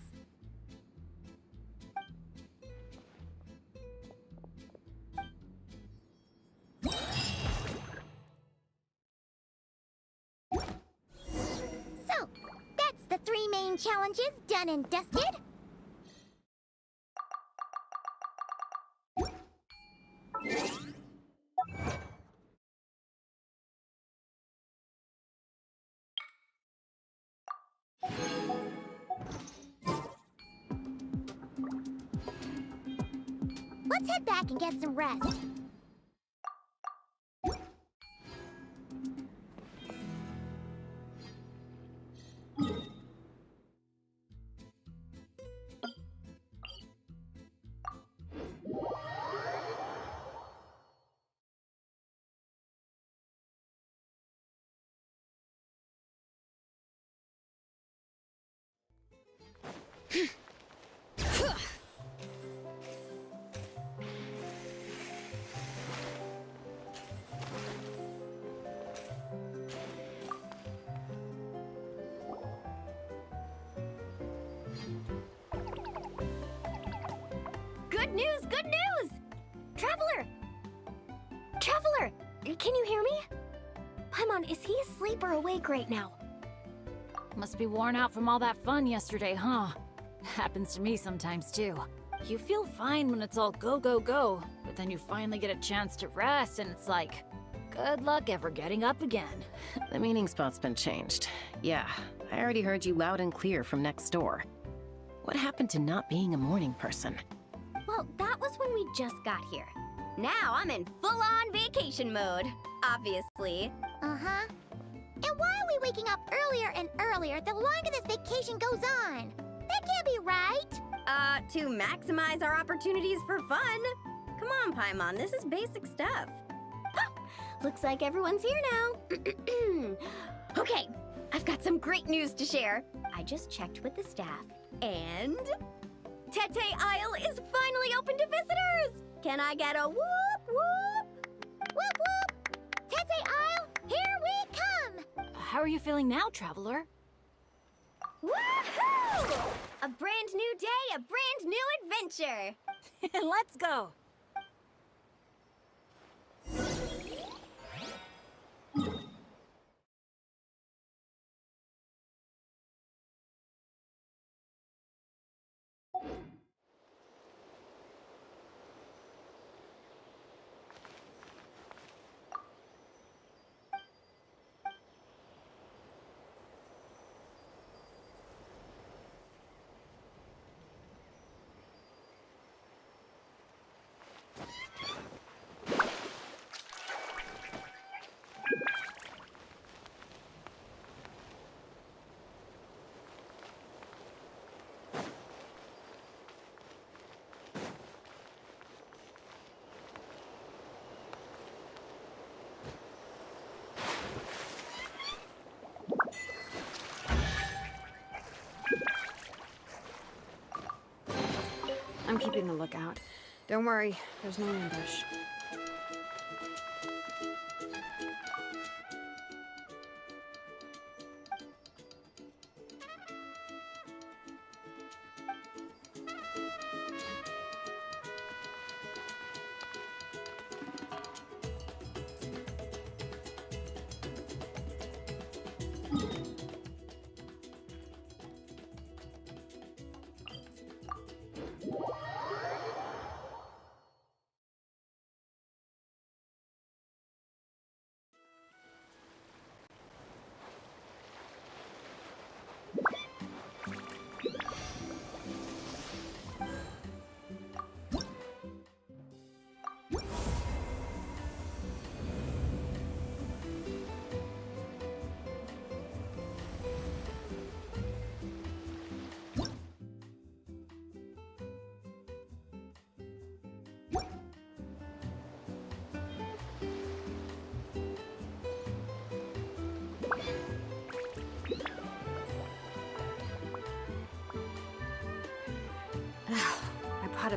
So, that's the 3 main challenges done and dusted. Let's head back and get some rest. Good news, good news! Traveler! Traveler! Can you hear me? Paimon, is he asleep or awake right now? Must be worn out from all that fun yesterday, huh? Happens to me sometimes too. You feel fine when it's all go, go, go, but then you finally get a chance to rest and it's like, good luck ever getting up again. The meeting spot's been changed. Yeah, I already heard you loud and clear from next door. What happened to not being a morning person? Well, that was when we just got here. Now I'm in full-on vacation mode, obviously. Uh-huh. And why are we waking up earlier and earlier the longer this vacation goes on? That can't be right. To maximize our opportunities for fun. Come on, Paimon, this is basic stuff. Oh, looks like everyone's here now. Okay, I've got some great news to share. I just checked with the staff, and Tete Isle is finally open to visitors! Can I get a whoop whoop? Whoop whoop! Tete Isle, here we come! How are you feeling now, Traveler? Woohoo! A brand new day, a brand new adventure! Let's go! I'm keeping a lookout. Don't worry, there's no ambush.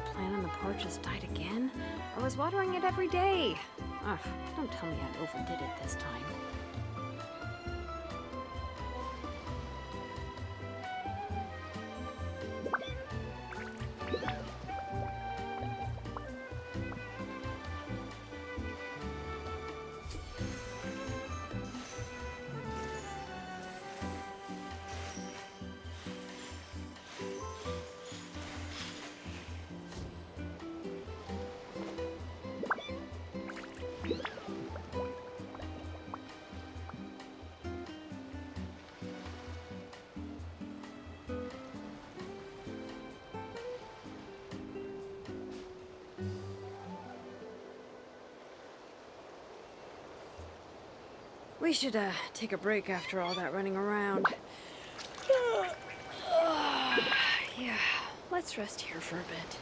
potted plant on the porch has died again? I was watering it every day. Ugh, don't tell me I overdid it this time. We should, take a break after all that running around. Yeah, let's rest here for a bit.